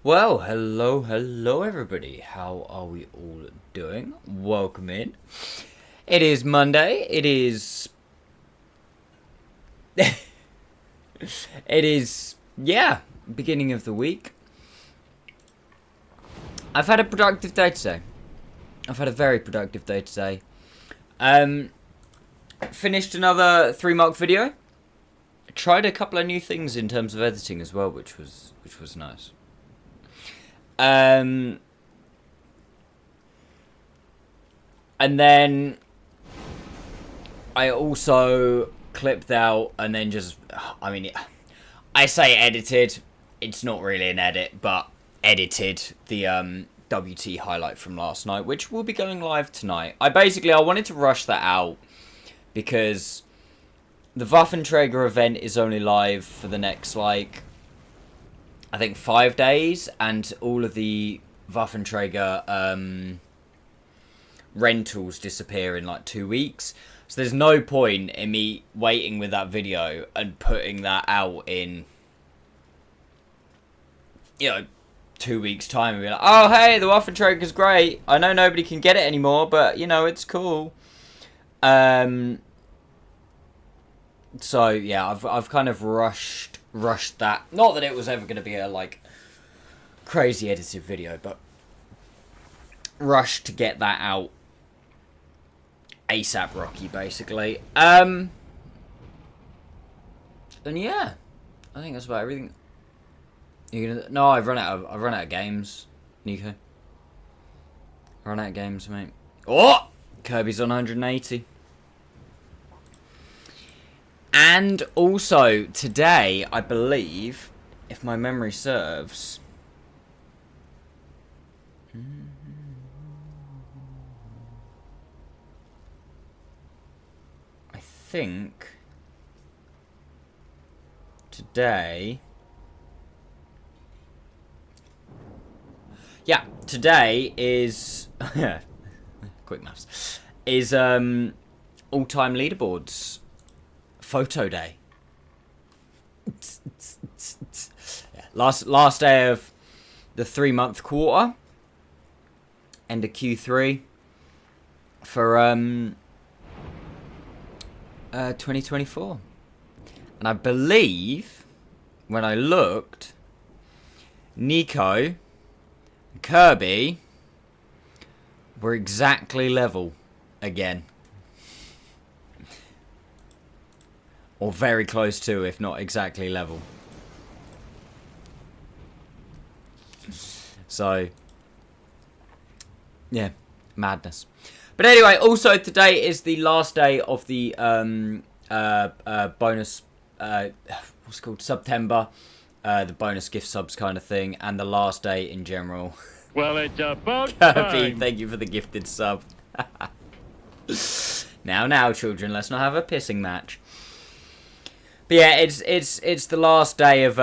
Well, hello everybody. How are we all doing? Welcome in. It is Monday. It is beginning of the week. I've had a productive day today. I've had a very productive day today. Um Finished another 3 mark video. Tried a couple of new things in terms of editing as well, which was nice. And then I also clipped out and then I say edited. It's not really an edit, but edited the WT highlight from last night, which will be going live tonight. I wanted to rush that out because the Waffenträger event is only live for the next, I think 5 days, and all of the Waffenträger rentals disappear in 2 weeks. So there's no point in me waiting with that video and putting that out in, 2 weeks time and be like, oh hey, the Waffenträger's great. I know nobody can get it anymore, but it's cool. So yeah, I've kind of rushed that. Not that it was ever going to be a crazy edited video, but rushed to get that out ASAP Rocky, basically. And yeah, I think that's about everything. No, I've run out of games, Nico. I run out of games, mate. Oh, Kirby's on 180. And also today, I believe, if my memory serves, I think today, today is quick maths, is all-time leaderboards photo day. Yeah, last day of the 3-month quarter, end of Q3 for 2024. And I believe when I looked, Nico and Kirby were exactly level again. Or very close to, if not exactly level. So, yeah, madness. But anyway, also today is the last day of the bonus, what's it called, September, the bonus gift subs kind of thing, and the last day in general. Well, it's about Kirby, time. thank you for the gifted sub. Now, children, let's not have a pissing match. But yeah, it's the last day of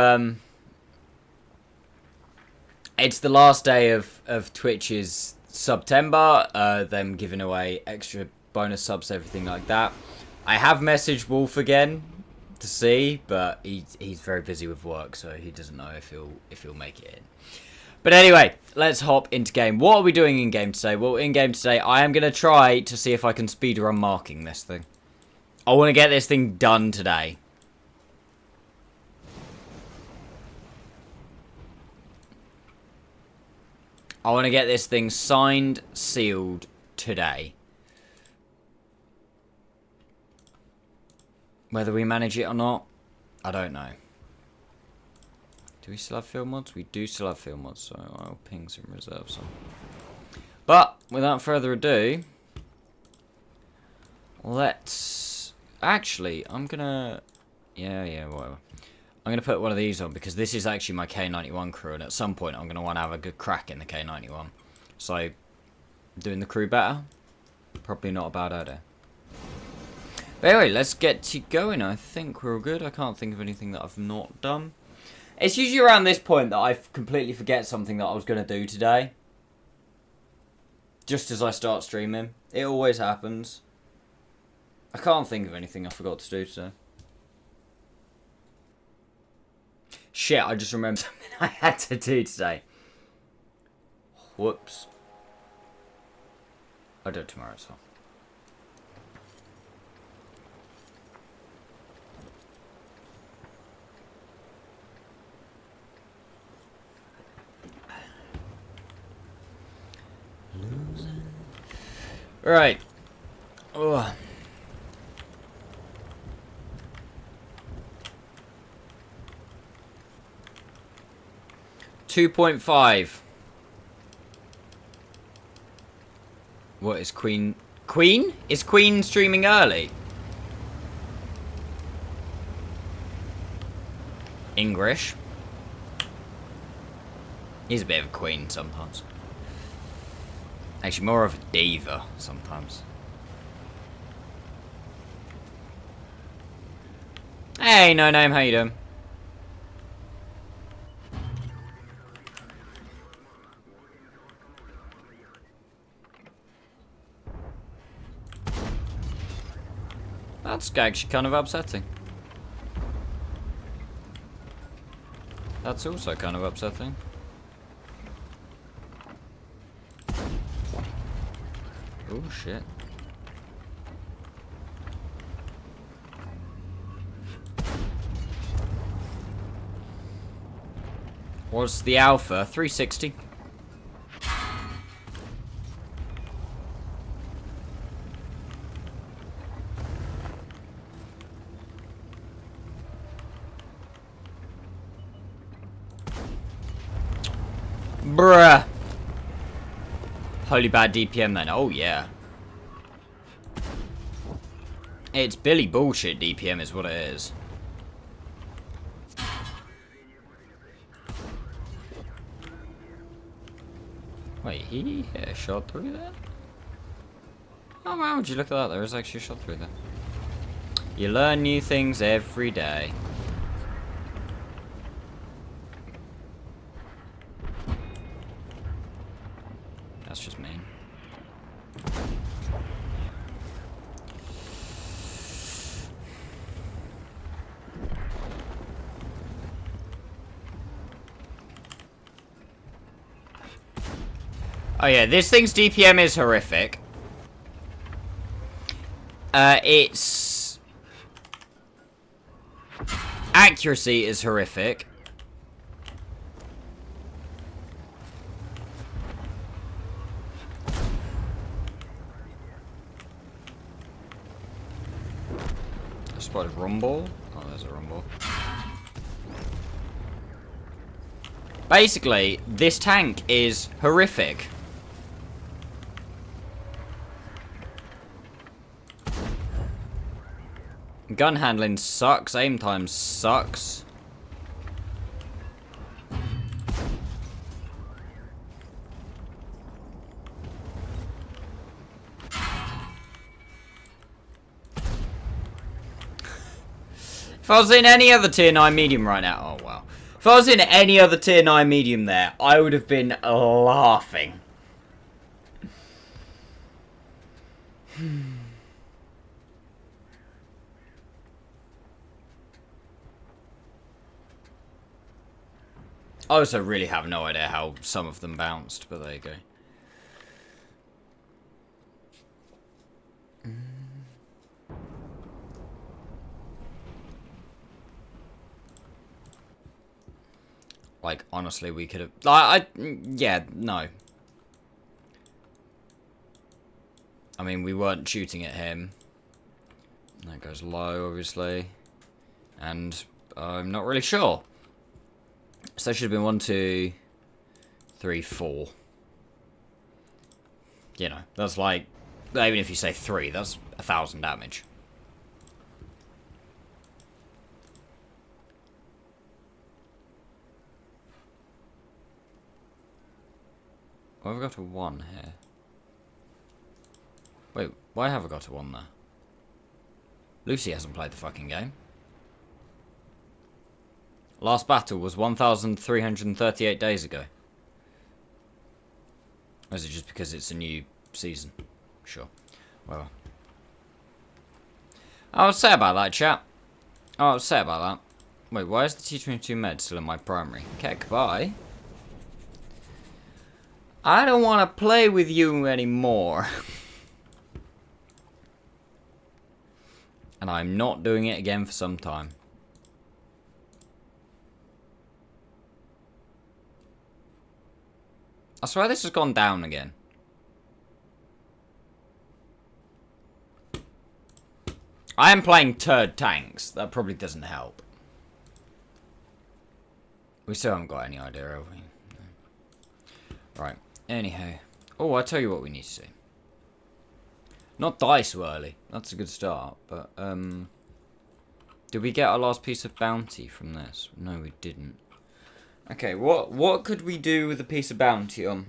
it's the last day of Twitch's September, them giving away extra bonus subs, everything like that. I have messaged Wolf again to see, but he's very busy with work, so he doesn't know if he'll make it in. But anyway, let's hop into game. What are we doing in game today? Well, in game today, I am gonna try to see if I can speedrun marking this thing. I want to get this thing done today. I want to get this thing signed, sealed today. Whether we manage it or not, I don't know. Do we still have field mods? We do still have field mods, so I'll ping some reserves on. But, without further ado, let's... Actually, I'm gonna... Yeah, whatever. I'm going to put one of these on because this is actually my K91 crew, and at some point I'm going to want to have a good crack in the K91. So, doing the crew better? Probably not a bad idea. But anyway, let's get to going. I think we're all good. I can't think of anything that I've not done. It's usually around this point that I completely forget something that I was going to do today. Just as I start streaming. It always happens. I can't think of anything I forgot to do today. Shit, I just remembered something I had to do today. Whoops. I'll do it tomorrow as well. Right. Ugh. $2.5. What is Queen? Queen? Is Queen streaming early? English. He's a bit of a queen sometimes. Actually, more of a diva sometimes. Hey, no name, how you doing? That's actually kind of upsetting. That's also kind of upsetting. Oh shit. What's the alpha? 360. Bruh. Holy bad DPM then. Oh yeah. It's Billy bullshit DPM is what it is. Wait, he hit a shot through there? Oh wow, would you look at that? There is actually a shot through there. You learn new things every day. That's just mean. Oh yeah, this thing's DPM is horrific. Its accuracy is horrific. I spotted rumble. Oh, there's a rumble. Basically, this tank is horrific. Gun handling sucks. Aim time sucks. If I was in any other tier 9 medium right now... Oh, wow. If I was in any other tier 9 medium there, I would have been laughing. I also really have no idea how some of them bounced, but there you go. Like, honestly, we could have... yeah, no. I mean, we weren't shooting at him. That goes low, obviously. And I'm not really sure. So that should have been 1, 2, 3, 4. You know, that's like... Even if you say 3, that's 1,000 damage. Why have I got a 1 here? Wait, why have I got a 1 there? Lucy hasn't played the fucking game. Last battle was 1,338 days ago. Or is it just because it's a new season? Sure. Well. I was say about that, chat. I was say about that. Wait, why is the T22 med still in my primary? Okay, goodbye. I don't want to play with you anymore. And I'm not doing it again for some time. I swear this has gone down again. I am playing turd tanks. That probably doesn't help. We still haven't got any idea, have we? No. Right. Anyhow. Oh, I'll tell you what we need to do. Not die so early. That's a good start. But, did we get our last piece of bounty from this? No, we didn't. Okay, what could we do with a piece of bounty on?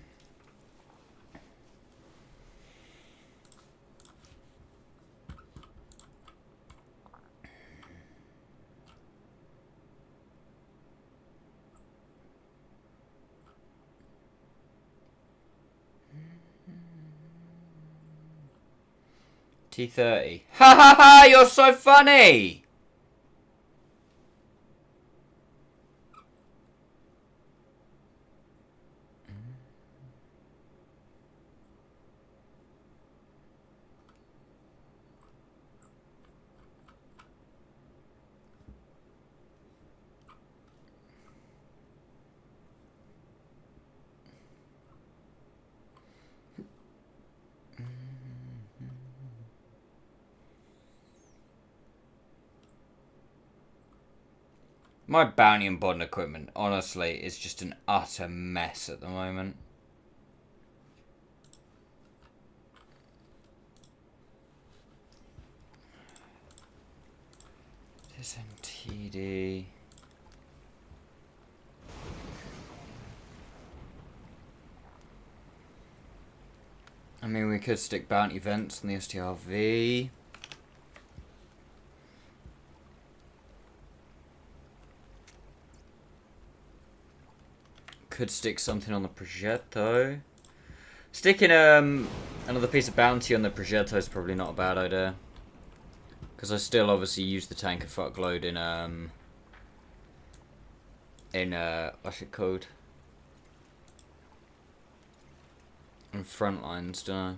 T30. Ha ha ha! You're so funny! My bounty and bond equipment, honestly, is just an utter mess at the moment. This MTD. I mean, we could stick bounty vents in the STRV. Could stick something on the Progetto. Sticking another piece of bounty on the Progetto is probably not a bad idea. Because I still obviously use the tank a fuckload in what's it called? In front lines, don't I?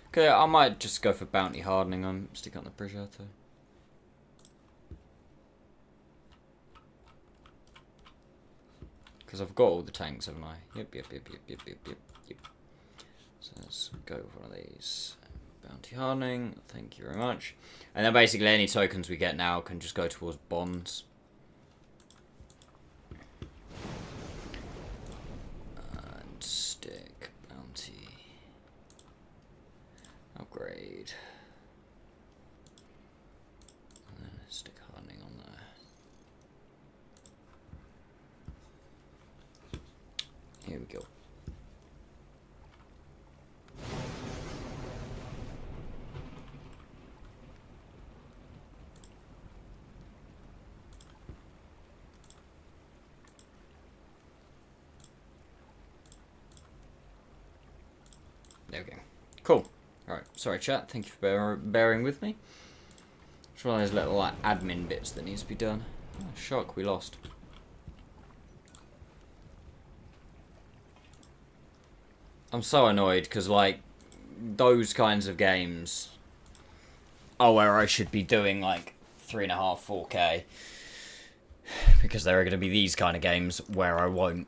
Okay, I might just go for bounty hardening on stick on the Progetto. Because I've got all the tanks, haven't I? Yep. So let's go with one of these. Bounty hardening, thank you very much. And then basically any tokens we get now can just go towards bonds. And stick bounty. Upgrade. And then stick hardening on there. Here we go. There we go. Cool. Alright, sorry chat, thank you for bearing with me. It's one of those little like admin bits that needs to be done. Oh, shock, we lost. I'm so annoyed because like those kinds of games are where I should be doing like 3.5, 4K. Because there are going to be these kind of games where I won't.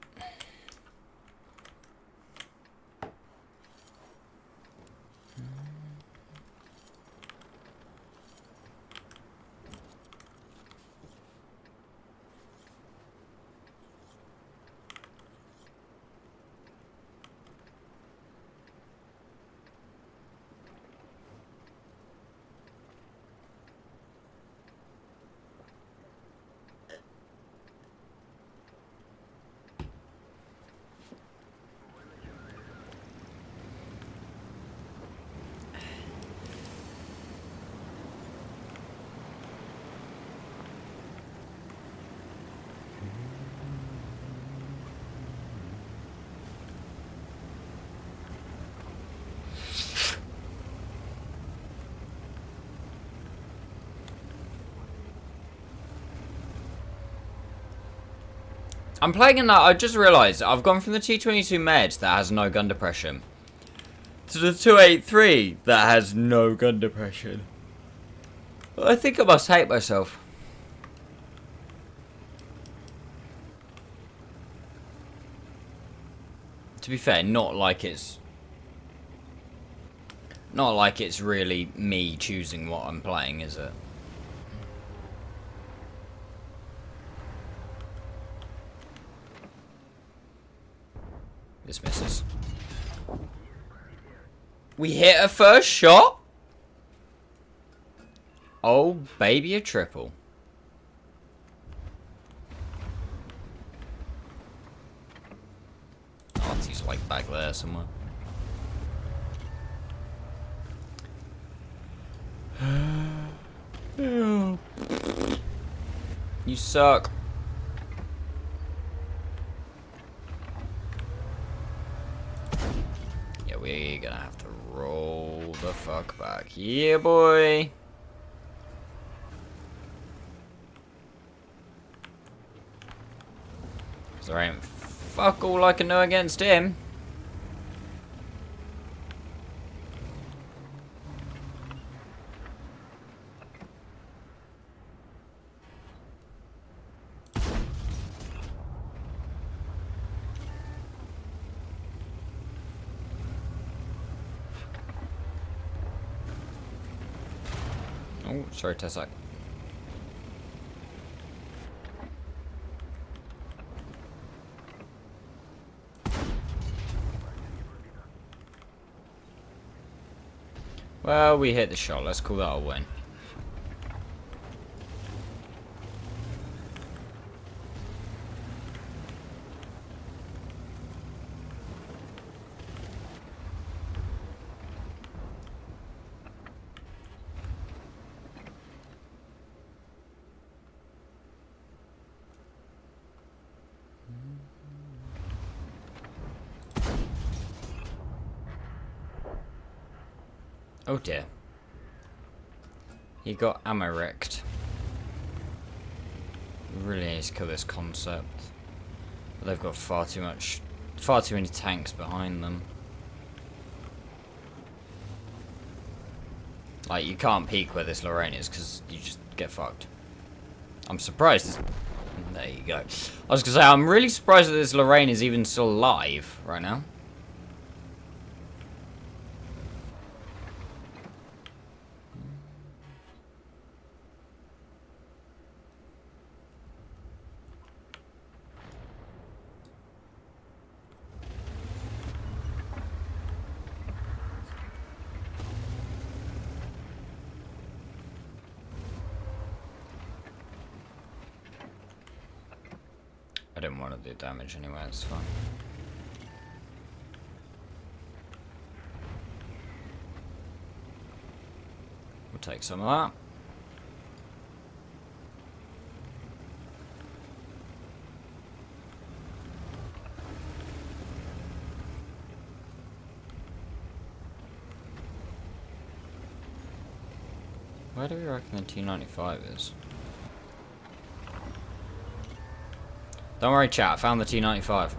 I'm playing in that. I just realised I've gone from the T22 med that has no gun depression to the 283 that has no gun depression. I think I must hate myself. To be fair, not like it's really me choosing what I'm playing, is it? This misses. We hit a first shot? Oh, baby, a triple. Artie's like back there somewhere. You suck. Yeah, we're gonna have to roll the fuck back. Yeah, boy. There ain't fuck all I can do against him. Oh, sorry, Tessak. Well, we hit the shot. Let's call that a win. Oh dear. He got ammo wrecked. We really need to kill this concept. But they've got far too many tanks behind them. Like, you can't peek where this Lorraine is because you just get fucked. I'm surprised this... There you go. I was gonna say, I'm really surprised that this Lorraine is even still alive right now. I didn't want to do damage anyway, it's fine. We'll take some of that. Where do we reckon the T95 is? Don't worry, chat. I found the T95.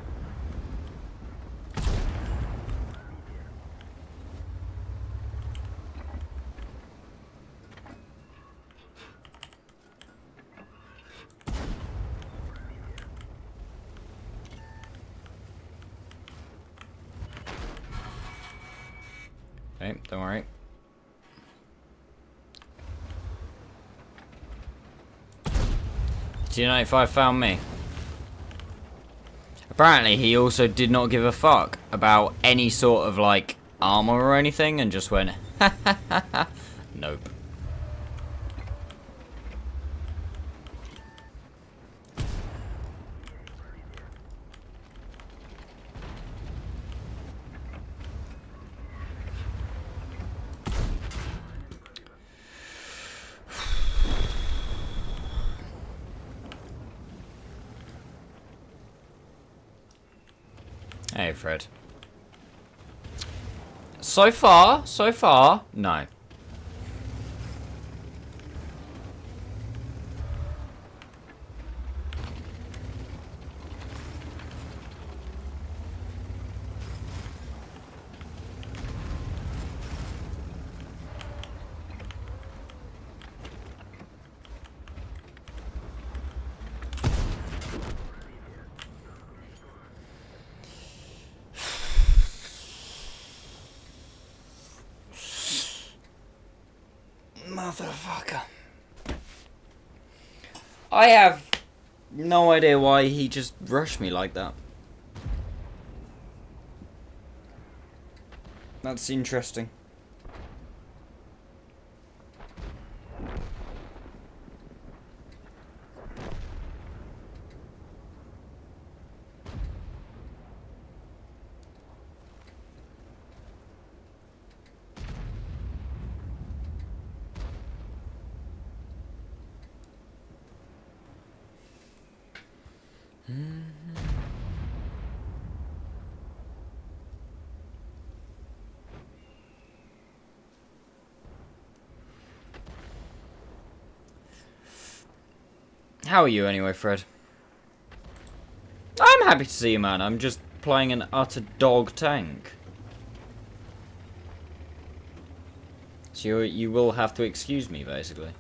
Okay, don't worry. T95 found me. Apparently, he also did not give a fuck about any sort of, like, armor or anything, and just went, ha ha ha ha. Nope. Hey, Fred. So far, no. Motherfucker. I have no idea why he just rushed me like that. That's interesting. How are you anyway, Fred? I'm happy to see you, man. I'm just playing an utter dog tank. So you will have to excuse me, basically.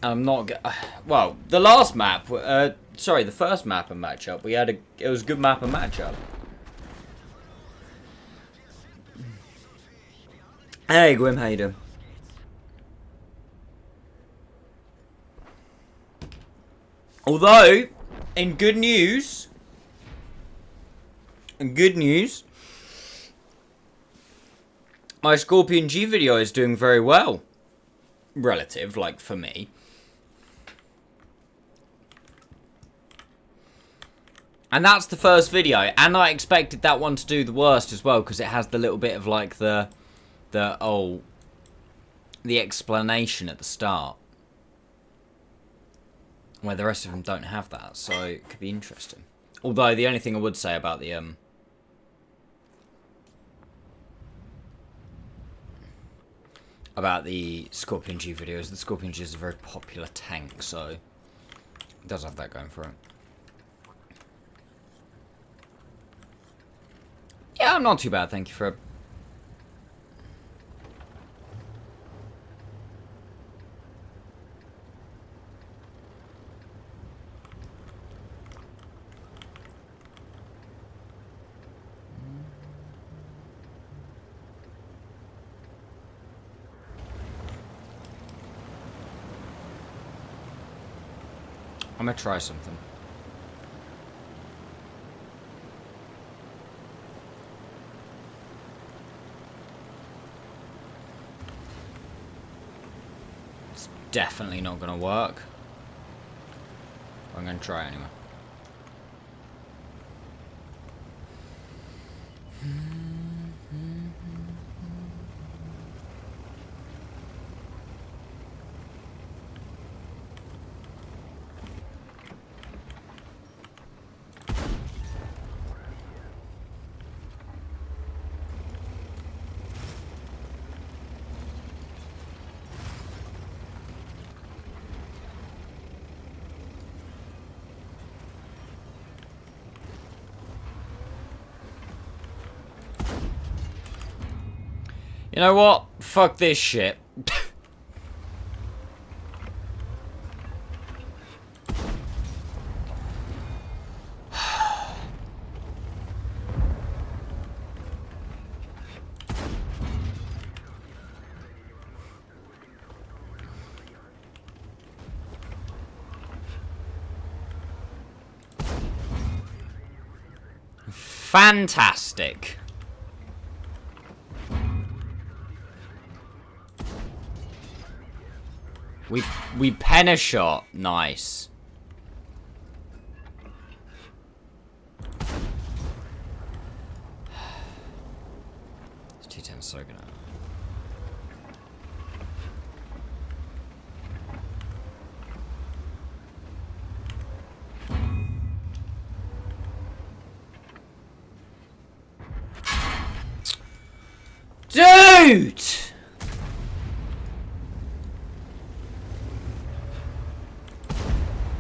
I'm not well, the last map, sorry, the first map and matchup, it was a good map and matchup. Hey, Gwim, how you doing? Although, in good news, my Scorpion G video is doing very well. Relative, like, for me. And that's the first video, and I expected that one to do the worst as well, because it has the little bit of, like, the explanation at the start. Where the rest of them don't have that, so it could be interesting. Although, the only thing I would say about the, Scorpion G videos, the Scorpion G is a very popular tank, so it does have that going for it. Yeah, I'm not too bad, thank you, Fred. I'm gonna try something. It's definitely not gonna work. I'm gonna try anyway. You know what? Fuck this shit. Fantastic. We pen a shot. Nice. This T10's so gonna. Dude!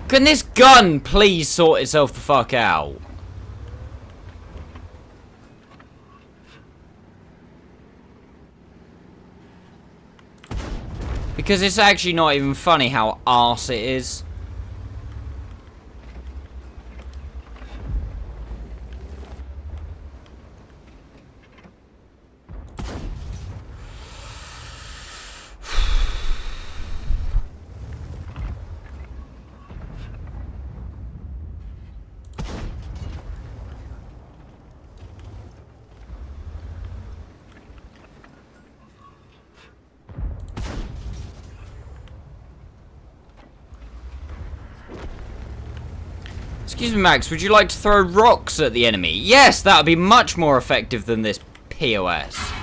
Can this gun please sort itself the fuck out? Because it's actually not even funny how arse it is. Excuse me, Max, would you like to throw rocks at the enemy? Yes, that would be much more effective than this POS.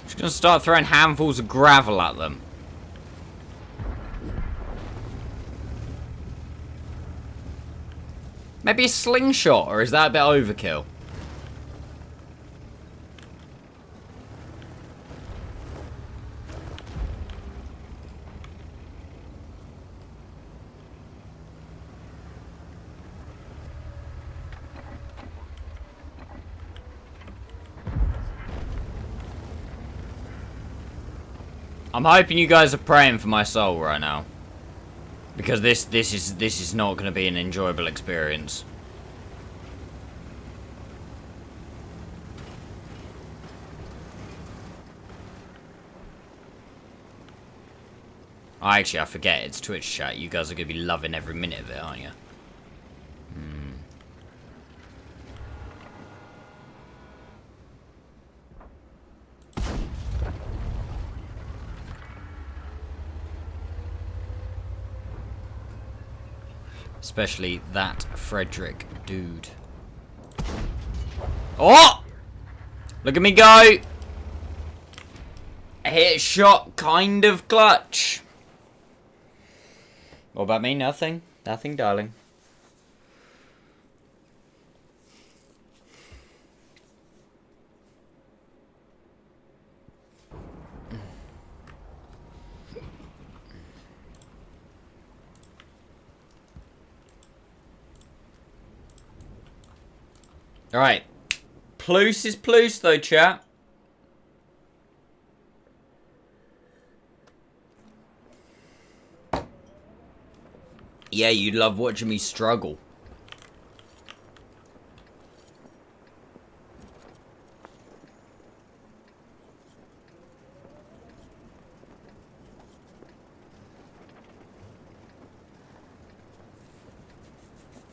Just gonna start throwing handfuls of gravel at them. Maybe a slingshot, or is that a bit overkill? I'm hoping you guys are praying for my soul right now, because this is not going to be an enjoyable experience. I forget it's Twitch chat. You guys are going to be loving every minute of it, aren't you? Especially that Frederick dude. Oh! Look at me go! A hit shot, kind of clutch. What about me? Nothing. Nothing, darling. Alright. Plus is plus though, chat. Yeah, you love watching me struggle.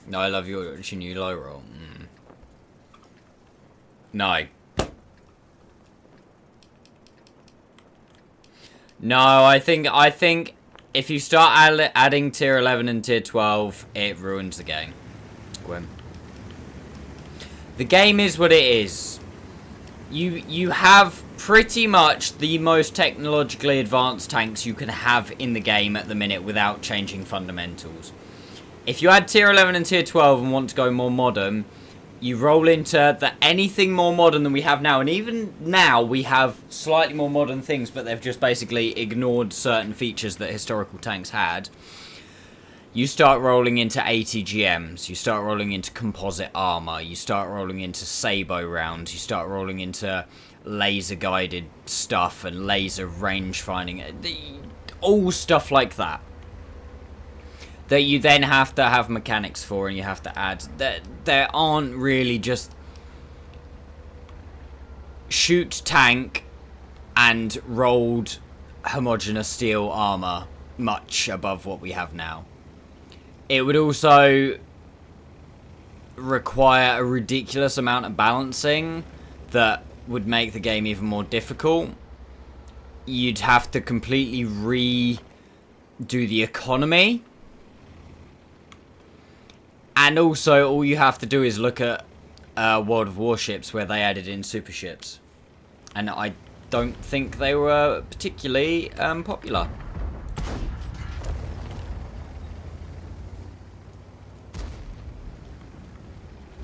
No, I love you watching you low roll. No. No, I think if you start adding tier 11 and tier 12, it ruins the game. Gwyn. The game is what it is. You have pretty much the most technologically advanced tanks you can have in the game at the minute without changing fundamentals. If you add tier 11 and tier 12 and want to go more modern, you roll into anything more modern than we have now. And even now, we have slightly more modern things, but they've just basically ignored certain features that historical tanks had. You start rolling into ATGMs. You start rolling into composite armor. You start rolling into Sabo rounds. You start rolling into laser-guided stuff and laser range finding. All stuff like that. That you then have to have mechanics for, and you have to add. There aren't really just shoot tank and rolled homogeneous steel armor much above what we have now. It would also require a ridiculous amount of balancing that would make the game even more difficult. You'd have to completely redo the economy. And also, all you have to do is look at World of Warships, where they added in super ships. And I don't think they were particularly popular.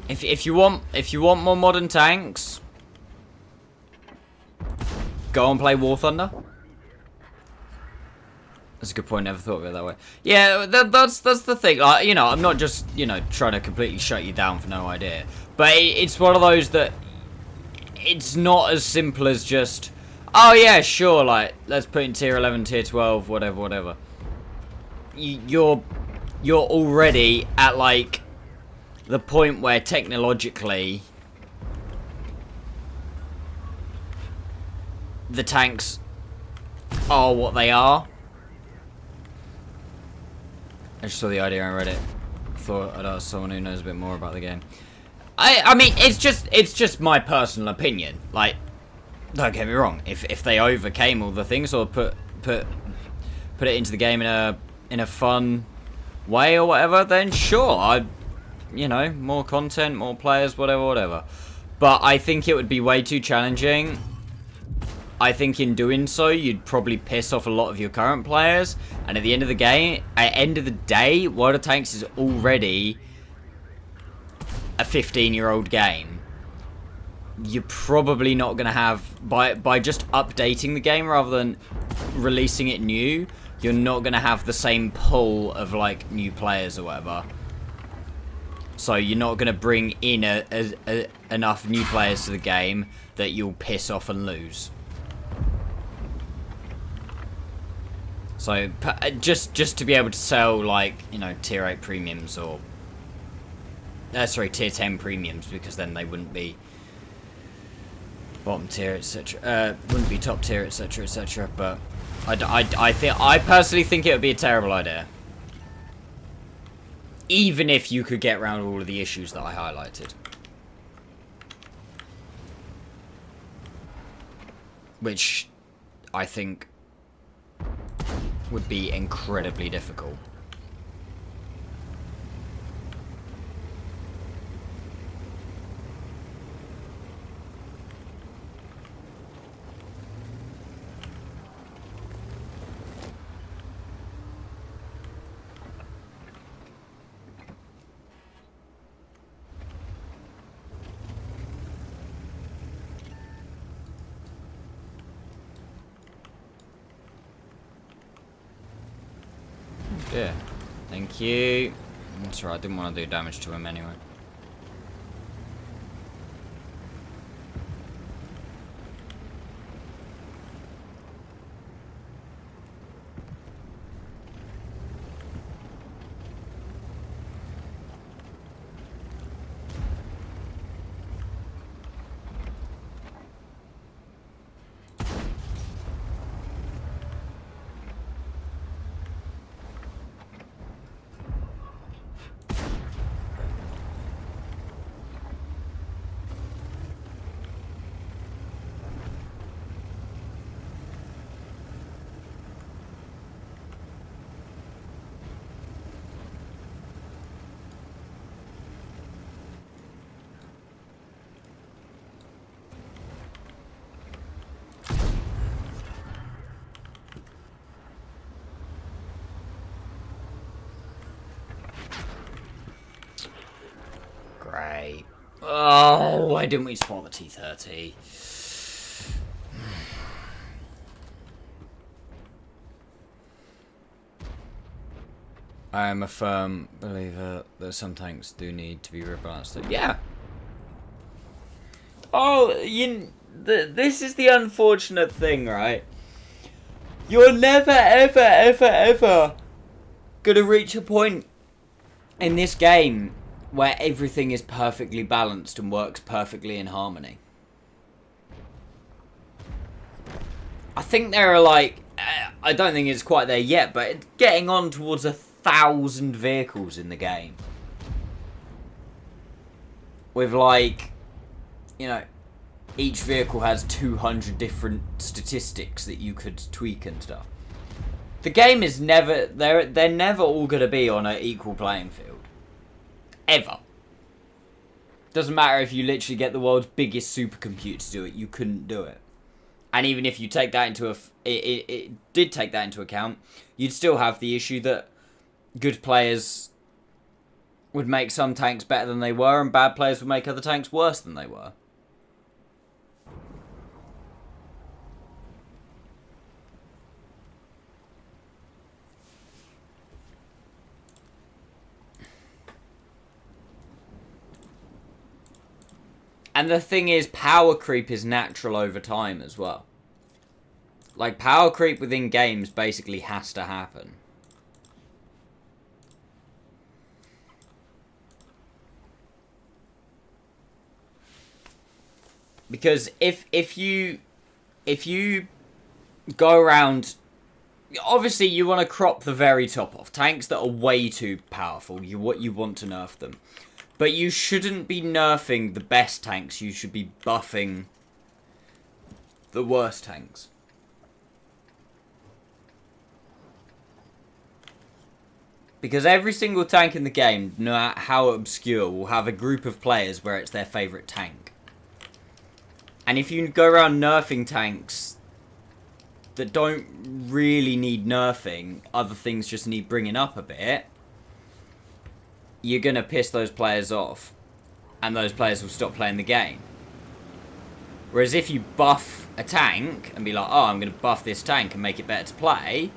If you want more modern tanks, go and play War Thunder. That's a good point. Never thought of it that way. Yeah, that's the thing. Like, you know, I'm not just, you know, trying to completely shut you down for no idea, but it's one of those that it's not as simple as just, oh yeah, sure, like let's put in tier 11, tier 12, whatever. You're already at like the point where technologically the tanks are what they are. I just saw the idea on Reddit. Thought I'd ask someone who knows a bit more about the game. I mean, it's just my personal opinion. Like, don't get me wrong. If they overcame all the things or put it into the game in a fun way or whatever, then sure, you know, more content, more players, whatever. But I think it would be way too challenging. I think in doing so, you'd probably piss off a lot of your current players. And at the end of the game, at the end of the day, World of Tanks is already a 15-year-old game. You're probably not going to have, by just updating the game rather than releasing it new, you're not going to have the same pull of like new players or whatever. So you're not going to bring in enough new players to the game that you'll piss off and lose. So just to be able to sell like, you know, tier 8 premiums or sorry, tier 10 premiums, because then they wouldn't be bottom tier, etc. Wouldn't be top tier, etc. But I personally think it would be a terrible idea. Even if you could get around all of the issues that I highlighted. Which I think would be incredibly difficult. Yeah, thank you. That's right, I didn't want to do damage to him anyway. Great. Oh, why didn't we spot the T-30? I am a firm believer that some tanks do need to be rebalanced. Yeah. Oh, this is the unfortunate thing, right? You're never, ever gonna reach a point in this game where everything is perfectly balanced and works perfectly in harmony. I think there are like, I don't think it's quite there yet, but it's getting on towards 1,000 vehicles in the game. With like, you know, each vehicle has 200 different statistics that you could tweak and stuff. The game is never, they're never all going to be on an equal playing field. Ever. Doesn't matter if you literally get the world's biggest supercomputer to do it, you couldn't do it. And even if you take that into it did take that into account, you'd still have the issue that good players would make some tanks better than they were, and bad players would make other tanks worse than they were. And the thing is, power creep is natural over time as well. Like, power creep within games basically has to happen. Because if you go around, obviously you want to crop the very top off. Tanks that are way too powerful, you want to nerf them. But you shouldn't be nerfing the best tanks, you should be buffing the worst tanks. Because every single tank in the game, no matter how obscure, will have a group of players where it's their favourite tank. And if you go around nerfing tanks that don't really need nerfing, other things just need bringing up a bit, you're going to piss those players off. And those players will stop playing the game. Whereas if you buff a tank and be like, oh, I'm going to buff this tank and make it better to play,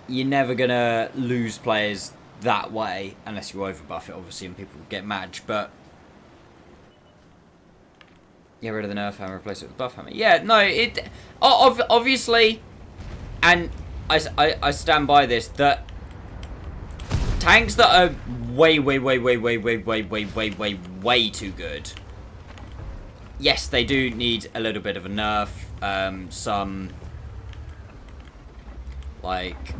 you're never going to lose players that way. Unless you overbuff it, obviously, and people get mad. But get rid of the nerf hammer, replace it with buff hammer. Yeah, no, it obviously, and I stand by this, that tanks that are way too good, yes, they do need a little bit of a nerf. Some, like,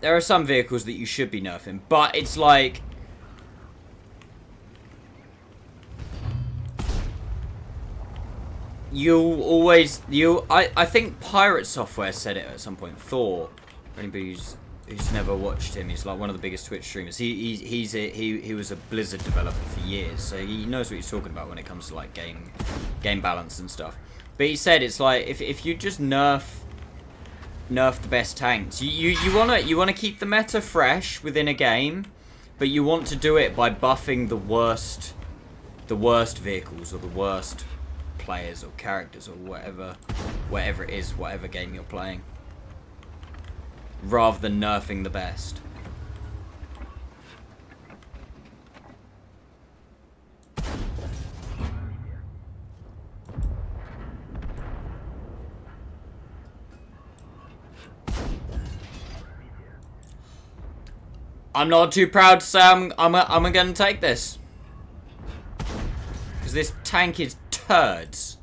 there are some vehicles that you should be nerfing, but it's like, I think Pirate Software said it at some point. Thor, for anybody who's never watched him, he's like one of the biggest Twitch streamers. He was a Blizzard developer for years, so he knows what he's talking about when it comes to like game balance and stuff. But he said it's like if you just nerf the best tanks, you wanna keep the meta fresh within a game, but you want to do it by buffing the worst vehicles or the worst players or characters or whatever it is, whatever game you're playing, rather than nerfing the best. I'm not too proud to say I'm gonna take this, because this tank is turds.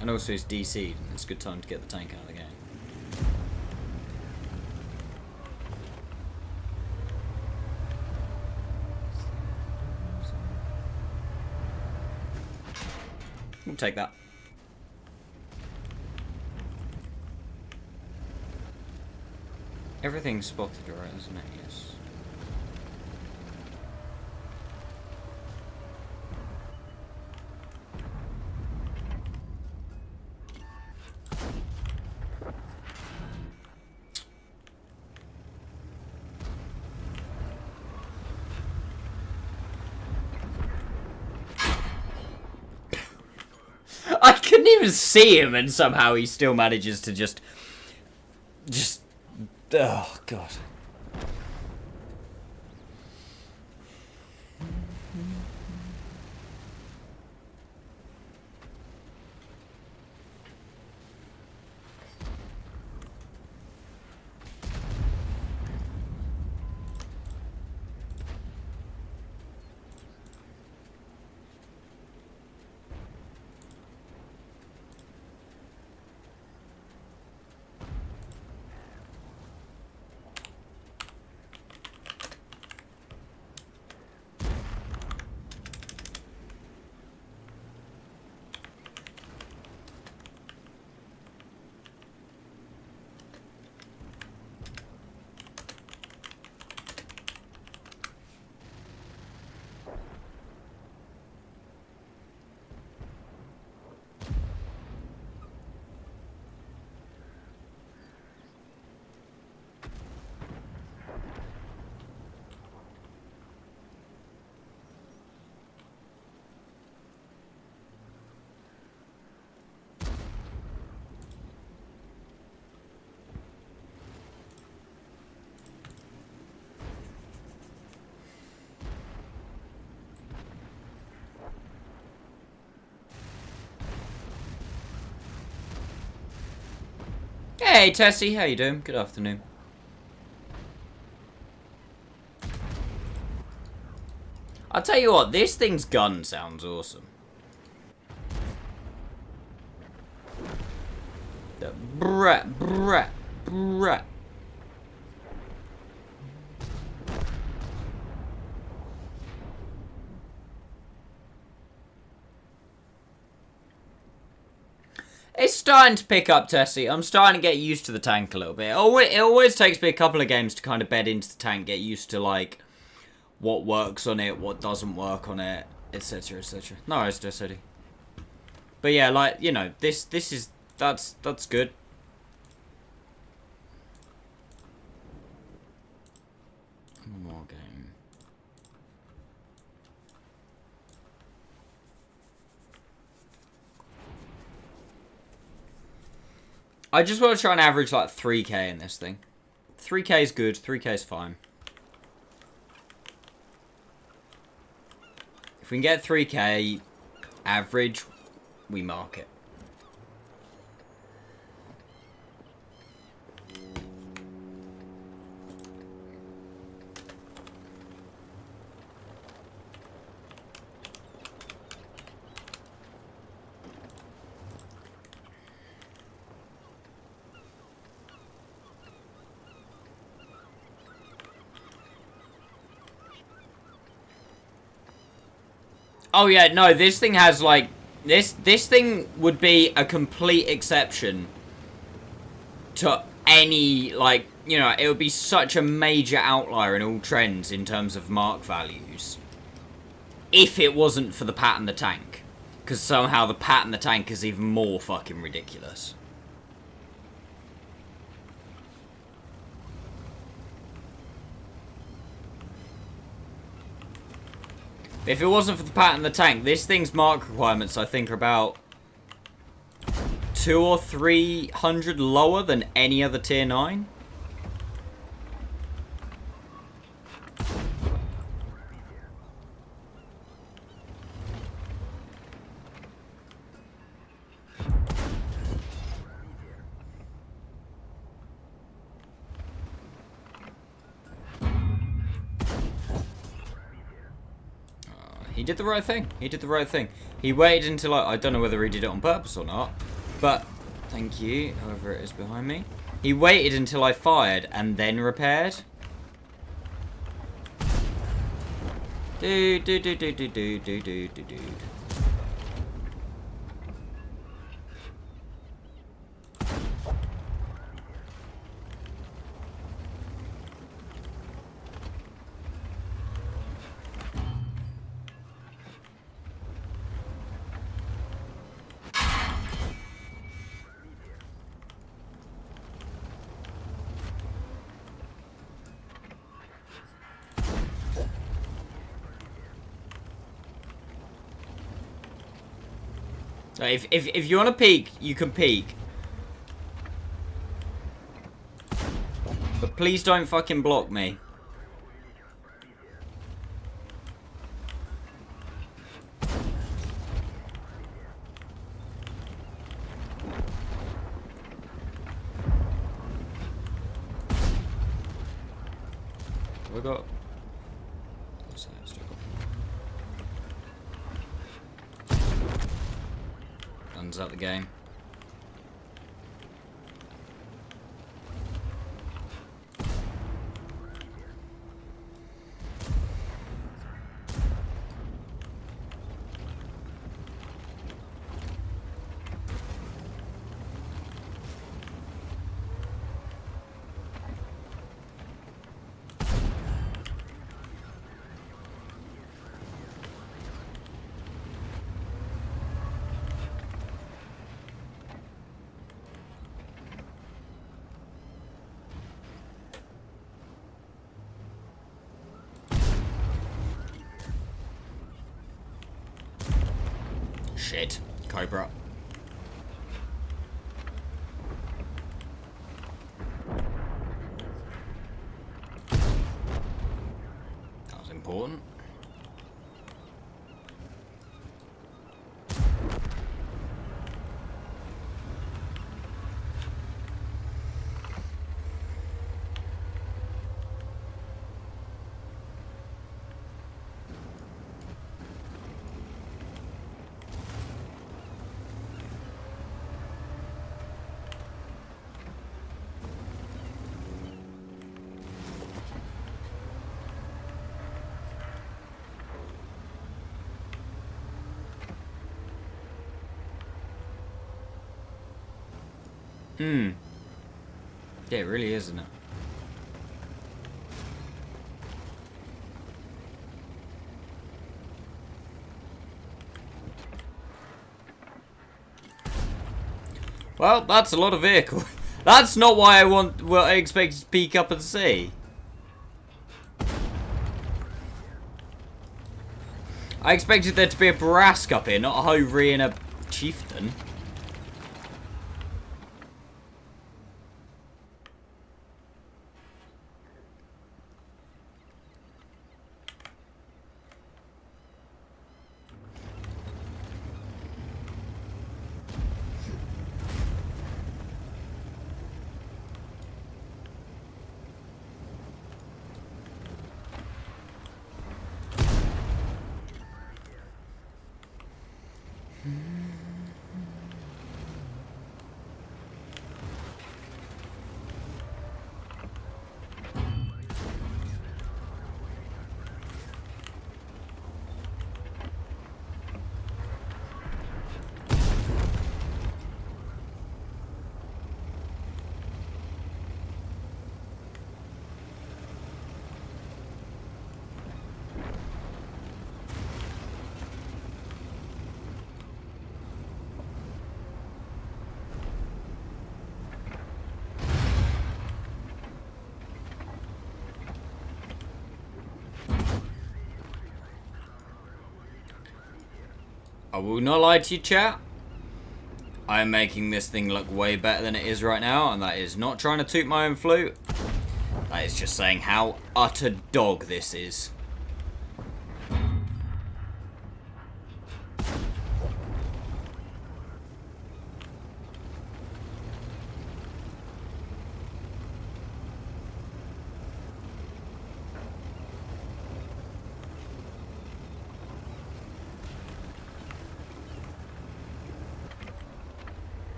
And also it's DC'd, and it's a good time to get the tank out of the game. We'll take that. Everything's spotted, right, isn't it? Yes. I couldn't even see him, and somehow he still manages to just oh god. Hey, Tessie, how you doing? Good afternoon. I'll tell you what, this thing's gun sounds awesome. The brat, brat, brat. It's starting to pick up, Tessie. I'm starting to get used to the tank a little bit. It always takes me a couple of games to kind of bed into the tank, get used to, like, what works on it, what doesn't work on it, etc, etc. No worries, Tessie. But yeah, like, you know, that's good. One more game. I just want to try and average like 3k in this thing. 3k is good, 3k is fine. If we can get 3k average, we mark it. Oh yeah, no, this thing has like this thing would be a complete exception to any, like, you know, it would be such a major outlier in all trends in terms of mark values if it wasn't for the Pat and the Tank, because somehow the Pat and the Tank is even more fucking ridiculous. If it wasn't for the Pat and the Tank, this thing's mark requirements, I think, are about 200 or 300 lower than any other tier 9. He did the right thing. He did the right thing. He waited until I don't know whether he did it on purpose or not, but thank you, whoever it is behind me. He waited until I fired and then repaired. Dude. So if you want to peek, you can peek. But please don't fucking block me. We got. Guns out the game. Shit. Cobra. That was important. Hmm. Yeah, it really is, isn't it? Well, that's a lot of vehicle. That's not why I expected to peek up and see. I expected there to be a Barask up here, not a Hovri and a Chieftain. I will not lie to you, chat. I'm making this thing look way better than it is right now, and that is not trying to toot my own flute. That is just saying how utter dog this is.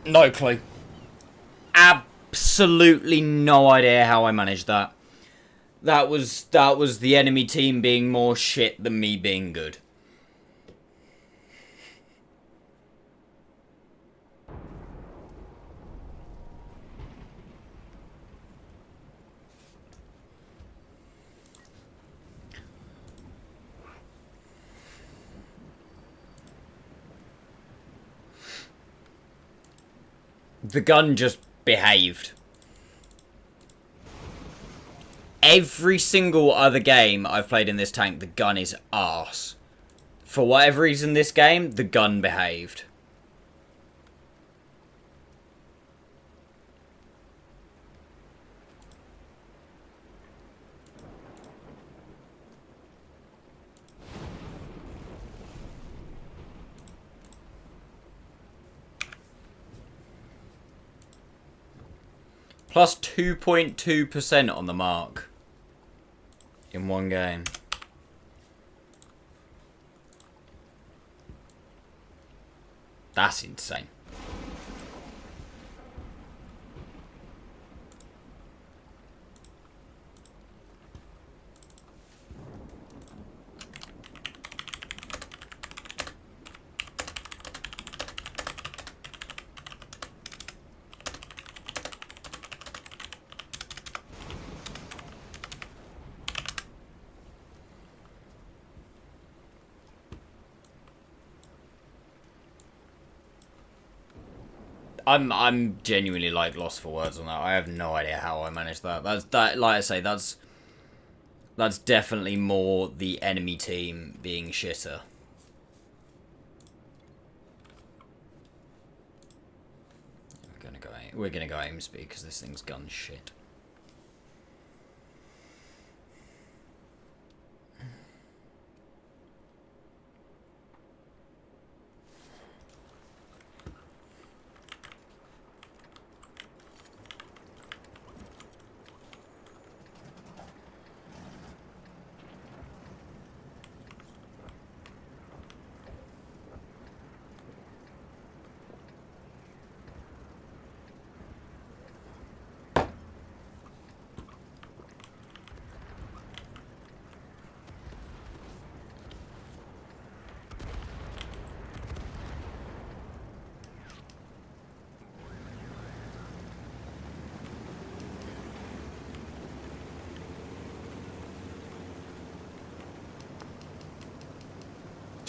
No clue. Absolutely no idea how I managed that. That was the enemy team being more shit than me being good. The gun just behaved. Every single other game I've played in this tank, the gun is arse. For whatever reason this game, the gun behaved. Plus 2.2% on the mark. In one game. That's insane. I'm genuinely like lost for words on that. I have no idea how I managed that. Like I say, that's definitely more the enemy team being shitter. We're gonna go aim speed because this thing's gun shit.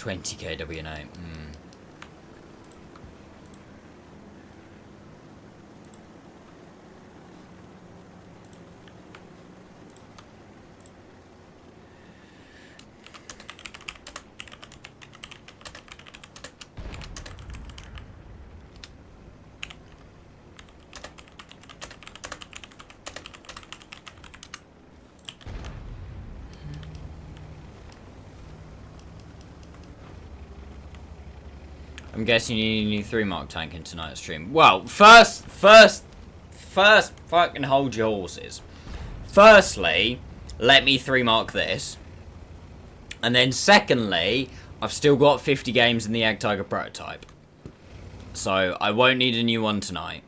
20 kWh. I'm guessing you need a new 3-mark tank in tonight's stream. Well, first, fucking hold your horses. Firstly, let me 3-mark this. And then secondly, I've still got 50 games in the Egg Tiger prototype. So, I won't need a new one tonight.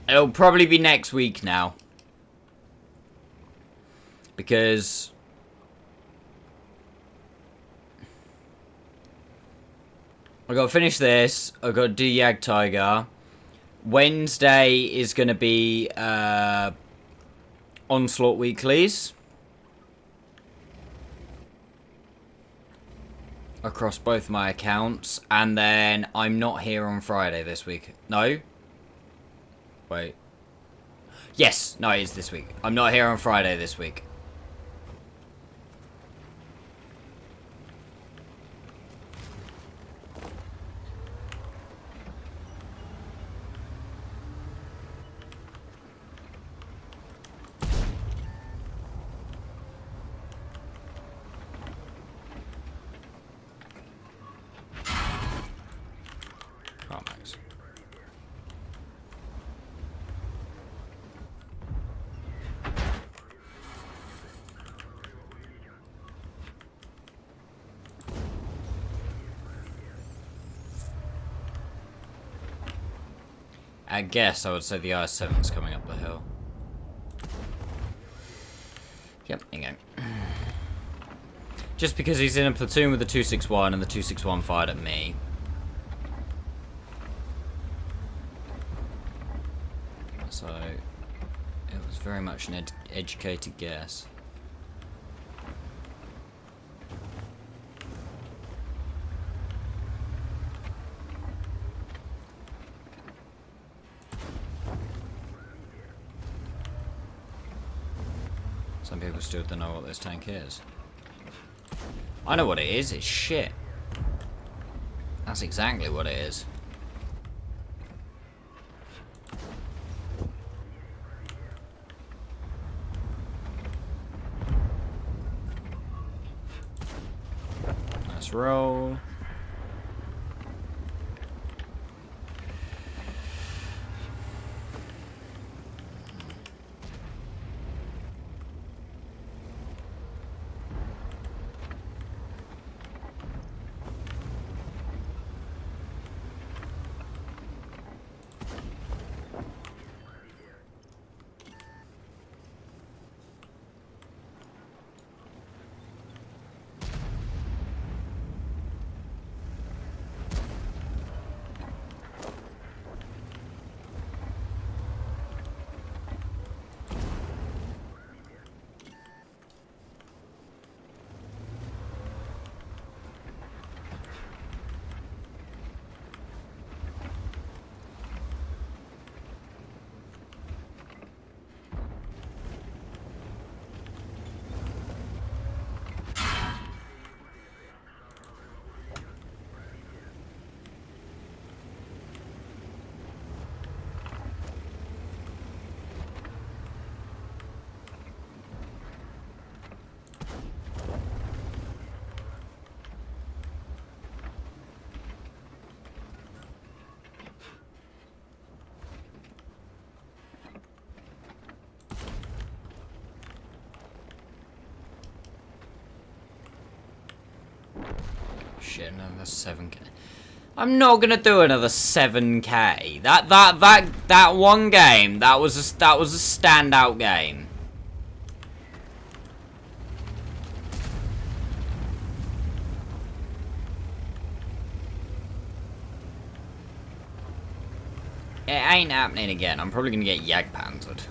It'll probably be next week now. Because I gotta finish this. I gotta do Yag Tiger. Wednesday is gonna be Onslaught Weeklies across both my accounts, and then I'm not here on Friday this week. No? Wait. Yes! No, it is this week. I'm not here on Friday this week. I guess I would say the IS-7's coming up the hill. Yep, there you go. Just because he's in a platoon with the 261 and the 261 fired at me. So, it was very much an educated guess. Some people still don't know what this tank is. I know what it is, it's shit. That's exactly what it is. Let's roll. Shit, another 7k. I'm not gonna do another 7k. That one game, that was a standout game. It ain't happening again. I'm probably gonna get Yag panzered.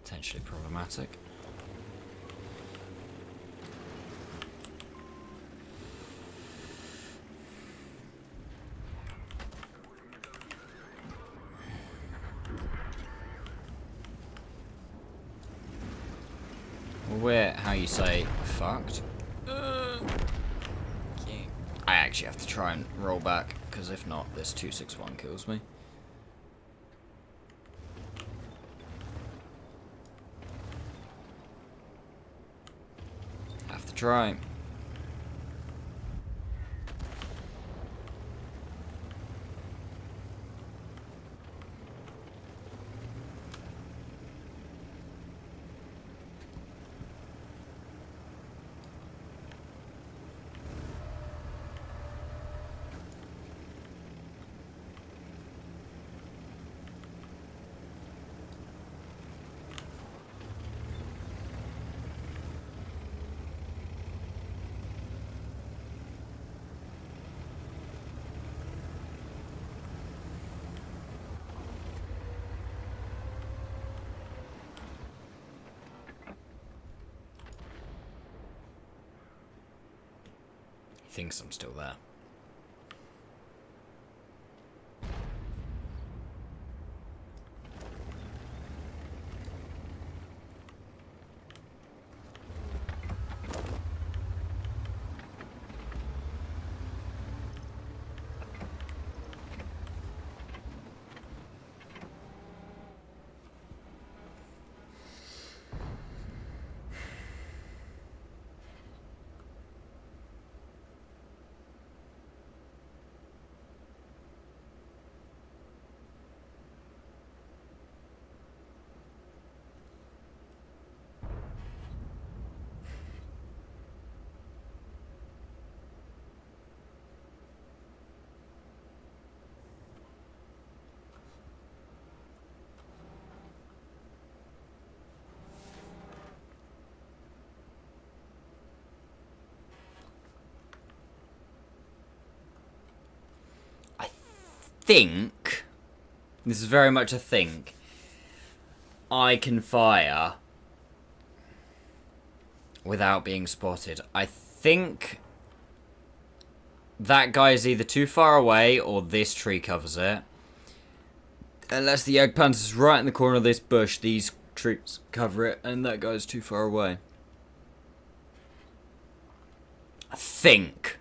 Potentially problematic. We're, how you say, fucked. I actually have to try and roll back, because if not, this 261 kills me. Have to try. Thinks I'm still there. Think, this is very much a think, I can fire without being spotted. I think that guy is either too far away or this tree covers it. Unless the egg panther's right in the corner of this bush, these trees cover it, and that guy's too far away. I think.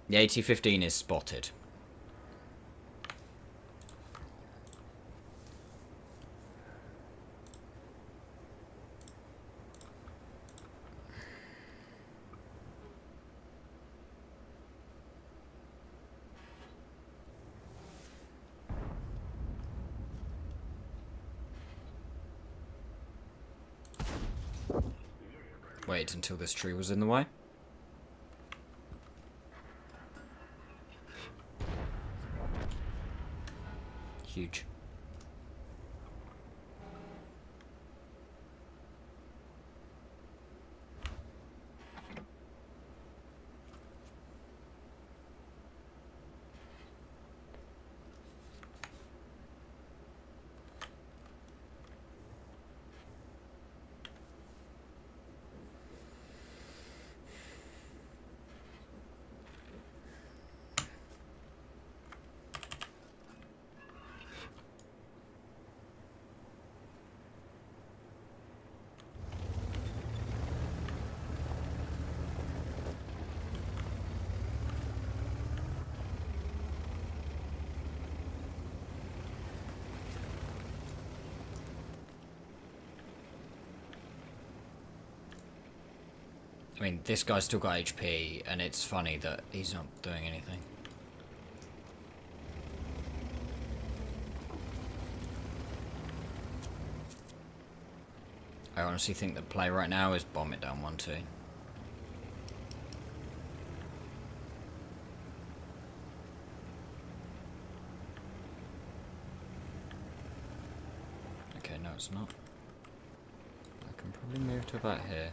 The AT-15 is spotted. Wait until this tree was in the way. Huge. I mean, this guy's still got HP, and it's funny that he's not doing anything. I honestly think the play right now is bomb it down 1-2. Okay, no it's not. I can probably move to about here.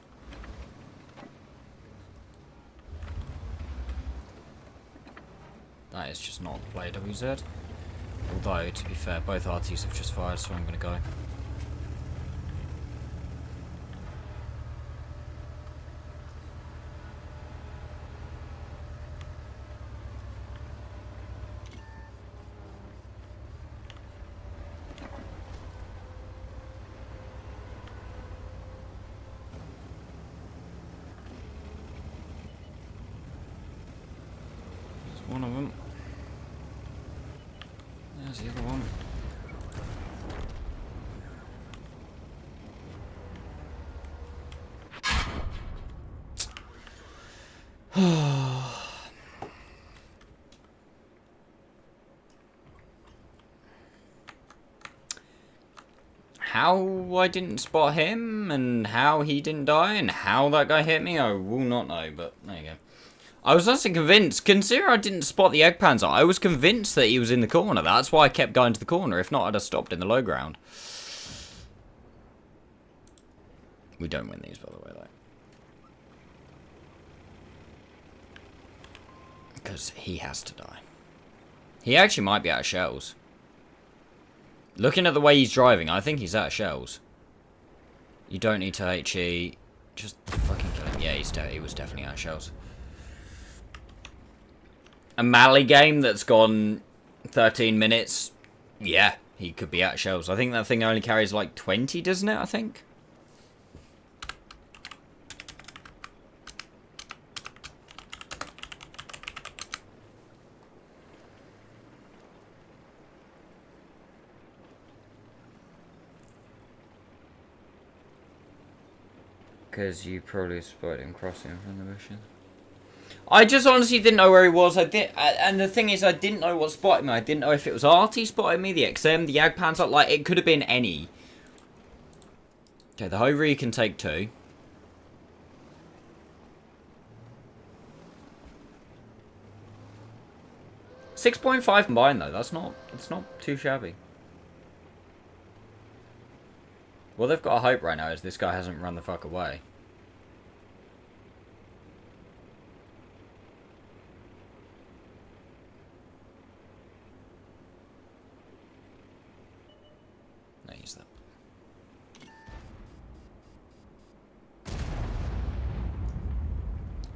That is just not the play, WZ. Although, to be fair, both RTs have just fired, so I'm going to go. There's one of them. There's the other one. How I didn't spot him, and how he didn't die, and how that guy hit me, I will not know, but there you go. I was actually convinced, considering I didn't spot the egg panzer, I was convinced that he was in the corner. That's why I kept going to the corner. If not, I'd have stopped in the low ground. We don't win these, by the way, though. Because he has to die. He actually might be out of shells. Looking at the way he's driving, I think he's out of shells. You don't need to HE. Just fucking kill him. Yeah, he was definitely out of shells. A Mali game that's gone 13 minutes. Yeah, he could be out of shells. I think that thing only carries like 20, doesn't it? I think. Because you probably spotted him crossing from the bushes. I just honestly didn't know where he was. And the thing is, I didn't know what spotted me. I didn't know if it was RT spotting me, the XM, the Jagdpanzer. Like, it could have been any. Okay, the Ho-Re can take 2. .5 combined though. It's not too shabby. What they've got to hope right now is this guy hasn't run the fuck away. No, use that.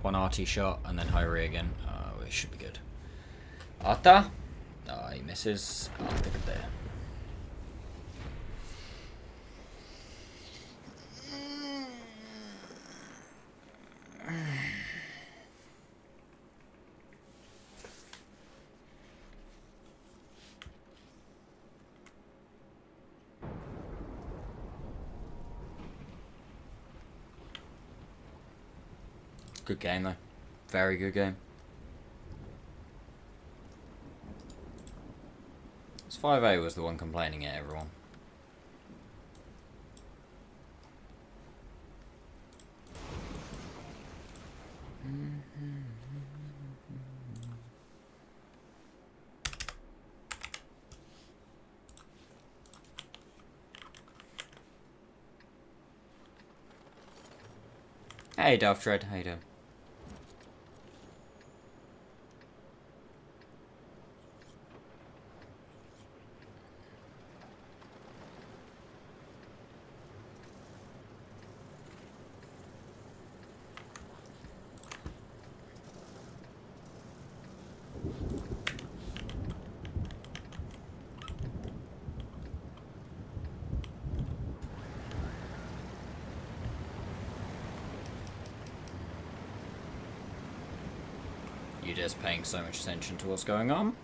One RT shot and then Ho-Re again. Oh, it should be good. Arta? Oh, he misses. Arta good there. Good game though. Very good game. This 5A was the one complaining at everyone. Hey, Darth Dread, how you doing? You're just paying so much attention to what's going on.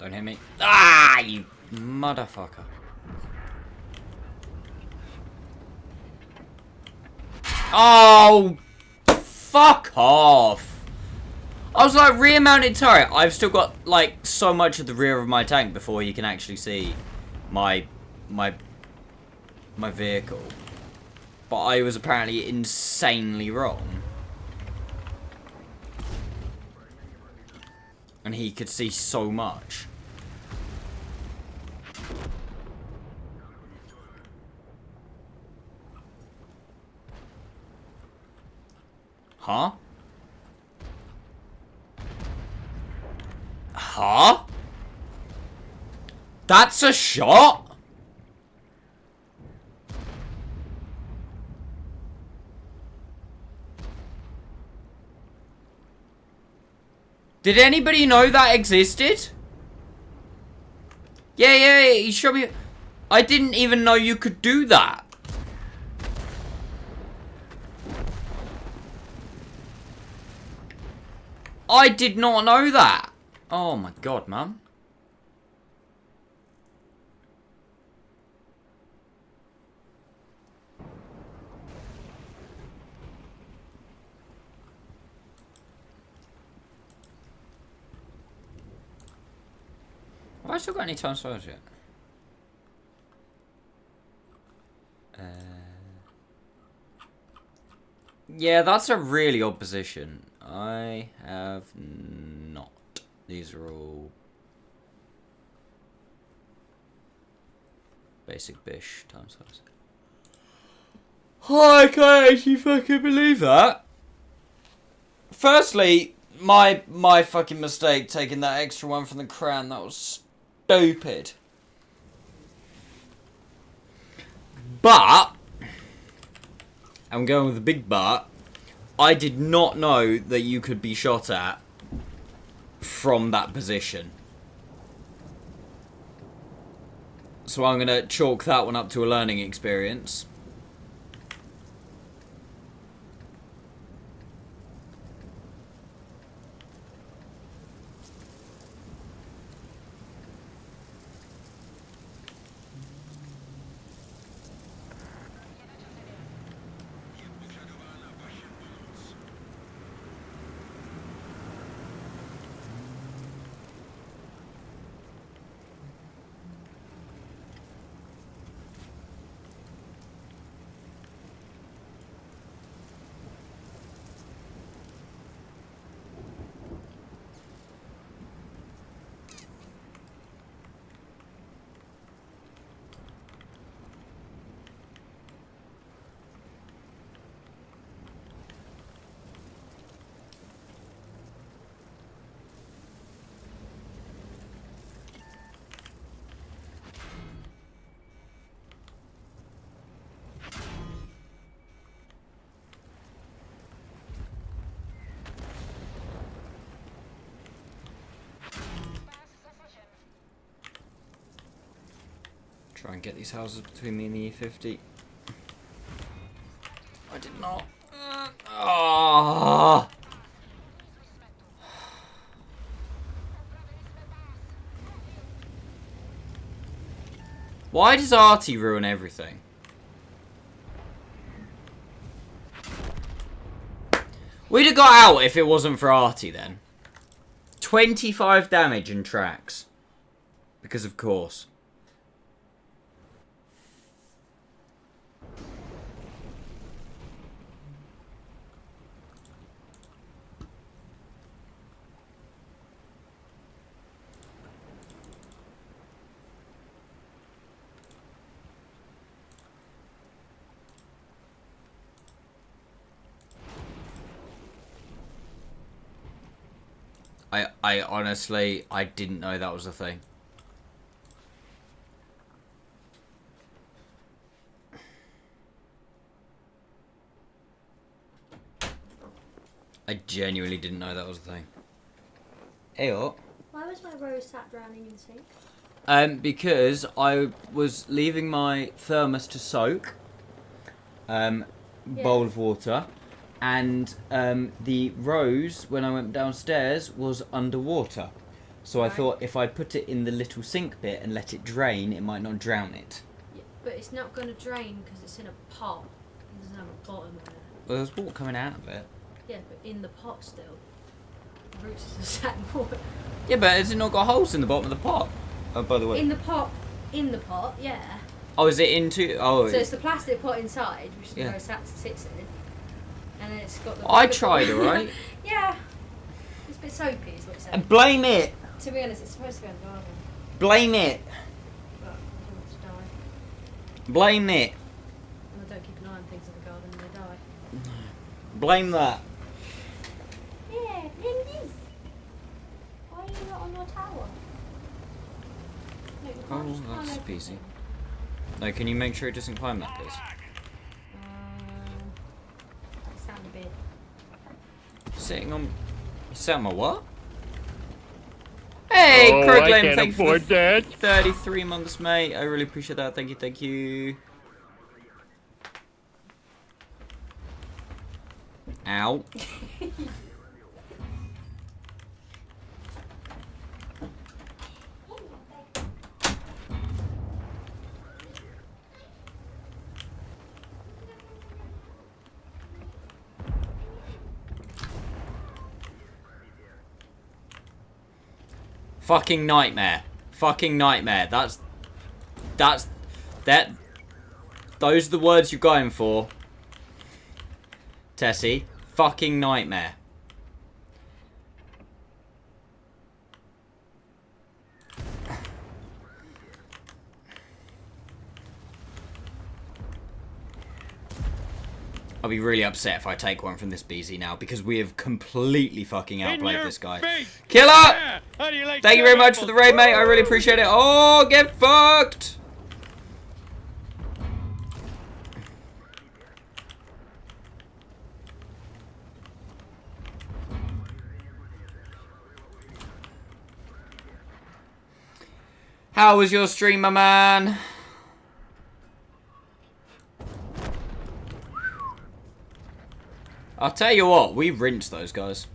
Don't hit me. Ah, you motherfucker. Oh, fuck off. I was like, rear mounted turret. I've still got like so much of the rear of my tank before he can actually see my vehicle. But I was apparently insanely wrong. And he could see so much. Huh? Huh? That's a shot? Did anybody know that existed? Yeah, he showed me. I didn't even know you could do that. I did not know that. Oh my god, man. Have I still got any time storage yet? Yeah, that's a really odd position. I have not. These are all basic bish time size. Oh, I can't actually fucking believe that. Firstly, my fucking mistake taking that extra one from the crown. That was stupid. But I'm going with a big but. I did not know that you could be shot at from that position. So I'm going to chalk that one up to a learning experience. Try and get these houses between me and the E50. I did not. Why does Artie ruin everything? We'd have got out if it wasn't for Artie then. 25 damage and tracks. Because of course. I honestly, I didn't know that was a thing. I genuinely didn't know that was a thing. Eyo. Why was my rose sat drowning in the sink? Because I was leaving my thermos to soak. Bowl of water. And the rose, when I went downstairs, was underwater. So I thought if I put it in the little sink bit and let it drain, it might not drown it. Yeah, but it's not going to drain because it's in a pot. It doesn't have a bottom in it. Well, there's water coming out of it. Yeah, but in the pot still. The roots is the same water. Yeah, but has it not got holes in the bottom of the pot? Oh, by the way. In the pot, yeah. Oh, is it into? Oh. So it's the plastic pot inside, which is where it sits in, and then it's got the. I tried, alright. Yeah. It's a bit soapy, is what it says. Blame it. To be honest, it's supposed to be in the garden. Blame it. But I don't want to die. Blame it. And I don't keep an eye on things in the garden and they die. Blame that. Yeah, blame this. Why are you not on your tower? No, you can't just climb That's everything. easy. No, can you make sure it doesn't climb that, please? That sound a bit. Sitting on. You sat on my what? Hey, Kroglin, thank you for the 33 months, mate. I really appreciate that. Thank you, thank you. Ow. Fucking nightmare. Fucking nightmare. That. Those are the words you're going for. Tessie. Fucking nightmare. I'll be really upset if I take one from this BZ now, because we have completely fucking outplayed this guy. Killer! Yeah. Thank you very much for the raid, mate. I really appreciate it. Oh, get fucked! How was your stream, my man? I'll tell you what, we rinsed those guys.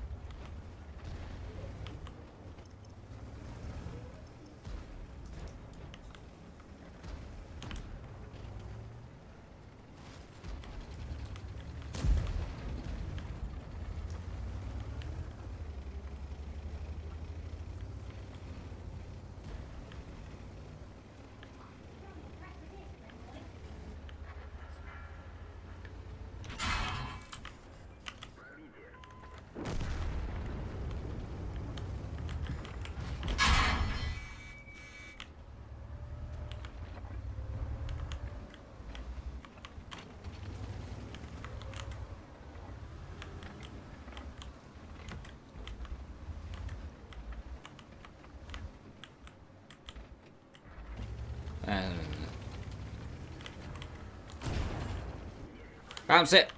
Bounce it.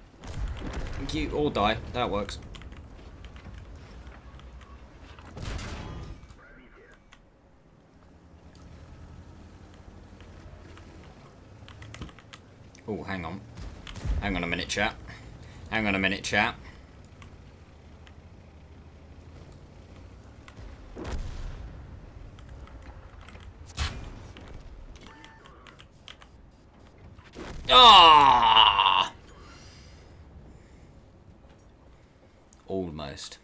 Thank you. All die. That works. Oh, hang on. Hang on a minute, chat. Hang on a minute, chat. Ah! Almost.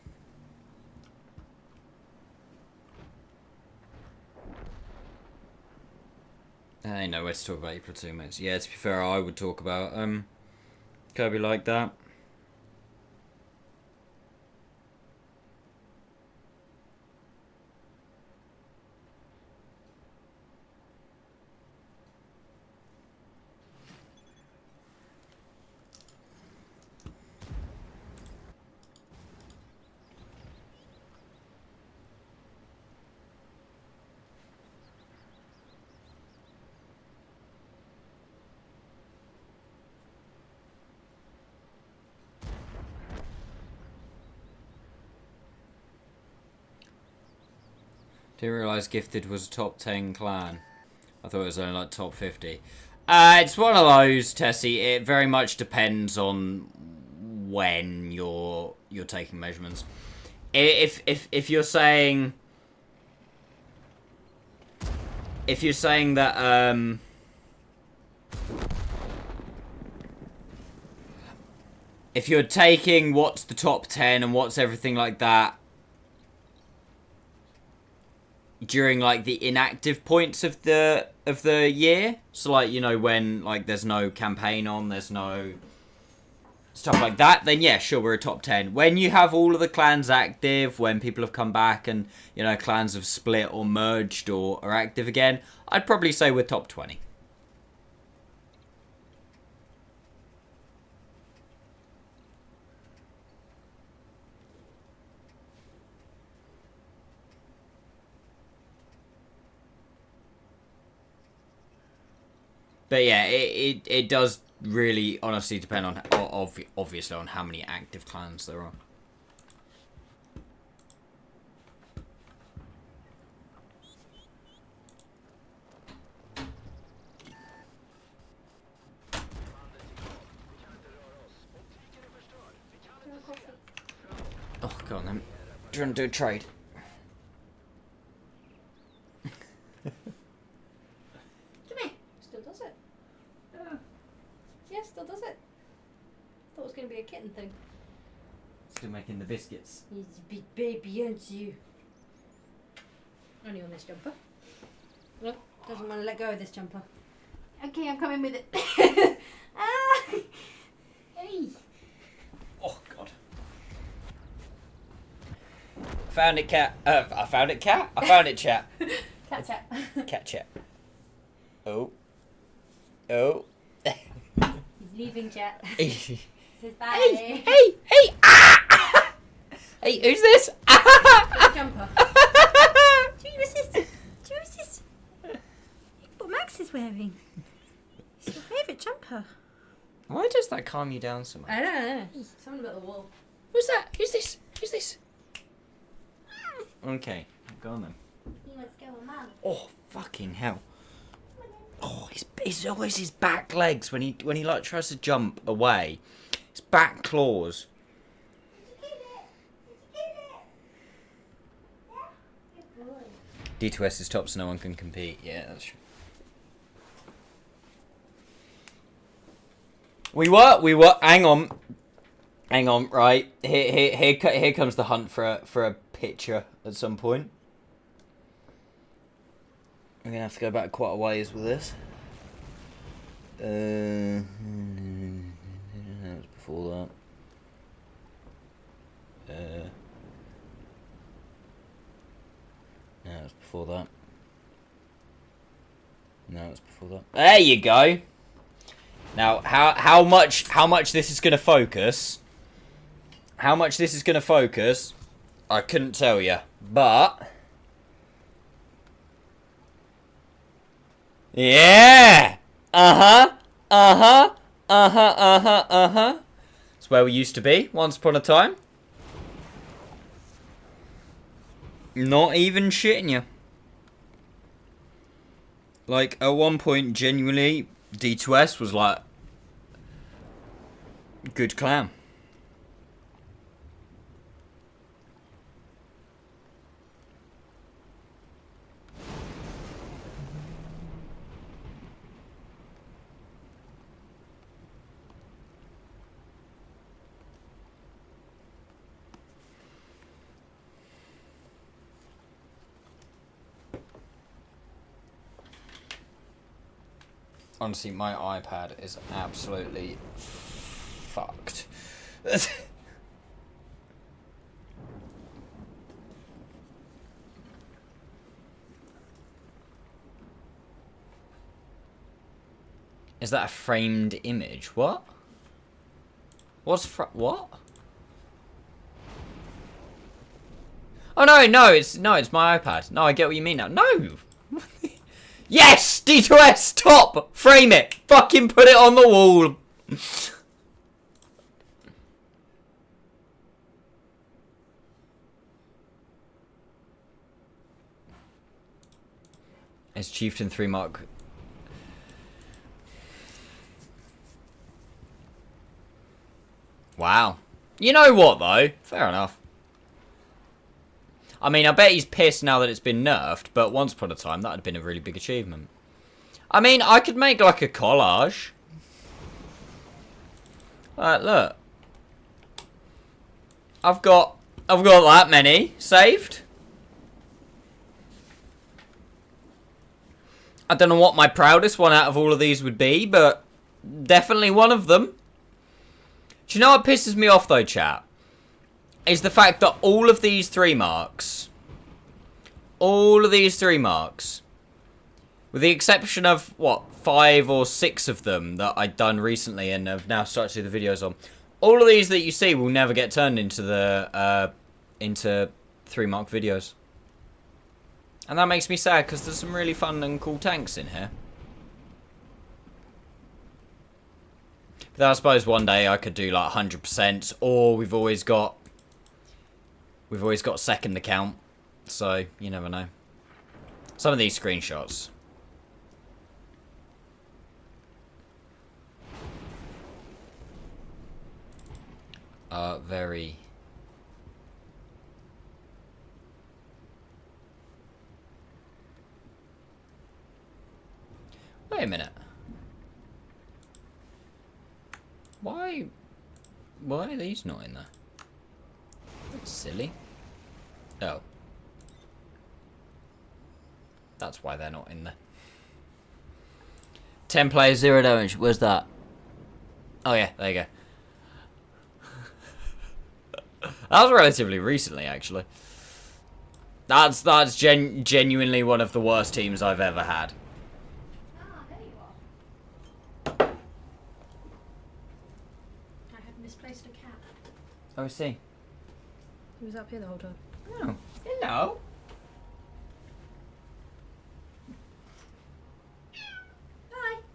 I know where to talk about your platoon mates. Yeah, to be fair, I would talk about Kirby like that. Didn't realise Gifted was a top 10 clan. I thought it was only like top 50. It's one of those, Tessie. It very much depends on when you're taking measurements. If you're saying that if you're taking what's the top 10 and what's everything like that during like the inactive points of the year, so like, you know, when like there's no campaign on, there's no stuff like that, then yeah, sure, we're a top 10. When you have all of the clans active, when people have come back and, you know, clans have split or merged or are active again, I'd probably say we're top 20. But yeah, it does really honestly depend on, obviously, on how many active clans there are. Oh, go on then. Do you want to do a trade? Still does it. Yeah, still does it. Thought it was going to be a kitten thing. Still making the biscuits. He's a big baby, aren't you? Only on this jumper. Look, doesn't want to let go of this jumper. Okay, I'm coming with it. Ah! Hey! Oh, God. Found it, cat. I found it, cat. I found it, chat. Cat chat. Cat chat. Oh. Oh. He's leaving chat. Hey, Says bye. hey, hey. Ah! Hey, who's this? Jumper. Do you resist? Do you resist? What Max is wearing. It's your favourite jumper. Why does that calm you down so much? I don't know. Something about the wall. Who's that? Who's this? Who's this? Okay, go on then. He wants to go with Mum. Oh, fucking hell. Oh, it's always his back legs when he like tries to jump away. His back claws. D2S is top, so no one can compete. Yeah, that's true. We were. Hang on. Right here comes the hunt for a picture at some point. We're gonna have to go back quite a ways with this. That was before that. No, it was before that. No, it was before that. There you go. Now, how much this is gonna focus? How much this is gonna focus? I couldn't tell you, but yeah. It's where we used to be once upon a time. Not even shitting you. Like, at one point, genuinely, D2S was like good clan. Honestly, my iPad is absolutely fucked. Is that a framed image? What? What? Oh no, it's my iPad. No, I get what you mean now. No. Yes! D2S! Top! Frame it! Fucking put it on the wall! It's Chieftain 3 Mark. Wow. You know what, though? Fair enough. I mean, I bet he's pissed now that it's been nerfed, but once upon a time, that would have been a really big achievement. I mean, I could make, like, a collage. Look. I've got that many saved. I don't know what my proudest one out of all of these would be, but definitely one of them. Do you know what pisses me off though, chat? Is the fact that all of these 3 marks, with the exception of, what, 5 or 6 of them that I'd done recently and have now started to do the videos on, all of these that you see will never get turned into the, into 3 mark videos. And that makes me sad, because there's some really fun and cool tanks in here. But I suppose one day I could do like 100%, or we've always got second account, so you never know. Some of these screenshots. Are very... Wait a minute. Why are these not in there? That's silly. Oh. That's why they're not in there. 10 players, 0 damage. Where's that? Oh yeah, there you go. That was relatively recently, actually. That's genuinely one of the worst teams I've ever had. Ah, there you are. I have misplaced a cat. Oh, I see. He was up here the whole time. Oh, hello.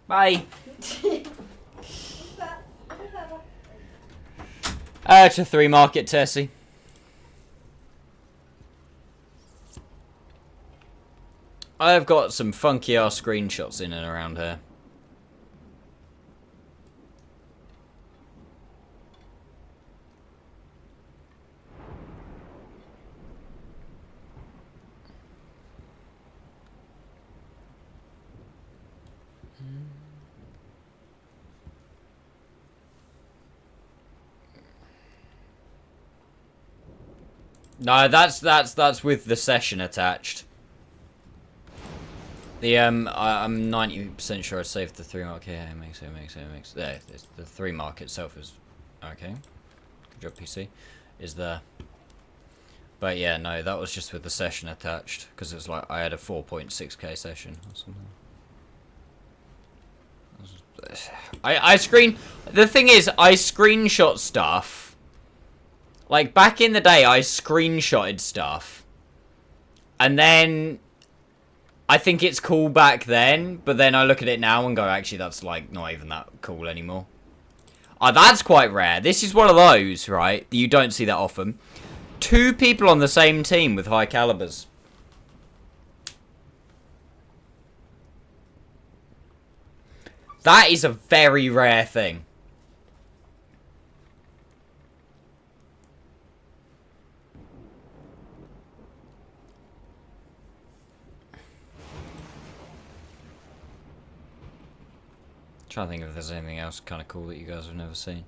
Bye. Bye. To 3 market, Tessie. I've got some funky ass screenshots in and around here. No, that's with the session attached. The I'm 90% sure I saved the 3 mark. Yeah, it makes. There, the 3 mark itself is okay. Good job, PC. Is there? But yeah, no, that was just with the session attached because it was like I had a 4.6k session or something. The thing is, I screenshot stuff. Like, back in the day, I screenshotted stuff. And then... I think it's cool back then, but then I look at it now and go, actually, that's, like, not even that cool anymore. Oh, that's quite rare. This is one of those, right? You don't see that often. 2 people on the same team with high calibers. That is a very rare thing. Trying to think if there's anything else kind of cool that you guys have never seen.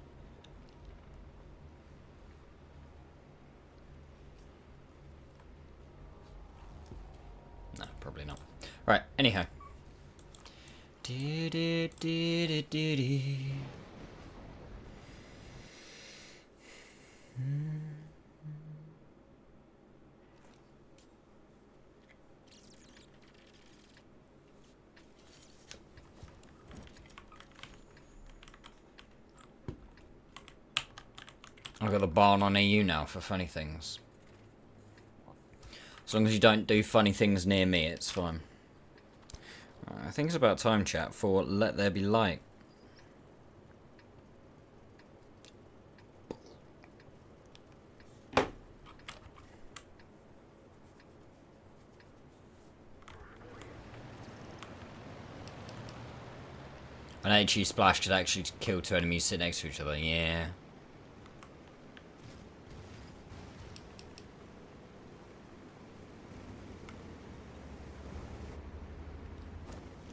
No, probably not. Right, anyhow. I've got the barn on EU now for funny things. As long as you don't do funny things near me, it's fine. I think it's about time, chat, for Let There Be Light. An HE splash could actually kill 2 enemies sit next to each other, yeah.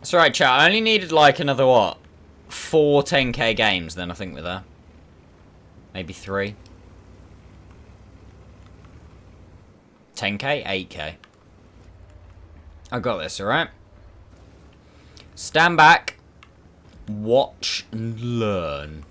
It's alright, chat. I only needed like another, what? 4 10k games, then I think we're there. Maybe 3. 10k? 8k. I got this, alright? Stand back. Watch and learn.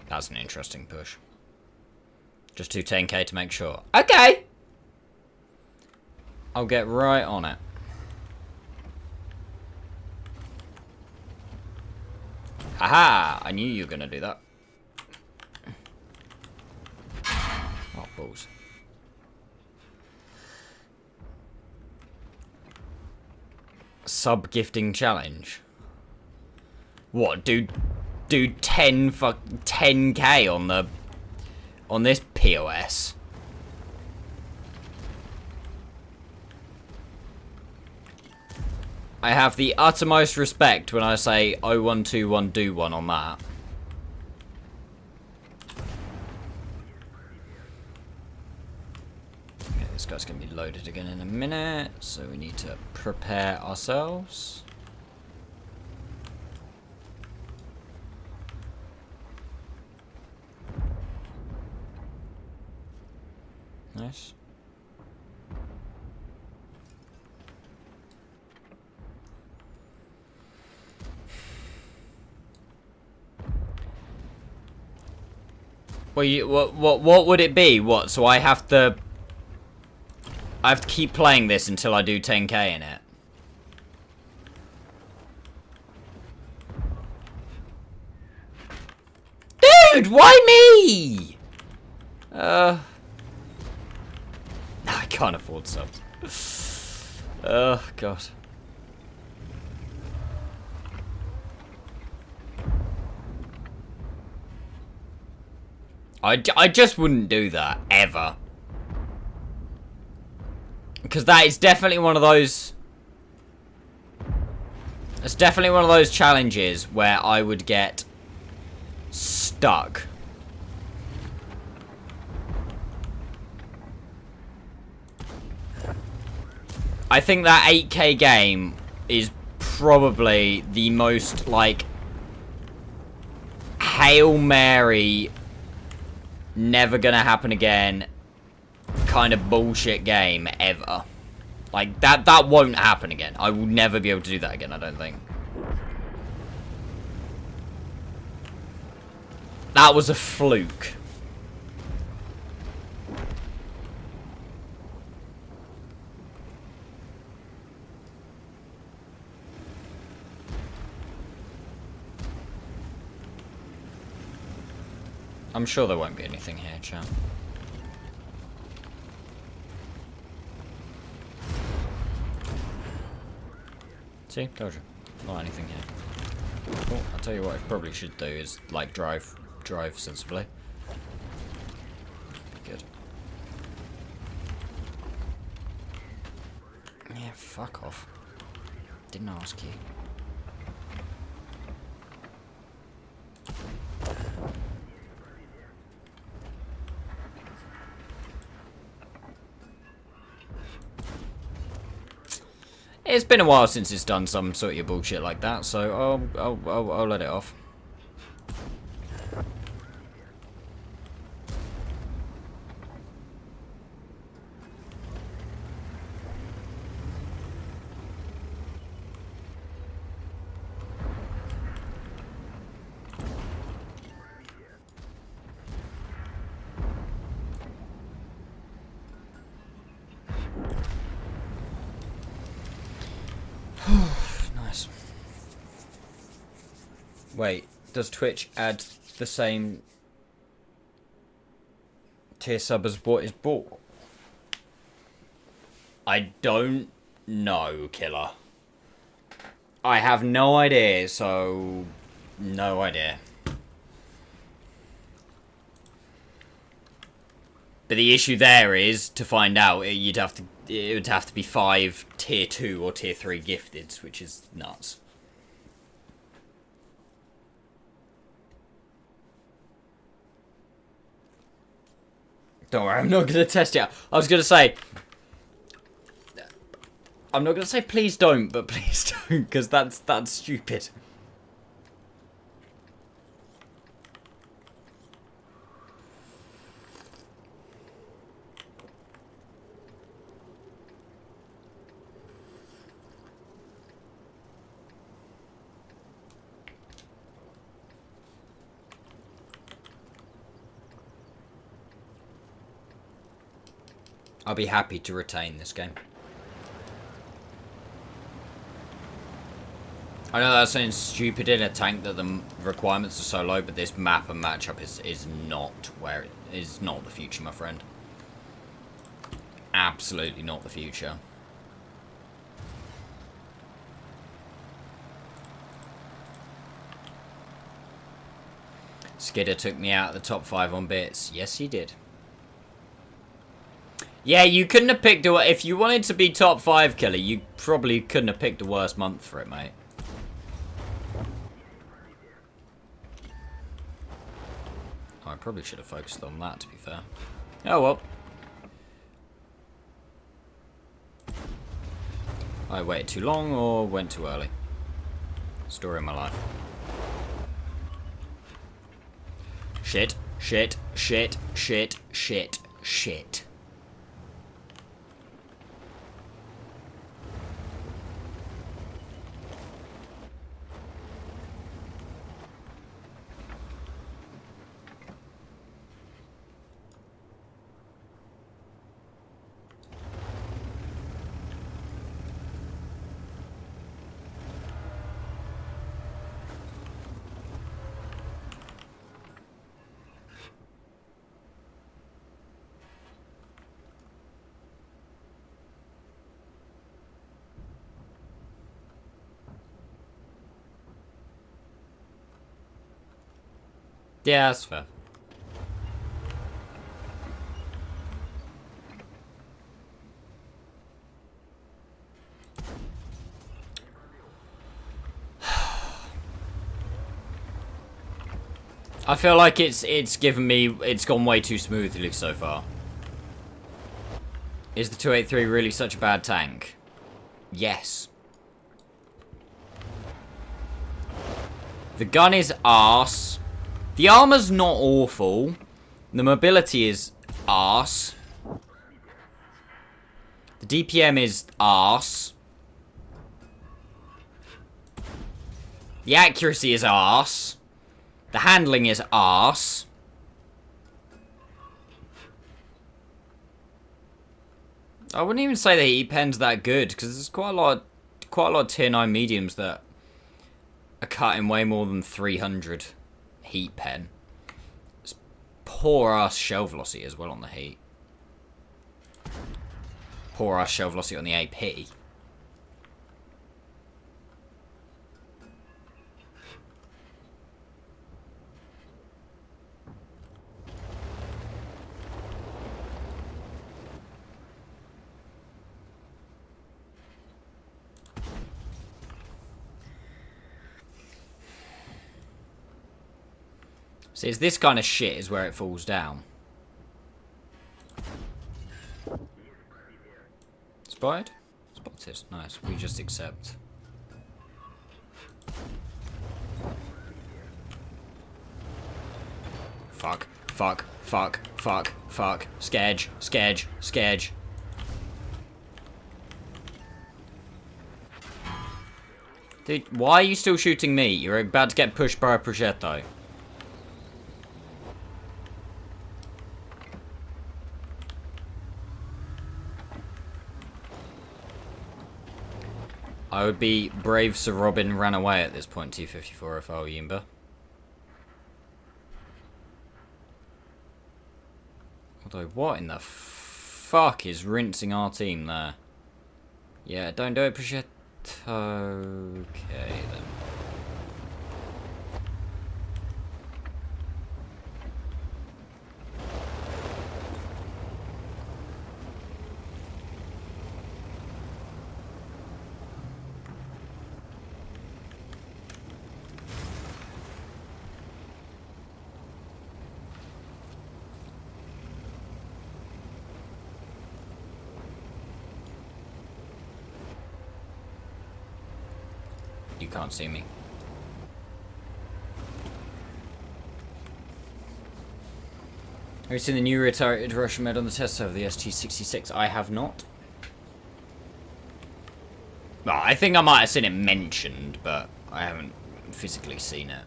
That's an interesting push. Just do 10k to make sure. Okay! I'll get right on it. Haha! I knew you were gonna do that. Oh, balls. Sub-gifting challenge. What, do 10k on this POS? I have the uttermost respect when I say 0121 do one on that. Okay, this guy's gonna be loaded again in a minute, so we need to prepare ourselves. Nice. Well, what would it be? What? So I have to keep playing this until I do 10k in it. Dude, why me? No, I can't afford subs. Oh, God. I just wouldn't do that, ever. Because that is definitely one of those... It's definitely one of those challenges where I would get stuck. I think that 8k game is probably the most, like, Hail Mary, never gonna happen again kind of bullshit game ever. Like, that won't happen again. I will never be able to do that again, I don't think. That was a fluke. I'm sure there won't be anything here, chat. See? Told you. Not anything here. Oh, I'll tell you what I probably should do is, like, drive sensibly. Good. Yeah, fuck off. Didn't ask you. It's been a while since it's done some sort of bullshit like that, so I'll let it off. Nice. Wait, does Twitch add the same tier sub as what is bought? I don't know, Killer. I have no idea, so no idea. But the issue there is, to find out, it would have to be 5 tier 2 or tier 3 gifteds, which is nuts. Don't worry, I'm not going to test it. I was going to say... I'm not going to say please don't, but please don't, because that's stupid. I'll be happy to retain this game. I know that sounds stupid in a tank that the requirements are so low, but this map and matchup is not where it is not the future, my friend. Absolutely not the future. Skidder took me out of the top 5 on bits. Yes, he did. Yeah, you couldn't have picked a... If you wanted to be top 5 killer, you probably couldn't have picked a worse month for it, mate. I probably should have focused on that, to be fair. Oh, well. I waited too long or went too early. Story of my life. Shit, shit, shit, shit, shit, shit. Yeah, that's fair. I feel like it's gone way too smoothly so far. Is the 283 really such a bad tank? Yes. The gun is arse. The armor's not awful. The mobility is arse. The DPM is arse. The accuracy is arse. The handling is arse. I wouldn't even say the heat pen's that good, because there's quite a lot of tier 9 mediums that are cutting way more than 300 heat pen. It's poor ass shell velocity as well on the heat. Poor ass shell velocity on the AP. See, it's this kind of shit is where it falls down. Spotted? Spotted. Nice. We just accept. Fuck. Fuck. Fuck. Fuck. Fuck. Sketch. Sketch. Sketch. Dude, why are you still shooting me? You're about to get pushed by a progetto. I would be brave Sir Robin ran away at this point, T54 if I were Yimba. Although, what in the fuck is rinsing our team there? Yeah, don't do it, Progetto. Okay, then. You can't see me. Have you seen the new retired Russian made on the test server, the ST-66? I have not. Well, I think I might have seen it mentioned, but I haven't physically seen it.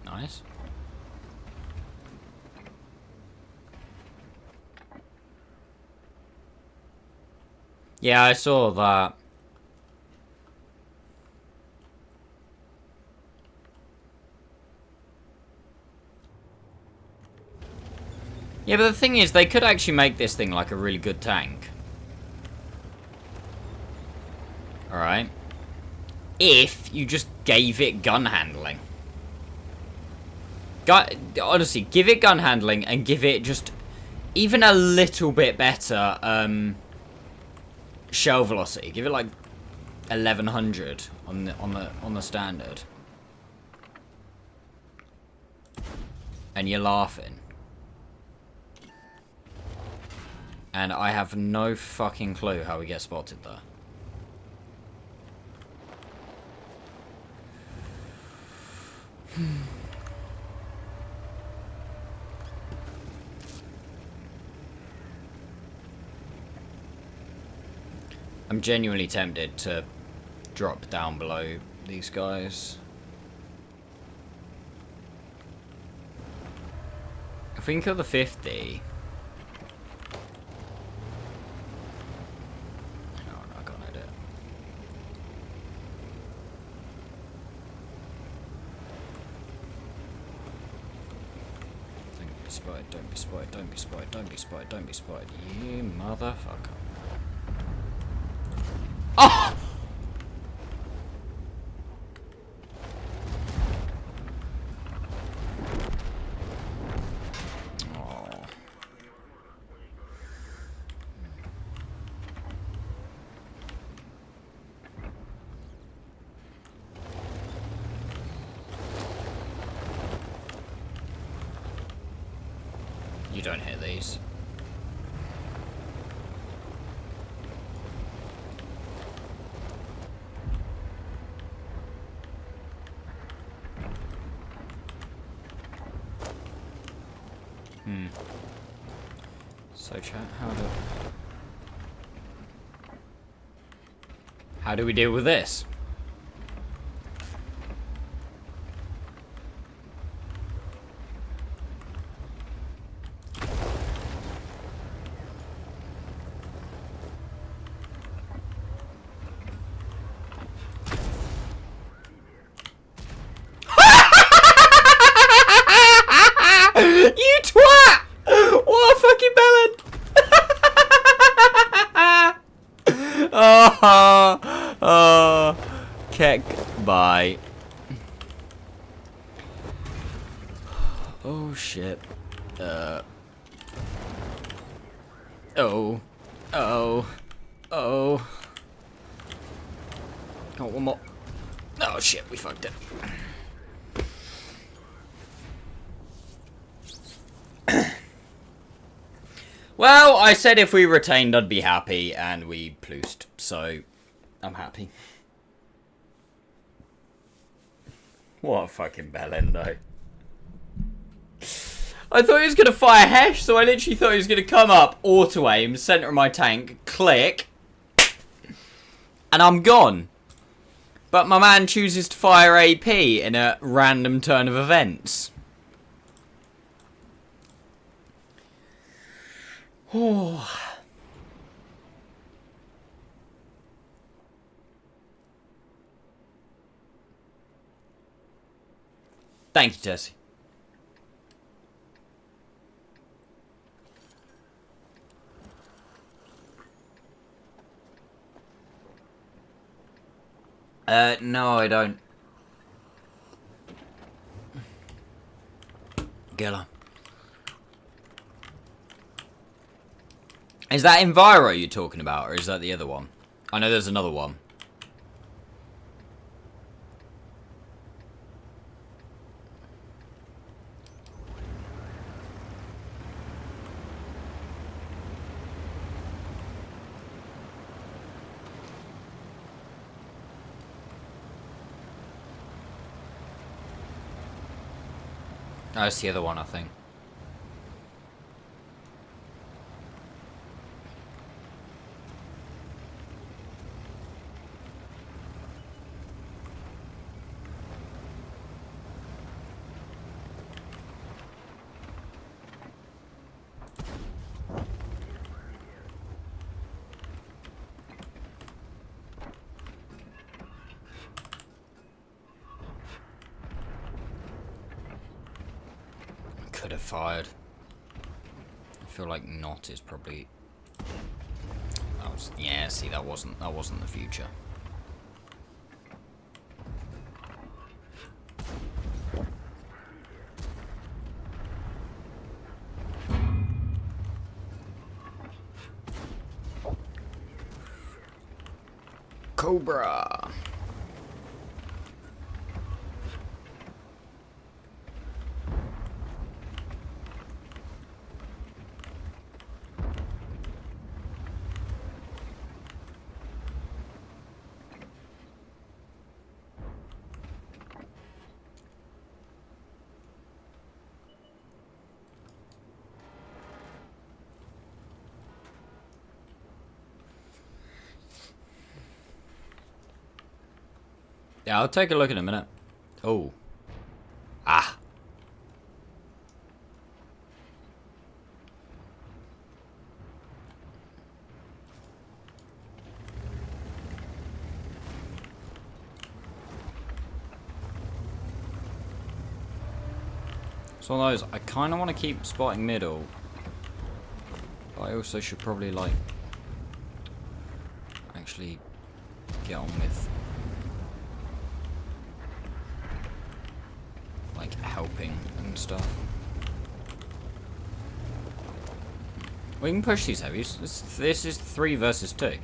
Nice. Yeah, I saw that. Yeah, but the thing is, they could actually make this thing like a really good tank. Alright. If you just gave it gun handling. Honestly, give it gun handling and give it just even a little bit better shell velocity. Give it like 1100 on the standard. And you're laughing. And I have no fucking clue how we get spotted there. I'm genuinely tempted to drop down below these guys. If we can kill the 50... Don't be spotted, don't be spotted, don't be spotted, don't be spotted, you motherfucker. Oh! Oh. You don't hit these. So chat, how do we deal with this? You twat! What a fucking bellend! Oh, Keck, bye. Oh shit. Oh, one more. Oh shit, we fucked it. Well, I said if we retained, I'd be happy, and we ploosed, so I'm happy. What a fucking bellend, though. I thought he was going to fire Hesh, so I literally thought he was going to come up, auto-aim, center of my tank, click, and I'm gone. But my man chooses to fire AP in a random turn of events. Oh. Thank you, Jesse. No, I don't. Get on. Is that Enviro you're talking about, or is that the other one? I know there's another one. Oh, it's the other one, I think. Could have fired. I feel like not is probably. That was, yeah. See, that wasn't the future. Cobra. Yeah, I'll take a look in a minute. Oh. Ah. It's one of those, I kind of want to keep spotting middle. But I also should probably, like, actually get on with, like, helping and stuff. We can push these heavies. This is 3 versus 2.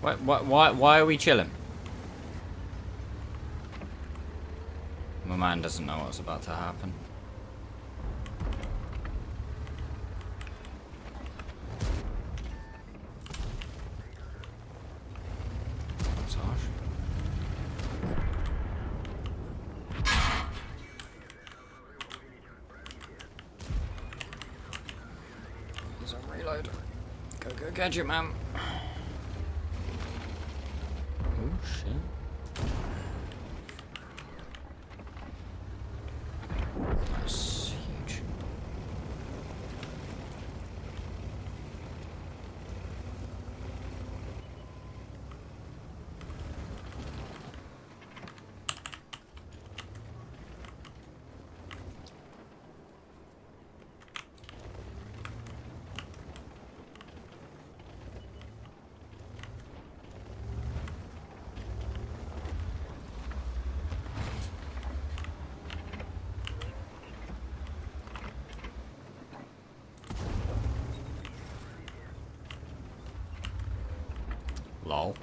Why are we chilling? My man doesn't know what's about to happen. He's on reload. Go, gadget man. Oh shit. That's huge. Lol.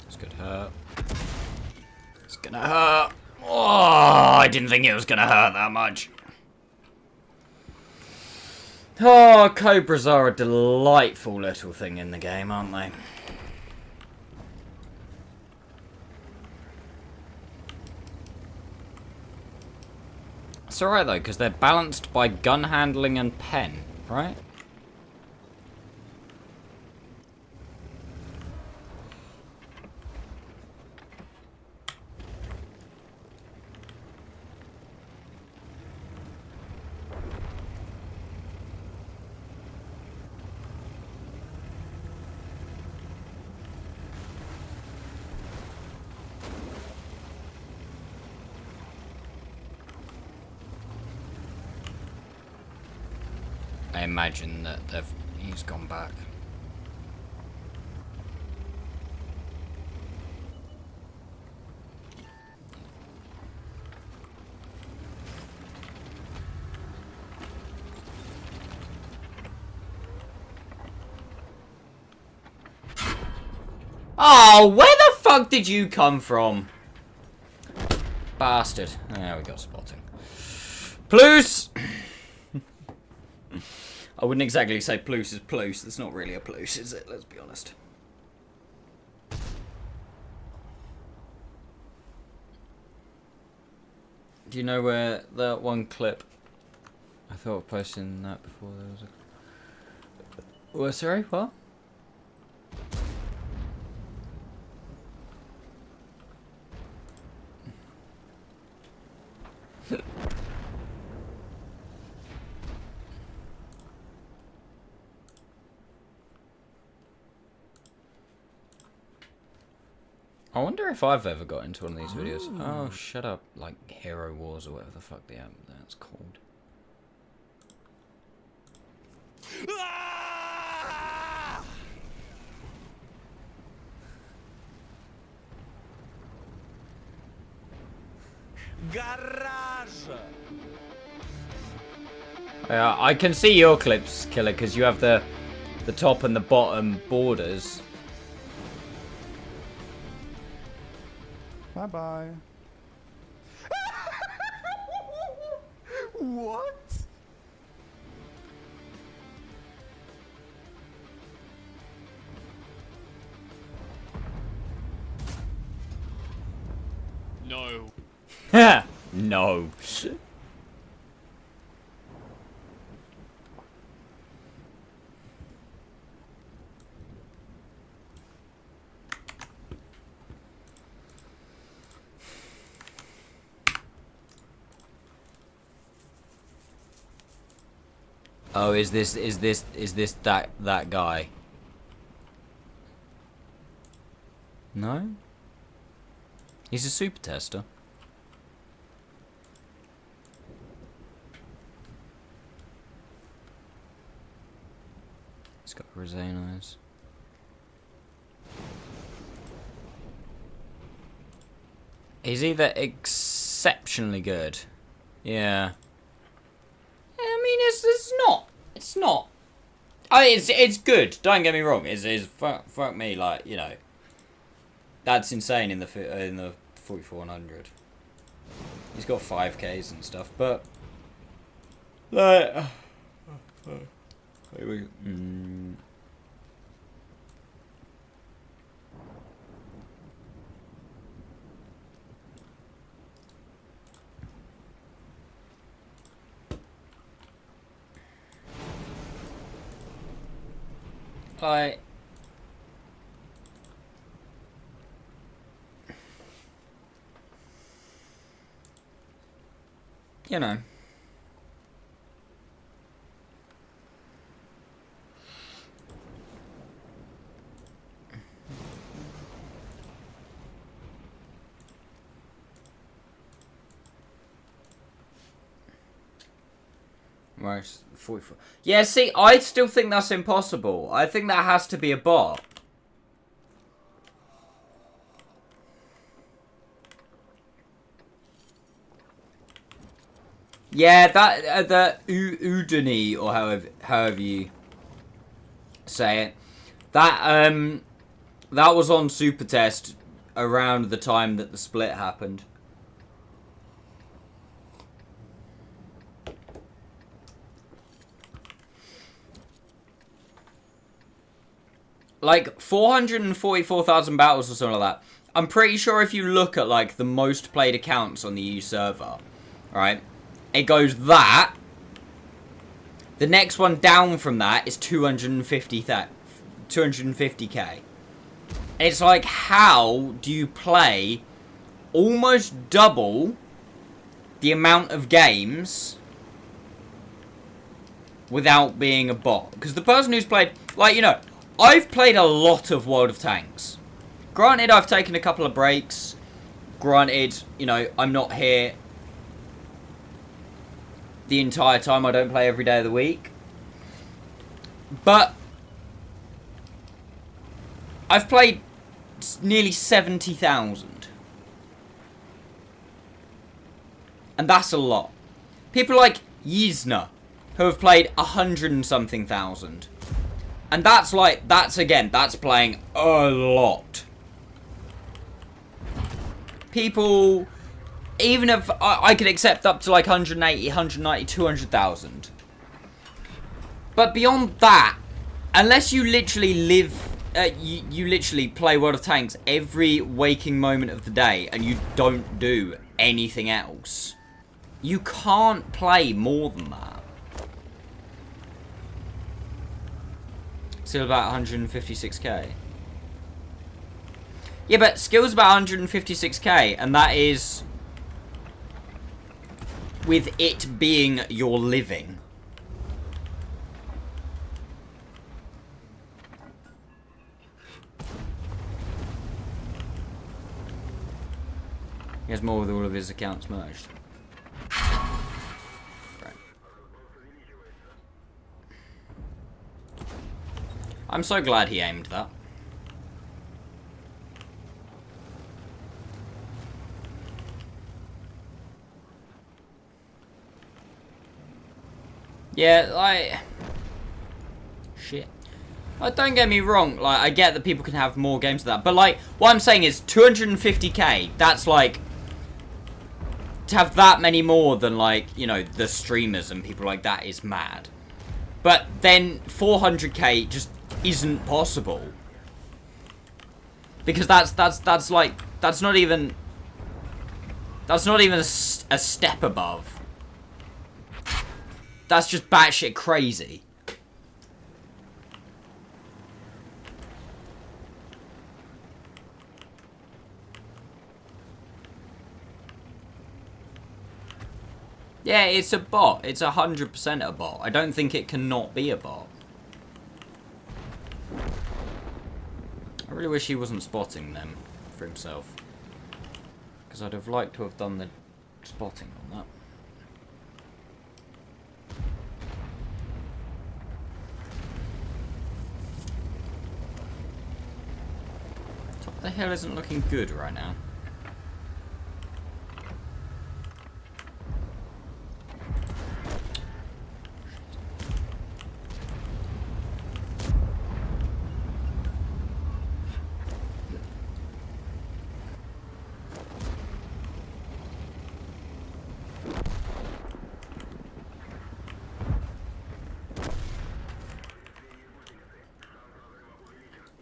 This could hurt. It's gonna hurt. Oh, I didn't think it was gonna hurt that much. Oh, cobras are a delightful little thing in the game, aren't they? It's alright though, because they're balanced by gun handling and pen, right? I imagine that he's gone back. Oh, where the fuck did you come from? bastard. There we got spotting. Ploose! I wouldn't exactly say Ploose is Ploose. That's not really a Ploose, is it? Let's be honest. Do you know where that one clip? I thought of posting that before there was a... What, sorry? What? I wonder if I've ever got into one of these videos. Oh, shut up. Like Hero Wars or whatever the fuck that's called. Garage. Yeah, I can see your clips, Killer, because you have the top and the bottom borders. Bye-bye. What? No. No. Oh, is this that guy? No? He's a super tester. He's got Rosane eyes. He's either exceptionally good. Yeah. I mean, it's not. It's good. Don't get me wrong. It's fuck me, like, you know. That's insane in the 4400. He's got 5Ks and stuff, but like, like, you know. Right, 44. Yeah, see, I still think that's impossible. I think that has to be a bot. Yeah, that the Udemy, or however you say it, that was on Super Test around the time that the split happened. Like 444,000 battles or something like that. I'm pretty sure if you look at like the most played accounts on the EU server, right? It goes that. The next one down from that is 250k. And it's like, how do you play almost double the amount of games without being a bot? Because the person who's played, like, you know, I've played a lot of World of Tanks. Granted, I've taken a couple of breaks. Granted, you know, I'm not here the entire time. I don't play every day of the week. But I've played nearly 70,000. And that's a lot. People like Yizna, who have played 100 and something thousand. And that's like, that's playing a lot. People even if I could accept up to like 180, 190, 200,000. But beyond that, unless you literally live, you literally play World of Tanks every waking moment of the day and you don't do anything else, you can't play more than that. Still about 156k. Yeah, but skill's about 156k, and that is with it being your living. He has more with all of his accounts merged. Right. I'm so glad he aimed that. Yeah, like... Shit. Like, don't get me wrong, like, I get that people can have more games than that, but, like, what I'm saying is 250k, that's, like... To have that many more than, like, you know, the streamers and people like that is mad. But then 400k just isn't possible. Because that's like, that's not even a step above. That's just batshit crazy. Yeah, it's a bot. It's 100% a bot. I don't think it cannot be a bot. I really wish he wasn't spotting them for himself. Because I'd have liked to have done the spotting on that. Top of the hill isn't looking good right now.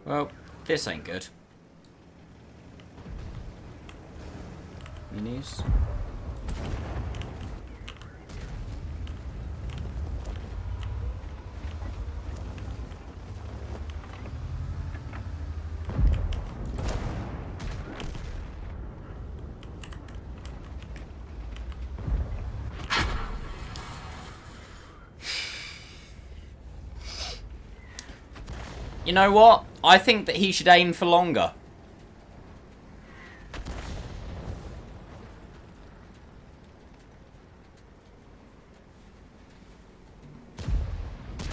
Well, this ain't good. Minis. You know what? I think that he should aim for longer.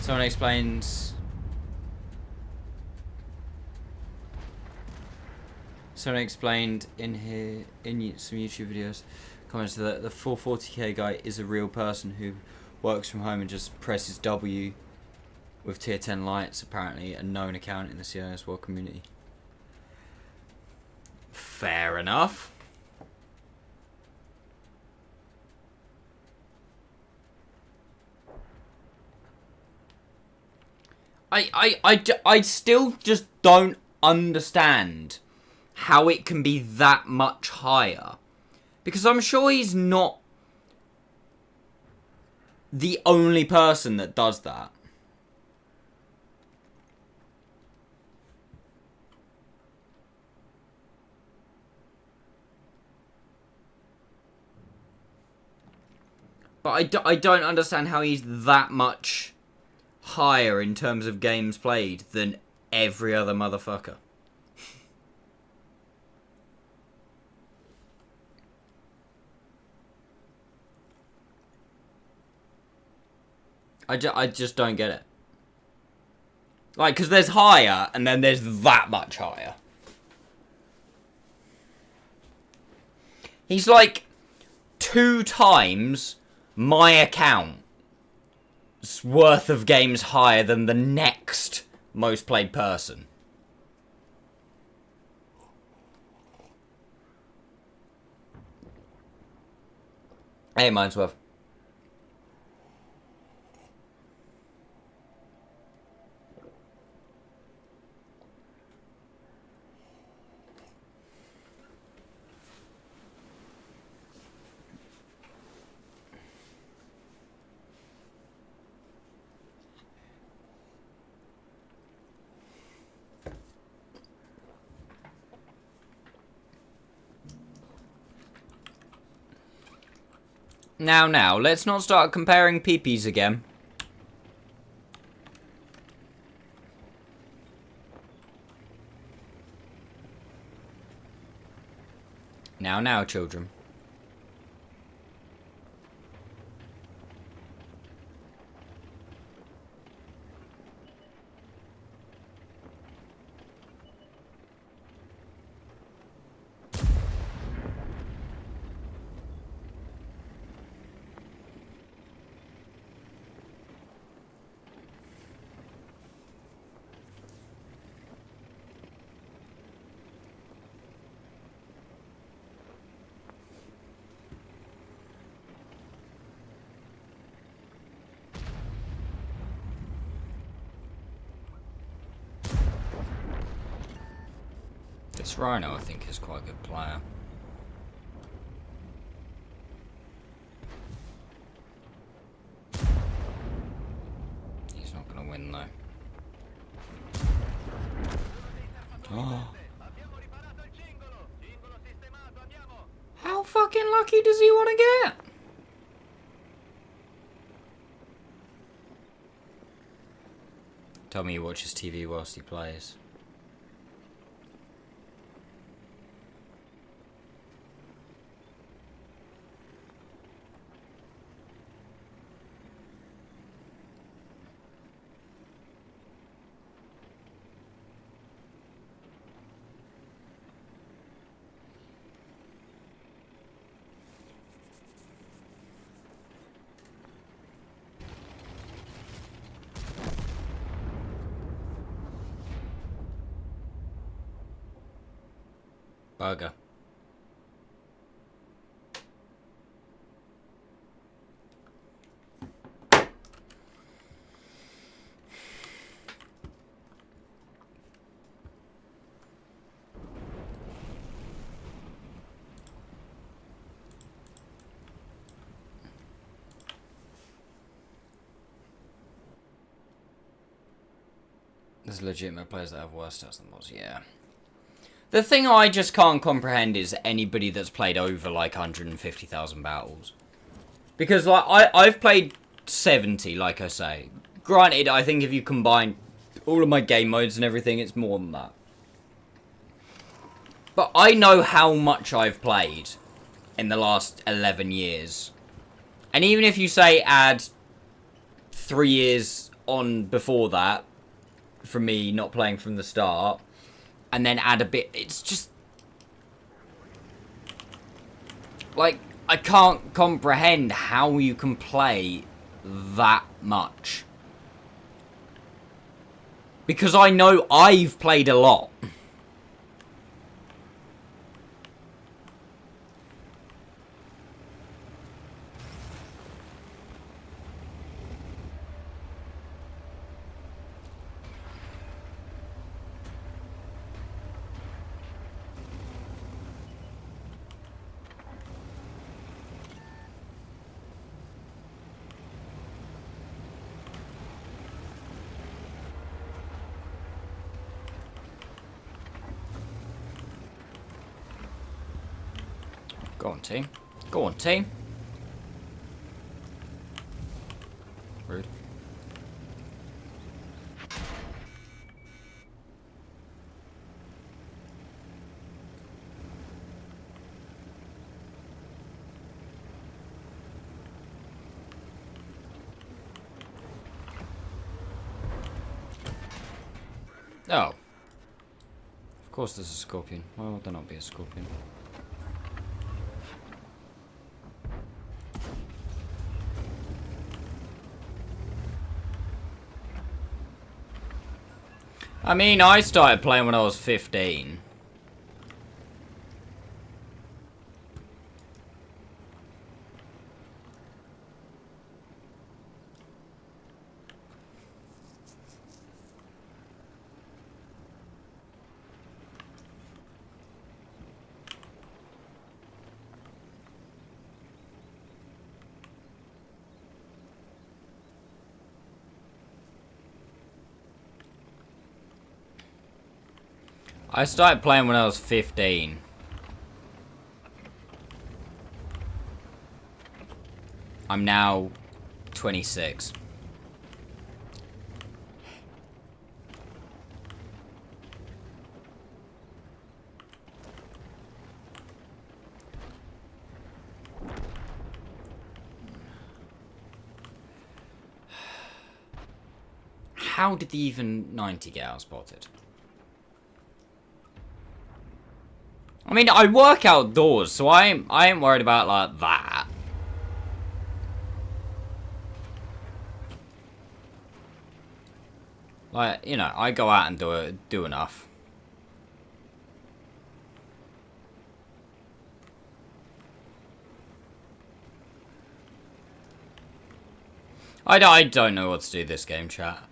Someone explains... Someone explained in some YouTube videos, comments that the 440k guy is a real person who works from home and just presses W with tier 10 lights, apparently a known account in the CIS world community. Fair enough. I still just don't understand how it can be that much higher. Because I'm sure he's not the only person that does that. But I don't understand how he's that much higher in terms of games played than every other motherfucker. I just don't get it. Like, because there's higher, and then there's that much higher. He's like 2 times my account's worth of games higher than the next most played person. Hey, mine's worth. Now, let's not start comparing peepees again. Now, children. This Rhino, I think, is quite a good player. He's not going to win, though. Oh. How fucking lucky does he want to get? Tell me he watches TV whilst he plays. Burger. There's legitimate players that have worse stats than mods, yeah. The thing I just can't comprehend is anybody that's played over, like, 150,000 battles. Because, like, I've played 70, like I say. Granted, I think if you combine all of my game modes and everything, it's more than that. But I know how much I've played in the last 11 years. And even if you say add 3 years on before that, from me not playing from the start, and then add a bit, it's just... like, I can't comprehend how you can play that much. Because I know I've played a lot. Go on, team. Go on, team. Rude. Oh. Of course there's a scorpion. Why would there not be a scorpion? I mean, I started playing when I was 15. I started playing when I was 15. I'm now 26. How did the even 90 get outspotted? I mean, I work outdoors, so I ain't worried about like that. Like, you know, I go out and do enough. I don't know what to do this game, chat.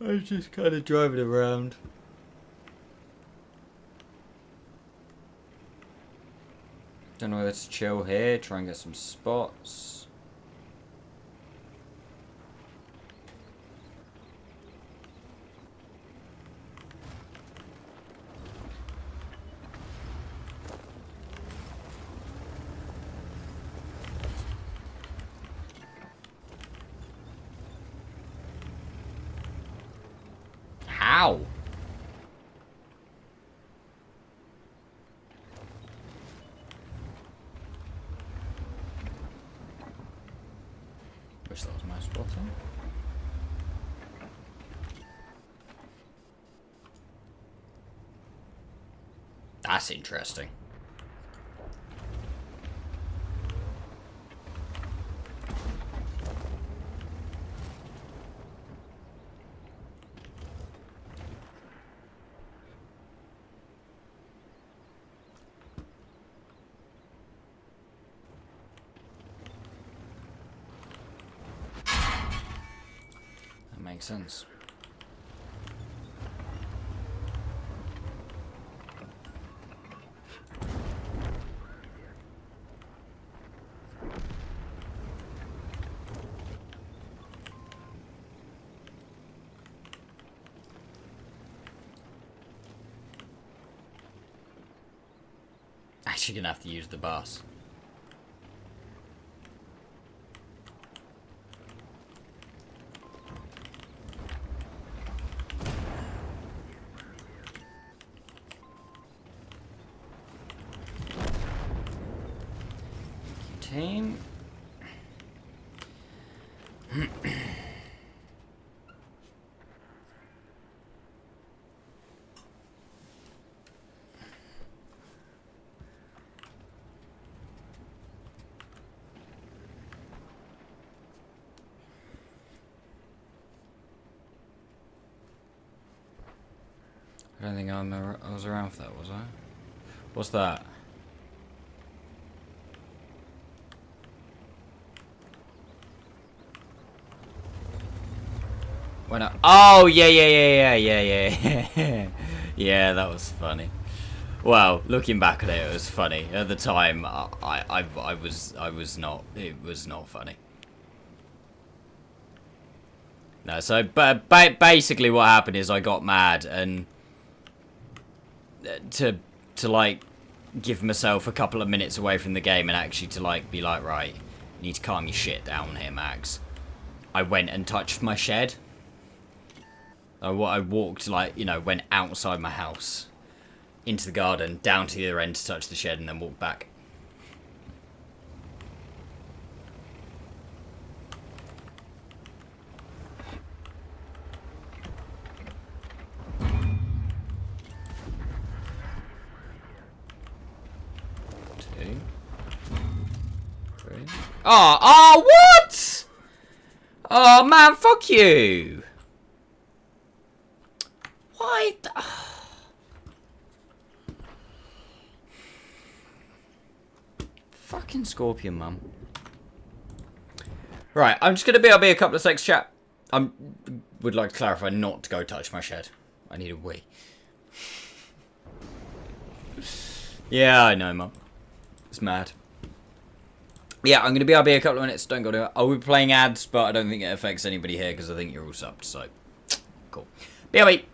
I'm just kind of driving around. Don't know whether to chill here, try and get some spots. How? Wish that was my spot on. That's interesting. Makes sense. Actually gonna have to use the bus. Team. I don't think I was around for that, was I? What's that? When oh yeah. Yeah, that was funny. Well, looking back at it, it was funny. At the time, I was not. It was not funny. No, so but basically what happened is I got mad and to like give myself a couple of minutes away from the game and actually to like be like, right, you need to calm your shit down here, Max. I went and touched my shed. I walked, like, you know, went outside my house into the garden, down to the other end to touch the shed, and then walked back. Two. Three. Oh, what? Oh, man, fuck you. Why? Fucking Scorpion, mum. Right, I'm just gonna be a couple of seconds, chat. Would like to clarify not to go touch my shed. I need a wee. Yeah, I know, mum. It's mad. Yeah, I'm gonna be a couple of minutes. Don't go to it. I'll be playing ads, but I don't think it affects anybody here because I think you're all subbed. So, cool. BRB.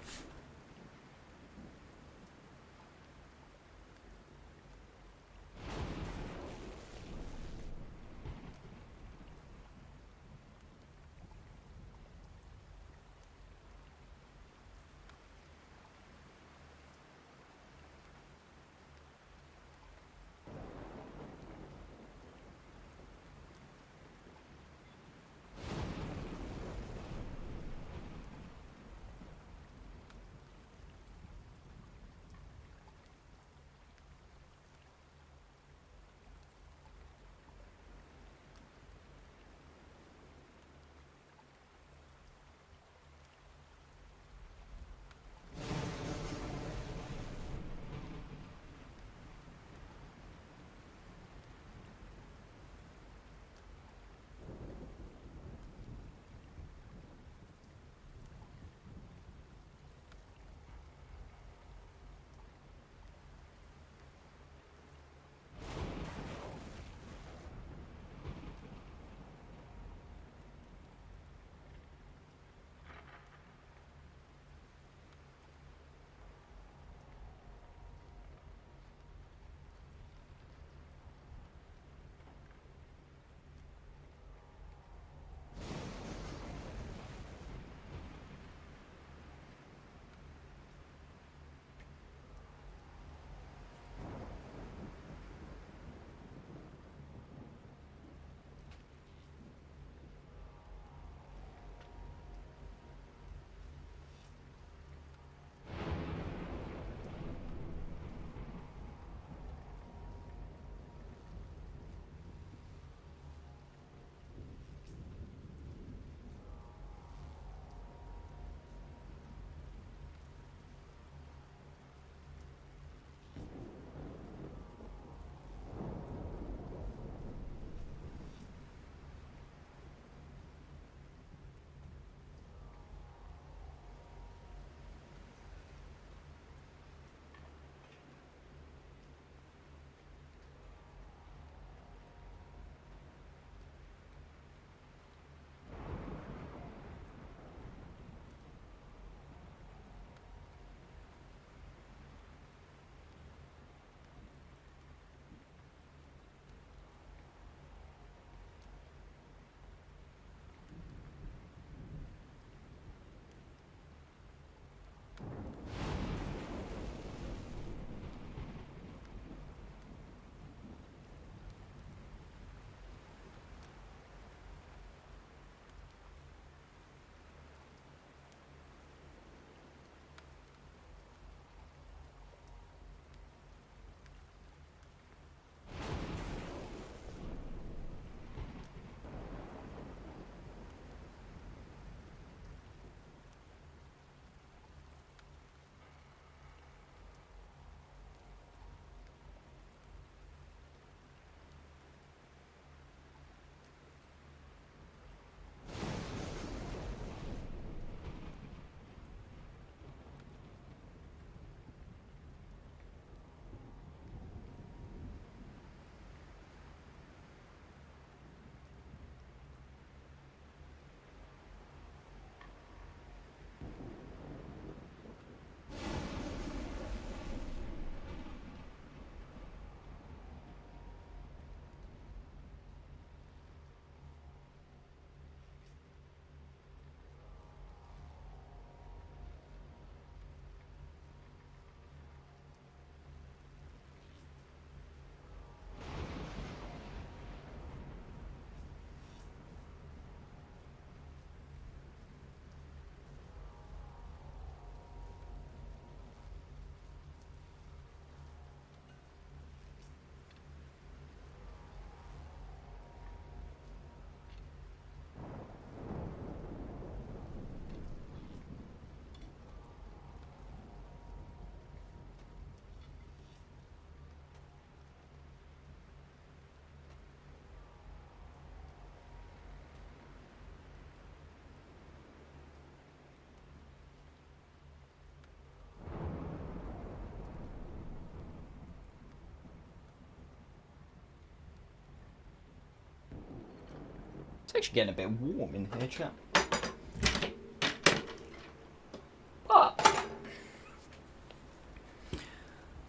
It's actually getting a bit warm in here, chap.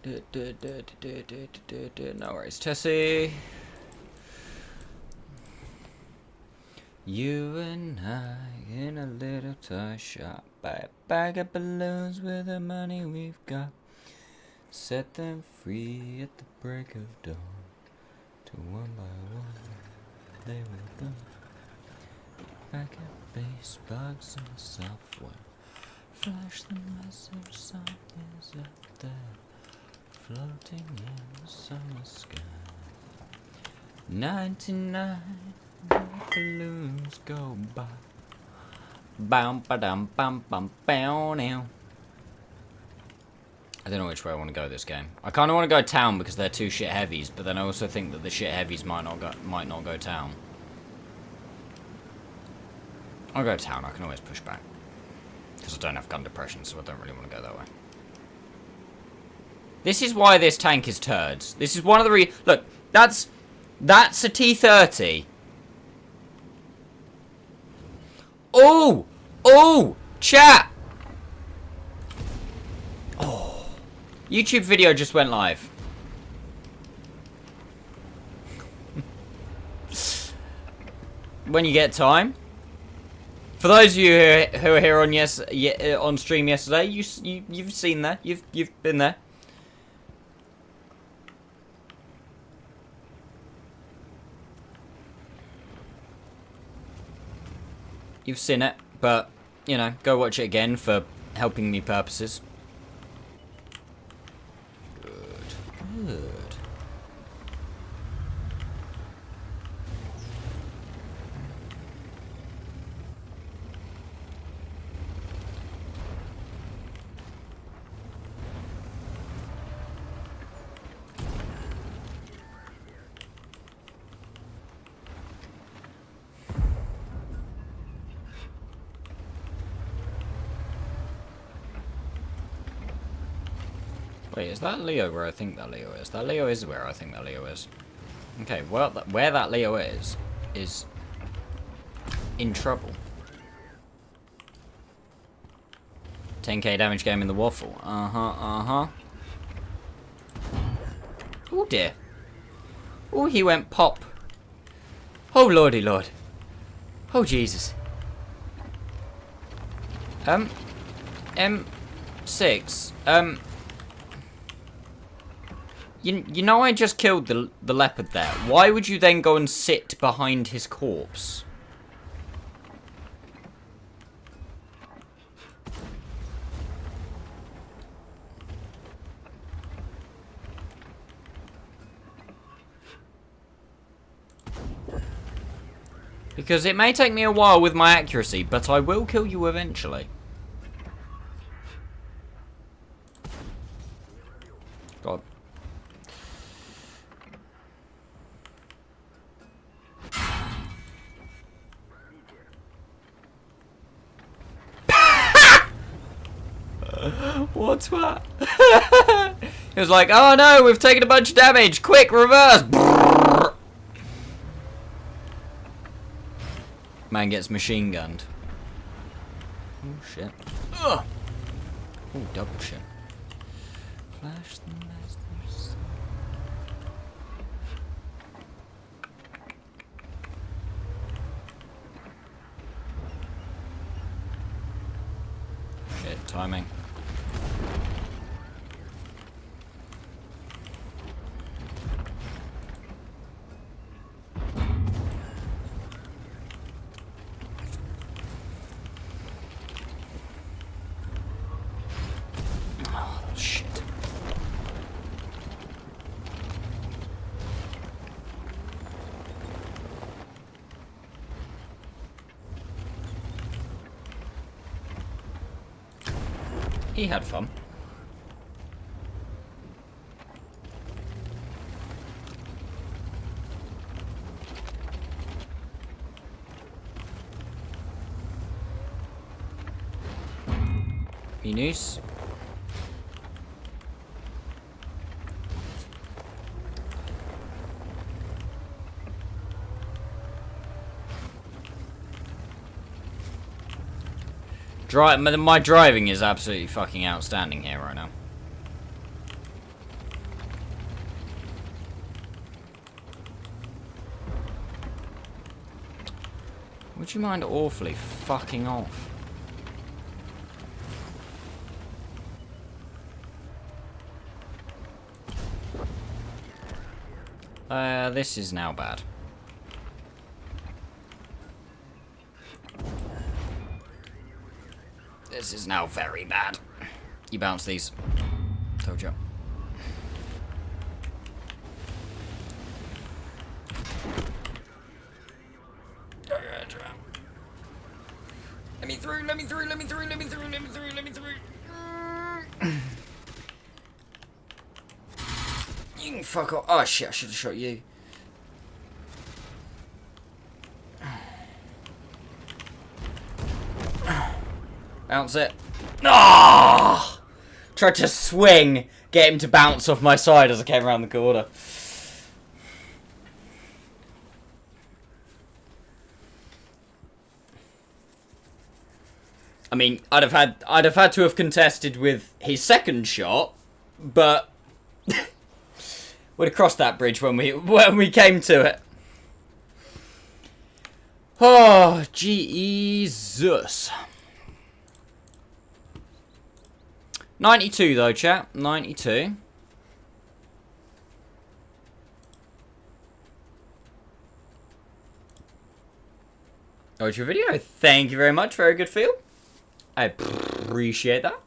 But no worries, Tessie. You and I in a little toy shop. Buy a bag of balloons with the money we've got. Set them free at the break of dawn. To one by one they will go. Back at base, bugs in the software. Flash the message, something's up there. Floating in the summer sky. 99 balloons go by. Bam ba dum bam bam bow now. I don't know which way I want to go this game. I kind of want to go town because they're two shit heavies, but then I also think that the shit heavies might not go town. I'll go town. I can always push back because I don't have gun depression, so I don't really want to go that way. This is why this tank is turds. This is one of the look. That's a T-30. Oh, chat. Oh, YouTube video just went live. When you get time. For those of you who are here on stream yesterday, you've seen that. You've been there. You've seen it, but, you know, go watch it again for helping me purposes. Good. Wait, is that Leo where I think that Leo is? That Leo is where I think that Leo is. Okay, well, where that Leo is in trouble. 10k damage game in the waffle. Uh-huh. Oh dear. Oh, he went pop. Oh lordy lord. Oh Jesus. M6. You know I just killed the leopard there. Why would you then go and sit behind his corpse? Because it may take me a while with my accuracy, but I will kill you eventually. God. What's that? He was like, oh no, we've taken a bunch of damage. Quick, reverse. Man gets machine gunned. Oh shit. Ugh. Oh, double shit. Flash the masters. Shit, timing. He had fun. Minus. My driving is absolutely fucking outstanding here right now. Would you mind awfully fucking off? This is now bad. This is now very bad. You bounce these. Told you. Let me through, let me through, let me through, let me through, let me through, let me through. You can fuck off. Oh shit, I should have shot you. Bounce it. Ah! Tried to swing, get him to bounce off my side as I came around the corner. I mean, I'd have had to have contested with his second shot, but would have crossed that bridge when we came to it. Oh, Jesus. 92 though, chat. 92. Oh, it's your video. Thank you very much. Very good feel. I appreciate that.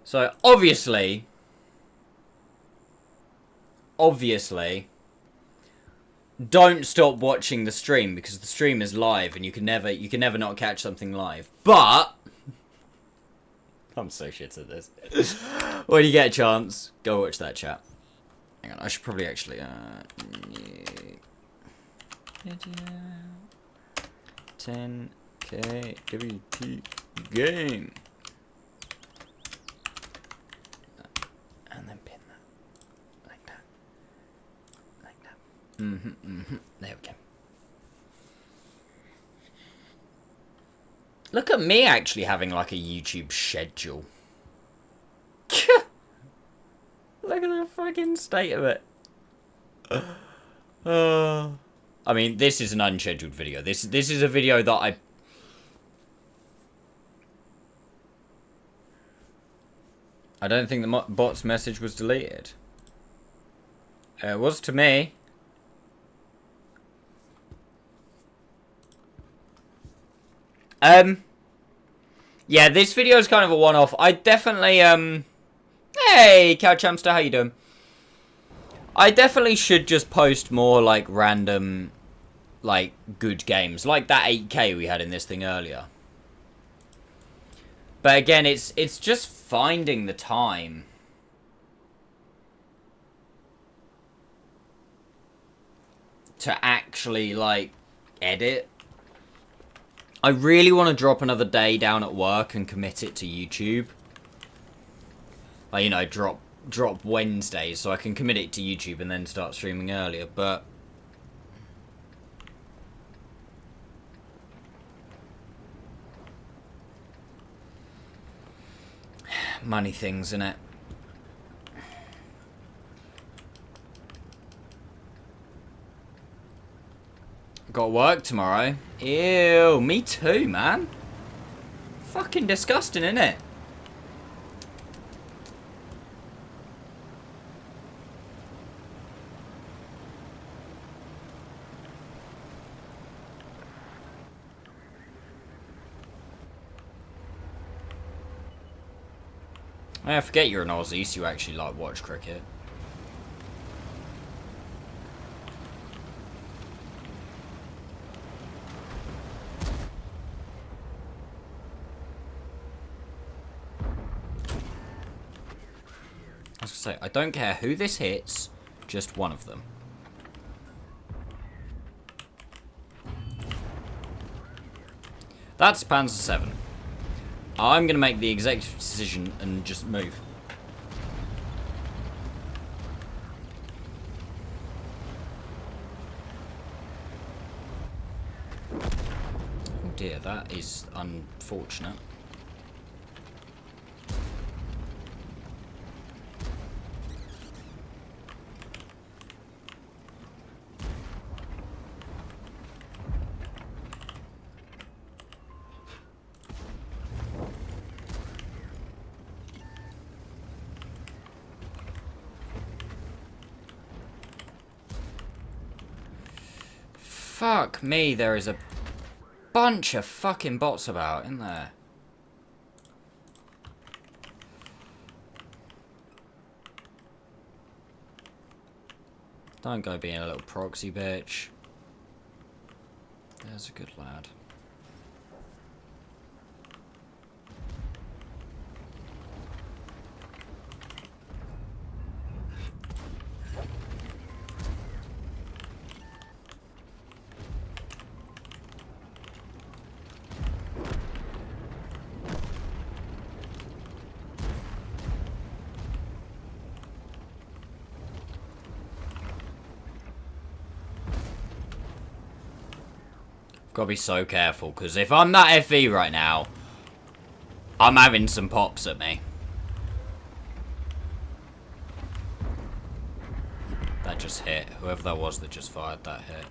So, obviously, don't stop watching the stream because the stream is live and you can never not catch something live. But I'm so shit at this. When you get a chance, go watch that chat. Hang on, I should probably actually 10k WT game. And then pin that. Like that. Like that. There we go. Look at me actually having like a YouTube schedule. Look at the fucking state of it. I mean, this is an unscheduled video. This is a video that I don't think the bot's message was deleted. It was to me. Yeah, this video is kind of a one-off. I definitely, hey, Couch Hamster, how you doing? I definitely should just post more, like, random, like, good games. Like that 8K we had in this thing earlier. But again, it's just finding the time. To actually, like, edit. I really want to drop another day down at work and commit it to YouTube. Like, you know, drop Wednesdays so I can commit it to YouTube and then start streaming earlier, but money things, innit? Got work tomorrow. Ew, me too, man. Fucking disgusting, innit? I forget you're an Aussie, so you actually like watch cricket. I was gonna say, I don't care who this hits, just one of them. That's Panzer 7. I'm going to make the executive decision and just move. Oh dear, that is unfortunate. Fuck me, there is a bunch of fucking bots about in there. Don't go being a little proxy bitch. There's a good lad. Gotta be so careful, because if I'm that FE right now, I'm having some pops at me. That just hit. Whoever that was that just fired that hit.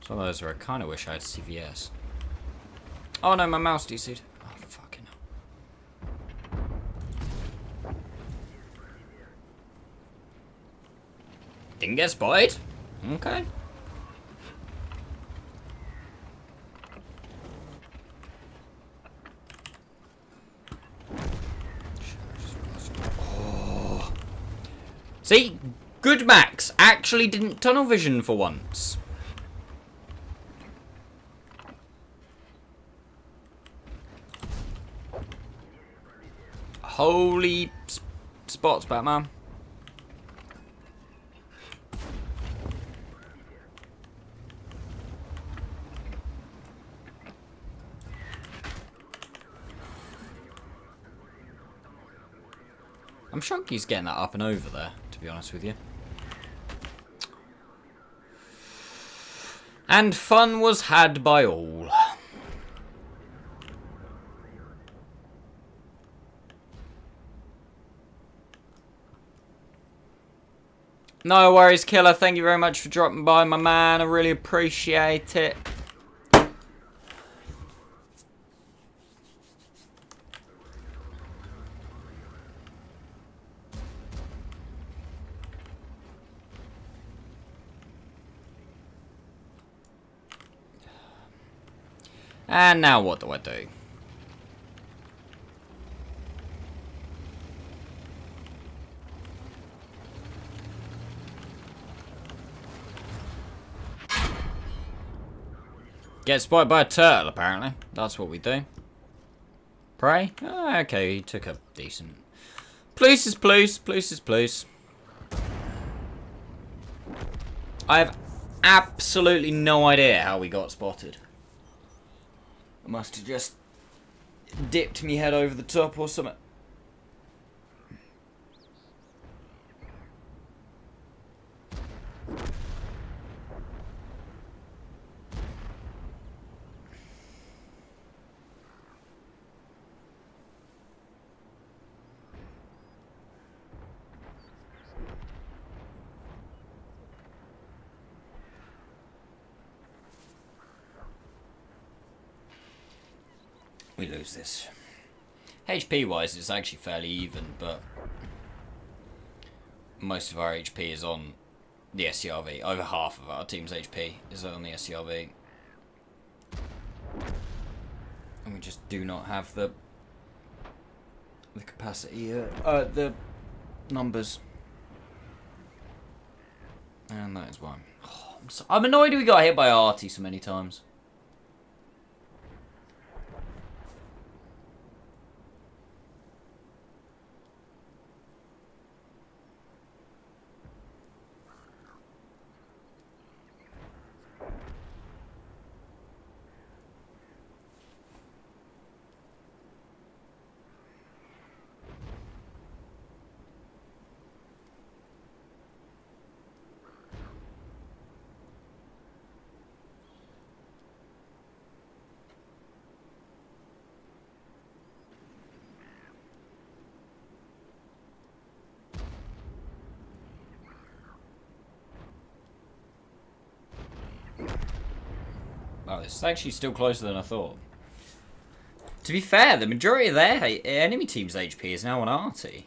Some of those where I kind of wish I had CVS. Oh no, my mouse DC'd. Oh, fucking hell. Didn't get spotted? Okay. Oh. See? Good Max actually didn't tunnel vision for once. Holy spots, Batman. I'm shocked he's getting that up and over there, to be honest with you. And fun was had by all. No worries, Killer. Thank you very much for dropping by, my man. I really appreciate it. And now what do I do? Get spotted by a turtle, apparently. That's what we do. Pray? Oh, okay, he took a decent... Please. I have absolutely no idea how we got spotted. I must have just dipped me head over the top or something. We lose this. HP wise, it's actually fairly even, but most of our HP is on the SCRV. Over half of our team's HP is on the SCRV. And we just do not have the capacity, the numbers. And that is why. Oh, I'm annoyed we got hit by Artie so many times. It's actually still closer than I thought. To be fair, the majority of their enemy team's HP is now on Artie.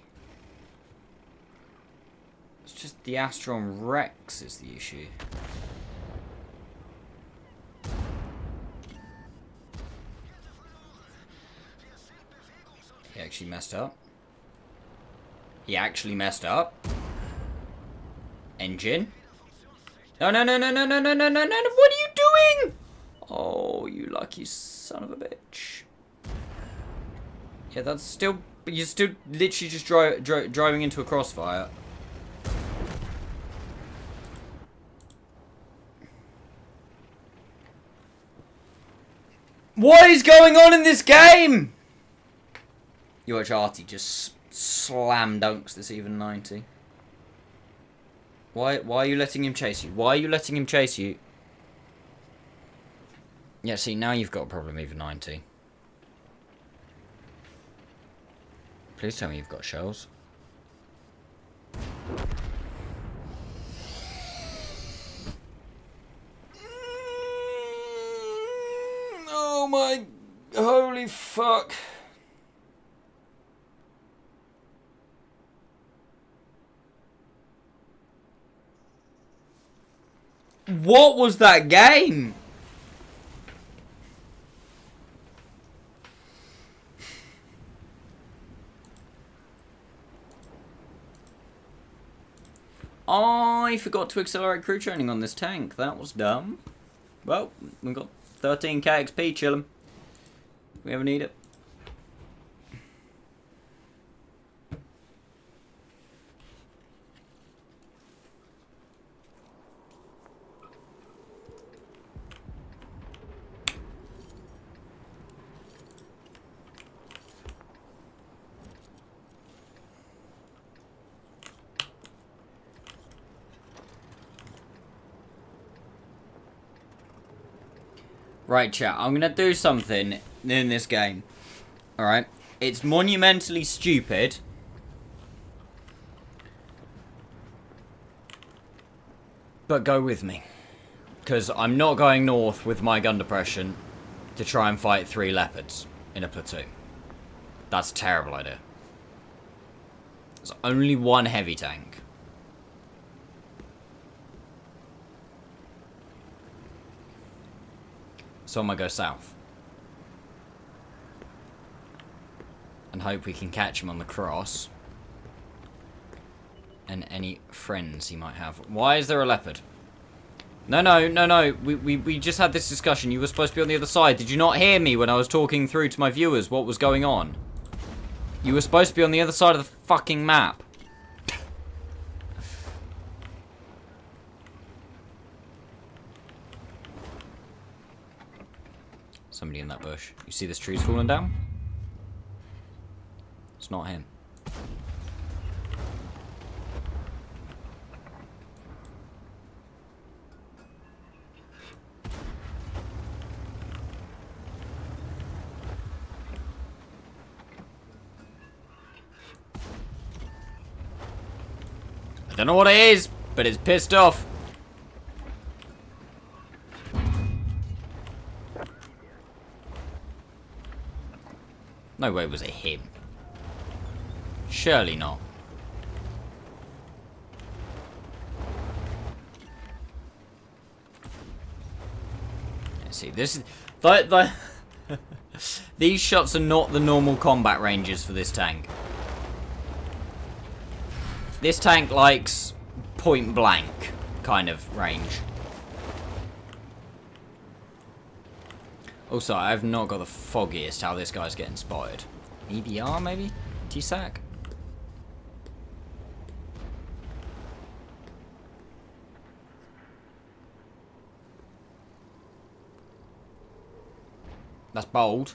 It's just the Astron Rex is the issue. He actually messed up. He actually messed up. Engine. No, no, no, no, no, no, no, no, no, no, no. What are you doing? Oh, you lucky son of a bitch. Yeah, that's still... You're still literally just driving into a crossfire. What is going on in this game? You watch Artie just slam dunks this even 90. Why are you letting him chase you? Why are you letting him chase you? Yeah, see, now you've got a problem even 90. Please tell me you've got shells. Oh my... Holy fuck. What was that game? I forgot to accelerate crew training on this tank. That was dumb. Well, we've got 13k XP, chillin'. If we ever need it. Right, chat, I'm going to do something in this game. Alright? It's monumentally stupid. But go with me. Because I'm not going north with my gun depression to try and fight 3 leopards in a platoon. That's a terrible idea. There's only one heavy tank. So I'm gonna go south. And hope we can catch him on the cross. And any friends he might have. Why is there a leopard? No, no, no, no. We just had this discussion. You were supposed to be on the other side. Did you not hear me when I was talking through to my viewers what was going on? You were supposed to be on the other side of the fucking map. Somebody in that bush. You see this tree's falling down? It's not him. I don't know what it is, but it's pissed off. No way was it him. Surely not. Let's see, this is... These shots are not the normal combat ranges for this tank. This tank likes point blank kind of range. Also, I've not got the foggiest how this guy's getting spotted. EBR, maybe? TSAC? That's bold.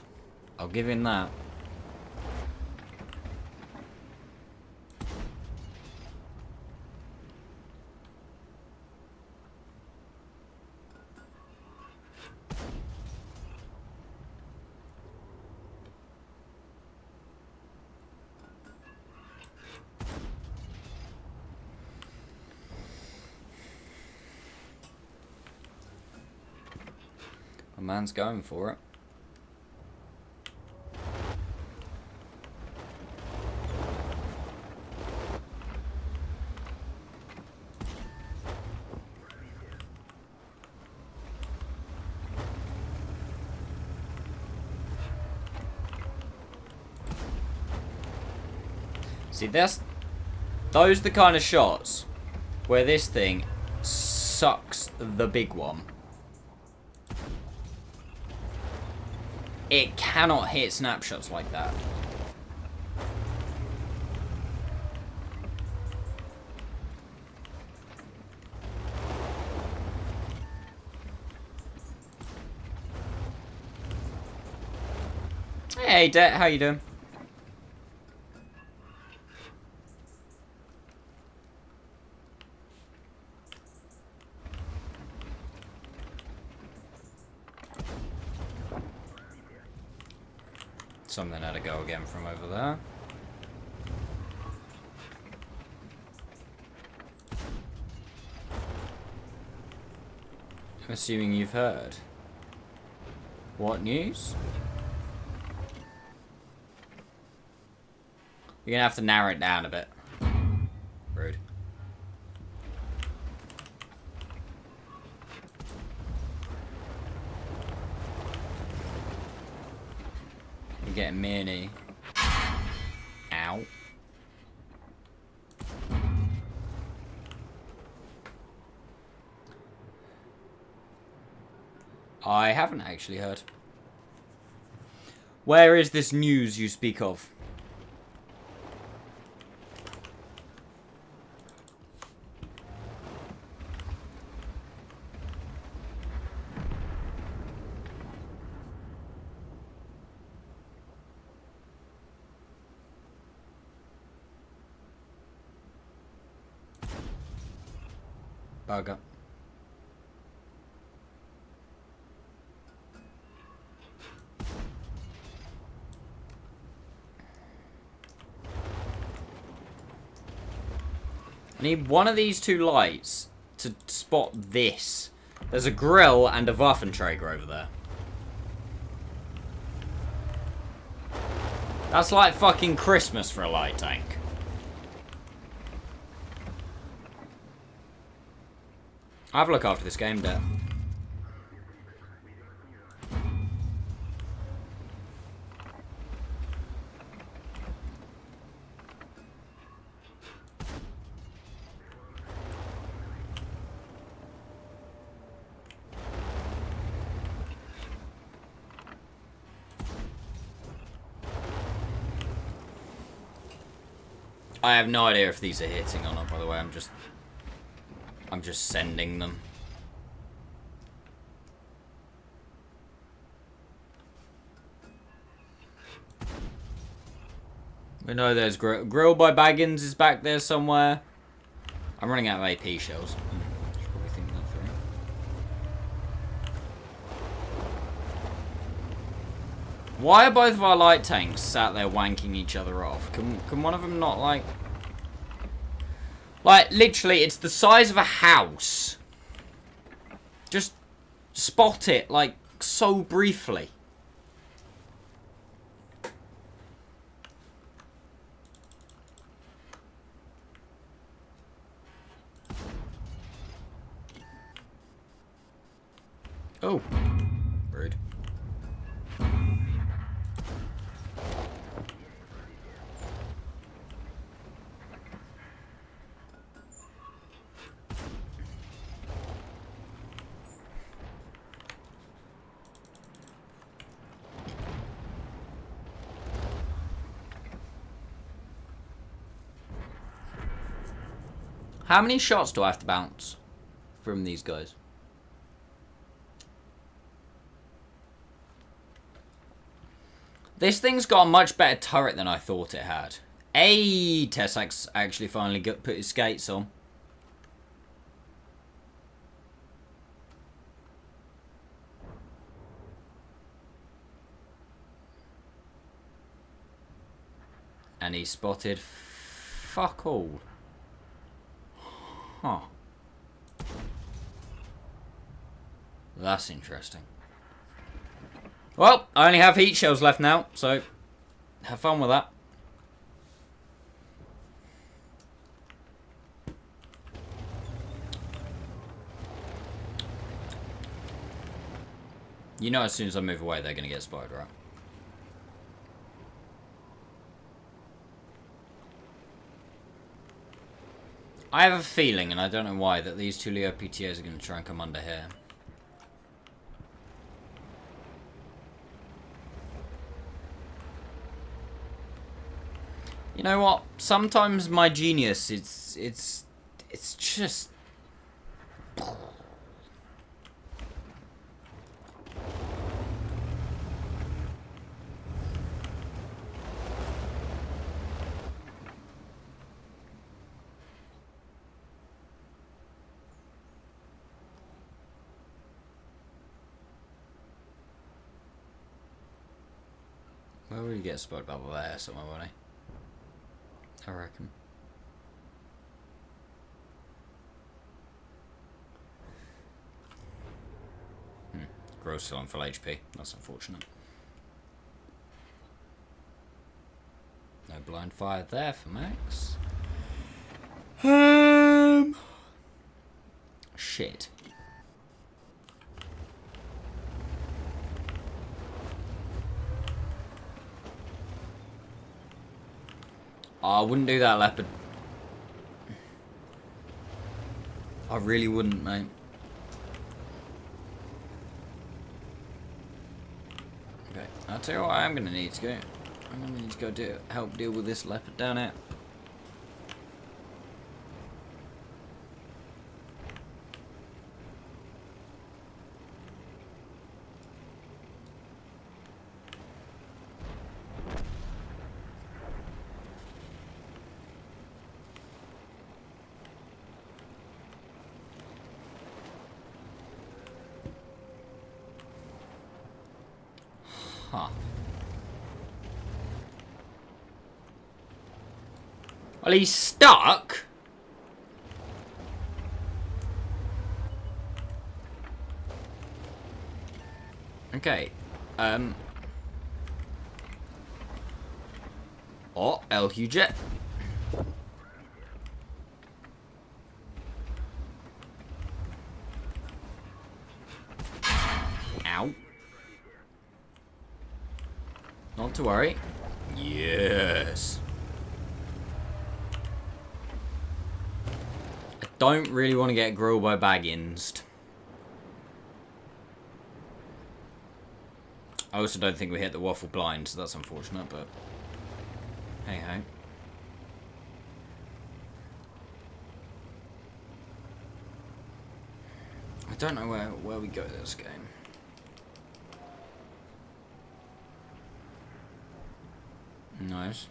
I'll give him that. man's going for it. See, those are the kind of shots where this thing sucks the big one. It cannot hit snapshots like that. Hey, Det, how you doing? Something had to go again from over there. I'm assuming you've heard. What news? You're gonna have to narrow it down a bit. Rude. You're getting mini. Ow. I haven't actually heard. Where is this news you speak of? Bugger. I need one of these two lights to spot this. There's a grill and a Waffenträger over there. That's like fucking Christmas for a light tank. I'll have a look after this game, Det. I have no idea if these are hitting or not, by the way. I'm just sending them. We know there's Grill by Baggins is back there somewhere. I'm running out of AP shells. Should probably think that through. Why are both of our light tanks sat there wanking each other off? Can one of them not like literally it's the size of a house. Just spot it like so briefly. Oh, rude. How many shots do I have to bounce from these guys? This thing's got a much better turret than I thought it had. Hey, Tessak's actually finally put his skates on. And he spotted fuck all. Huh. That's interesting. Well, I only have heat shells left now, so have fun with that. You know as soon as I move away, they're going to get spotted, right? I have a feeling, and I don't know why, that these two Leo PTAs are going to try and come under here. You know what? Sometimes my genius, it's just... Where will you get spotted bubble there somewhere, won't he? I reckon. Gross still on full HP. That's unfortunate. No blind fire there for Max. Shit. Oh, I wouldn't do that, Leopard. I really wouldn't, mate. Okay, I'll tell you what I'm gonna need to go. I'm gonna need to go help deal with this Leopard down here. Huh. Well, he's stuck. Okay. Oh, LQ jet. Ow. Not to worry. Yes. I don't really want to get grilled by Baggins. I also don't think we hit the waffle blind, so that's unfortunate, but hey ho. I don't know where we go this game. Nice.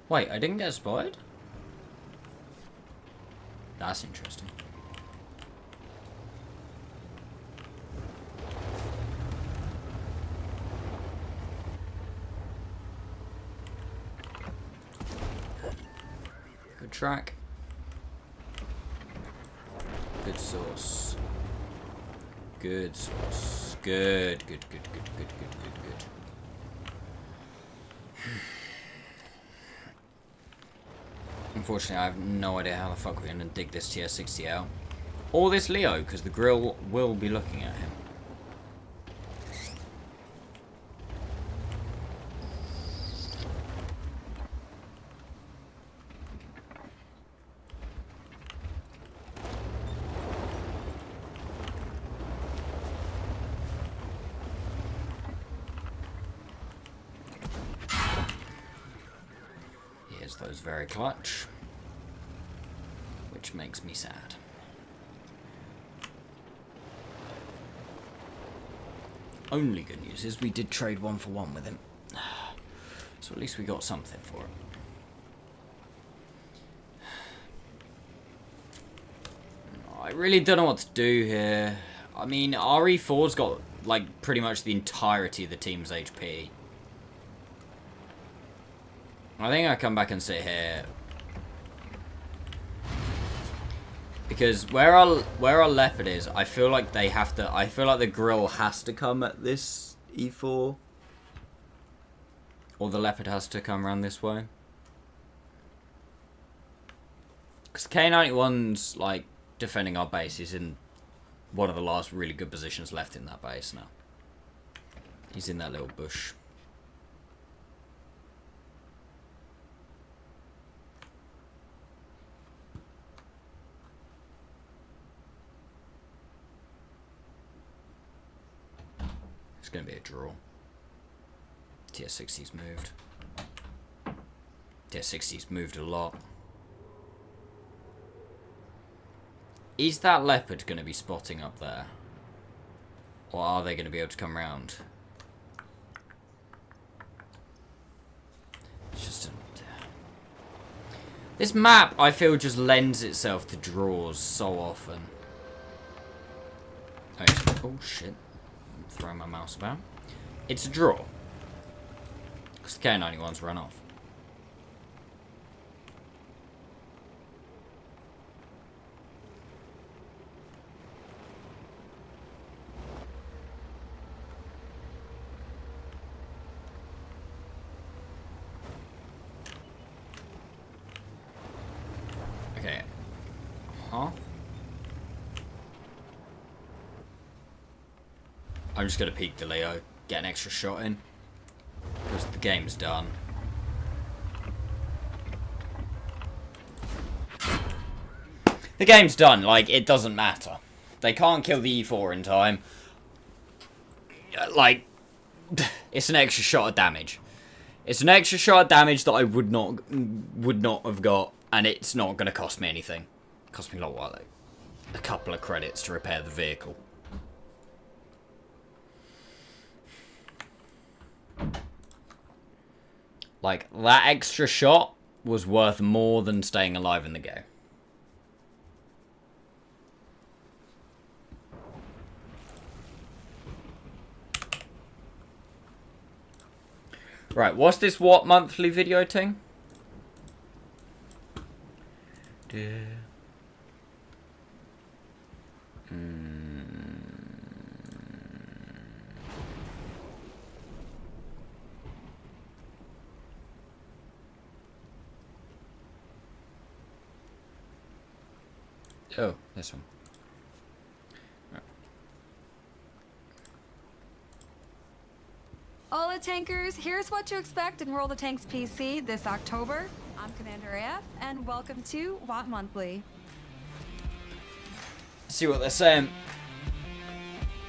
Wait, I didn't get spotted? That's interesting. Good track. Good sauce. Good sauce. Good. Unfortunately, I have no idea how the fuck we're going to dig this tier 60 out. Or this Leo, because the grill will be looking at him. Here's those very clutch. Which makes me sad. only good news is we did trade 1-for-1 with him. So at least we got something for it. I really don't know what to do here. I mean, RE4's got, like, pretty much the entirety of the team's HP. I think I come back and sit here. Because where our leopard is, I feel like they have to... I feel like the grill has to come at this E4. Or the leopard has to come around this way. Because K91's, like, defending our base. He's in one of the last really good positions left in that base now. He's in that little bush. It's going to be a draw. Tier 60's moved. Tier 60's moved a lot. Is that leopard going to be spotting up there? Or are they going to be able to come round? It's just this map, I feel, just lends itself to draws so often. Oh shit. I'm throwing my mouse about. It's a draw. Because the K91's run off. Okay. Huh? I'm just going to peek the Leo, get an extra shot in. Because the game's done. The game's done, like, it doesn't matter. They can't kill the E4 in time. Like, it's an extra shot of damage. It's an extra shot of damage that I would not have got, and it's not going to cost me anything. It cost me a lot, like a couple of credits to repair the vehicle. Like, that extra shot was worth more than staying alive in the game. Right, what's this what monthly video thing? Oh, this one. Right. Hola tankers, here's what to expect in World of Tanks PC this October. I'm Commander AF, and welcome to Watt Monthly. See what they're saying.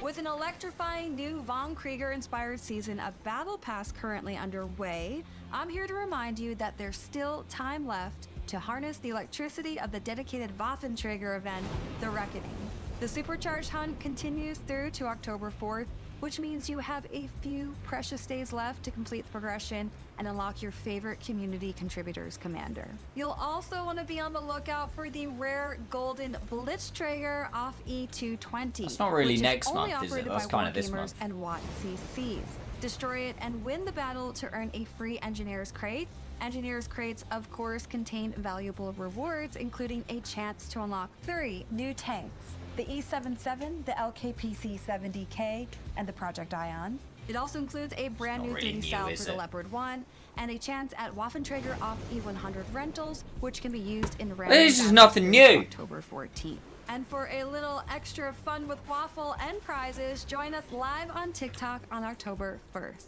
With an electrifying new Von Krieger-inspired season of Battle Pass currently underway, I'm here to remind you that there's still time left to harness the electricity of the dedicated Waffenträger event, The Reckoning. The supercharged hunt continues through to October 4th, which means you have a few precious days left to complete the progression and unlock your favorite community contributors commander. You'll also want to be on the lookout for the rare golden Blitzträger off E220. That's not really which next is only month, is it? operated That's by kind of this Wargamers month. and Watt CCs. Destroy it and win the battle to earn a free Engineer's Crate. Engineer's Crates, of course, contain valuable rewards, including a chance to unlock 3 new tanks: the E77, the LKPC-70K, and the Project Ion. It also includes a brand new really 3D new, style is for the it? Leopard 1, and a chance at Waffenträger off E100 rentals, which can be used in random This is battles nothing through new. October 14th. And for a little extra fun with Waffle and prizes, join us live on TikTok on October 1st.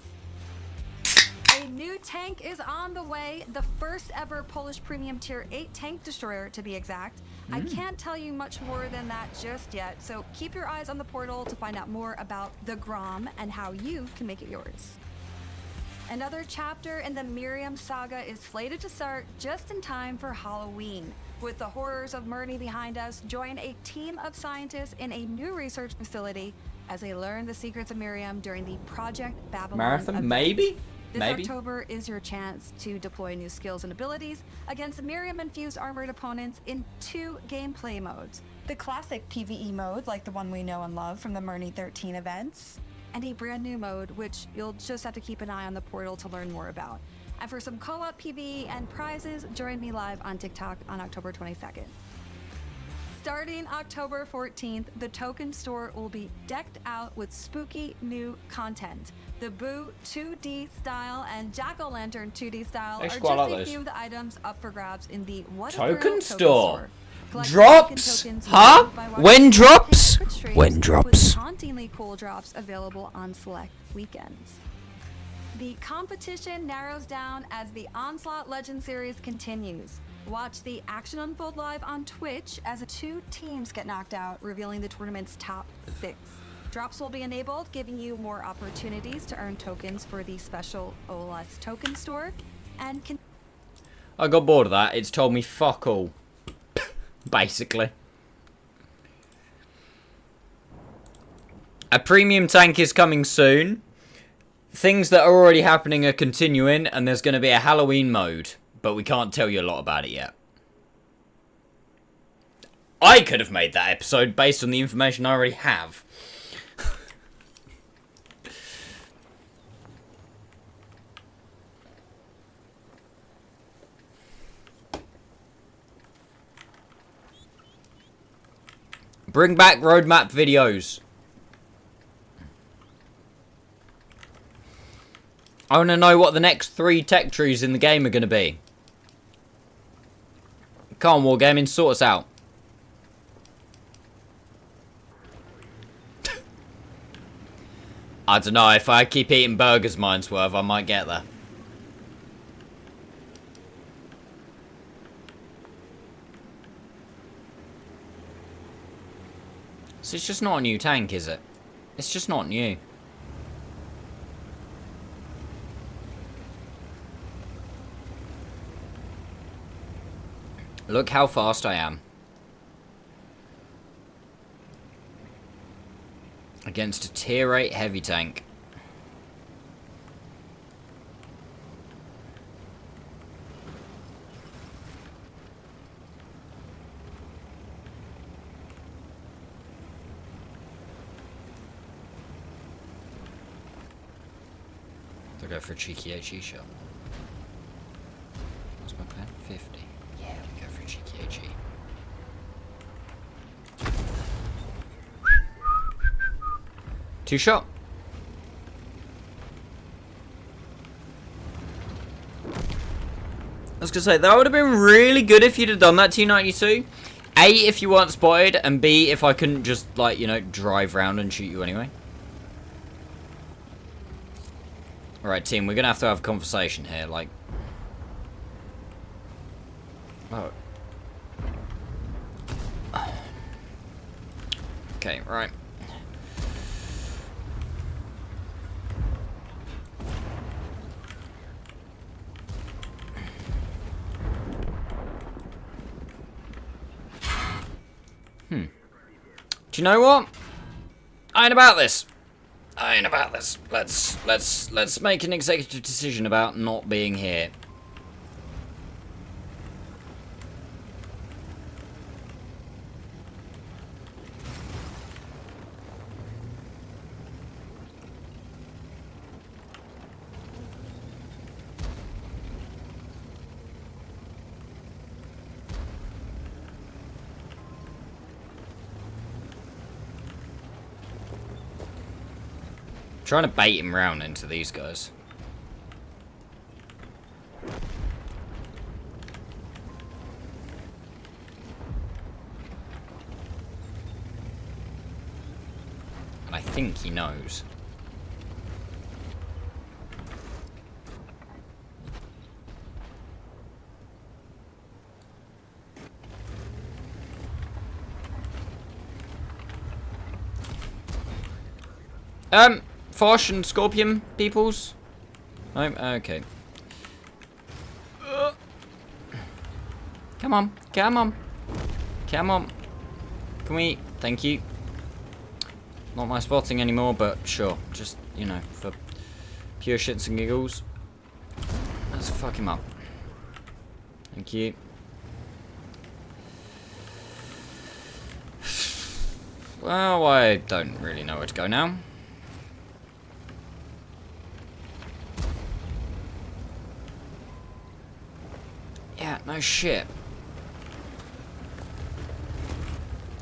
A new tank is on the way, the first ever Polish Premium Tier 8 tank destroyer, to be exact. I can't tell you much more than that just yet, so keep your eyes on the portal to find out more about the Grom and how you can make it yours. Another chapter in the Miriam saga is slated to start just in time for Halloween. With the horrors of Murney behind us, join a team of scientists in a new research facility as they learn the secrets of Miriam during the Project Babylon Marathon? event. Maybe? This Maybe? October is your chance to deploy new skills and abilities against Miriam-infused armored opponents in 2 gameplay modes. The classic PvE mode, like the one we know and love from the Murny 13 events, and a brand new mode, which you'll just have to keep an eye on the portal to learn more about. And for some co-op PvE and prizes, join me live on TikTok on October 22nd. Starting October 14th, the token store will be decked out with spooky new content. The Boo 2D style and Jack-o'-lantern 2D style Actually, are quite like just a those. few of the items up for grabs in the What a Token Thrill store. Collect Drops? token tokens Huh? by watching When live drops? Twitch streams When drops? With hauntingly cool drops available on select weekends. The competition narrows down as the Onslaught Legend series continues. Watch the action unfold live on Twitch as 2 teams get knocked out, revealing the tournament's top 6. Drops will be enabled, giving you more opportunities to earn tokens for the special OLS token store, and I got bored of that. It's told me fuck all. Basically. A premium tank is coming soon. Things that are already happening are continuing, and there's going to be a Halloween mode, but we can't tell you a lot about it yet. I could have made that episode based on the information I already have. Bring back roadmap videos. I want to know what the next 3 tech trees in the game are going to be. Come on, Wargaming, sort us out. I don't know, if I keep eating burgers mine's worth, I might get there. So it's just not a new tank, is it? It's just not new. Look how fast I am. Against a tier 8 heavy tank. I'll go for a cheeky HE shot. What's my plan? 50. Yeah, we go for a cheeky HE. Two shot. I was gonna say, that would have been really good if you'd have done that T92. A, if you weren't spotted, and B, if I couldn't just, like, you know, drive round and shoot you anyway. Alright, team, we're gonna have to have a conversation here, like... Oh. Okay, right. Do you know what? I ain't about this. I ain't about this. Let's make an executive decision about not being here. Trying to bait him round into these guys. And I think he knows. Fosh and Scorpion peoples? Okay. Come on, come on. Come on. Can we... Thank you. Not my spotting anymore, but sure. Just, you know, for pure shits and giggles. Let's fuck him up. Thank you. Well, I don't really know where to go now. Yeah, no shit.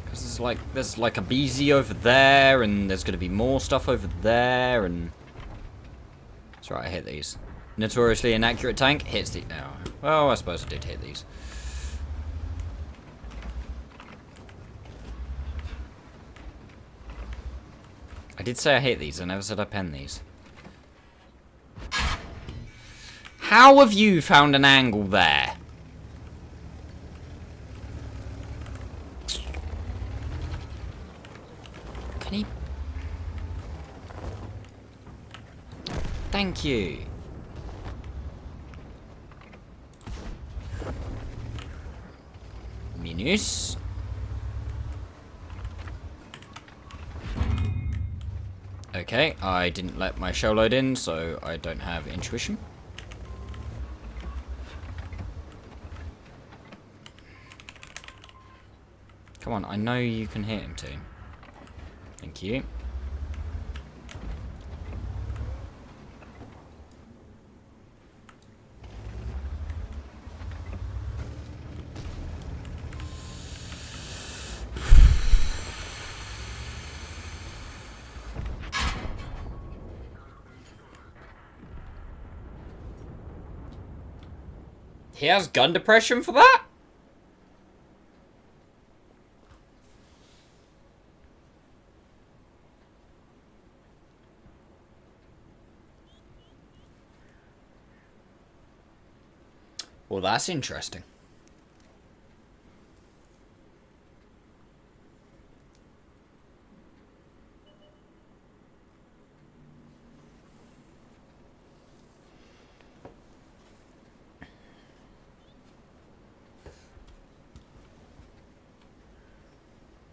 Because there's like a BZ over there, and there's gonna be more stuff over there, and... That's right, I hit these. Notoriously inaccurate tank hits the... Oh, well, I suppose I did hit these. I did say I hit these, I never said I penned these. How have you found an angle there? Can he... Thank you. Minus. Okay, I didn't let my shell load in, so I don't have intuition. Come on, I know you can hit him too. Thank you. He has gun depression for that? Well, that's interesting.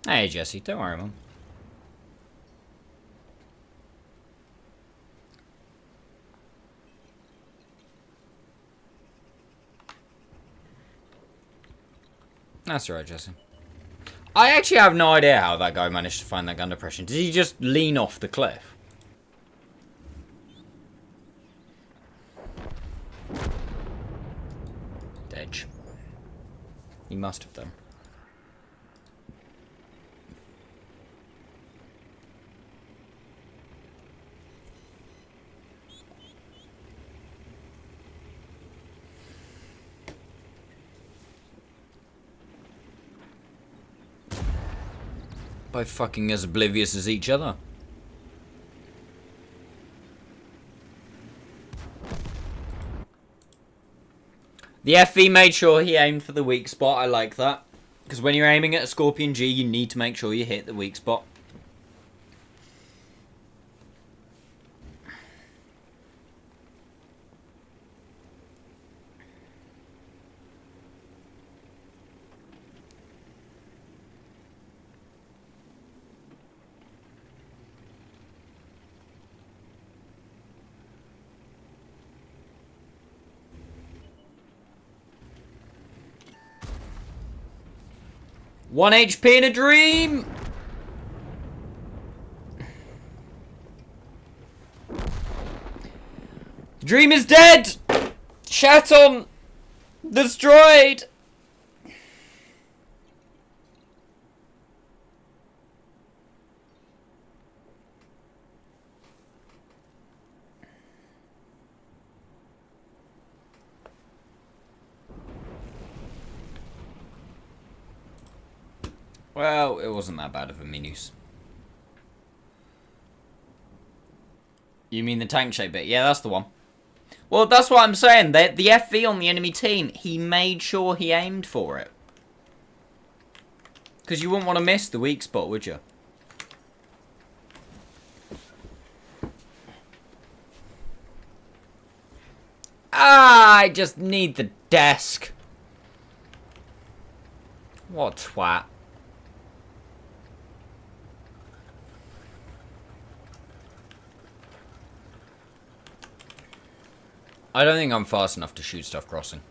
Hey, Jesse, don't worry, Mum. That's alright, Jesse. I actually have no idea how that guy managed to find that gun depression. Did he just lean off the cliff? Dedge. He must have done. Both fucking as oblivious as each other. The FV made sure he aimed for the weak spot. I like that. Because when you're aiming at a Scorpion G, you need to make sure you hit the weak spot. One HP in a dream! The dream is dead! Shat on! Destroyed! Well, it wasn't that bad of a minus. You mean the tank shape bit? Yeah, that's the one. Well, that's what I'm saying. The FV on the enemy team, he made sure he aimed for it. Because you wouldn't want to miss the weak spot, would you? Ah, I just need the desk. What twat. I don't think I'm fast enough to shoot stuff crossing.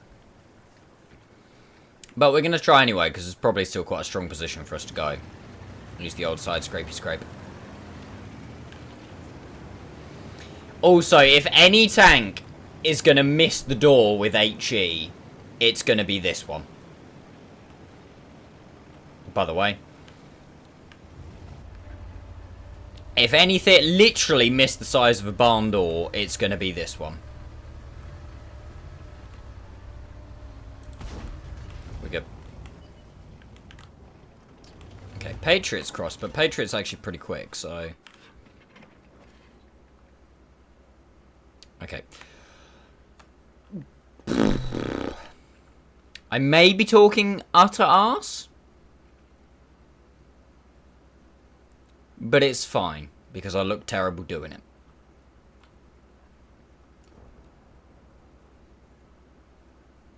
But we're going to try anyway, because it's probably still quite a strong position for us to go. Use the old side scrapey scrape. Also, if any tank is going to miss the door with HE, it's going to be this one. By the way. If anything literally missed the size of a barn door, it's going to be this one. We're good. Okay, Patriot's cross, but Patriot's actually pretty quick, so... Okay. I may be talking utter arse. But it's fine, because I look terrible doing it.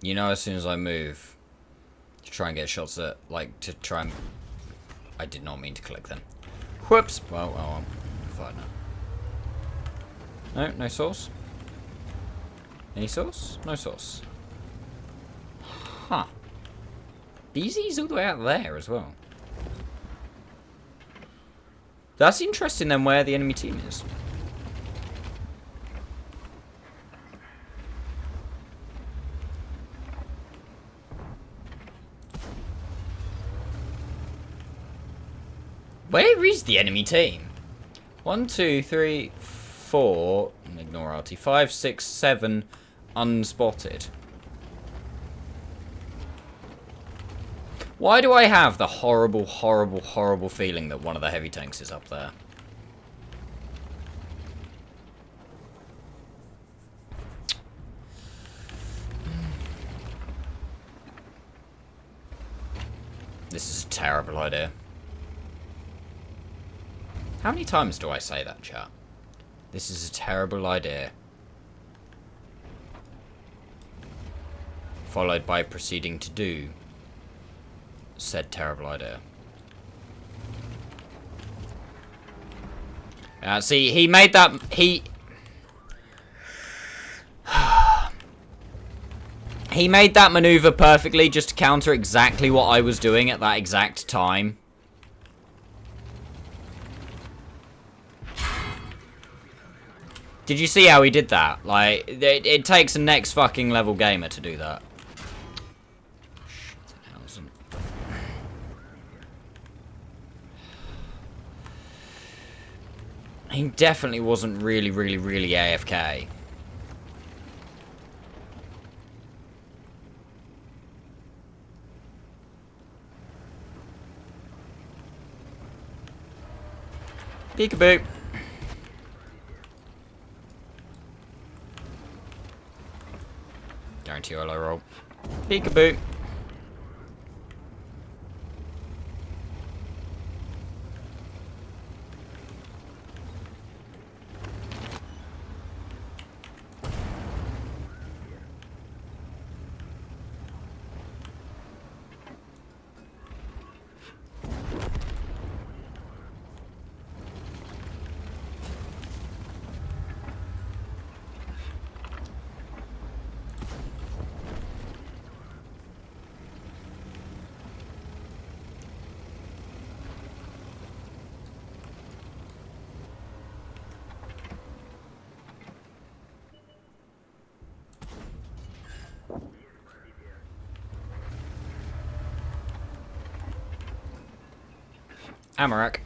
You know, as soon as I move to try and get shots at, like, to try and... I did not mean to click them. Whoops! Well, I'm fine now. No, no sauce. Any sauce? No sauce. Huh. DZ's all the way out there as well. That's interesting then where the enemy team is. Where is the enemy team? 1, 2, 3, 4. Ignore RT. 5, 6, 7 unspotted. Why do I have the horrible, horrible, horrible feeling that one of the heavy tanks is up there? This is a terrible idea. How many times do I say that, chat? This is a terrible idea. Followed by proceeding to do said terrible idea. See, he made that... He made that maneuver perfectly just to counter exactly what I was doing at that exact time. Did you see how he did that? Like, it takes a next fucking level gamer to do that. He definitely wasn't really AFK. Peekaboo. Guarantee I'll roll. Peekaboo. Amarak.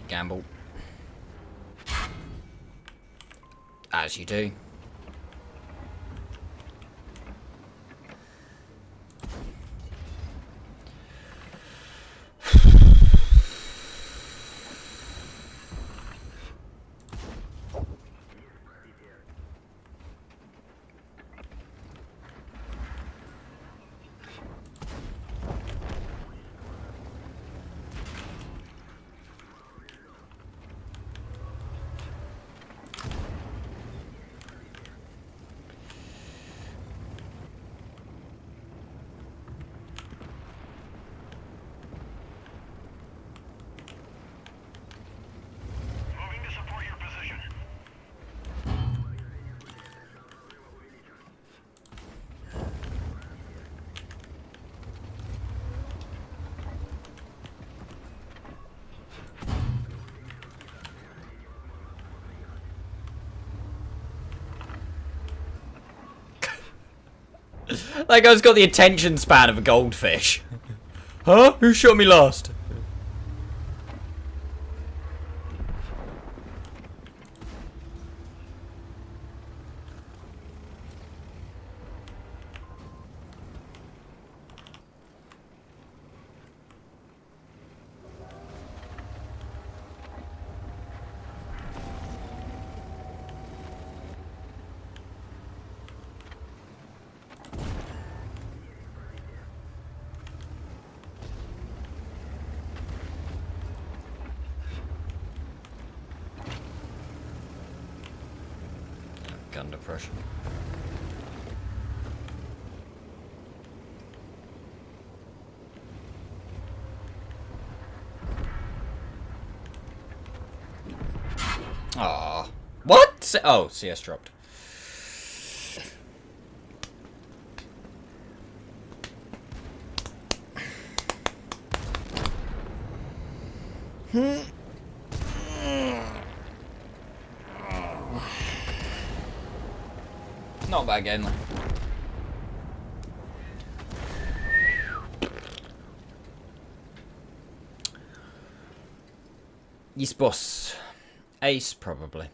Gamble. As you do. That guy's got the attention span of a goldfish. Huh? Who shot me last? Gun depression. Ah, what? Oh, CS dropped. Not a bad game though. Yes, boss. Ace, probably.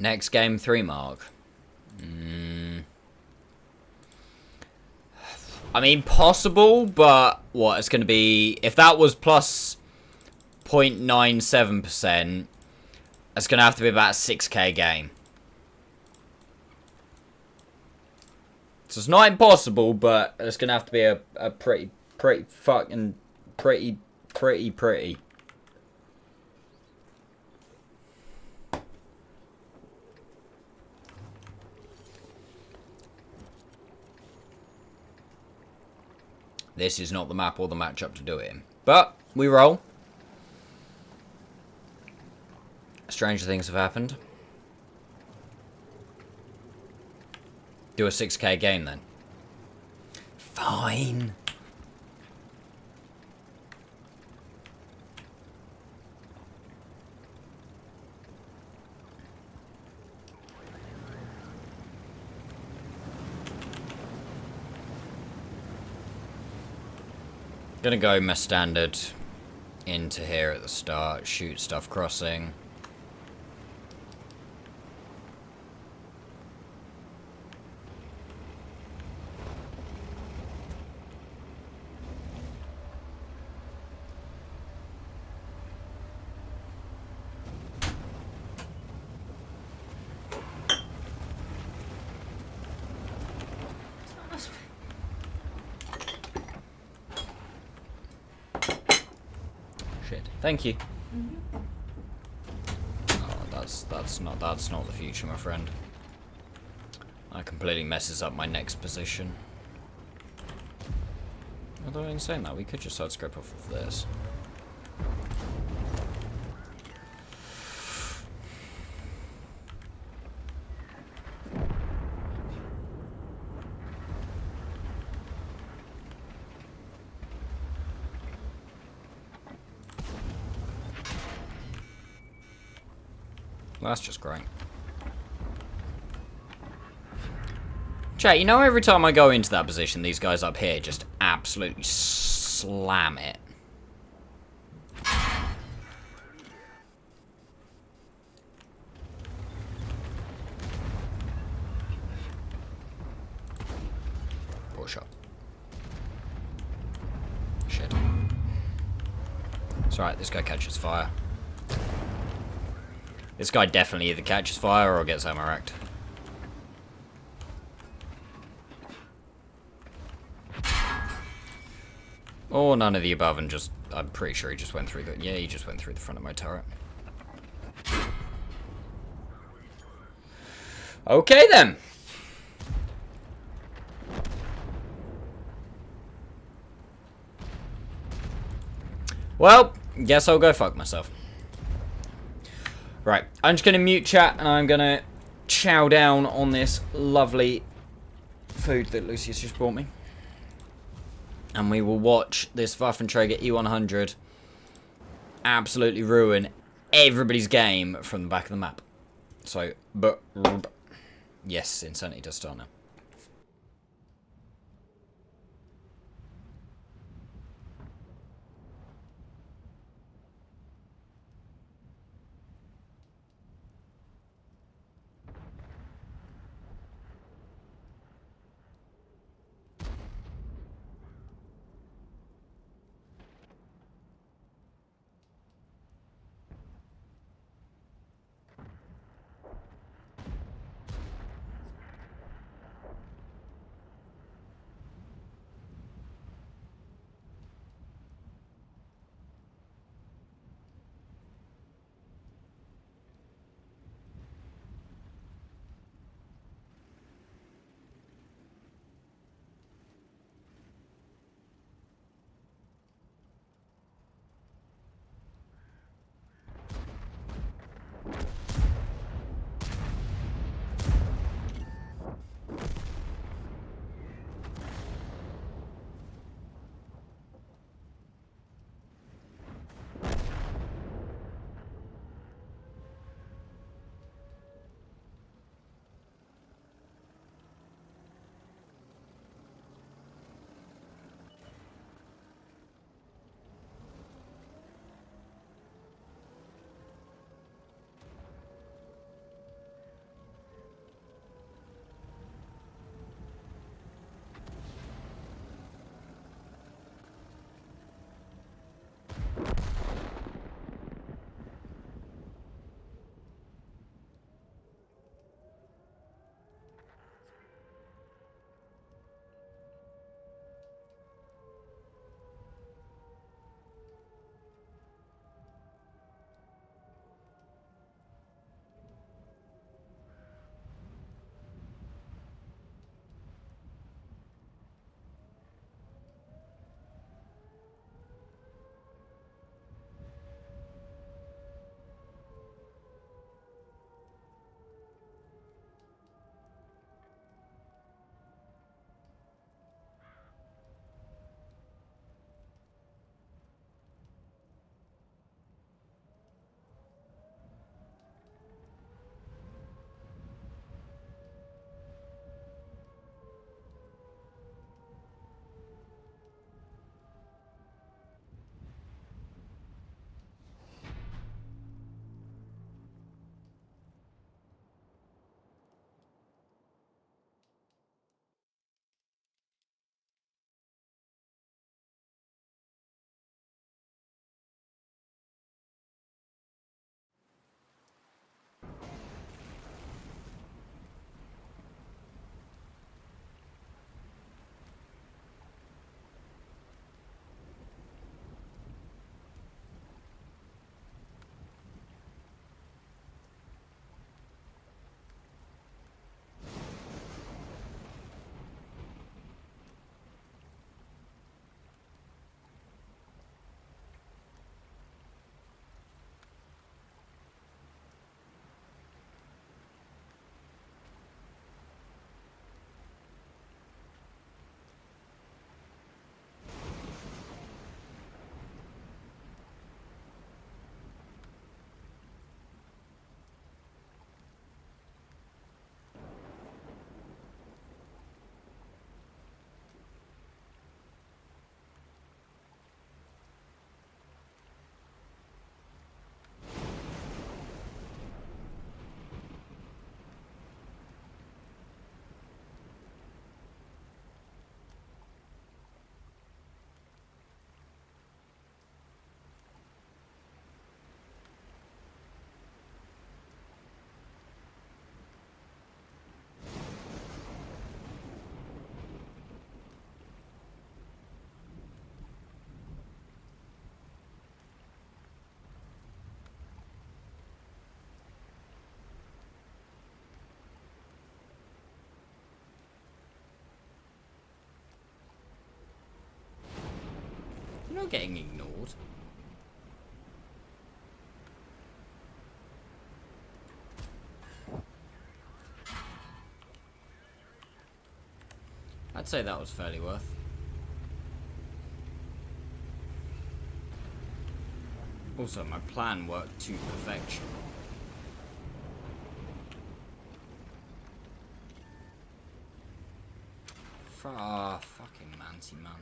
Next game 3 mark. I mean, possible, but what? It's going to be... If that was plus 0.97%, it's going to have to be about a 6k game. So it's not impossible, but it's going to have to be a pretty fucking... Pretty. This is not the map or the matchup to do it in. But, we roll. Stranger things have happened. Do a 6k game then. Fine. Gonna go my standard into here at the start, shoot stuff crossing. Thank you. Oh, that's not the future, my friend. That completely messes up my next position. Although in saying that, we could just side script off of this. That's just great. Chat, you know every time I go into that position, these guys up here just absolutely slam it. Poor shot. Shit. It's alright, this guy catches fire. This guy definitely either catches fire or gets ammo racked. Or none of the above and just... I'm pretty sure he just went through the... Yeah, he just went through the front of my turret. Okay then. Well, guess I'll go fuck myself. Right, I'm just going to mute chat and I'm going to chow down on this lovely food that Lucius just brought me. And we will watch this Waffenträger E100 absolutely ruin everybody's game from the back of the map. So, yes, Insanity does start now. You're not getting ignored. I'd say that was fairly worth. Also, my plan worked to perfection. Fucking Manty man.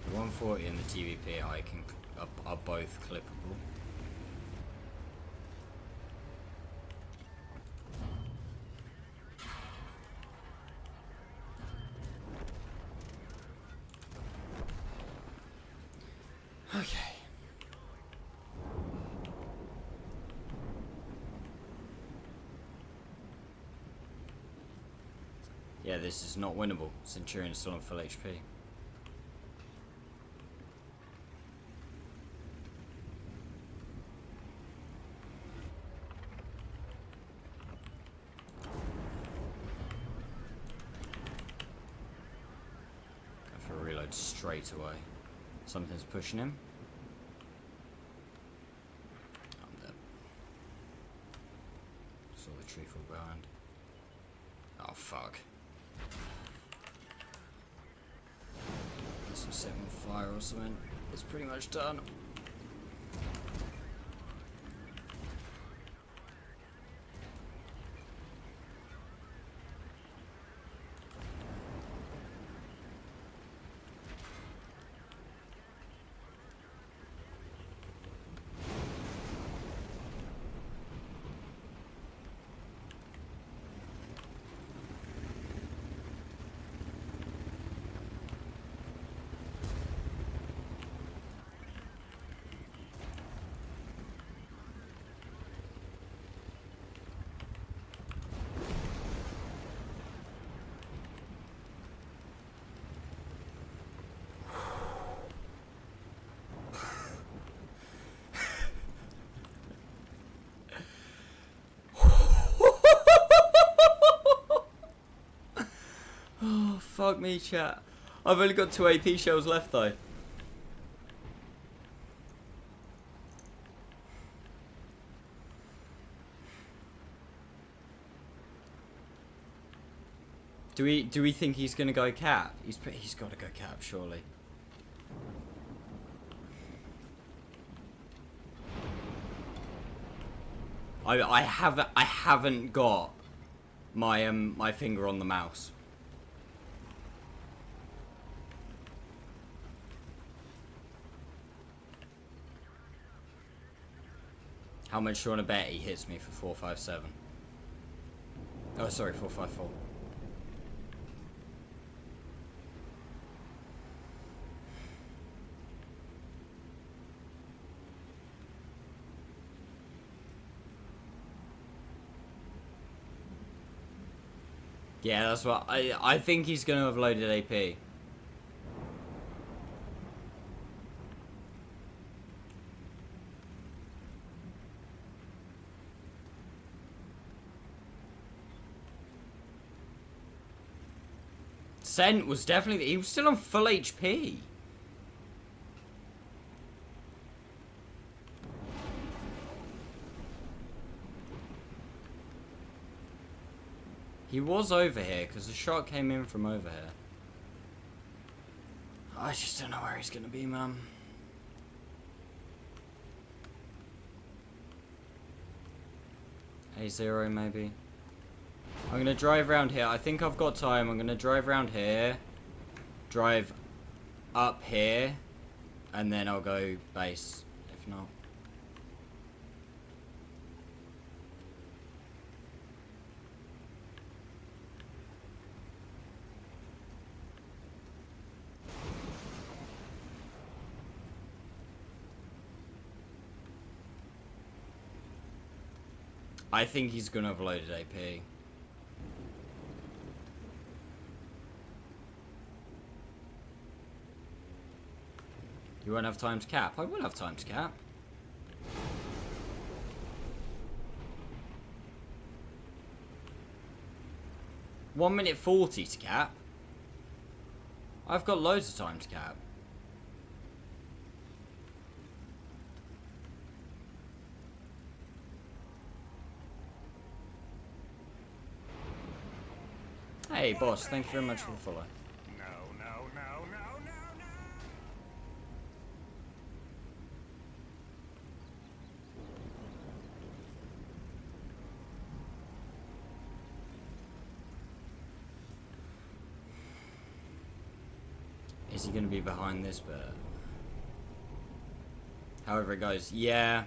The 140 and the TVP high are both clippable. Okay. Yeah, this is not winnable. Centurion's still on full HP. Go for a reload straight away. Something's pushing him. I'm dead. Saw the tree fall behind. Oh fuck. This will set him on fire or something. It's pretty much done. Oh, fuck me, chat. I've only got 2 AP shells left, though. Do we think he's gonna go cap? He's got to go cap, surely. I haven't got my my finger on the mouse. How much do you want to bet he hits me for 457? Oh, sorry, 454. Yeah, that's what I think he's going to have loaded AP. Cent was definitely... He was still on full HP. He was over here, because the shot came in from over here. I just don't know where he's going to be, man. A0, maybe. I'm going to drive around here. I think I've got time. I'm going to drive around here. Drive up here. And then I'll go base, if not. I think he's going to have loaded AP. You won't have time to cap. I will have time to cap. One minute 40 to cap. I've got loads of time to cap. Hey boss, thank you very much for the follow. No, no, no, no, no, no. Is he going to be behind this bit? However it goes, yeah.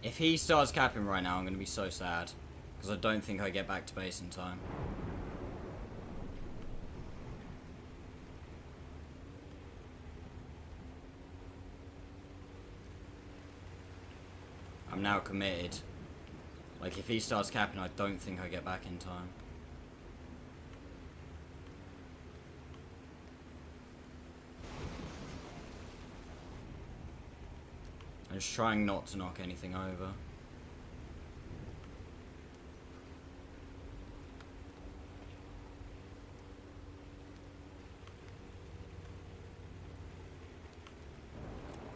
If he starts capping right now, I'm going to be so sad. Because I don't think I get back to base in time. I'm now committed. Like, if he starts capping, I don't think I get back in time. I'm just trying not to knock anything over.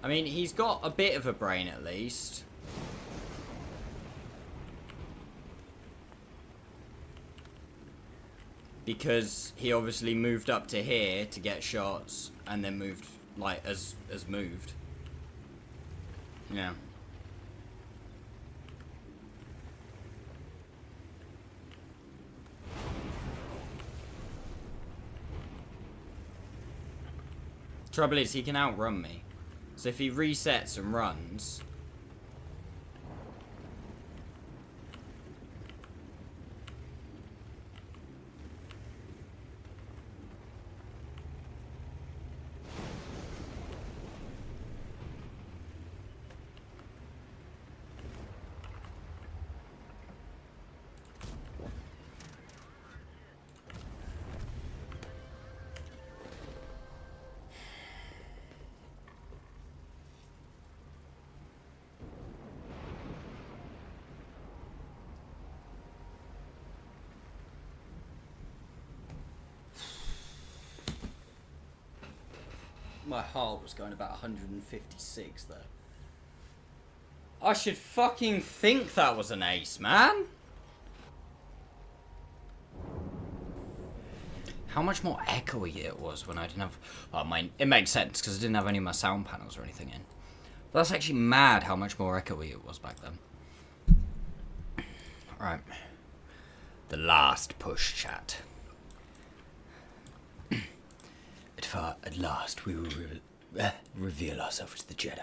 I mean, he's got a bit of a brain at least. Because he obviously moved up to here to get shots and then moved, like, as moved. Yeah. Trouble is, he can outrun me. So if he resets and runs... My heart was going about 156 there. I should fucking think that was an ace, man. How much more echoey it was when I didn't have... Well, it makes sense because I didn't have any of my sound panels or anything in. But that's actually mad how much more echoey it was back then. Alright. The last push, chat. At last, we will reveal ourselves to the Jedi.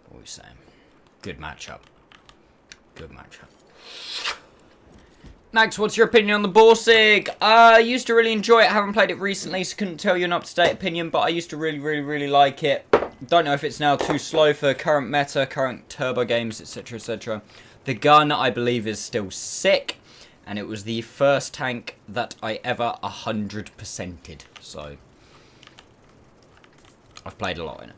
What are we saying? Good matchup. Good matchup. Max, what's your opinion on the Borsig? I used to really enjoy it. I haven't played it recently, so couldn't tell you an up-to-date opinion, but I used to really like it. Don't know if it's now too slow for current meta, current turbo games, etc, etc. The gun, I believe, is still sick. And it was the first tank that I ever 100%ed. So, I've played a lot in it.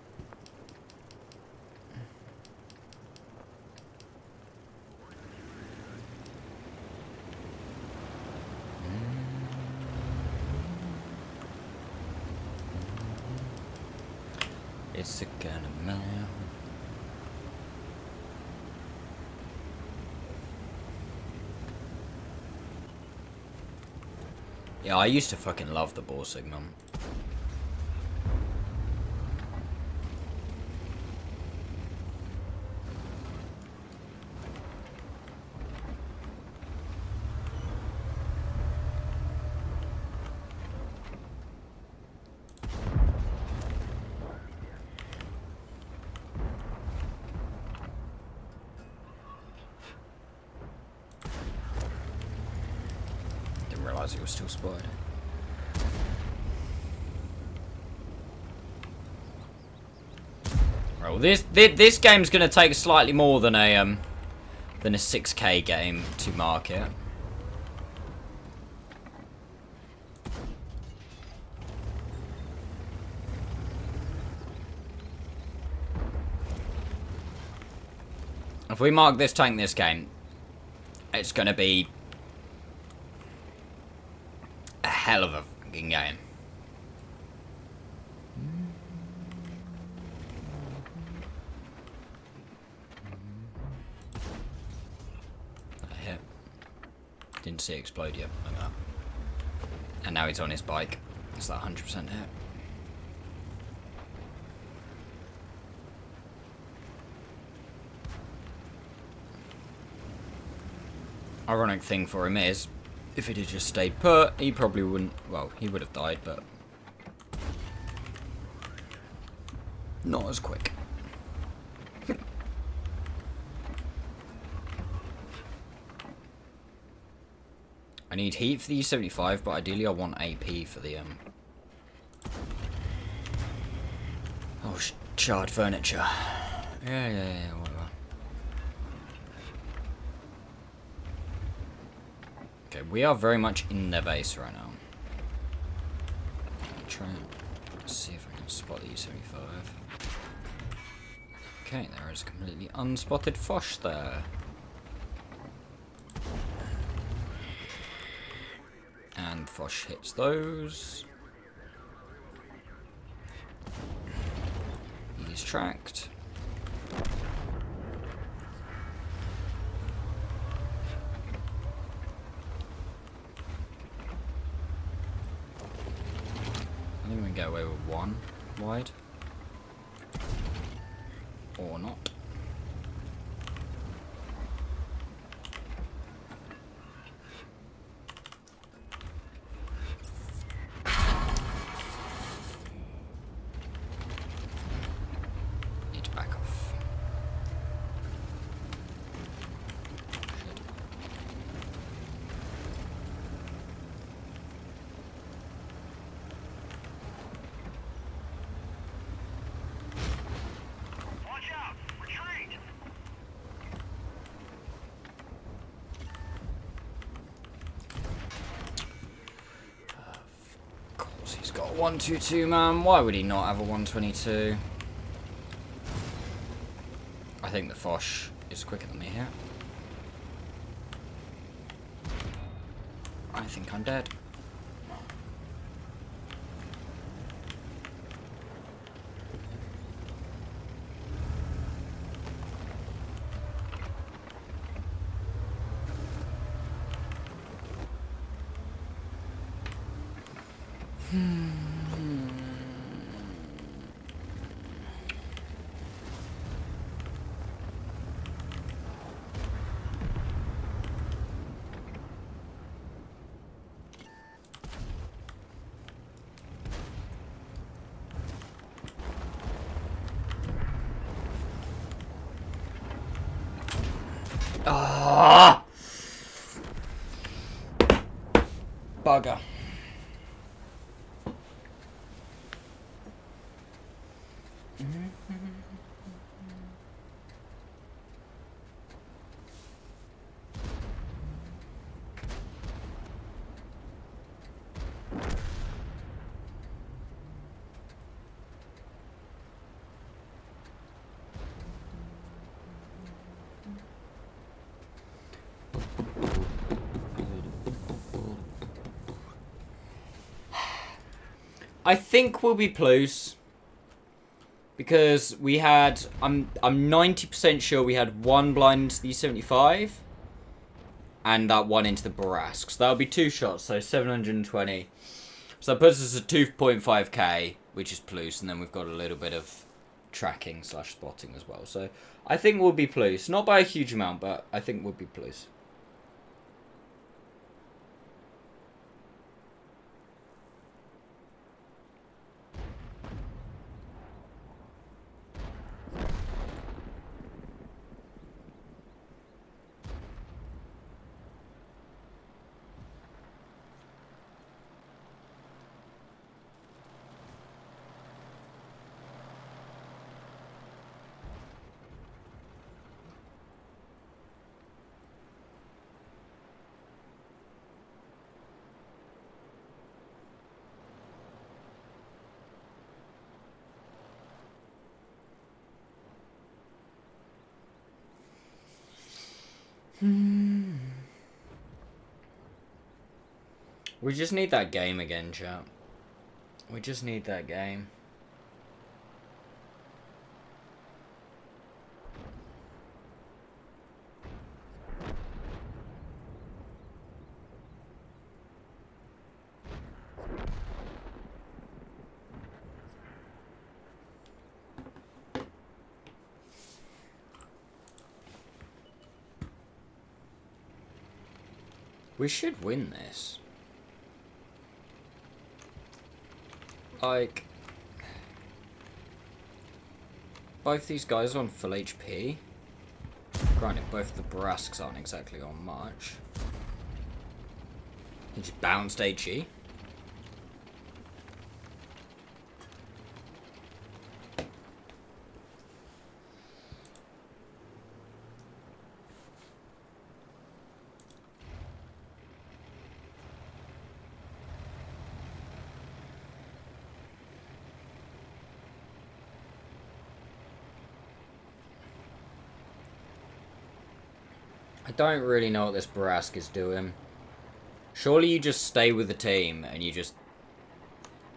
It's a gun of man. Yeah, I used to fucking love the Borsig, man. Didn't realise it was still spotted. well, this game's gonna take slightly more than a 6K game to market. If we mark this tank this game, it's gonna be a hell of a fucking game. That hit. Didn't see it explode yet. Like that. And now he's on his bike. It's that 100% hit. Ironic thing for him is, if it had just stayed put, he probably wouldn't. Well, he would have died, but not as quick. I need heat for the E75, but ideally I want AP for the Oh, charred furniture. Yeah, whatever. Okay, we are very much in their base right now. Try and see if I can spot the E75. Okay, there is a completely unspotted Foch there. And Foch hits those. He's tracked. I think we can get away with one wide. Or not. Need to back off. Shit. Watch out! Retreat! Of course he's got a 122, man. Why would he not have a 122? I think the Foch is quicker than me here. I think I'm dead. Ah! Bugger. I think we'll be plus because we had I'm 90% sure we had one blind into the 75 and that one into the Borask. So that'll be two shots, so 720. So that puts us at 2.5k, which is plus, and then we've got a little bit of tracking / spotting as well. So I think we'll be plus, not by a huge amount, but I think we'll be plus. We just need that game again, chat. We just need that game. We should win this. Like, both these guys are on full HP. Granted, both the Barasks aren't exactly on much. He just bounced HE. I don't really know what this Barask is doing. Surely you just stay with the team and you just,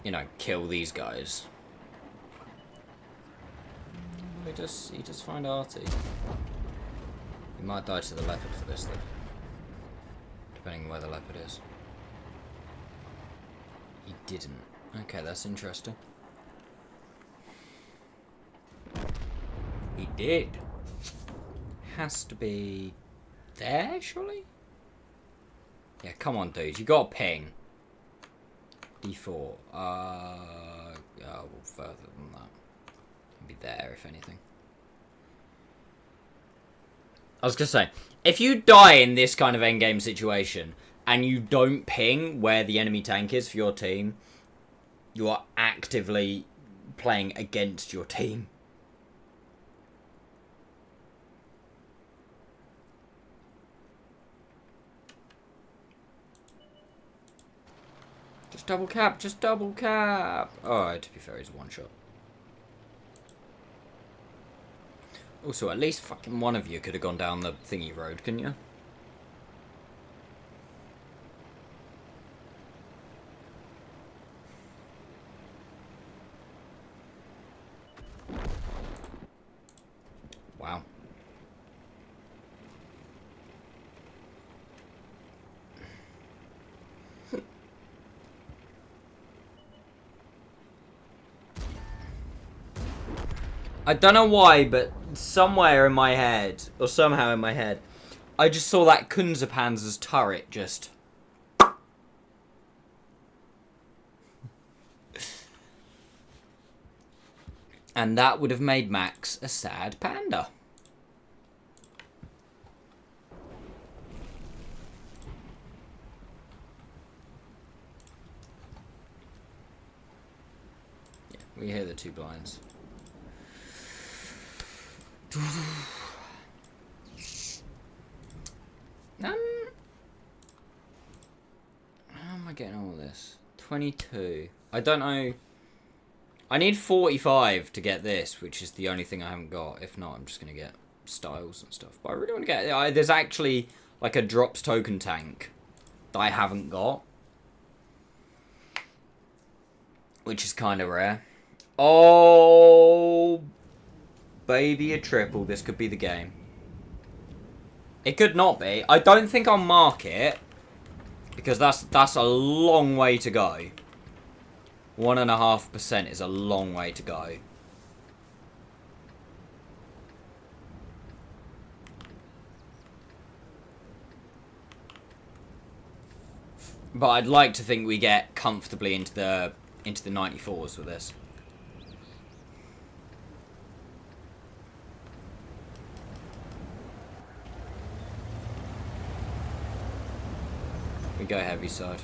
you know, kill these guys. You just find Artie. You might die to the leopard for this though. Depending on where the leopard is. He didn't. Okay, that's interesting. He did. Has to be there, surely? Yeah, come on, dude. You got a ping. D4. Well, further than that. Be there, if anything. I was gonna say, if you die in this kind of endgame situation and you don't ping where the enemy tank is for your team, you are actively playing against your team. Just double cap, just double cap. Alright, to be fair, he's one shot. Also, at least fucking one of you could have gone down the thingy road, couldn't you? Wow. I don't know why, but somewhere in my head, or somehow in my head, I just saw that Kunzerpanzer's turret just... And that would have made Max a sad panda. Yeah, we hear the two blinds. How am I getting all this? 22. I don't know. I need 45 to get this, which is the only thing I haven't got. If not, I'm just going to get styles and stuff. But I really want to get... there's actually like a drops token tank that I haven't got. Which is kind of rare. Oh... Baby, a triple. This could be the game. It could not be. I don't think I'll mark it. Because that's a long way to go. 1.5% is a long way to go. But I'd like to think we get comfortably into the 94s with this. We go heavy side.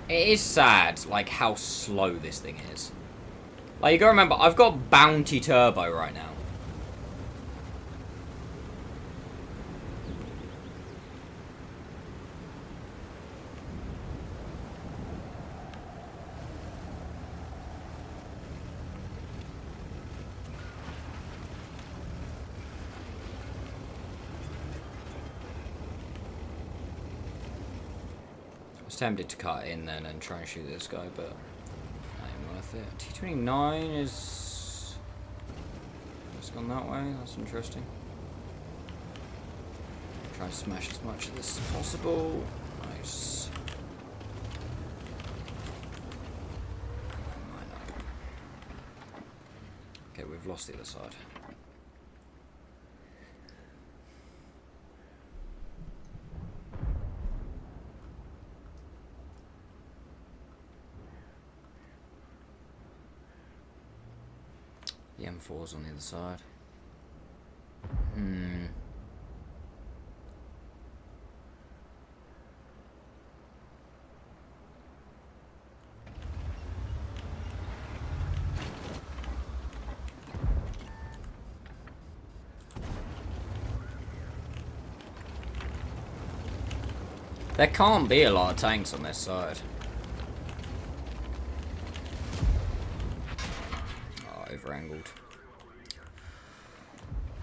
It is sad, like, how slow this thing is. Like, you gotta remember, I've got Bounty Turbo right now. I was tempted to cut in then and try and shoot this guy, but ain't worth it. T29 is... It's gone that way, that's interesting. Try to smash as much of this as possible. Nice. Line up. Okay, we've lost the other side. The M4's on the other side. There can't be a lot of tanks on this side. Oh, over-angled.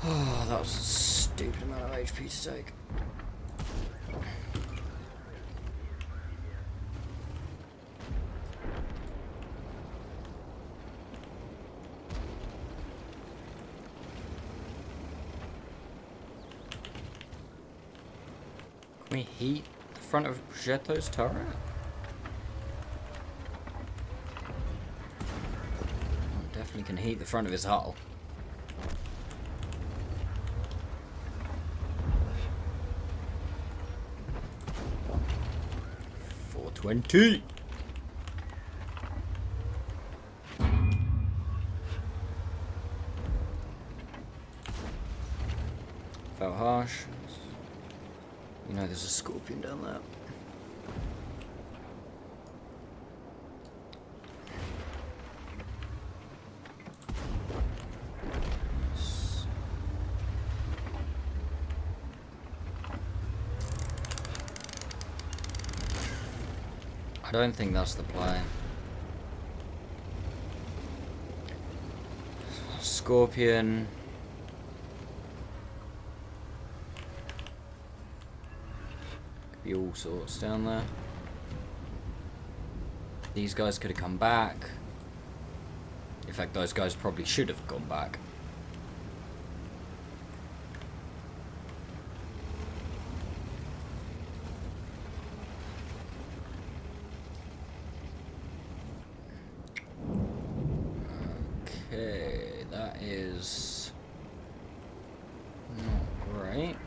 Oh, that was a stupid amount of HP to take. Can we heat the front of Progetto's turret? Oh, definitely can heat the front of his hull. .420. Felt harsh. You know there's a scorpion down there. I don't think that's the play. Scorpion. Could be all sorts down there. These guys could have come back. In fact, those guys probably should have gone back. Okay, that is not great.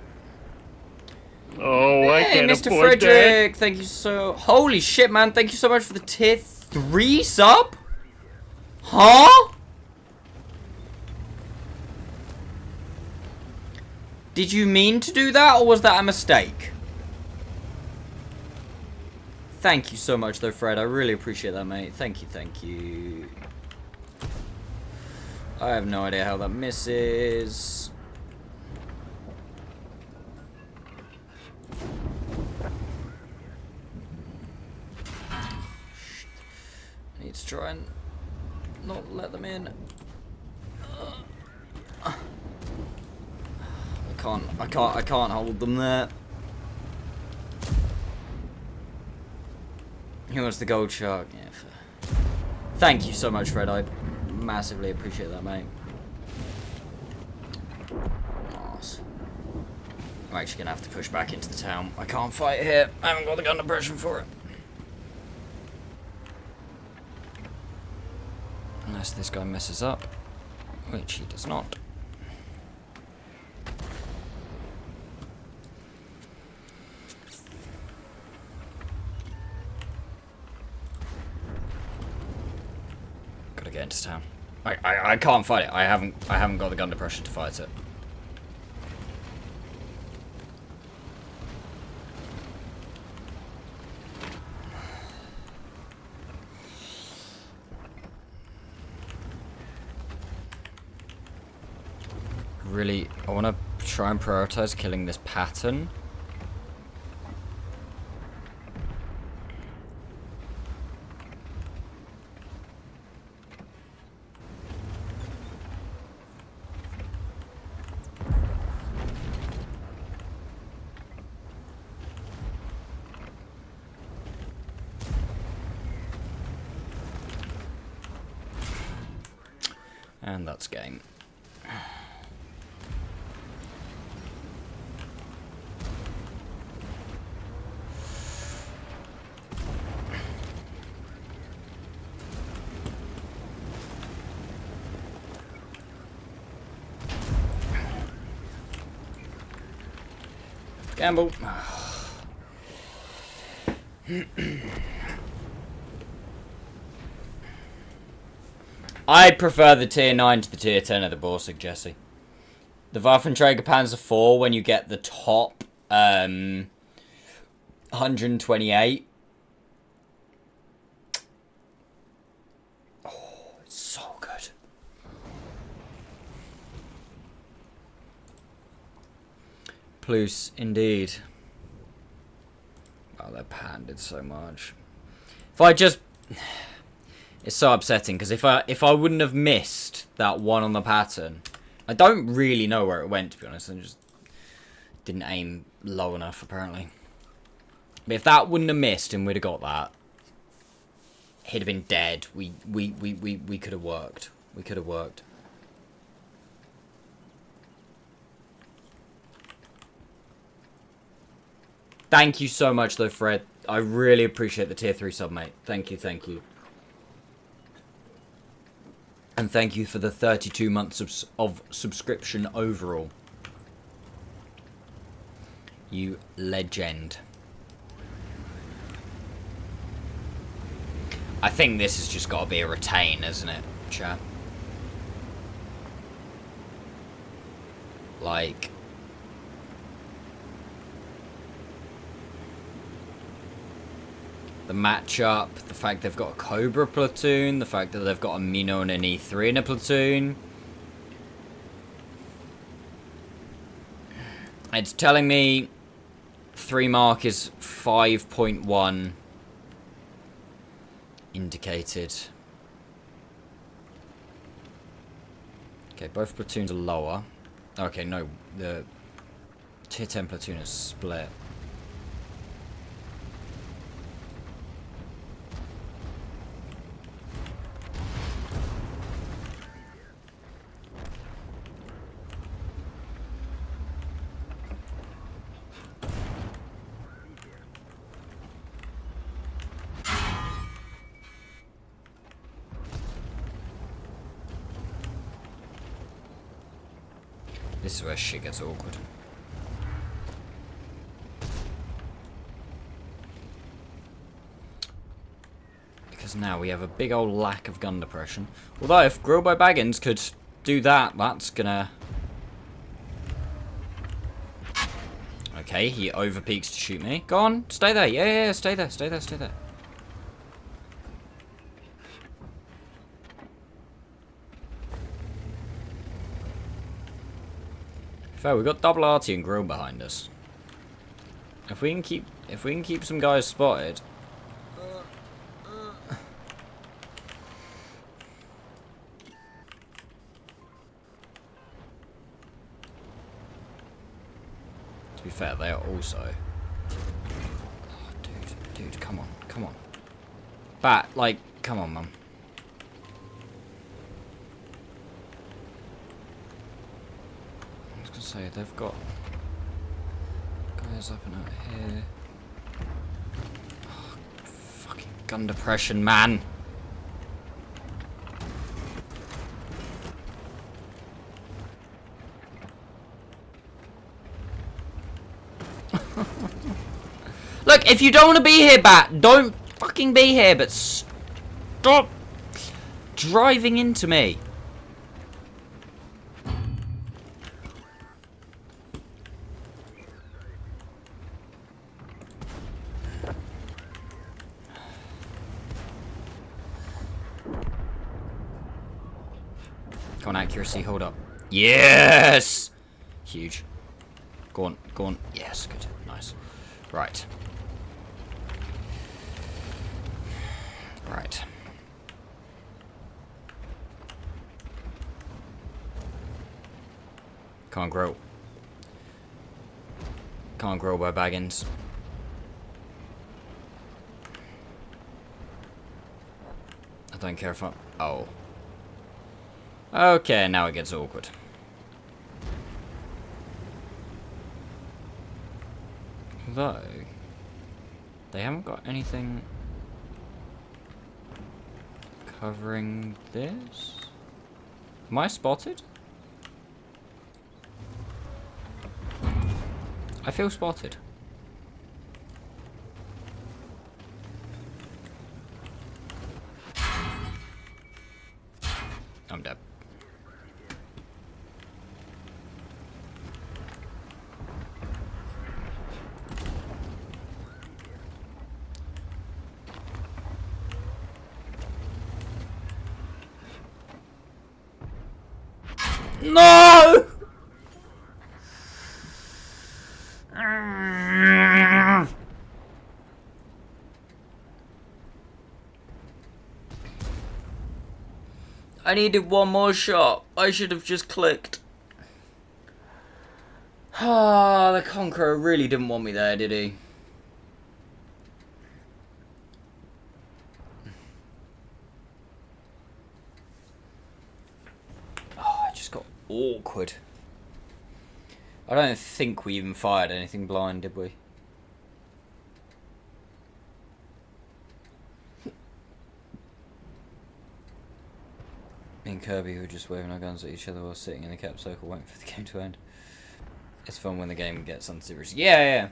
Oh, I Hey, can't Mr. afford Frederick, thank you so... Holy shit, man, thank you so much for the tier 3 sub? Huh? Did you mean to do that, or was that a mistake? Thank you so much, though, Fred. I really appreciate that, mate. Thank you, thank you. I have no idea how that misses. I need to try and not let them in. I can't hold them there. Who wants the gold shark? Yeah, fair. Thank you so much, Fred. I massively appreciate that, mate. Nice. I'm actually gonna have to push back into the town. I can't fight here. I haven't got the gun depression for it. Unless this guy messes up, which he does not. Gotta get into town. I can't fight it. I haven't got the gun depression to fight it. I want to try and prioritize killing this pattern. And that's game. Gamble. I prefer the tier 9 to the tier 10 of the Borsig, Jesse. The Waffenträger Panzer 4, when you get the top 128. Oh, it's so good. Plus, indeed. Oh, they're panded so much. If I just... It's so upsetting, because if I wouldn't have missed that one on the pattern... I don't really know where it went, to be honest. I just didn't aim low enough, apparently. But if that wouldn't have missed and we'd have got that, he'd have been dead. We could have worked. We could have worked. Thank you so much, though, Fred. I really appreciate the tier 3 sub, mate. Thank you, thank you. And thank you for the 32 months of subscription overall. You legend. I think this has just got to be a retain, isn't it, chat? Like... the matchup, the fact they've got a Cobra platoon, the fact that they've got a Mino and an E3 in a platoon. It's telling me 3 mark is 5.1 indicated. Okay, both platoons are lower. Okay, no, the tier 10 platoon is split. This is where shit gets awkward. Because now we have a big old lack of gun depression. Although if Grilled by Baggins could do that, that's gonna... Okay, he overpeaks to shoot me. Go on, stay there. Yeah, stay there, stay there, stay there. Fair, we've got double arty and grill behind us. If we can keep some guys spotted. To be fair, they are also. Oh, dude, come on. Bat, like, come on, man. Say they've got guys up and out here. Oh, fucking gun depression, man. Look, if you don't want to be here, Bat, don't fucking be here, but stop driving into me. Come on, accuracy, hold up. Yes! Huge. Go on, go on. Yes, good. Nice. Right. Right. Can't grow. Can't grow by Baggins. I don't care if I... Oh. Okay, now it gets awkward. Though... They haven't got anything... covering this? Am I spotted? I feel spotted. I'm dead. No! I needed one more shot. I should have just clicked. Ah, the Conqueror really didn't want me there, did he? Oh, it just got awkward. I don't think we even fired anything blind, did we? Me and Kirby were just waving our guns at each other while sitting in a cap circle waiting for the game to end. It's fun when the game gets unserious. Yeah, yeah.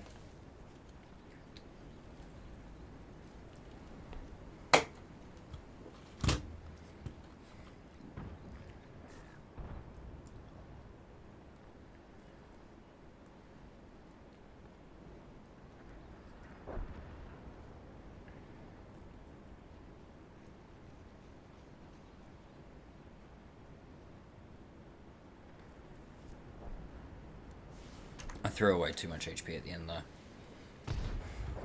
I threw away too much HP at the end there.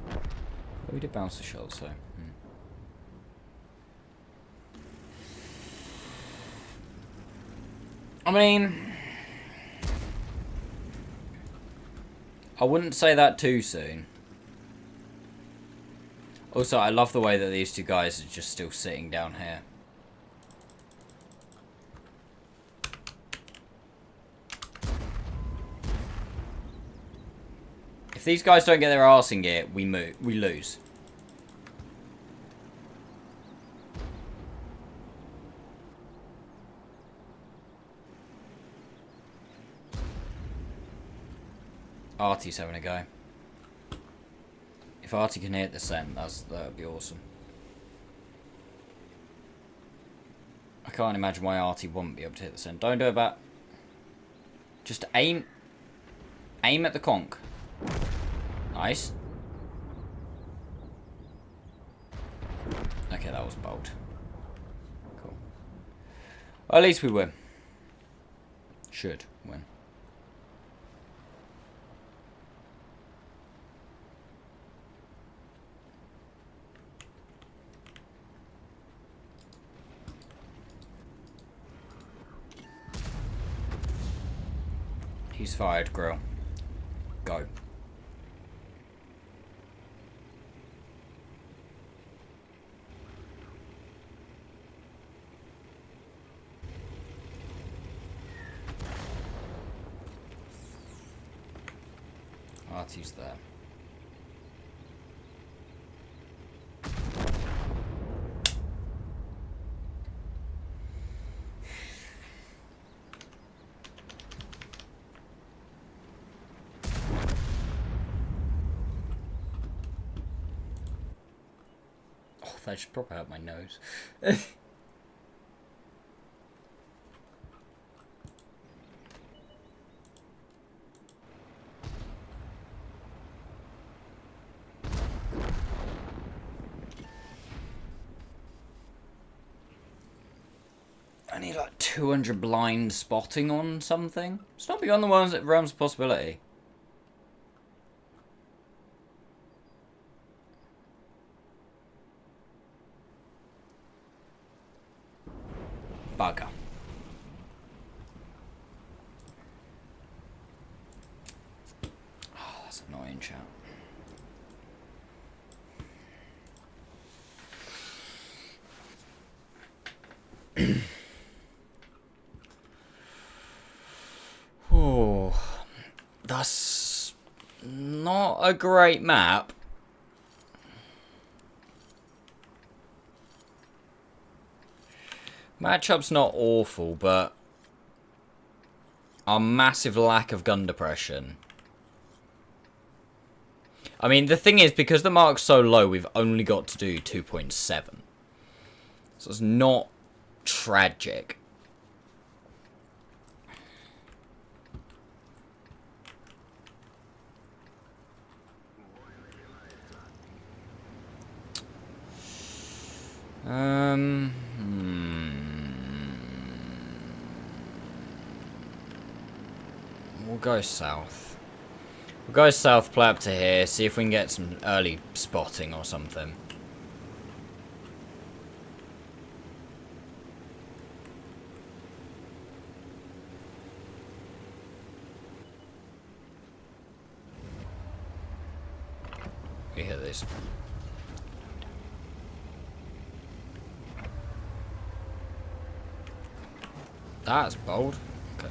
But we did bounce the shot, so... I mean... I wouldn't say that too soon. Also, I love the way that these two guys are just still sitting down here. If these guys don't get their arse in gear, we lose. Artie's having a go. If Artie can hit the scent, that would be awesome. I can't imagine why Artie wouldn't be able to hit the scent. Don't do it back. Just aim at the conch. Nice. Okay, that was bold. Cool. Well, at least we win. Should win. He's fired, Grill. Go. Artie's there. Oh, that should proper hurt my nose. I need like 200 blind spotting on something. It's not beyond the realms of possibility. Bugger. Oh, that's annoying, chat. Oh, that's not a great map. Matchup's not awful, but our massive lack of gun depression. I mean, the thing is, because the mark's so low, we've only got to do 2.7. So it's not tragic. We'll go south. We'll go south, play up to here, see if we can get some early spotting or something. We hit these. That's bold. Okay.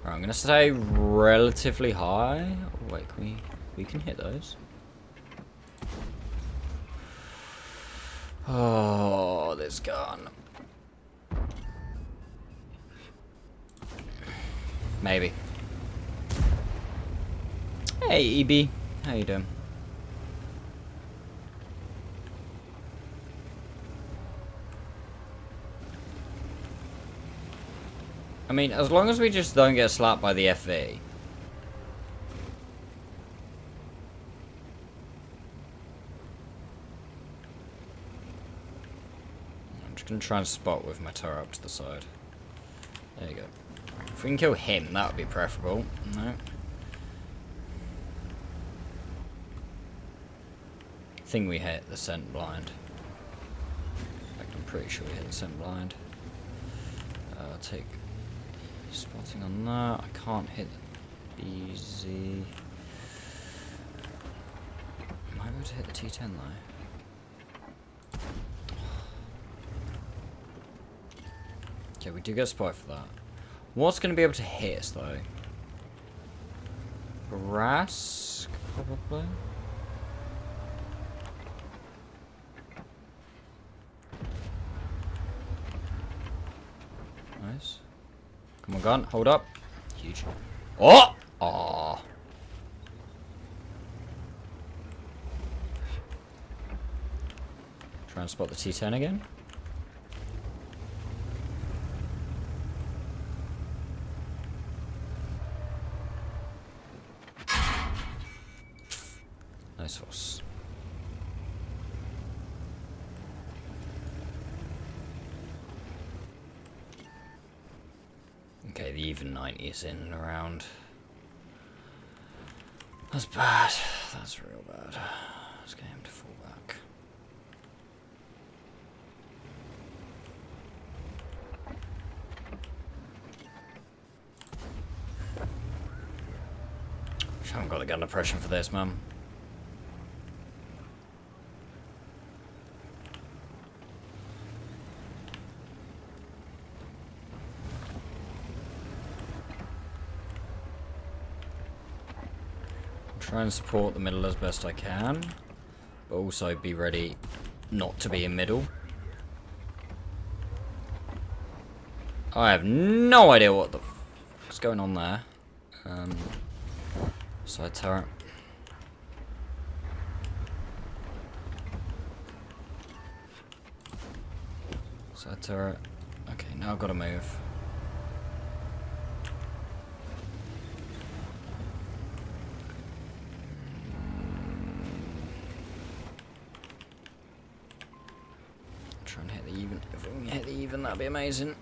Right, I'm gonna stay relatively high. Oh, wait, we can hit those. Oh, this gun. Maybe. Hey, EB. How you doing? I mean, as long as we just don't get slapped by the FV. I'm just gonna try and spot with my turret up to the side. There you go. If we can kill him, that would be preferable. No. I think we hit the scent blind. In fact, I'm pretty sure we hit the scent blind. I'll take spotting on that. I can't hit the BZ. Am I able to hit the T10 though? Okay, we do get a spot for that. What's going to be able to hit us though? Brass, probably. Nice. Come on, gun. Hold up. Huge. Oh! Aw. Try and spot the T10 again. Nice horse. Okay, the even 90 is in and around. That's bad. That's real bad. Let's get him to fall back. I haven't got the gun depression for this, man. Try and support the middle as best I can, but also be ready not to be in middle. I have no idea what the f***'s going on there. Side turret. Side turret. Okay, now I've got to move. Try and hit the even. If we can hit the even, that'd be amazing.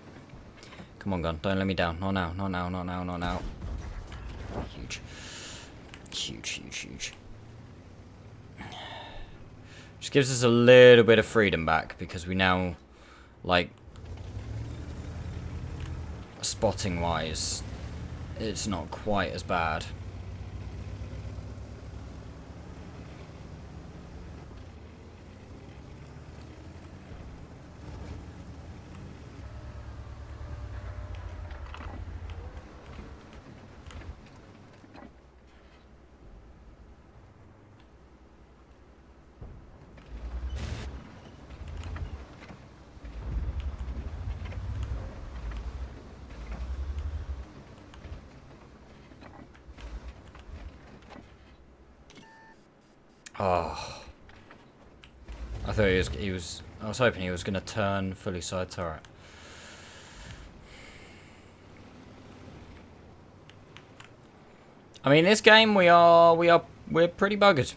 Come on, gun. Don't let me down. Not now. Not now. Not now. Not now. Huge. Huge, huge, huge. Just gives us a little bit of freedom back because we now, like, spotting wise, it's not quite as bad. Oh. I thought he was I was hoping he was gonna turn fully side turret. I mean, this game we're pretty buggered.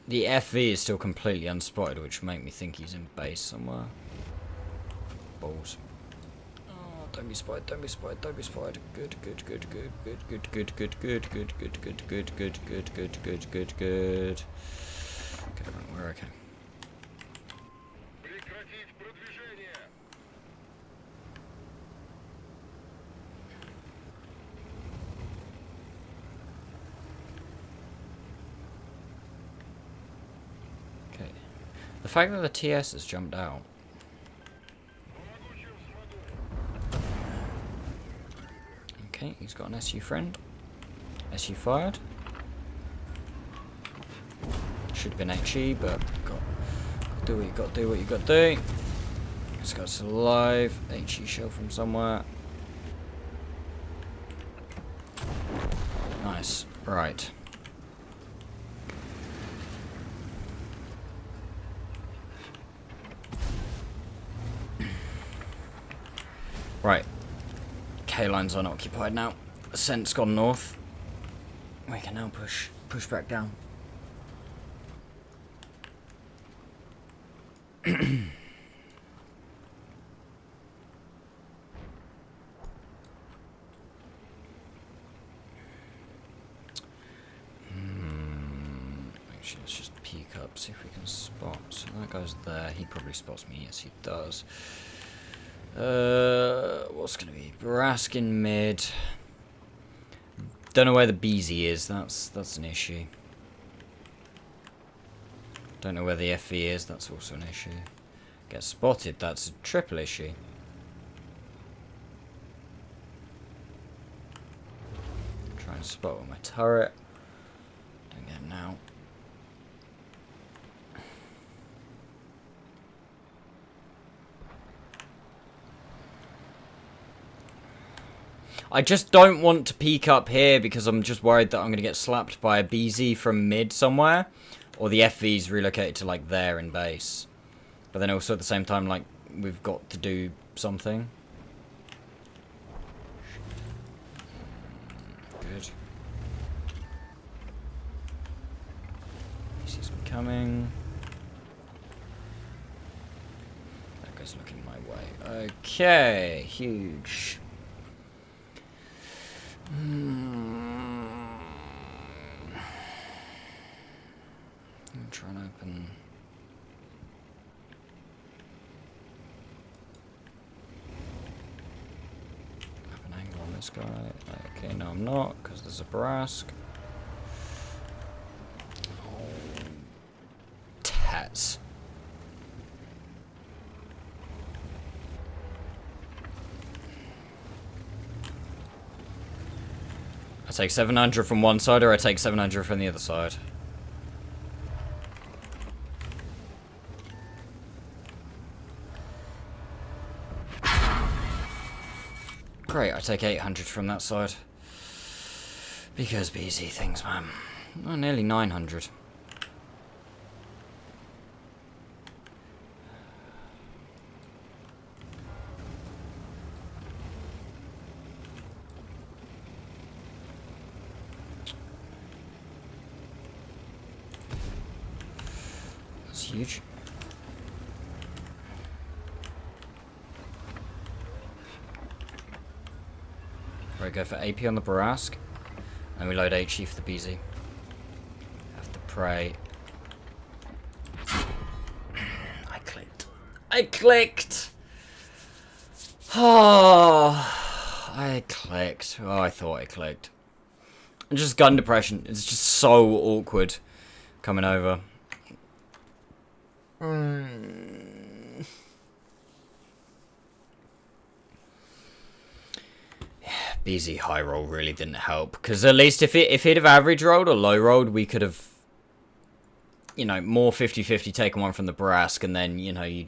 The FV is still completely unspotted, which would make me think he's in base somewhere. Balls. Don't be spotted, don't be spotted, don't be spotted. Good, good, good, good, good, good, good, good, good, good, good, good, good, good, good, good, good, good, good. Okay, right, we're okay. Okay. The fact that the TS has jumped out. Okay, he's got an SU friend. SU fired. Should have been HE, but got to do what you got to do. What you got to do. This guy's alive. HE shell from somewhere. Nice. Right. Right. K-line's unoccupied now. Ascent's gone north. We can now push back down. Actually, let's just peek up, see if we can spot. So that guy's there. He probably spots me. Yes, he does. What's gonna be Brask in mid? Don't know where the BZ is. That's an issue. Don't know where the FV is. That's also an issue. Get spotted. That's a triple issue. Try and spot with my turret. Don't get him now. I just don't want to peek up here because I'm just worried that I'm going to get slapped by a BZ from mid somewhere. Or the FV's relocated to, like, there in base. But then also at the same time, like, we've got to do something. Good. He sees me coming. That guy's looking my way. Okay, huge. I'm trying to open. Have an angle on this guy. Okay, no, I'm not because there's a Brask. Oh, tats. I take 700 from one side, or I take 700 from the other side. Great, I take 800 from that side. Because BZ things, man. Oh, nearly 900. That's huge. Right, go for AP on the Barask. And we load HE for the BZ. Have to pray. I clicked. I clicked! Oh, I clicked. Oh, I thought I clicked. And just gun depression. It's just so awkward coming over. BZ high roll really didn't help, because at least if he'd have average rolled or low rolled, we could have, you know, more 50-50 taken one from the Barask, and then, you know, you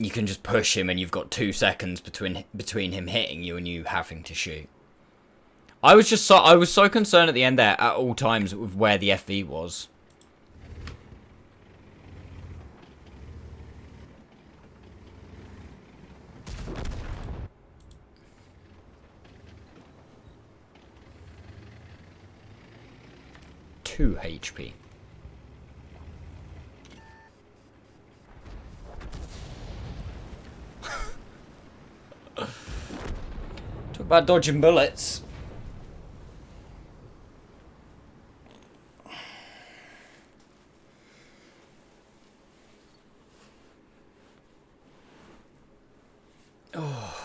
can just push him, and you've got 2 seconds between him hitting you and you having to shoot. I was so concerned at the end there at all times with where the FV was. HP. Talk about dodging bullets. Oh.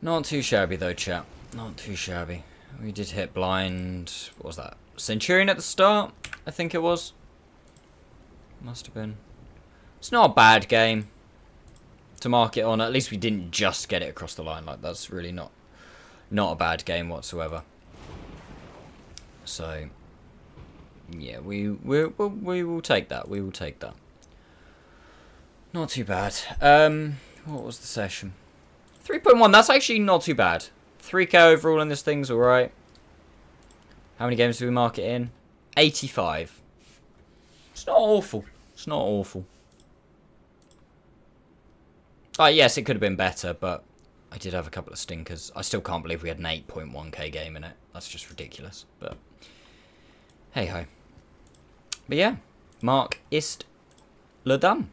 Not too shabby though, chat. Not too shabby. We did hit blind. What was that? Centurion at the start? I think it was. Must have been. It's not a bad game to mark it on. At least we didn't just get it across the line. Like, that's really not a bad game whatsoever. So yeah, we will take that. We will take that. Not too bad. What was the session? 3.1, that's actually not too bad. 3k overall in this thing's alright. How many games do we mark it in? 85. It's not awful. It's not awful. Yes, it could have been better, but I did have a couple of stinkers. I still can't believe we had an 8.1k game in it. That's just ridiculous. But hey ho. But yeah, Mark ist le dame.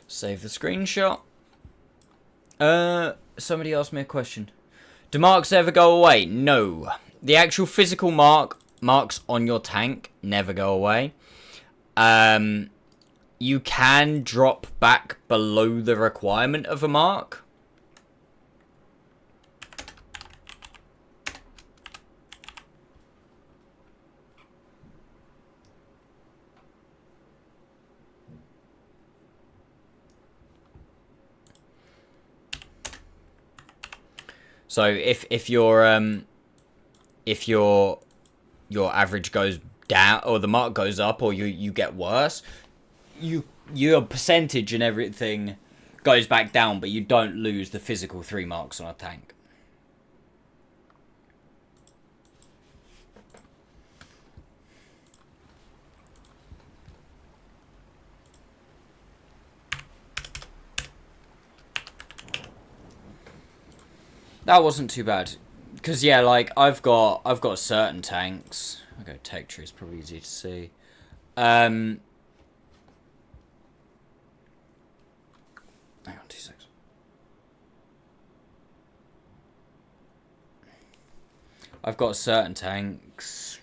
Save the screenshot. Somebody asked me a question. Do marks ever go away? No. The actual physical marks on your tank never go away. You can drop back below the requirement of a mark. So if your average goes down or the mark goes up or you get worse, your percentage and everything goes back down, but you don't lose the physical 3 marks on a tank. That wasn't too bad, because yeah, like I've got certain tanks. I'll go tech tree, it's probably easy to see. Hang on 2 seconds. I've got certain tanks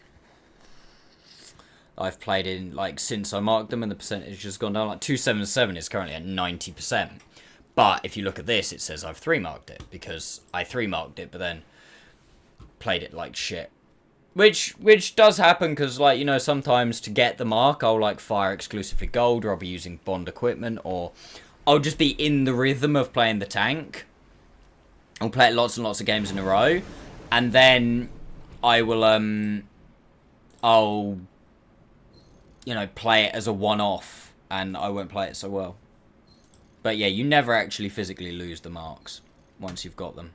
I've played in like since I marked them, and the percentage has gone down. Like 277 is currently at 90%. But if you look at this, it says I've 3 marked it, because I 3 marked it, but then played it like shit. Which does happen, because, like, you know, sometimes to get the mark, I'll, like, fire exclusively gold, or I'll be using bond equipment, or I'll just be in the rhythm of playing the tank. I'll play it lots and lots of games in a row, and then I will, I'll, you know, play it as a one-off, and I won't play it so well. But yeah, you never actually physically lose the marks once you've got them.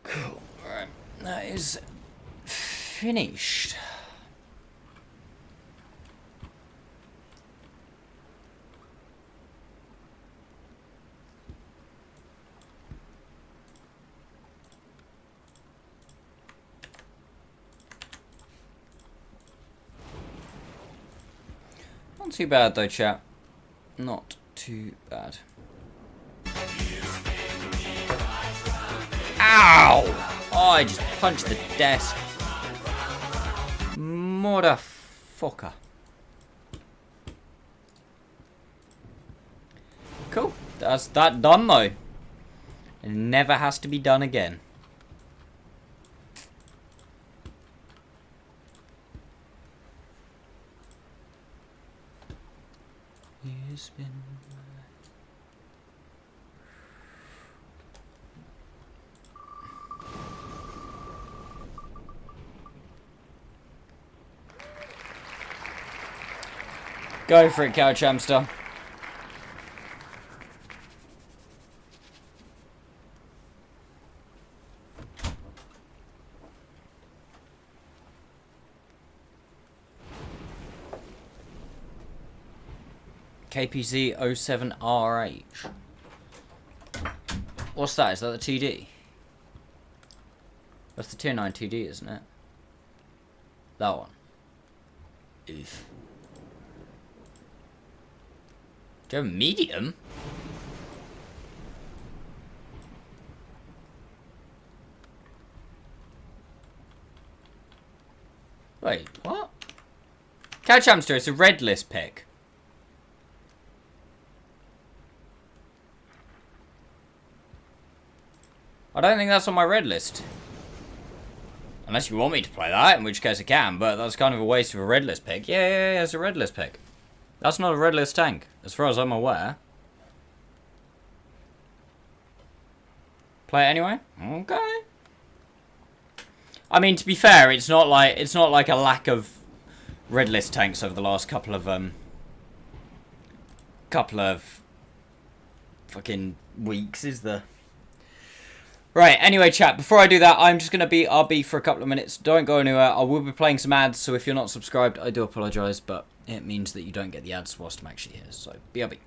Cool. Alright. That is finished. Not too bad though, chat. Not too bad. Ow! Oh, I just punched the desk. Motherfucker. Cool. That's that done though. It never has to be done again. It's been... Go for it, couch hamster. KPZ 07RH. What's that? Is that the TD? That's the tier 9 TD, isn't it? That one. Oof. Do you have a medium? Wait, what? Couch hamster, it's a red list pick. I don't think that's on my red list. Unless you want me to play that, in which case I can, but that's kind of a waste of a red list pick. Yeah, it's a red list pick. That's not a red list tank, as far as I'm aware. Play it anyway? Okay. I mean, to be fair, it's not like a lack of red list tanks over the last couple of fucking weeks, is there? Right, anyway, chat, before I do that, I'm just going to be RB for a couple of minutes. Don't go anywhere. I will be playing some ads, so if you're not subscribed, I do apologise, but it means that you don't get the ads whilst I'm actually here. So, BRB.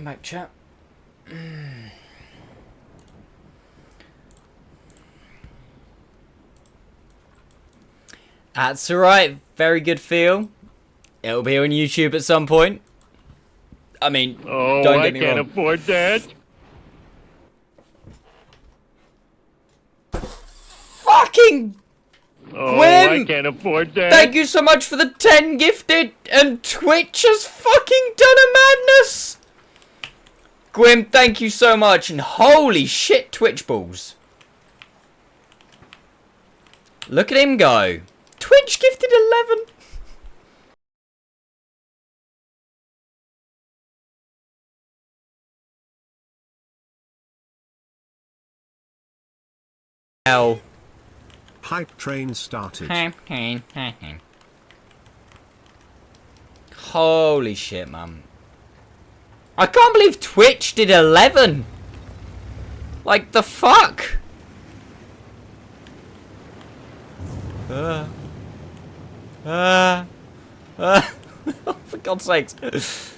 Welcome back, chat. That's alright. Very good feel. It'll be on YouTube at some point. I mean, Oh, don't I get me can't wrong. afford that. Fucking Oh, I Gwyn! can't afford that. Thank you so much for the 10 gifted, and Twitch has fucking done a madness! Gwyn, thank you so much, and holy shit, Twitch balls. Look at him go. Twitch gifted 11. Hell. Hype train started. Holy shit, man. I can't believe Twitch did 11. Like, the fuck? For God's sakes.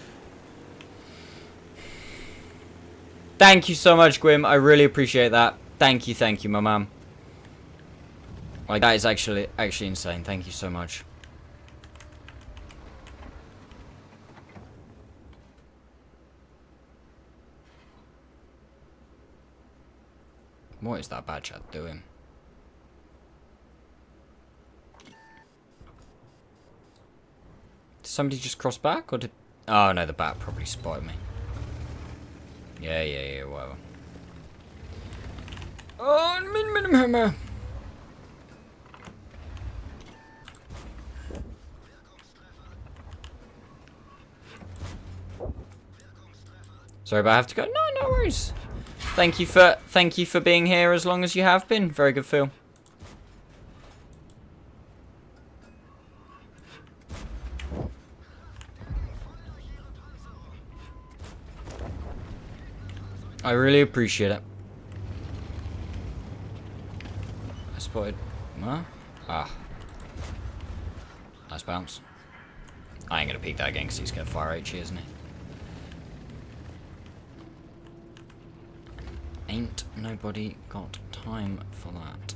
Thank you so much, Gwym. I really appreciate that. Thank you, my man. Like, that is actually insane. Thank you so much. What is that bad chat doing? Did somebody just cross back, or did... Oh, no, the bat probably spotted me. Yeah, whatever. Oh, sorry, but I have to go. No worries. Thank you for being here as long as you have been. Very good feel. I really appreciate it. I spotted. Huh? Ah. Nice bounce. I ain't gonna peek that again because he's got fire HE, isn't he? Ain't nobody got time for that.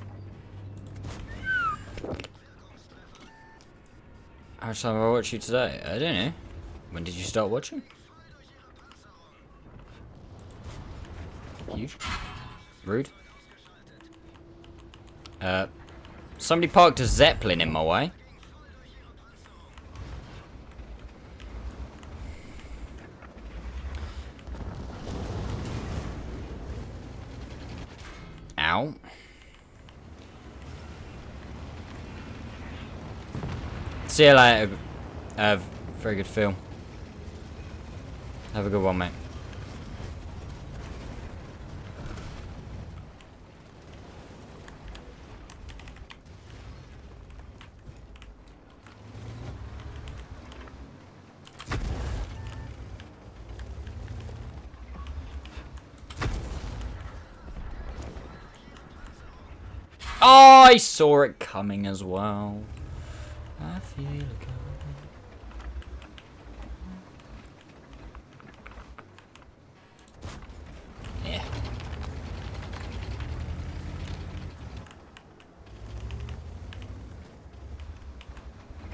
How much time have I watched you today? I don't know. When did you start watching? Huge. Rude. Somebody parked a Zeppelin in my way. Ow. See you later. Very good feel. Have a good one, mate. Oh, I saw it coming as well. I feel it coming. Yeah.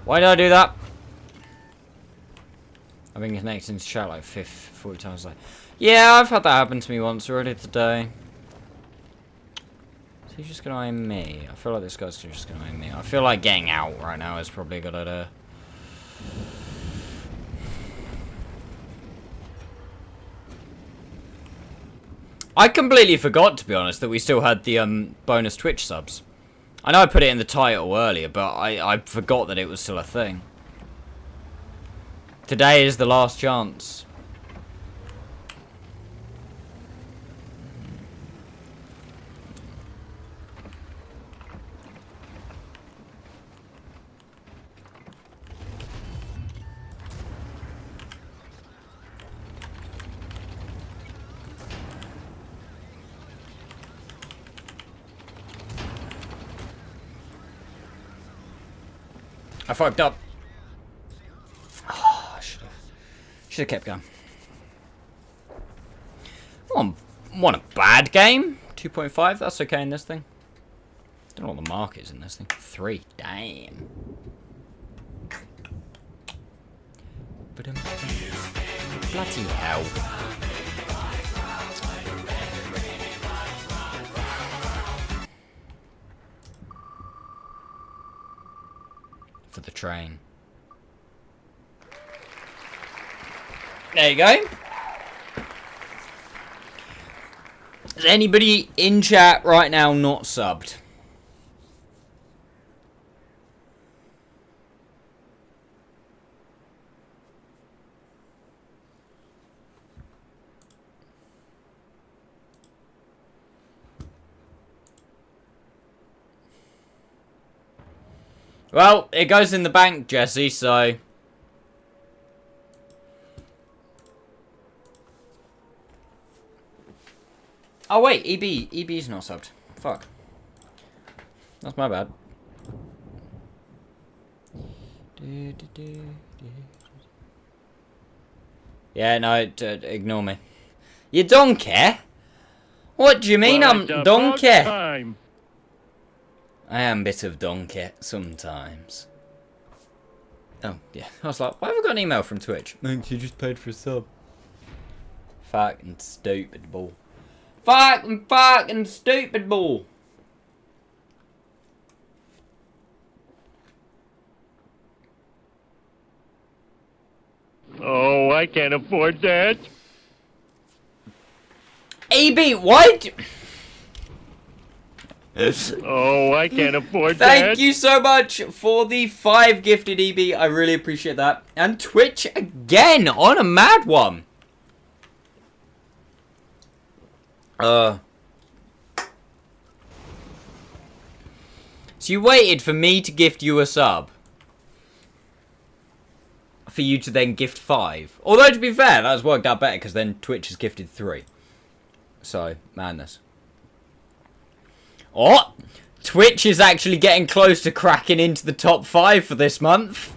Why did I do that? I've been connecting to chat like 40 times. Like, yeah, I've had that happen to me once already today. He's just gonna aim me. I feel like this guy's just gonna aim me. I feel like getting out right now is probably a good idea. I completely forgot, to be honest, that we still had the bonus Twitch subs. I know I put it in the title earlier, but I forgot that it was still a thing. Today is the last chance. I fucked up. Oh, I should have kept going. want a bad game. 2.5, that's okay in this thing. Don't know what the mark is in this thing. 3, damn. Bloody hell. For the train. There you go. Is anybody in chat right now not subbed? Well, it goes in the bank, Jesse, so... Oh, wait, EB's not subbed. Fuck. That's my bad. Yeah, no, ignore me. You don't care? What do you mean Well, I'm it's don't about care? time. I am a bit of donkey sometimes. Oh, yeah. I was like, why have I got an email from Twitch? Thanks, you just paid for a sub. Fucking stupid bull. Fucking stupid bull. Oh, I can't afford that. AB, why do... Oh, I can't afford that. Thank you so much for the 5 gifted, EB. I really appreciate that. And Twitch again on a mad one. So you waited for me to gift you a sub. For you to then gift 5. Although, to be fair, that's worked out better because then Twitch has gifted 3. So, madness. Oh! Twitch is actually getting close to cracking into the top 5 for this month.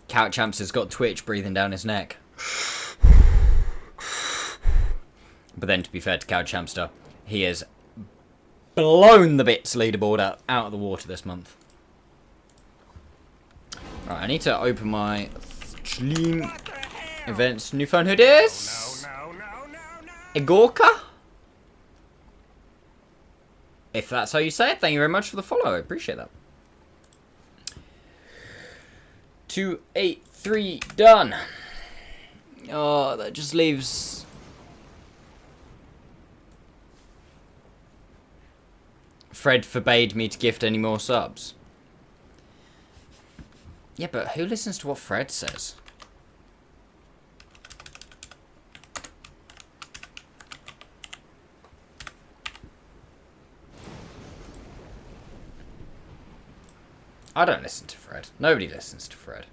Couchamps has got Twitch breathing down his neck. But then, to be fair to Couchampster, he has blown the bits leaderboard out of the water this month. Right, I need to open my stream events. New phone, who dis? Igorka? If that's how you say it, thank you very much for the follow. I appreciate that. 283 done. Oh, that just leaves... Fred forbade me to gift any more subs. Yeah, but who listens to what Fred says? I don't listen to Fred. Nobody listens to Fred.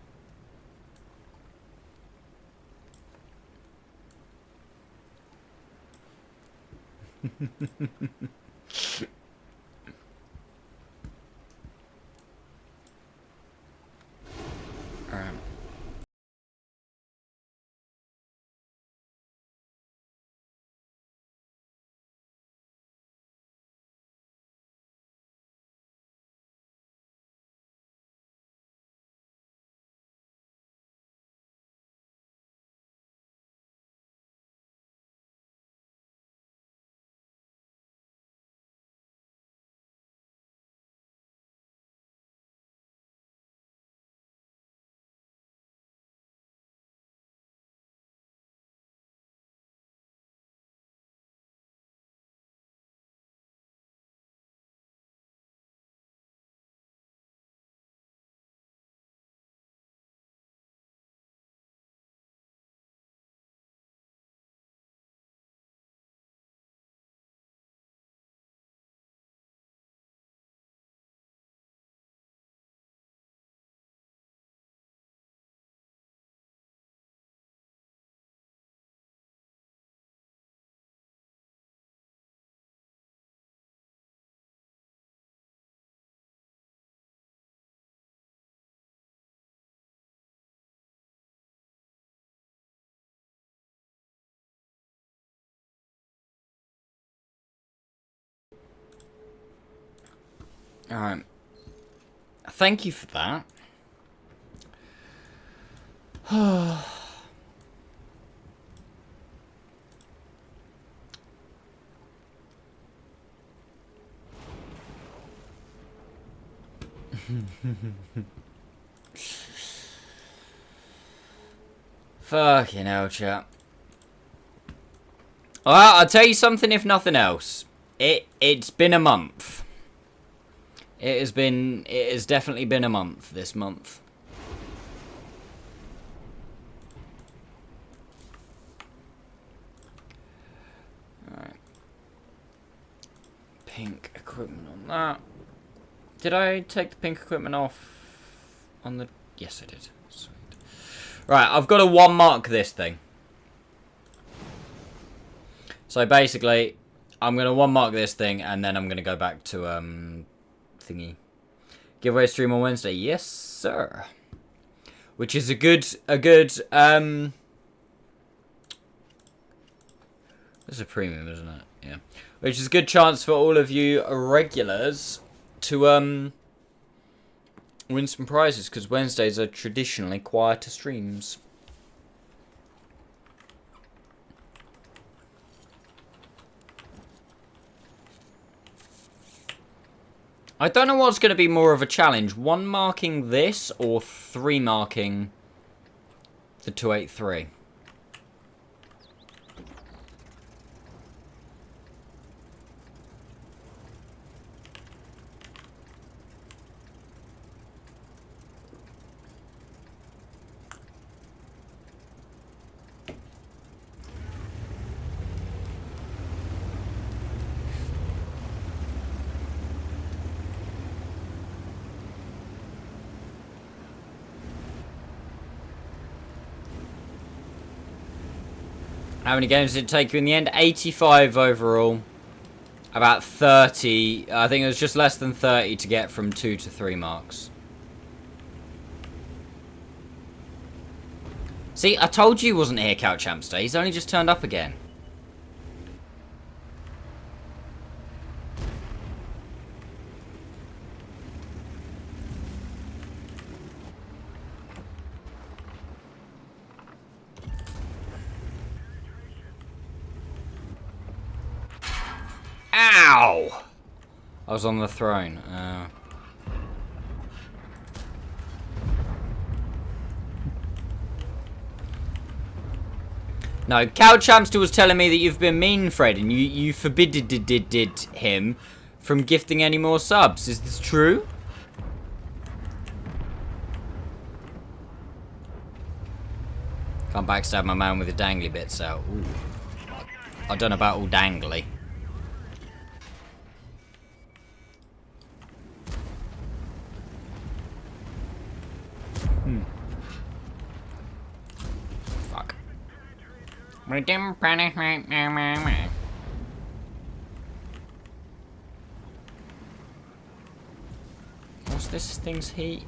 Alright. Thank you for that. Fucking hell, chat. Well, I'll tell you something if nothing else. It's been a month. It has definitely been a month this month. Alright. Pink equipment on that. Did I take the pink equipment off on the... Yes, I did. Sweet. Right, I've got to 1 mark this thing. So basically, I'm going to 1 mark this thing, and then I'm going to go back to, thingy. Giveaway stream on Wednesday. Yes, sir. Which is a good, This is a premium, isn't it? Yeah. Which is a good chance for all of you regulars to, win some prizes, because Wednesdays are traditionally quieter streams. I don't know what's going to be more of a challenge. 1 marking this or 3 marking the 283. How many games did it take you in the end? 85 overall. About 30. I think it was just less than 30 to get from 2 to 3 marks. See, I told you he wasn't here, Couch Hamster. He's only just turned up again. Ow! I was on the throne. No, Couch Hamster was telling me that you've been mean, Fred, and you forbidded him from gifting any more subs. Is this true? Can't backstab my man with the dangly bits out. Ooh. I don't know about all dangly. Fuck. What's this thing's heat?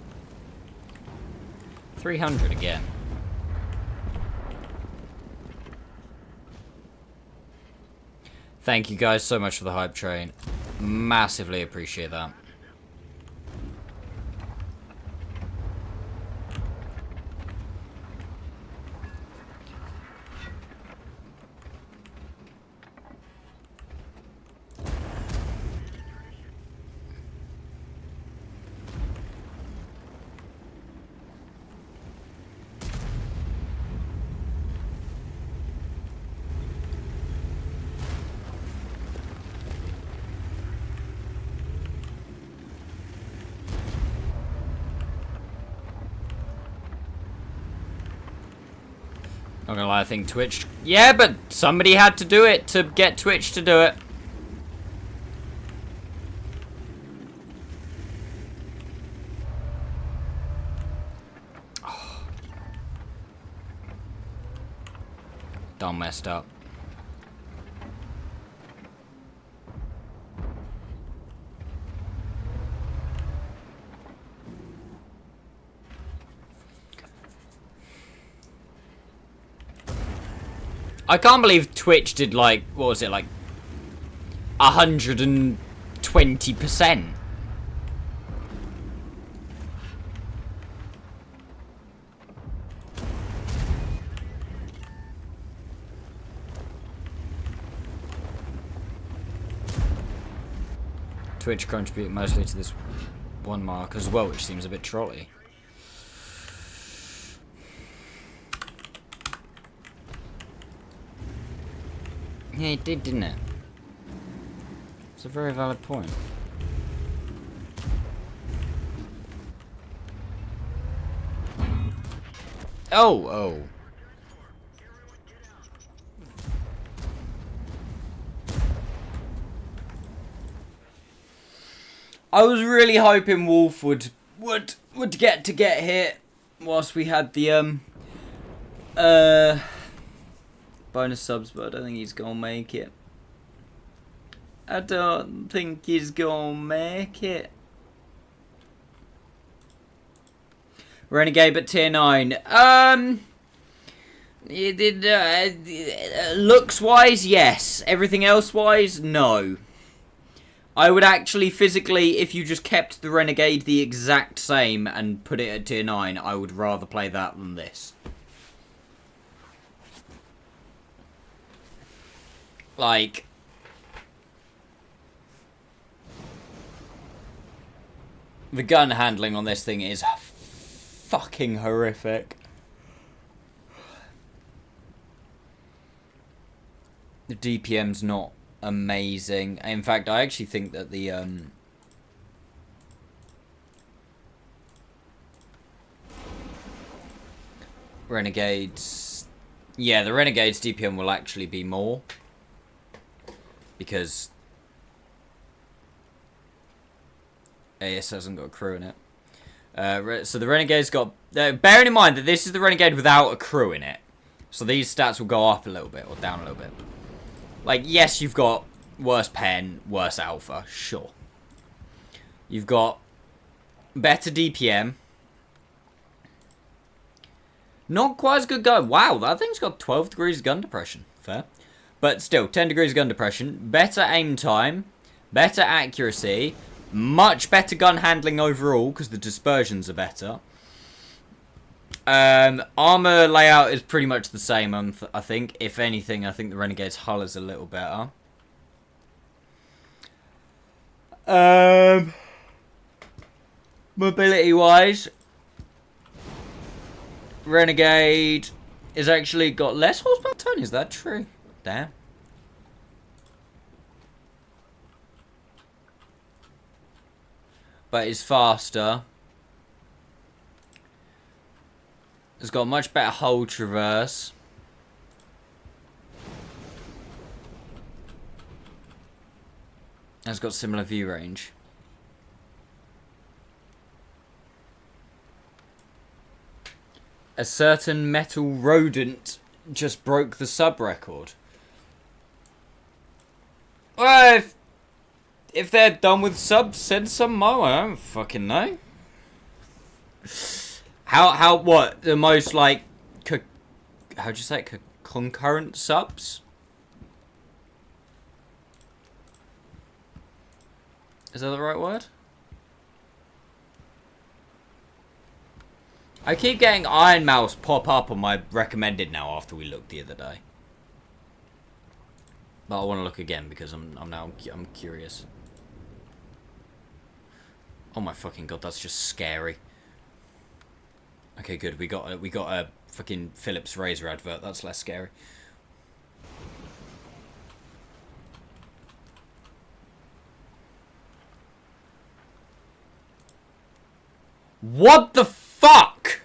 300 again. Thank you guys so much for the hype train. Massively appreciate that. Not gonna lie, I think Twitch... Yeah, but somebody had to do it to get Twitch to do it. Oh. Done messed up. I can't believe Twitch did, like, what was it, like 120%. Twitch contributed mostly to this one mark as well, which seems a bit trolly. Yeah, it did, didn't it? It's a very valid point. Oh. I was really hoping Wolf would get hit whilst we had the bonus subs, but I don't think he's gonna make it. I don't think he's gonna make it. Renegade at tier 9. Looks wise, yes. Everything else wise, no. I would actually physically, if you just kept the Renegade the exact same and put it at tier 9, I would rather play that than this. Like, the gun handling on this thing is fucking horrific. The DPM's not amazing. In fact, I actually think that the Renegades, yeah, the Renegade's DPM will actually be more, because AS hasn't got a crew in it. So the Renegade's got... bearing in mind that this is the Renegade without a crew in it, so these stats will go up a little bit, or down a little bit. Like, yes, you've got worse pen, worse alpha, sure. You've got better DPM. Not quite as good gun. Wow, that thing's got 12 degrees of gun depression. Fair. But still, 10 degrees of gun depression. Better aim time. Better accuracy. Much better gun handling overall, because the dispersions are better. Armor layout is pretty much the same, I think. If anything, I think the Renegade's hull is a little better. Mobility-wise, Renegade is actually got less horsepower ton. Is that true? Damn. But it's faster. It's got much better hull traverse. It's got similar view range. A certain metal rodent just broke the sub record. Well, if they're done with subs, send some more. I don't fucking know. What? The most, like, how'd you say it? Concurrent subs? Is that the right word? I keep getting Iron Mouse pop up on my recommended now after we looked the other day. But I want to look again because I'm curious. Oh my fucking god, that's just scary. Okay, good. We got a fucking Philips Razor advert. That's less scary. What the fuck?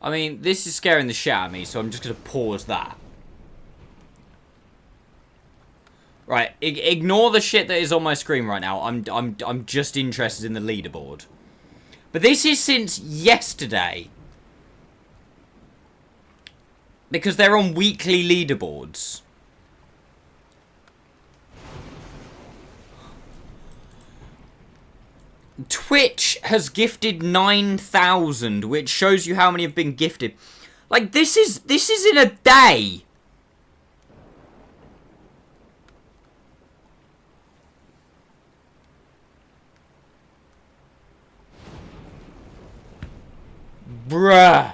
I mean, this is scaring the shit out of me, so I'm just gonna pause that. Right, ignore the shit that is on my screen right now. I'm just interested in the leaderboard. But this is since yesterday. Because they're on weekly leaderboards. Twitch has gifted 9,000, which shows you how many have been gifted. Like, this is in a day. Bruh.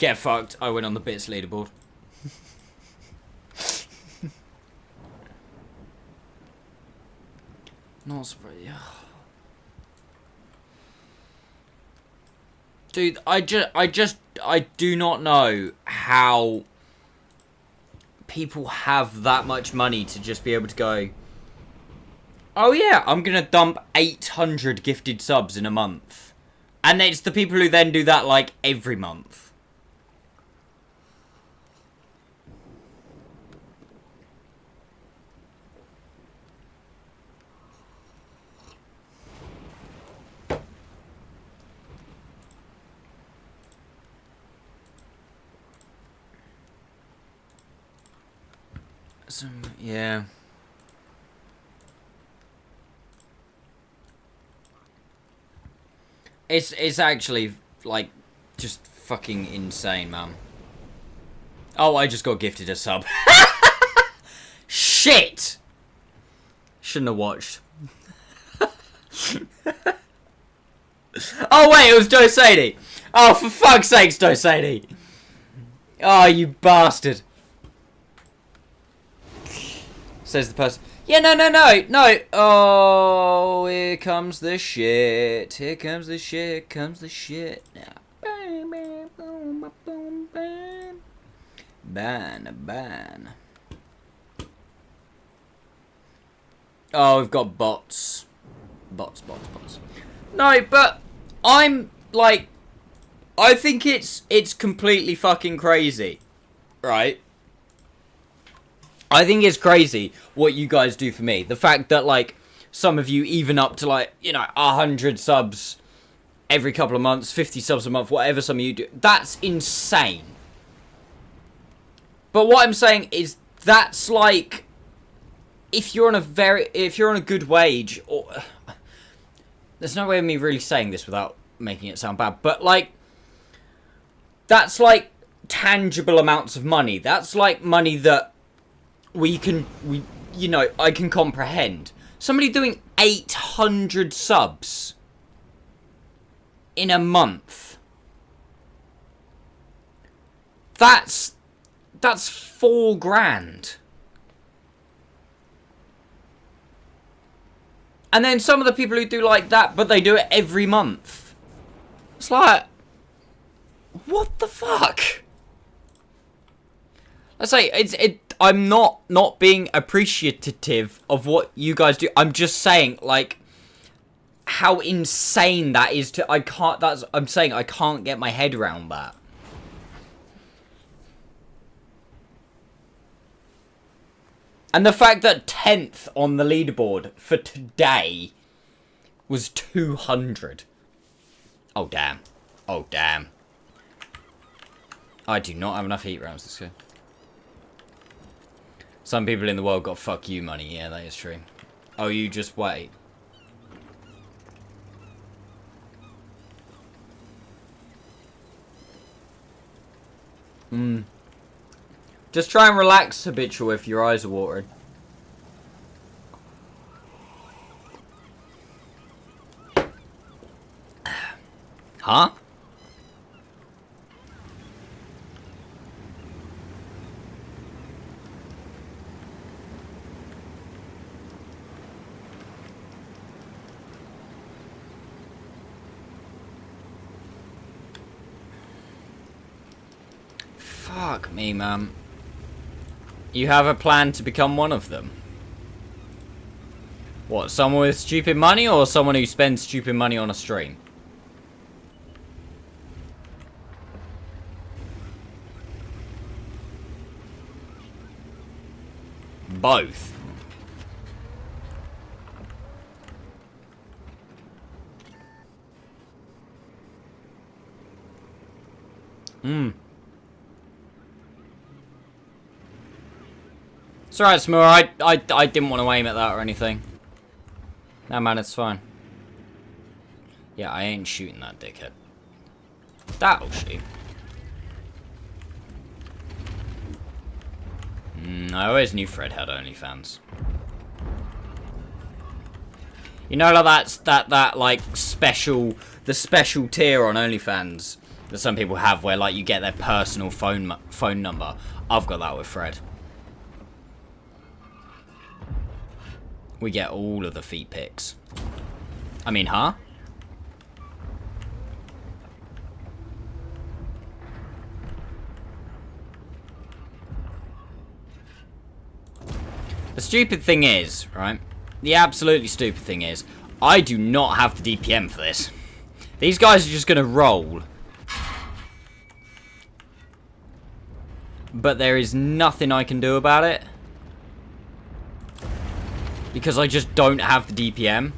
Get fucked. I went on the bits leaderboard. Not surprised. Dude, I do not know how people have that much money to just be able to go, oh yeah, I'm gonna dump 800 gifted subs in a month. And it's the people who then do that, like, every month. Yeah. It's actually, like, just fucking insane, man. Oh, I just got gifted a sub. Shit! Shouldn't have watched. Oh, wait, it was Dosadie. Oh, for fuck's sakes, Dosadie. Oh, you bastard. Says the person. Yeah, no. Oh, here comes the shit. Here comes the shit. Comes the shit. Now. Ban. Oh, we've got bots. Bots. No, but I'm like, I think it's completely fucking crazy, right? I think it's crazy what you guys do for me. The fact that, like, some of you even up to, like, you know, 100 subs every couple of months, 50 subs a month, whatever some of you do. That's insane. But what I'm saying is that's like, if you're on a good wage, or there's no way of me really saying this without making it sound bad, but like, that's like tangible amounts of money. That's like money that I can comprehend. Somebody doing 800 subs in a month. That's $4,000. And then some of the people who do like that, but they do it every month. It's like, what the fuck? I say I'm not being appreciative of what you guys do. I'm just saying, like, how insane that is to. I'm saying I can't get my head around that. And the fact that 10th on the leaderboard for today was 200. Oh damn. I do not have enough heat rounds this game. Some people in the world got fuck you money. Yeah, that is true. Oh, you just wait. Just try and relax, Habitual, if your eyes are watering. Huh? Fuck me, man. You have a plan to become one of them? What, someone with stupid money or someone who spends stupid money on a stream? Both. It's alright, Smur. I didn't want to aim at that or anything. No, man, it's fine. Yeah, I ain't shooting that dickhead. That'll shoot. I always knew Fred had OnlyFans. You know, like that like special, the special tier on OnlyFans that some people have where, like, you get their personal phone number. I've got that with Fred. We get all of the feet pics. I mean, huh? The stupid thing is, right? The absolutely stupid thing is, I do not have the DPM for this. These guys are just going to roll. But there is nothing I can do about it. Because I just don't have the DPM.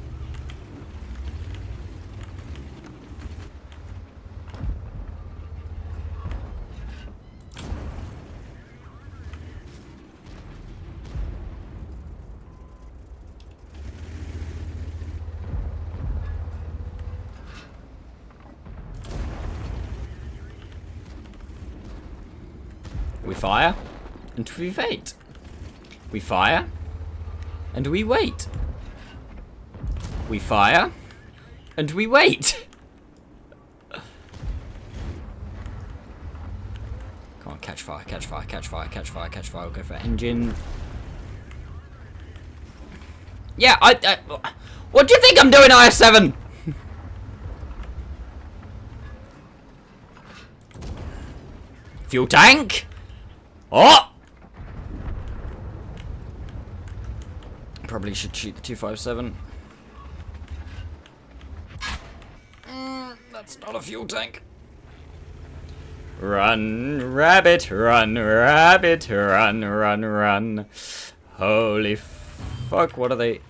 We fire, and we wait. We fire, and we wait. We fire, and we wait. Come on, catch fire, catch fire, catch fire, catch fire, catch fire. We'll go for engine. Yeah, what do you think I'm doing, IS-7? Fuel tank. Oh! Probably should shoot the 257. That's not a fuel tank. Run, rabbit, run, rabbit, run, run, run. Holy fuck, what are they?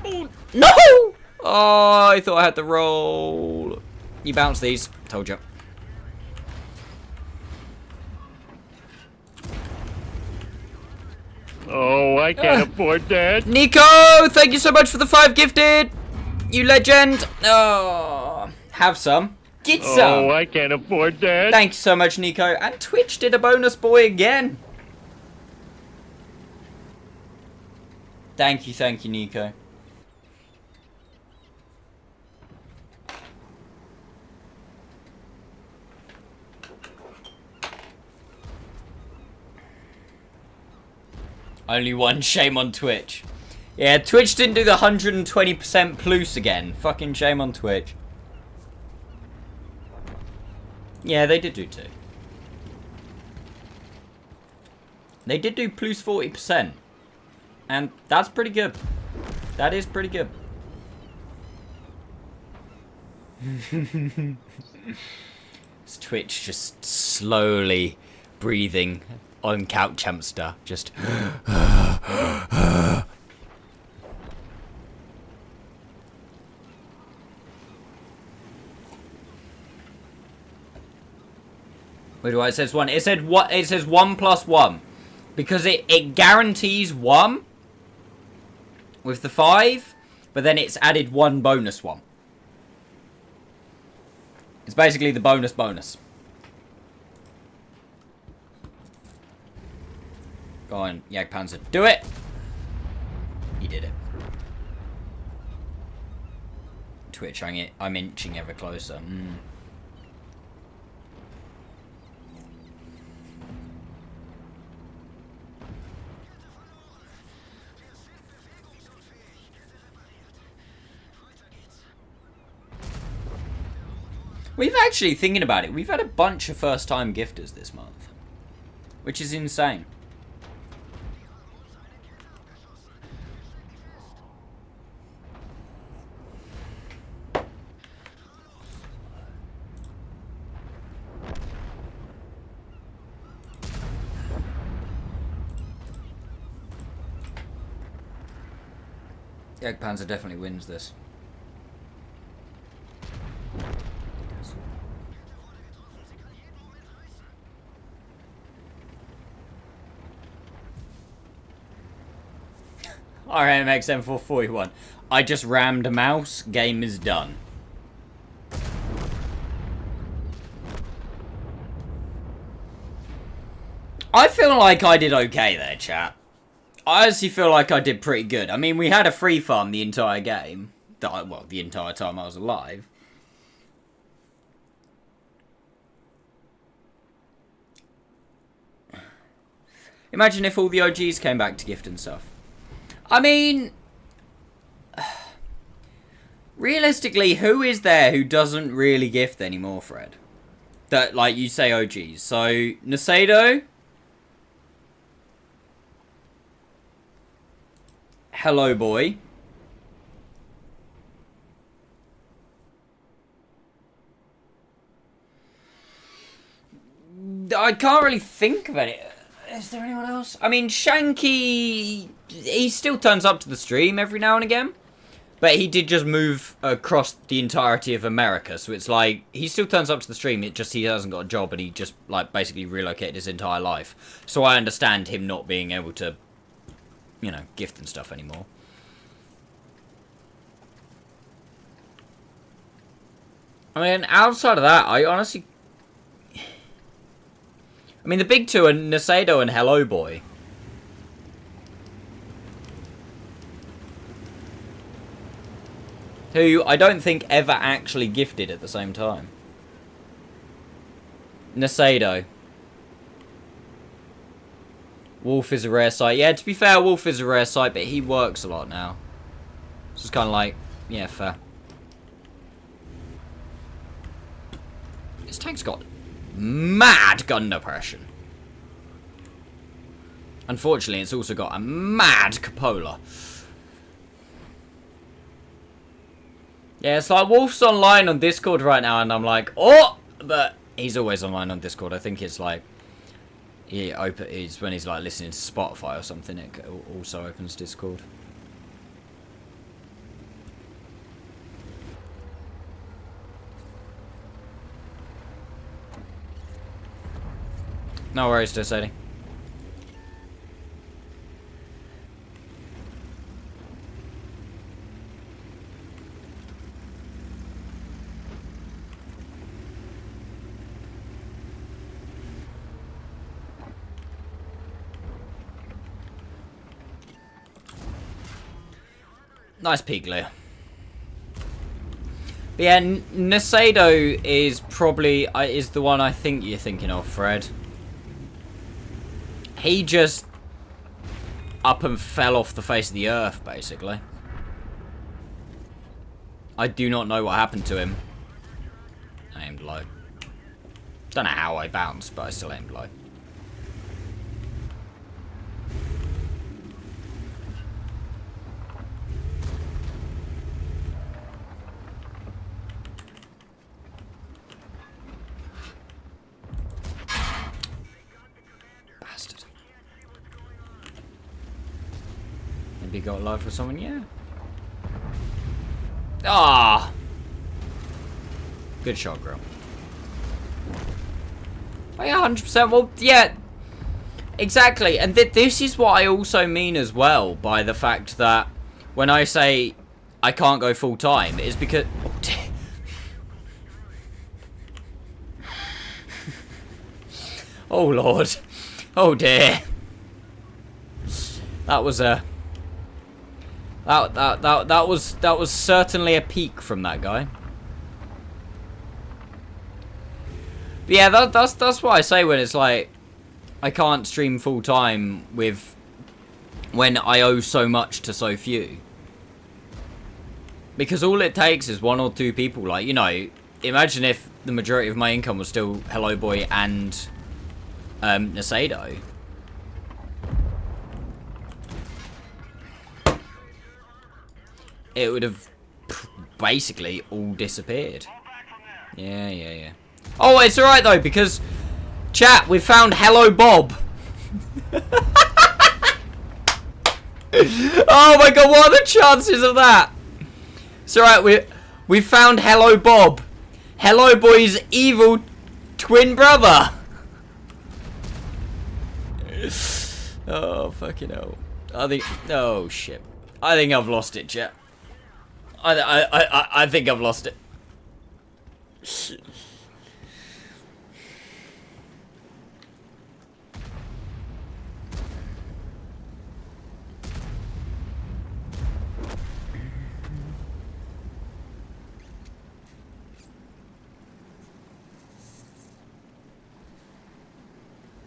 Oh, no! Oh, I thought I had the roll. You bounce these. Told you. Oh, I can't afford that. Nico, thank you so much for the 5 gifted. You legend. Oh, have some. Get some. Oh, I can't afford that. Thank you so much, Nico. And Twitch did a bonus boy again. Thank you, Nico. Only one, shame on Twitch. Yeah, Twitch didn't do the 120% plus again. Fucking shame on Twitch. Yeah, they did do 2. They did do plus 40%. And that's pretty good. That is pretty good. It's Twitch just slowly breathing on couch hamster. Just... Wait, do I? It says 1. It said what? It says 1 plus 1. Because it guarantees 1 with the 5, but then it's added 1 bonus 1. It's basically the bonus. Go on, Jagdpanzer. Do it! He did it. Twitch, I'm inching ever closer. We've actually, thinking about it, we've had a bunch of first-time gifters this month. Which is insane. Jagdpanzer definitely wins this. RMX M441. I just rammed a mouse. Game is done. I feel like I did okay there, chat. I honestly feel like I did pretty good. I mean, we had a free farm the entire game. Well, the entire time I was alive. Imagine if all the OGs came back to gift and stuff. I mean, realistically, who is there who doesn't really gift anymore, Fred? That, like, you say OGs. So, Nasado. Hello, boy. I can't really think of any. Is there anyone else? I mean, Shanky, he still turns up to the stream every now and again. But he did just move across the entirety of America. So it's like, he still turns up to the stream. It just, he hasn't got a job and he just, like, basically relocated his entire life. So I understand him not being able to, you know, gift and stuff anymore. I mean, outside of that, I honestly... I mean, the big two are Nasado and Hello Boy. Who I don't think ever actually gifted at the same time. Nasado. Wolf is a rare sight. Yeah, to be fair, Wolf is a rare sight, but he works a lot now. So it's kind of like, yeah, fair. This tank's got mad gun depression. Unfortunately, it's also got a mad cupola. Yeah, it's like Wolf's online on Discord right now, and I'm like, oh! But he's always online on Discord. I think it's like, it's when he's like listening to Spotify or something, it also opens Discord. No worries, Deciding. Nice peak layer. But yeah, Nasado is probably is the one I think you're thinking of, Fred. He just up and fell off the face of the earth, basically. I do not know what happened to him. I aimed low. Don't know how I bounced, but I still aimed low. Bastard. Maybe got live for someone, yeah. Ah! Good shot, girl. Oh yeah, 100%. Well, yeah. Exactly. And this is what I also mean as well by the fact that when I say I can't go full time, it's because... Oh, dear. Oh, Lord. Oh, dear. That was a... That was certainly a peak from that guy. But yeah, that's what I say when it's like I can't stream full time with when I owe so much to so few. Because all it takes is one or two people. Like, you know, imagine if the majority of my income was still Hello Boy and Nasado. It would have basically all disappeared. Yeah. Oh, it's alright though, because chat, we found Hello Bob. Oh my god, what are the chances of that? It's alright, we found Hello Bob. Hello Boy's evil twin brother. Oh fucking hell. I think, oh shit. I think I've lost it, chat. I think I've lost it.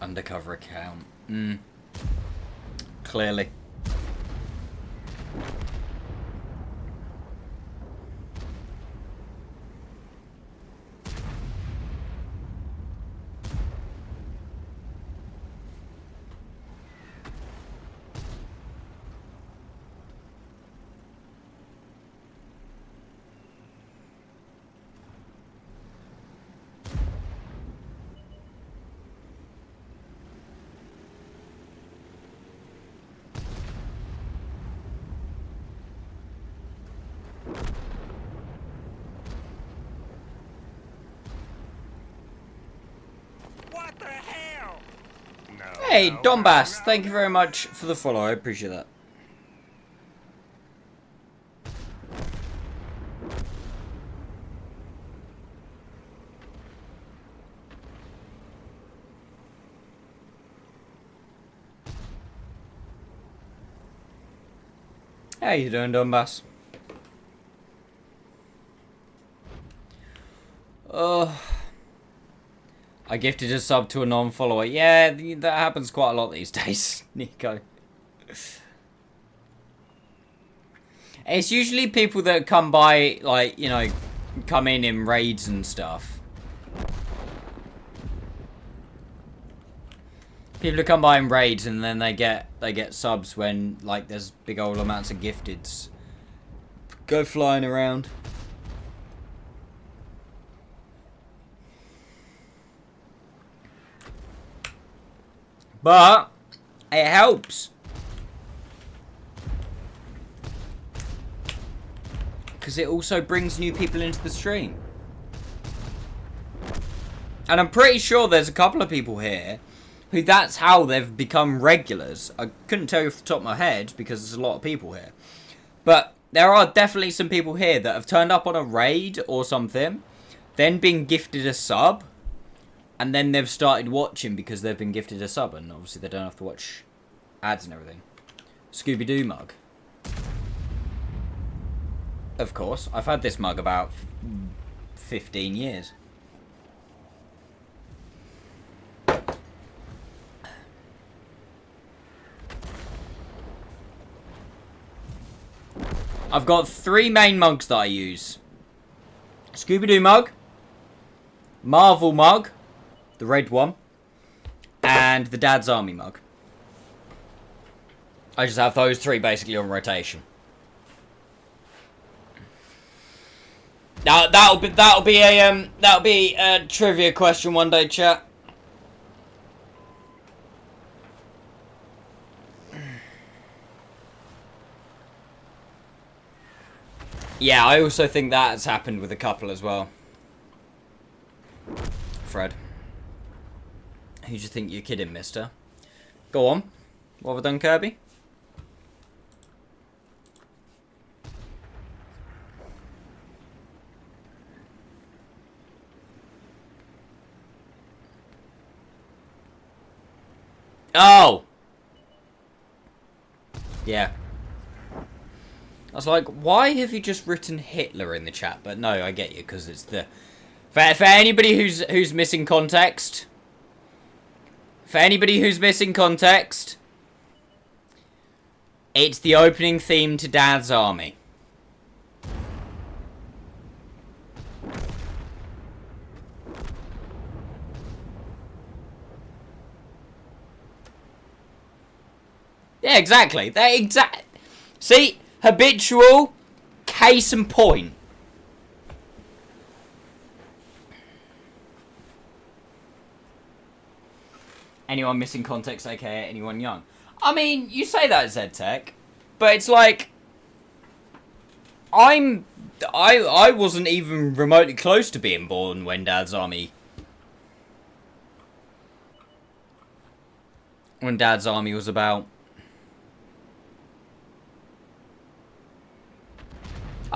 Undercover account. Clearly. What the hell? No. Hey, Donbass, thank you very much for the follow. I appreciate that. How you doing, Donbass? I gifted a sub to a non-follower. Yeah, that happens quite a lot these days, Nico. It's usually people that come by, like, you know, come in raids and stuff. People who come by in raids and then they get subs when, like, there's big old amounts of gifteds go flying around. But it helps. Because it also brings new people into the stream. And I'm pretty sure there's a couple of people here who that's how they've become regulars. I couldn't tell you off the top of my head because there's a lot of people here. But there are definitely some people here that have turned up on a raid or something, then been gifted a sub, and then they've started watching because they've been gifted a sub, and obviously they don't have to watch ads and everything. Scooby-Doo mug. Of course. I've had this mug about 15 years. I've got 3 main mugs that I use. Scooby-Doo mug, Marvel mug, the red one, and the Dad's Army mug. I just have those 3 basically on rotation. Now that'll be a trivia question one day, chat. Yeah, I also think that has happened with a couple as well. Fred. Who do you think you're kidding, mister? Go on. What have I done, Kirby? Oh! Yeah. I was like, why have you just written Hitler in the chat? But no, I get you, because it's the... For anybody who's missing context... For anybody who's missing context... It's the opening theme to Dad's Army. Yeah, exactly. See? Habitual, case in point. Anyone missing context, aka anyone young. I mean, you say that, ZTech, but it's like... I wasn't even remotely close to being born when Dad's Army... When Dad's Army was about...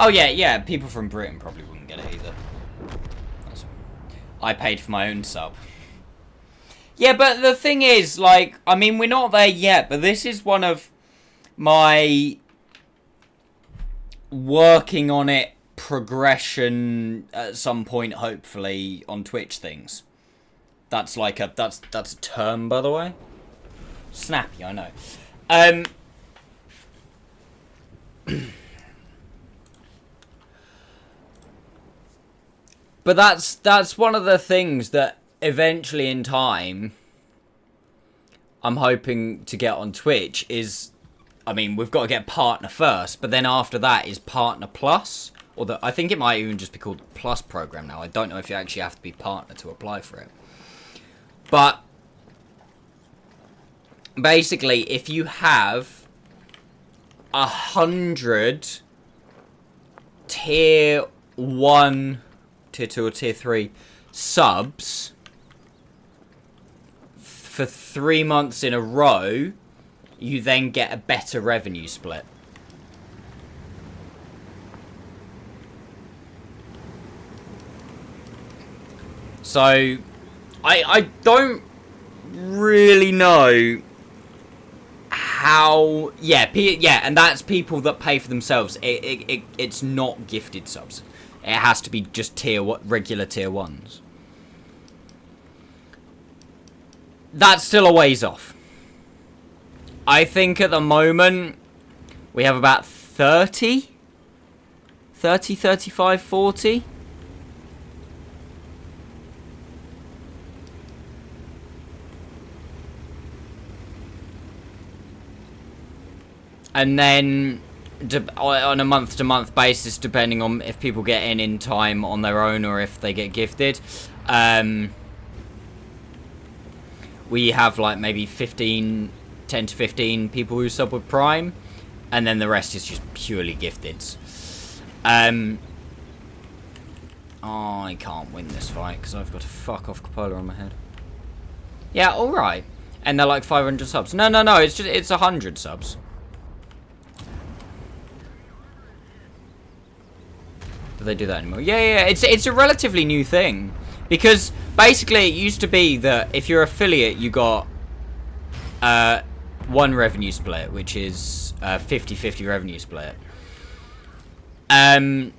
Oh, yeah, people from Britain probably wouldn't get it either. I paid for my own sub. Yeah, but the thing is, like, I mean, we're not there yet, but this is one of my working on it progression at some point, hopefully, on Twitch things. That's like that's a term, by the way. Snappy, I know. But that's one of the things that eventually in time I'm hoping to get on Twitch is, I mean, we've got to get partner first, but then after that is partner plus, or I think it might even just be called plus program now. I don't know if you actually have to be partner to apply for it. But basically, if you have 100 tier 1, tier 2 or tier 3 subs for 3 months in a row, you then get a better revenue split. So I don't really know how. Yeah, and that's people that pay for themselves. It's not gifted subs. It has to be just regular tier 1s. That's still a ways off. I think at the moment we have about 30, 35, 40. And then on a month-to-month basis, depending on if people get in time on their own or if they get gifted, we have like maybe 10 to 15 people who sub with Prime, and then the rest is just purely gifteds. I can't win this fight because I've got a fuck off Cupola on my head. Yeah, alright. And they're like 500 subs. No, it's 100 subs. Do they do that anymore? Yeah, it's a relatively new thing. Because basically it used to be that if you're affiliate, you got one revenue split, which is 50-50 revenue split. And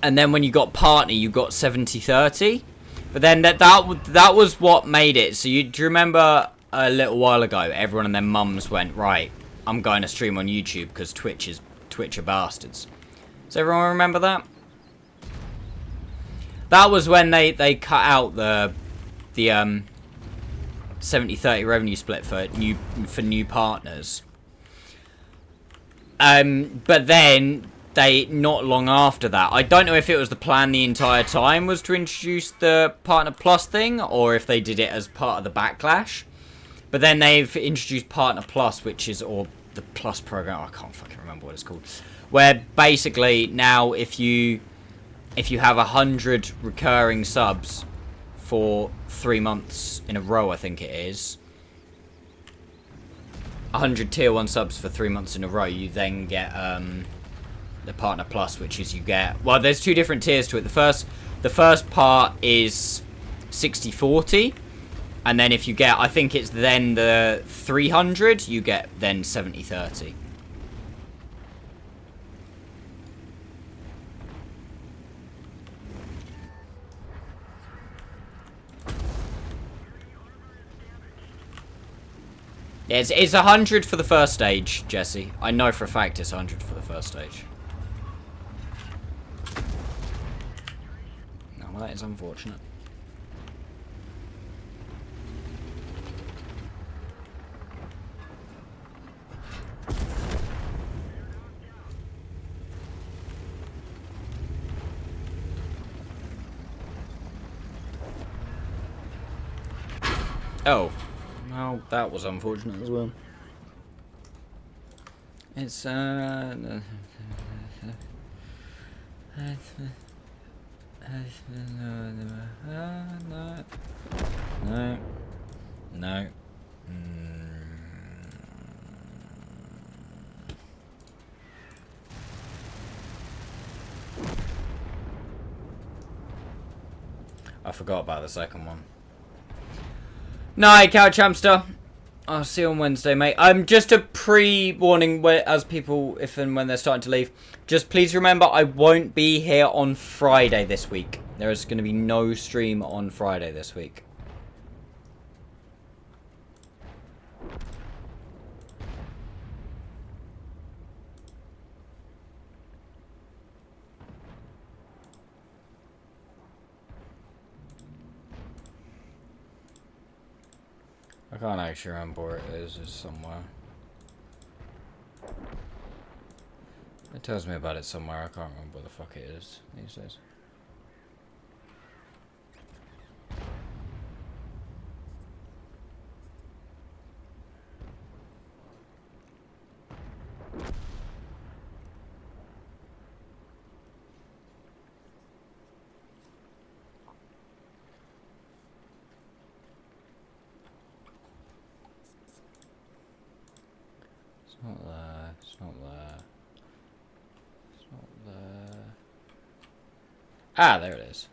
then when you got partner, you got 70-30. But then that was what made it. So do you remember a little while ago, everyone and their mums went, right, I'm going to stream on YouTube because Twitch are bastards. Does everyone remember that? That was when they cut out the 70-30 revenue split for new partners. But then not long after that, I don't know if it was the plan the entire time was to introduce the partner plus thing, or if they did it as part of the backlash. But then they've introduced partner plus, or the plus program. I can't fucking remember what it's called. Where basically now if you have 100 recurring subs for 3 months in a row, I think it is 100 tier 1 subs for 3 months in a row, you then get the partner plus, which is you get, well, there's 2 different tiers to it. The first part is 60-40, and then if you get, I think it's then the 300, you get then 70-30. It's 100 for the first stage, Jesse. I know for a fact it's 100 for the first stage. No, well, that is unfortunate. Oh. Well, that was unfortunate as well. It's, no. I forgot about the second one. Night, Couch Hamster. I'll see you on Wednesday, mate. Just a pre-warning as people, if and when they're starting to leave. Just please remember, I won't be here on Friday this week. There is going to be no stream on Friday this week. can't actually remember where it is. It's somewhere. It tells me about it somewhere. I can't remember where the fuck it is these days. It's not there. It's not there. It's not there. Ah, there it is.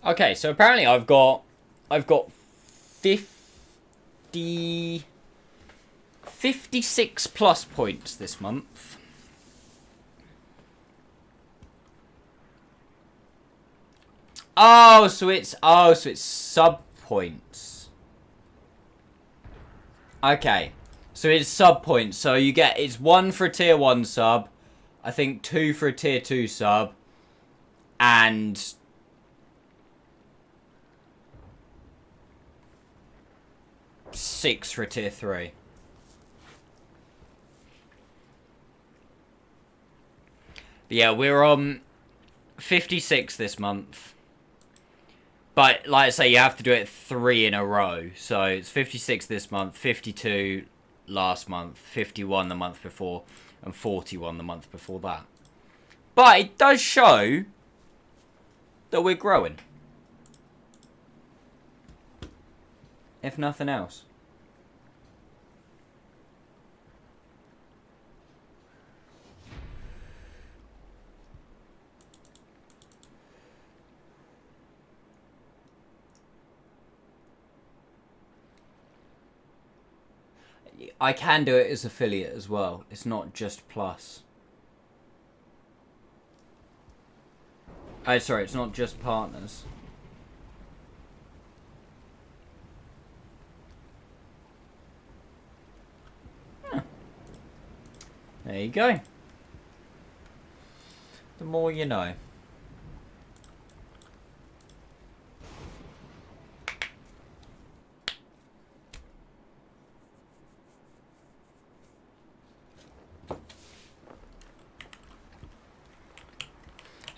Okay, so apparently I've got 56 plus points this month. So it's sub points. Okay. So it's sub points. So you get, it's 1 for a tier 1 sub, I think 2 for a tier 2 sub, and 6 for a tier 3. But yeah, we're on 56 this month. But like I say, you have to do it 3 in a row. So it's 56 this month, 52 last month, 51 the month before, and 41 the month before that. But it does show that we're growing. If nothing else. I can do it as affiliate as well. It's not just plus. Oh, sorry, it's not just partners. Huh. There you go. The more you know.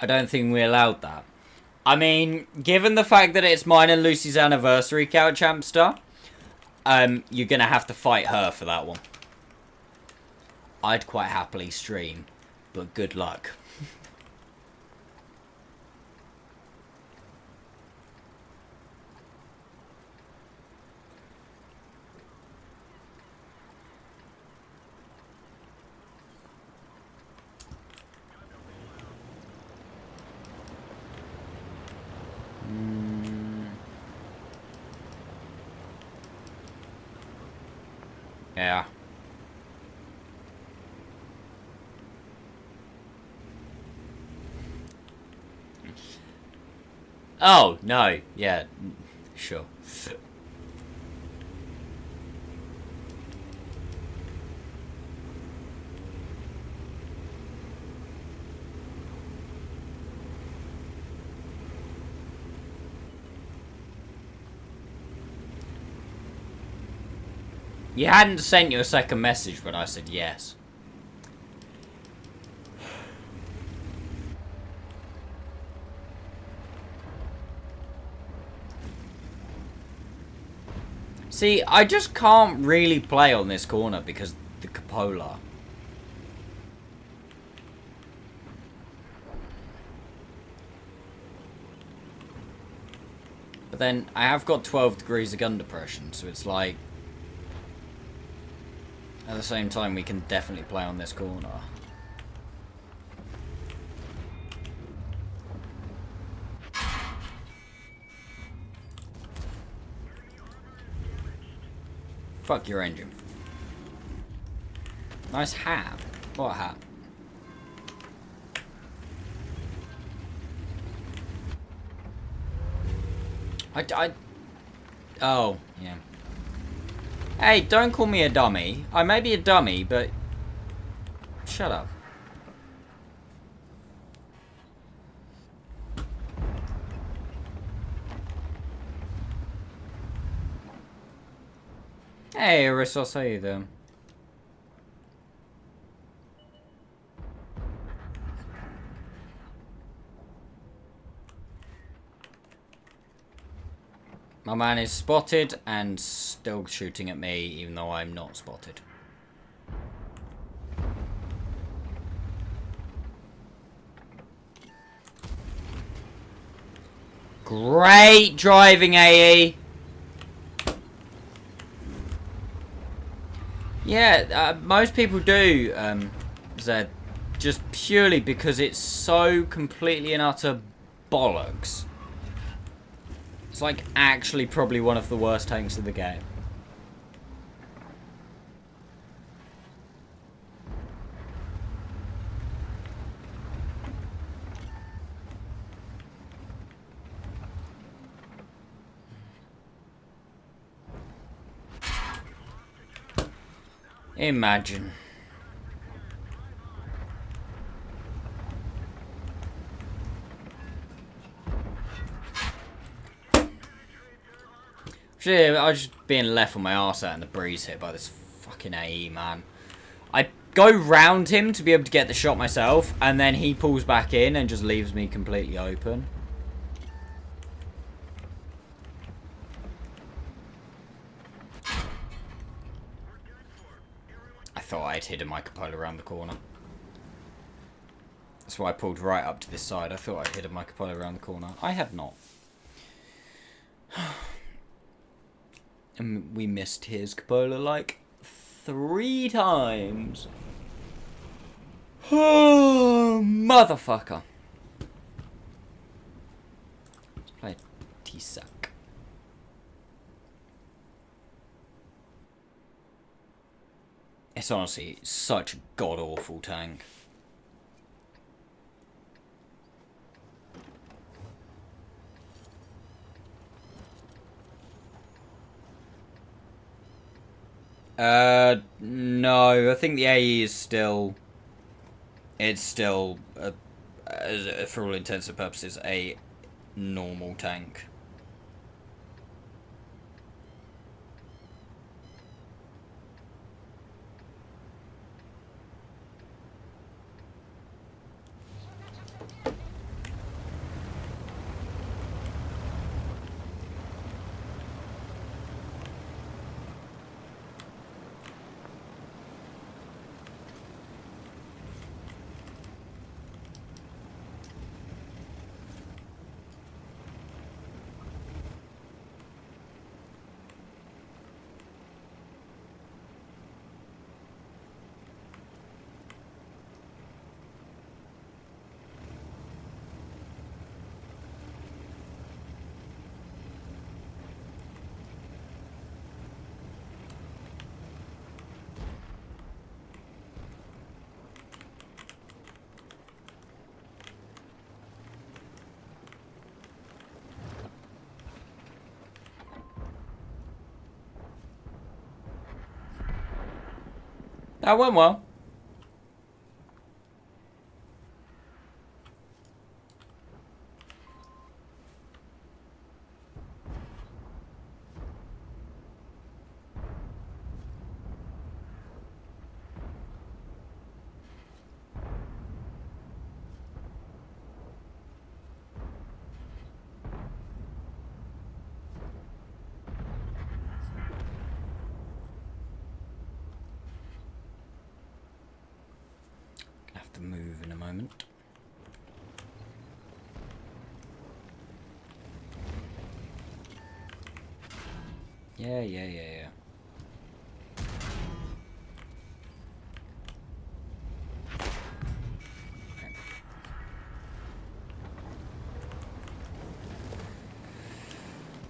I don't think we allowed that. I mean, given the fact that it's mine and Lucy's anniversary, Cow Champster, you're gonna have to fight her for that one. I'd quite happily stream, but good luck. Yeah. Oh, no. Yeah. Sure. You hadn't sent you a second message when I said yes. See, I just can't really play on this corner because the cupola. But then I have got 12 degrees of gun depression, so it's like, at the same time, we can definitely play on this corner. Fuck your engine. Nice hat. What hat? Oh, yeah. Hey, don't call me a dummy. I may be a dummy, but... Shut up. Hey, Aristos, how you doing? My man is spotted and still shooting at me, even though I'm not spotted. Great driving, AE! Yeah, most people do, Zed, just purely because it's so completely and utter bollocks. It's like actually probably one of the worst tanks in the game. Imagine. Shit, I was just being left on my arse out in the breeze hit by this fucking AE, man. I go round him to be able to get the shot myself, and then he pulls back in and just leaves me completely open. I thought I'd hidden my Capola around the corner. That's why I pulled right up to this side. I thought I'd hidden my Capola around the corner. I had not. And we missed his Capola like 3 times. Oh, motherfucker. Let's play T-Sack. It's honestly such a god-awful tank. No, I think the AE is still... It's still, for all intents and purposes, a normal tank. That went well. Have to move in a moment. Yeah.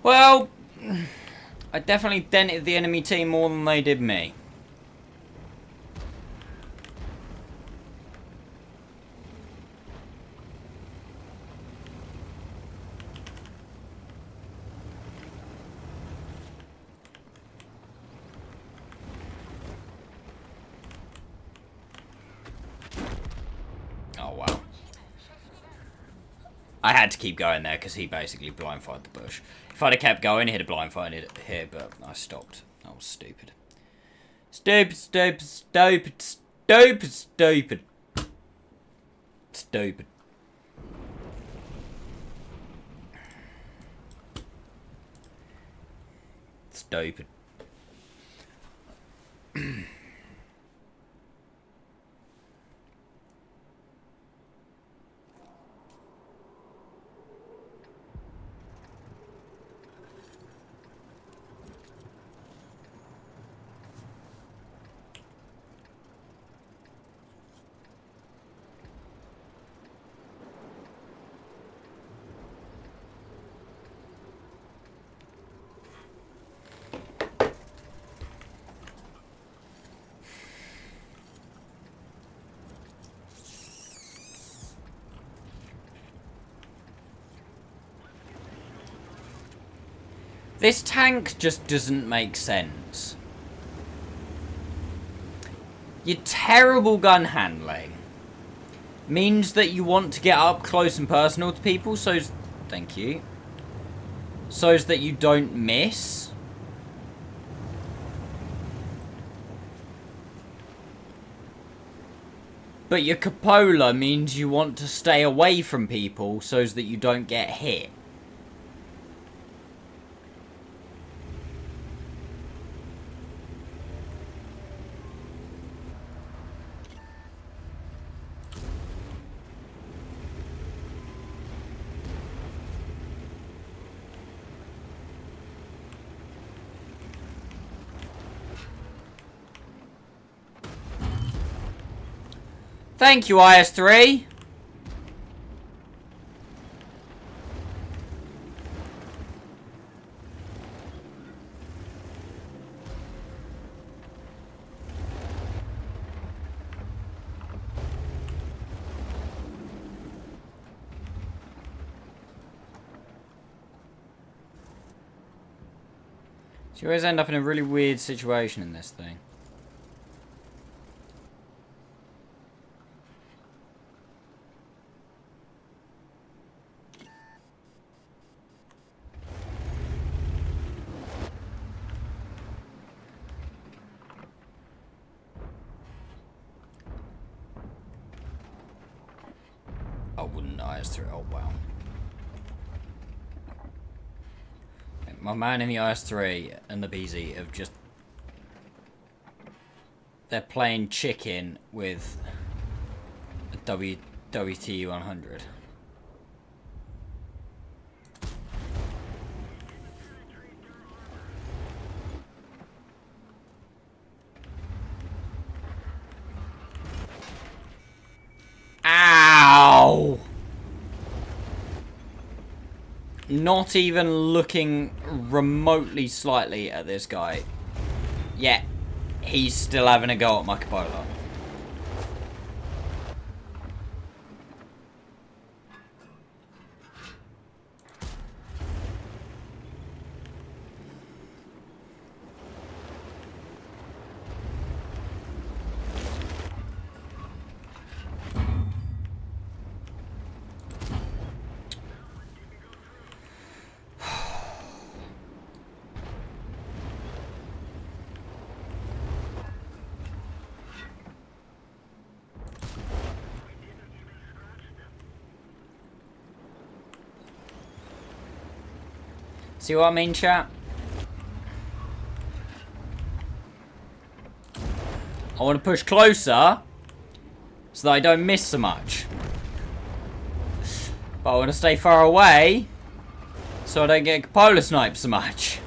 Well, I definitely dented the enemy team more than they did me. Oh, wow. I had to keep going there because he basically blind fired the bush. If I'd have kept going, he'd have blind fired it here, but I stopped. That was stupid. Stupid, stupid, stupid, stupid, stupid. Stupid. Stupid. This tank just doesn't make sense. Your terrible gun handling means that you want to get up close and personal to people, thank you. So that you don't miss. But your cupola means you want to stay away from people so that you don't get hit. Thank you, IS-3. So you always end up in a really weird situation in this thing. I wouldn't IS-3. Oh, wow. My man in the IS-3 and the BZ have just... They're playing chicken with a WT-100. Ow! Not even looking remotely slightly at this guy. Yet, he's still having a go at my cupola. See what I mean, chat? I want to push closer so that I don't miss so much. But I want to stay far away so I don't get cupola sniped so much.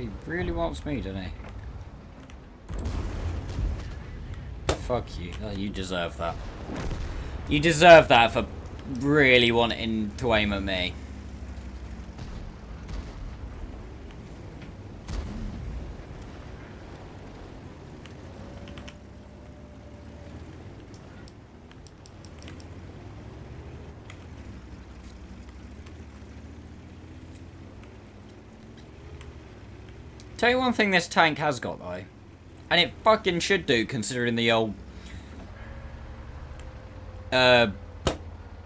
he really wants me, doesn't he? Fuck you. Oh, you deserve that. You deserve that for really wanting to aim at me. Tell you one thing this tank has got, though. And it fucking should do, considering the old...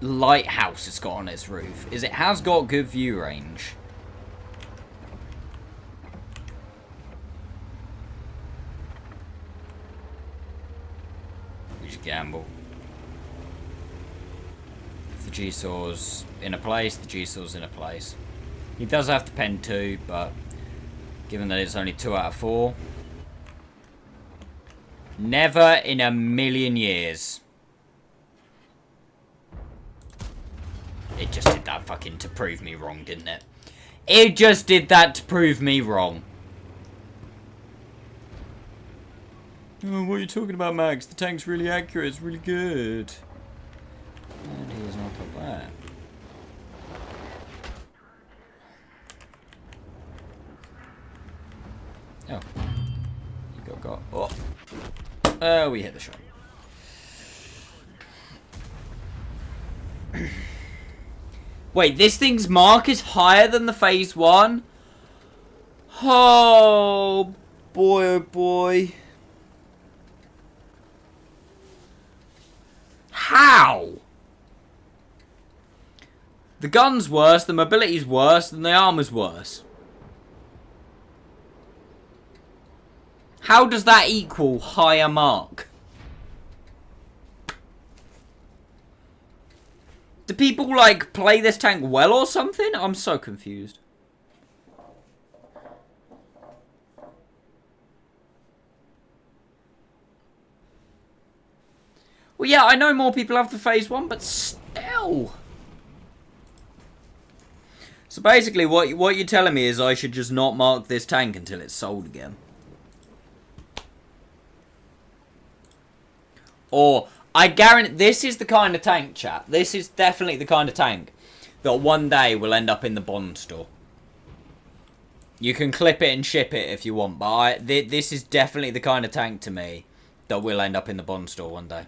lighthouse it's got on its roof. Is it has got good view range. We just gamble. If the G-Saw's in a place, the G-Saw's in a place. He does have to pen 2, but... given that it's only 2 out of 4. Never in a million years. It just did that fucking to prove me wrong, didn't it? It just did that to prove me wrong. Oh, what are you talking about, Max? The tank's really accurate. It's really good. And he is not up there. Oh. You got. Oh. We hit the shot. Wait, this thing's mark is higher than the phase 1? Oh, boy, oh boy. How? The gun's worse, the mobility's worse, and the armor's worse. How does that equal higher mark? Do people, like, play this tank well or something? I'm so confused. Well, yeah, I know more people have the phase 1, but still. So basically, what you're telling me is I should just not mark this tank until it's sold again. Or, I guarantee, this is the kind of tank, chat. This is definitely the kind of tank that one day will end up in the Bond store. You can clip it and ship it if you want, but this is definitely the kind of tank to me that will end up in the Bond store one day.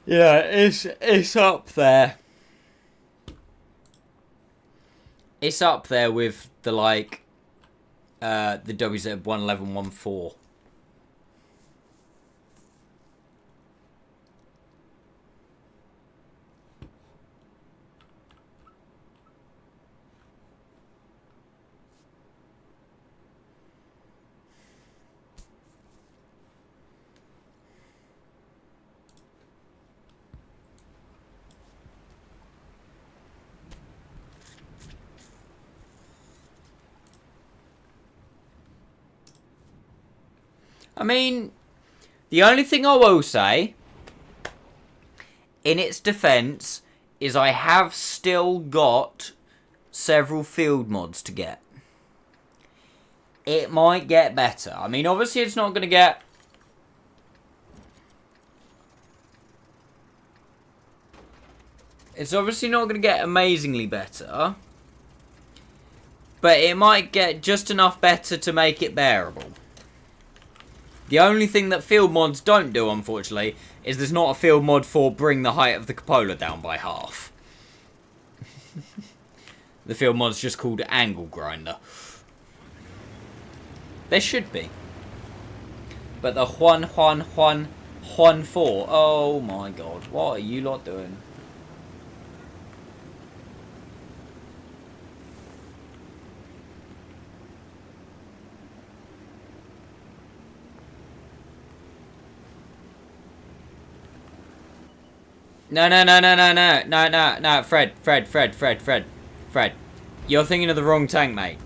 Yeah, it's up there. It's up there with the, like... the WZ-11114. I mean, the only thing I will say, in its defense, is I have still got several field mods to get. It might get better. I mean, obviously it's not going to get... It's obviously not going to get amazingly better. But it might get just enough better to make it bearable. The only thing that field mods don't do, unfortunately, is there's not a field mod for bring the height of the cupola down by half. The field mod's just called angle grinder. There should be. But the Juan 4. Oh my god, what are you lot doing? No, Fred. You're thinking of the wrong tank, mate.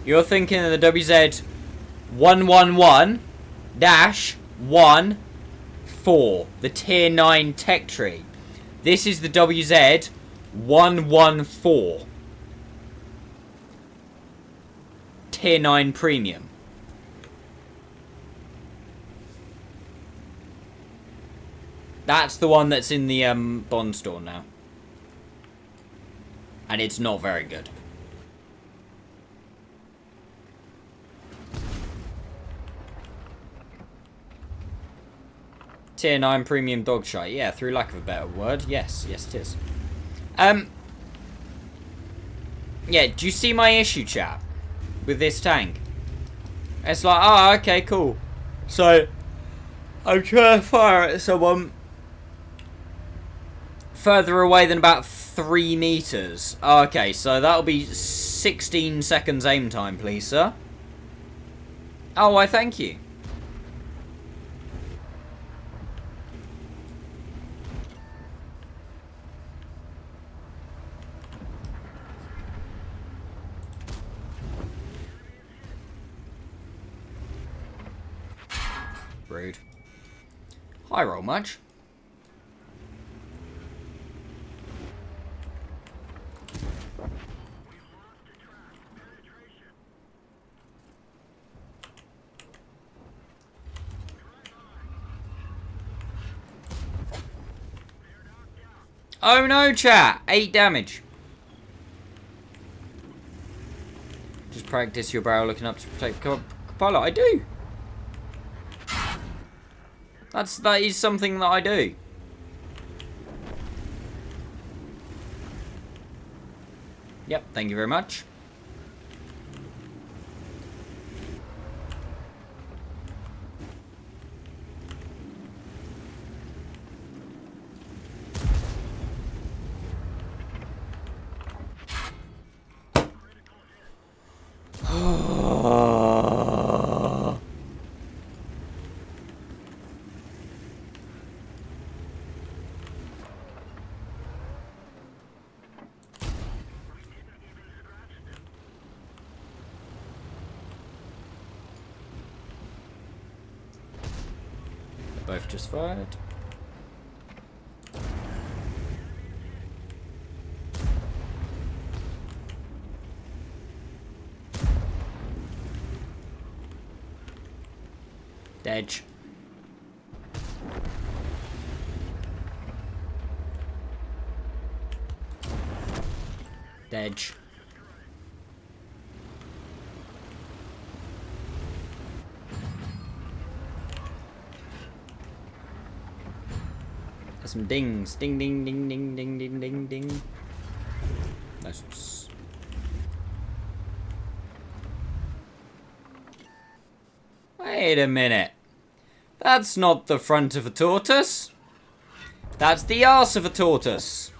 You're thinking of the WZ-111-14, the Tier 9 tech tree. This is the WZ-111-14. 114. Tier 9 premium. That's the one that's in the Bond store now. And it's not very good. Tier 9 premium dog shite. Yeah, through lack of a better word. Yes, yes it is. Yeah, do you see my issue, chat? With this tank? It's like, oh, okay, cool. So, I'm trying to fire at someone further away than about 3 meters. Okay, so that'll be 16 seconds aim time, please, sir. Oh, why, thank you. Rude. Hi, roll much. Oh no, chat! 8 damage. Just practice your barrel looking up to protect pilot. I do. That is something that I do. Yep, thank you very much. Both just fired. Dead. Dead. Some dings. Ding, ding, ding, ding, ding, ding, ding, ding. Nice ones. Wait a minute. That's not the front of a tortoise. That's the arse of a tortoise.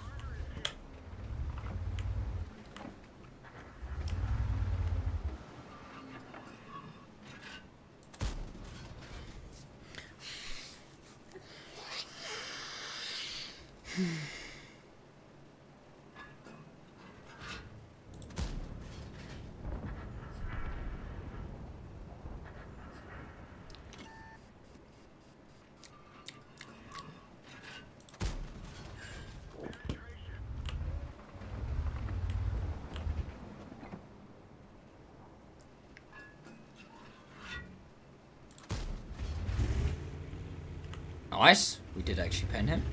Nice. We did actually pen him.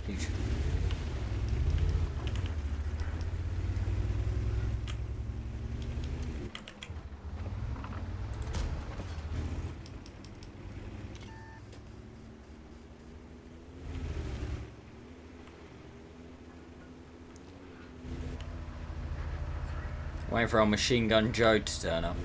Huge. Waiting for our Machine Gun Joe to turn up.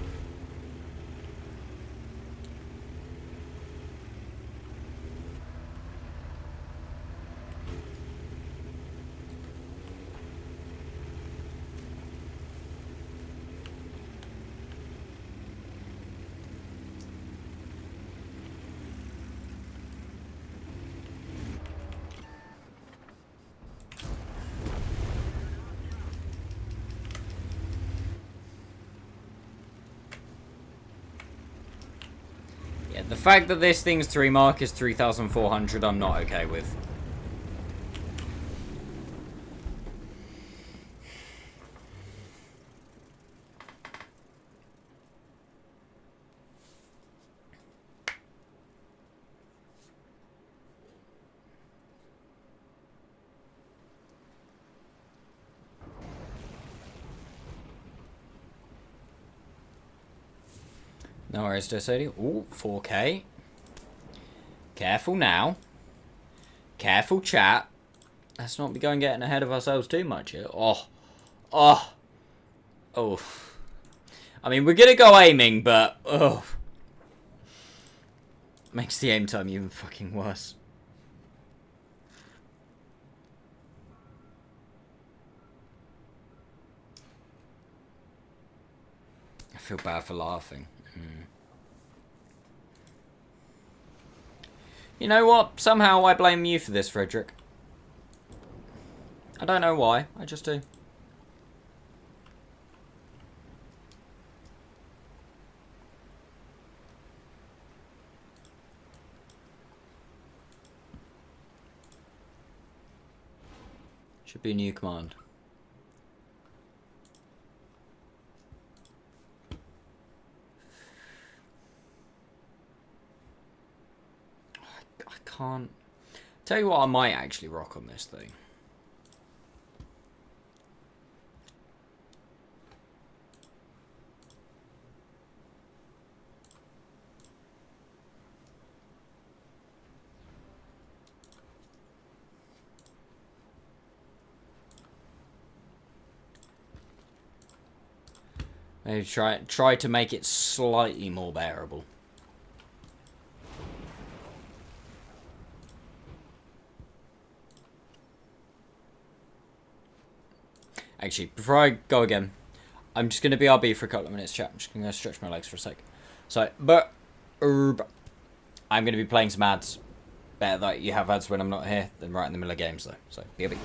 the fact that this thing's 3 mark is 3,400, I'm not okay with. No worries, Desodi. Ooh, 4K. Careful now. Careful, chat. Let's not be going getting ahead of ourselves too much here. Oh. Oh. Oh. I mean, we're gonna go aiming, but... Oh. Makes the aim time even fucking worse. I feel bad for laughing. You know what? Somehow I blame you for this, Frederick. I don't know why. I just do. Should be a new command. I can't... Tell you what I might actually rock on this thing. Maybe try to make it slightly more bearable. Actually, before I go again, I'm just going to BRB for a couple of minutes, chat. I'm just going to stretch my legs for a sec. So, I'm going to be playing some ads. Better that you have ads when I'm not here than right in the middle of games, though. So, BRB.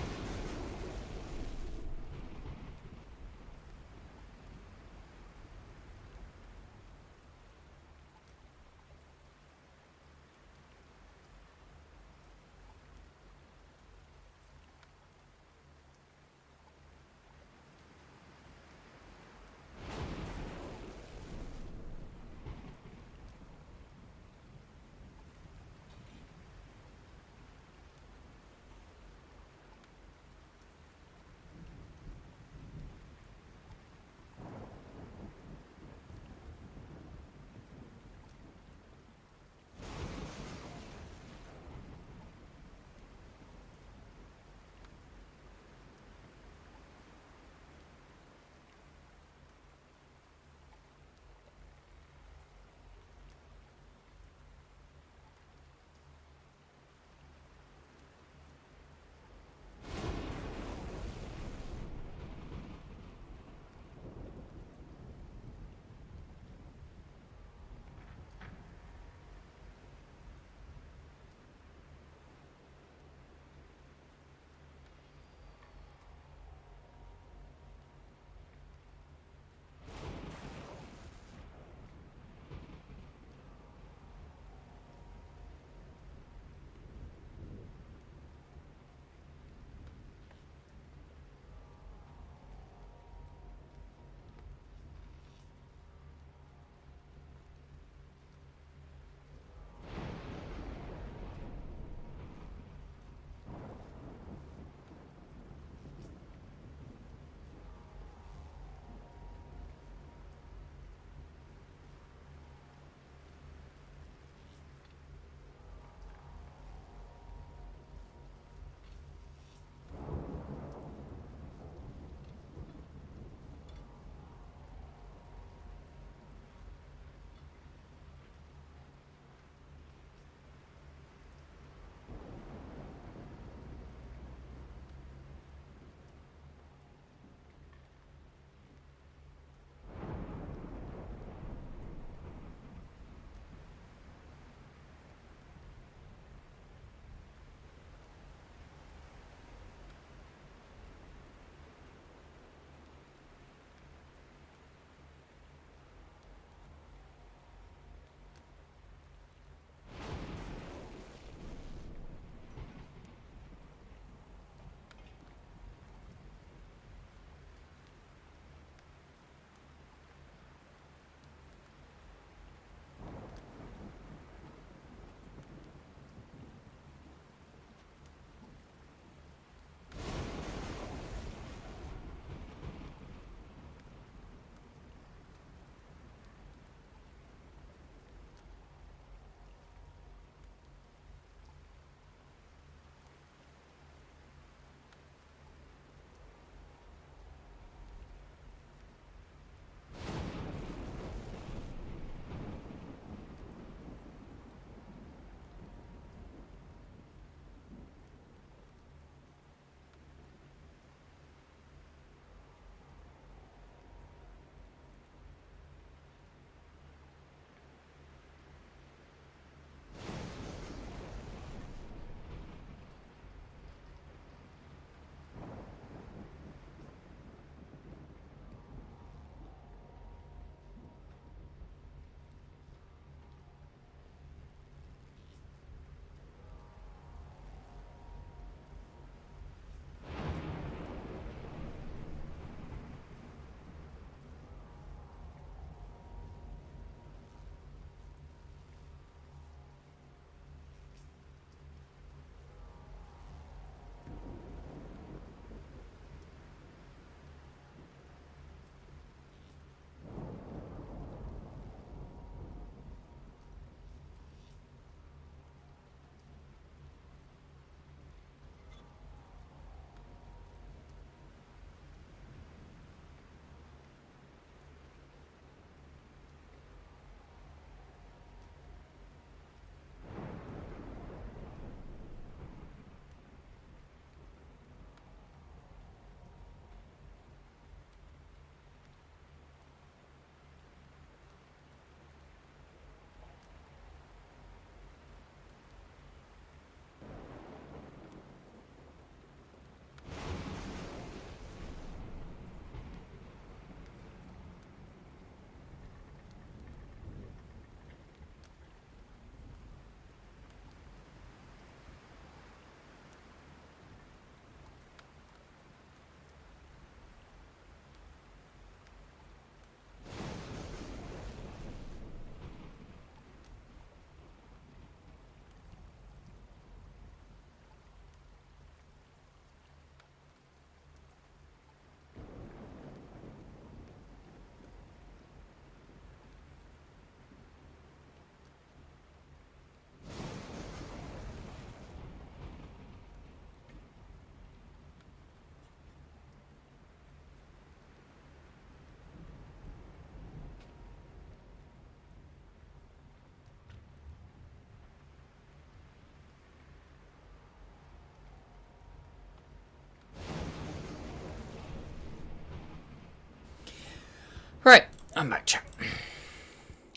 Right, I'm back, chat.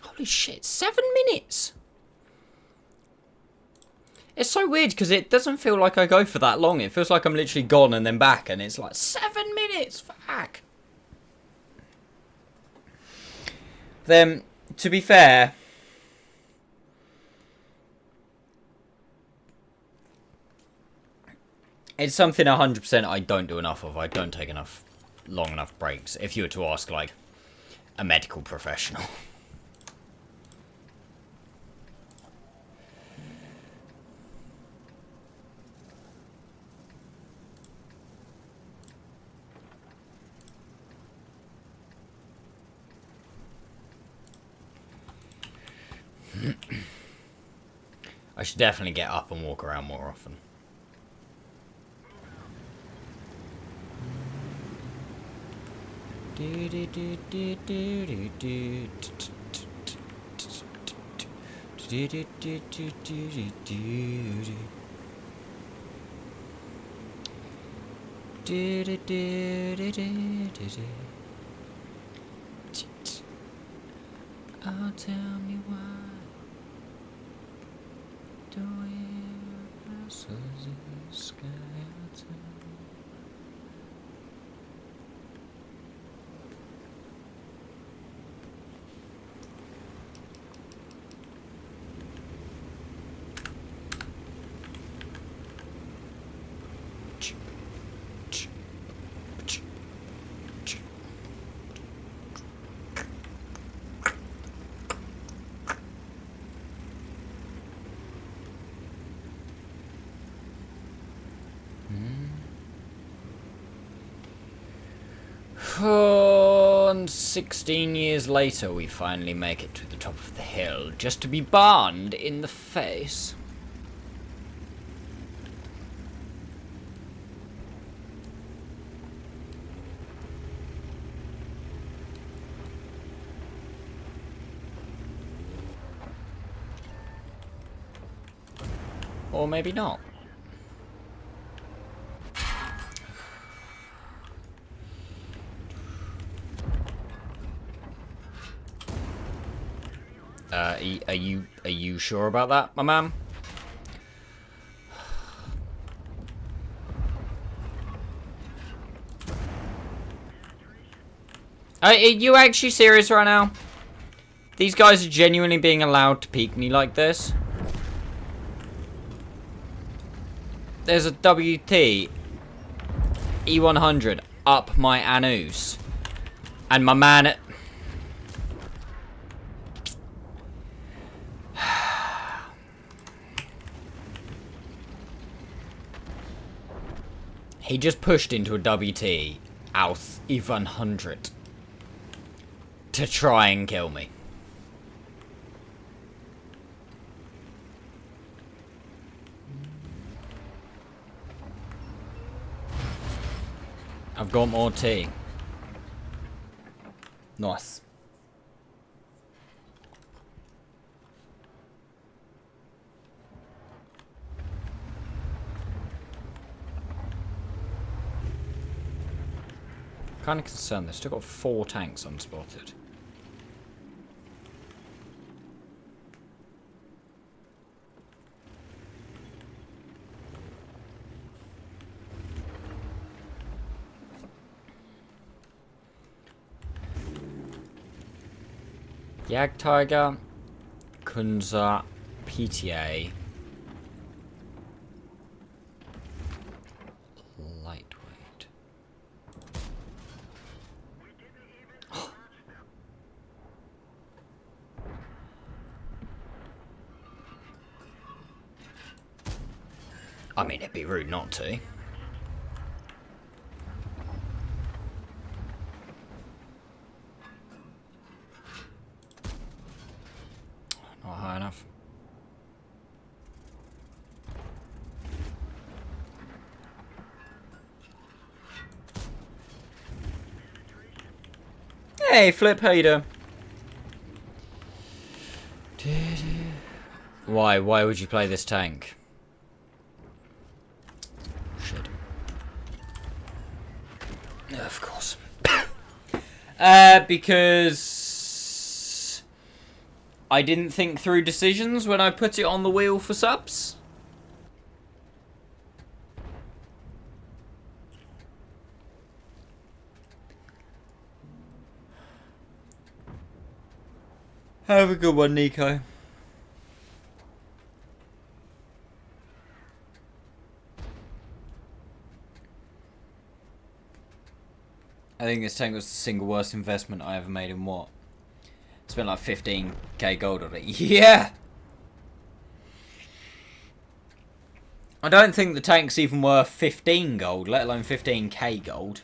Holy shit, 7 minutes! It's so weird because it doesn't feel like I go for that long. It feels like I'm literally gone and then back, and it's like 7 minutes. Fuck. Then, to be fair, it's something 100% I don't do enough of. I don't take enough long enough breaks. If you were to ask, like, a medical professional. I should definitely get up and walk around more often. Oh, tell me why. Do we pass the sky? And 16 years later, we finally make it to the top of the hill, just to be burned in the face. Or maybe not. Are you sure about that, my man? Are you actually serious right now? These guys are genuinely being allowed to peek me like this? There's a WT E100 up my anus. And my man... He just pushed into a WT Alth E100 to try and kill me. I've got more tea. Nice. Kind of concerned. They've still got 4 tanks unspotted. Jagdtiger, Kunza, PTA. Lightweight. I mean, it'd be rude not to. Not high enough. Hey, Flip, how you doing? Why? Why would you play this tank? Shit. Of course. Because I didn't think through decisions when I put it on the wheel for subs. Have a good one, Nico. I think this tank was the single worst investment I ever made in what? Spent like 15k gold on it. Yeah! I don't think the tank's even worth 15 gold, let alone 15k gold.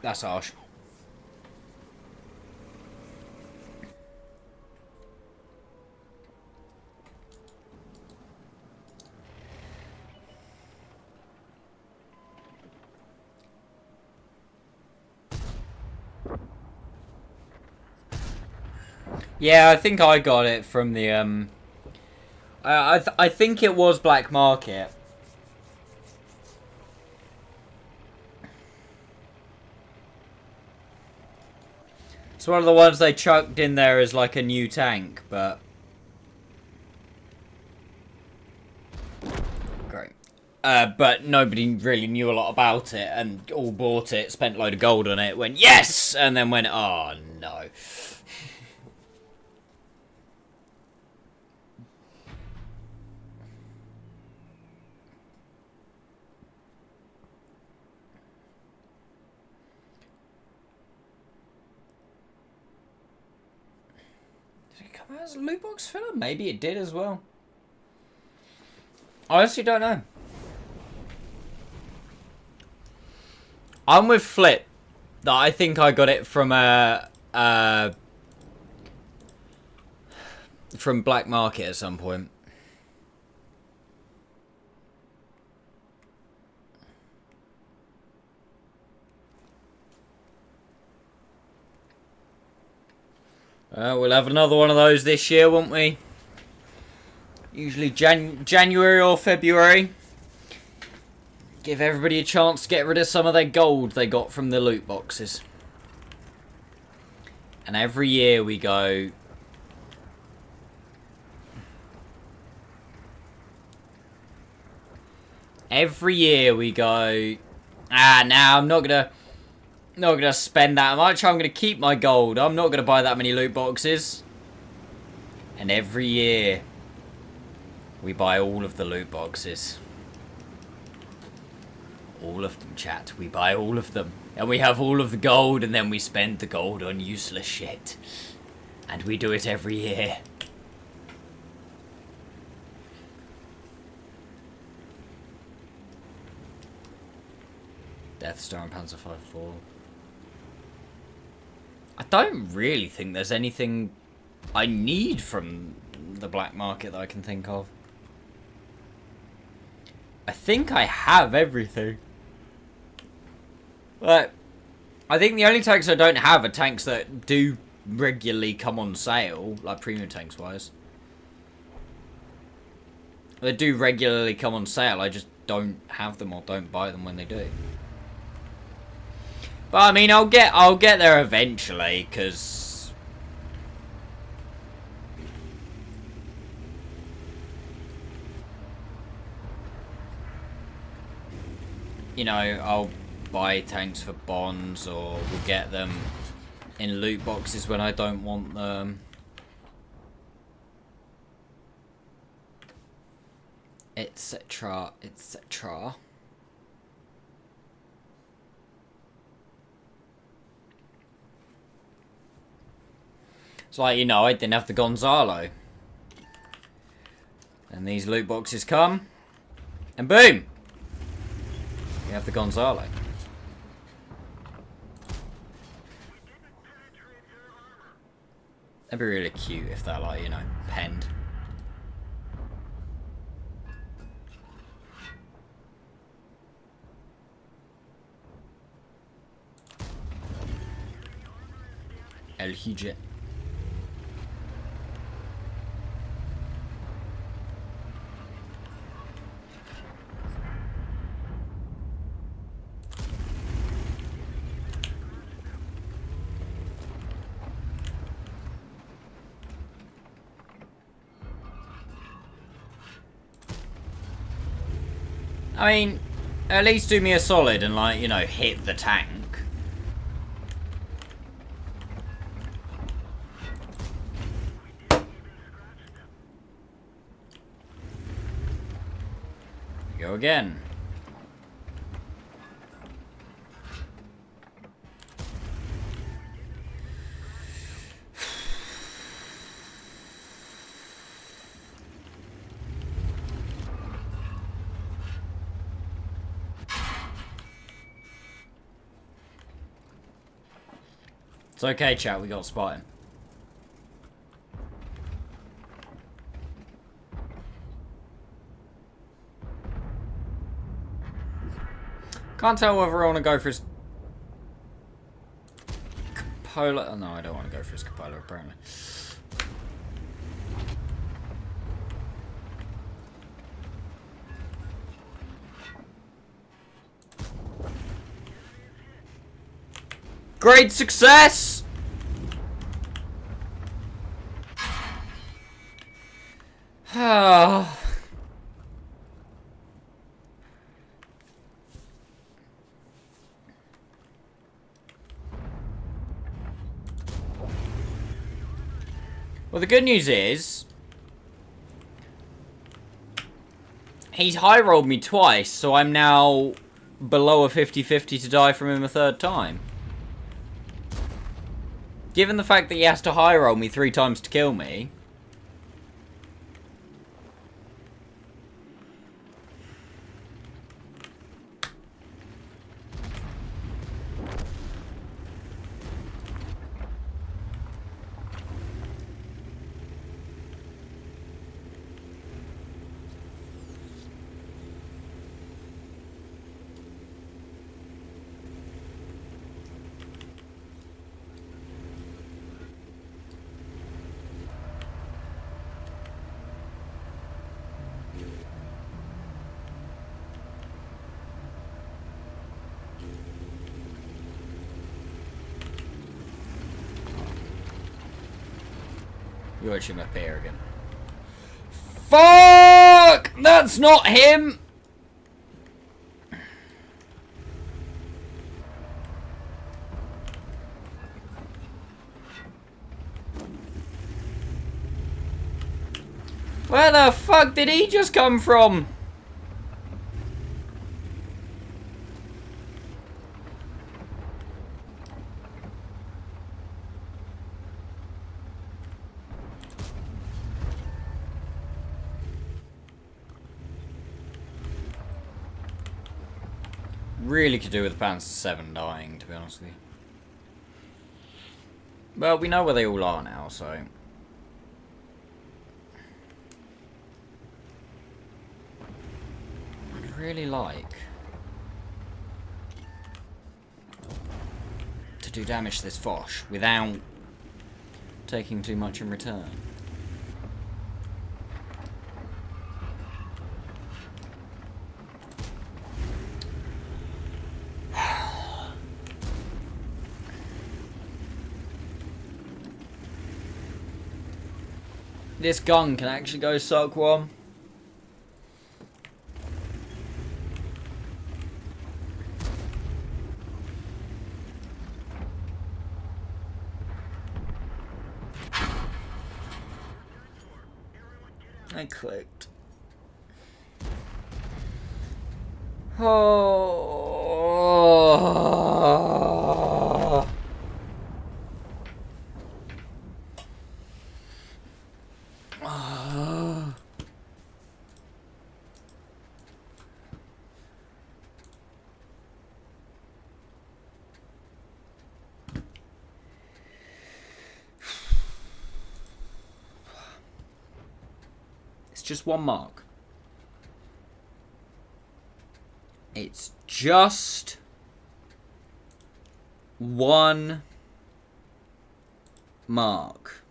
That's harsh. Yeah, I think I got it from the I think it was black market. It's one of the ones they chucked in there as like a new tank, but great. But nobody really knew a lot about it, and all bought it, spent a load of gold on it, went yes, and then went, oh no. As a loot box filler? Maybe it did as well. I honestly don't know. I'm with Flip that I think I got it from from black market at some point. We'll have another one of those this year, won't we? Usually January or February. Give everybody a chance to get rid of some of their gold they got from the loot boxes. And every year we go... Every year we go... I'm not gonna spend that much. I'm gonna keep my gold. I'm not gonna buy that many loot boxes. And every year we buy all of the loot boxes. All of them, chat. We buy all of them. And we have all of the gold, and then we spend the gold on useless shit. And we do it every year. Death Star and Panzer 5-4. I don't really think there's anything I need from the black market that I can think of. I think I have everything. But I think the only tanks I don't have are tanks that do regularly come on sale, like premium tanks wise. They do regularly come on sale, I just don't have them or don't buy them when they do. But I mean, I'll get there eventually, because you know, I'll buy tanks for bonds, or we'll get them in loot boxes when I don't want them. Etc. etc. It's like, you know, I didn't have the Gonzalo. And these loot boxes come. And boom! We have the Gonzalo. That'd be really cute if that, like, you know, penned. El Hijit. I mean, at least do me a solid and, like, you know, hit the tank. Go again. It's okay, chat, we got Spartan. Can't tell whether I want to go for his Cupola. Oh, no, I don't want to go for his Cupola, apparently. Great success! Ah. Well, the good news is he's high rolled me twice, so I'm now below a 50-50 to die from him a third time. Given the fact that he has to high roll me 3 times to kill me. You watch him up here again. Fuck! That's not him! Where the fuck did he just come from? Really could do with the Panzer 7 dying, to be honest with you. Well, we know where they all are now, so... I'd really like to do damage to this Foch without taking too much in return. This gun can actually go Soak 1. I clicked. Oh. It's just one mark. It's just one mark.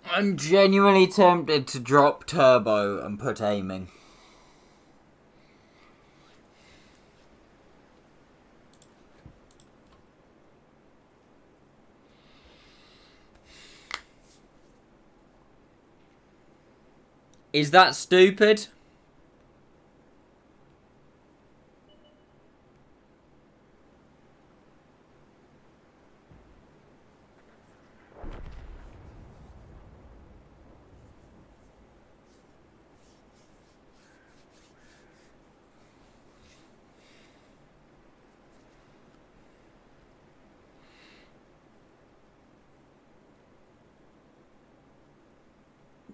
I'm genuinely tempted to drop turbo and put aiming. Is that stupid?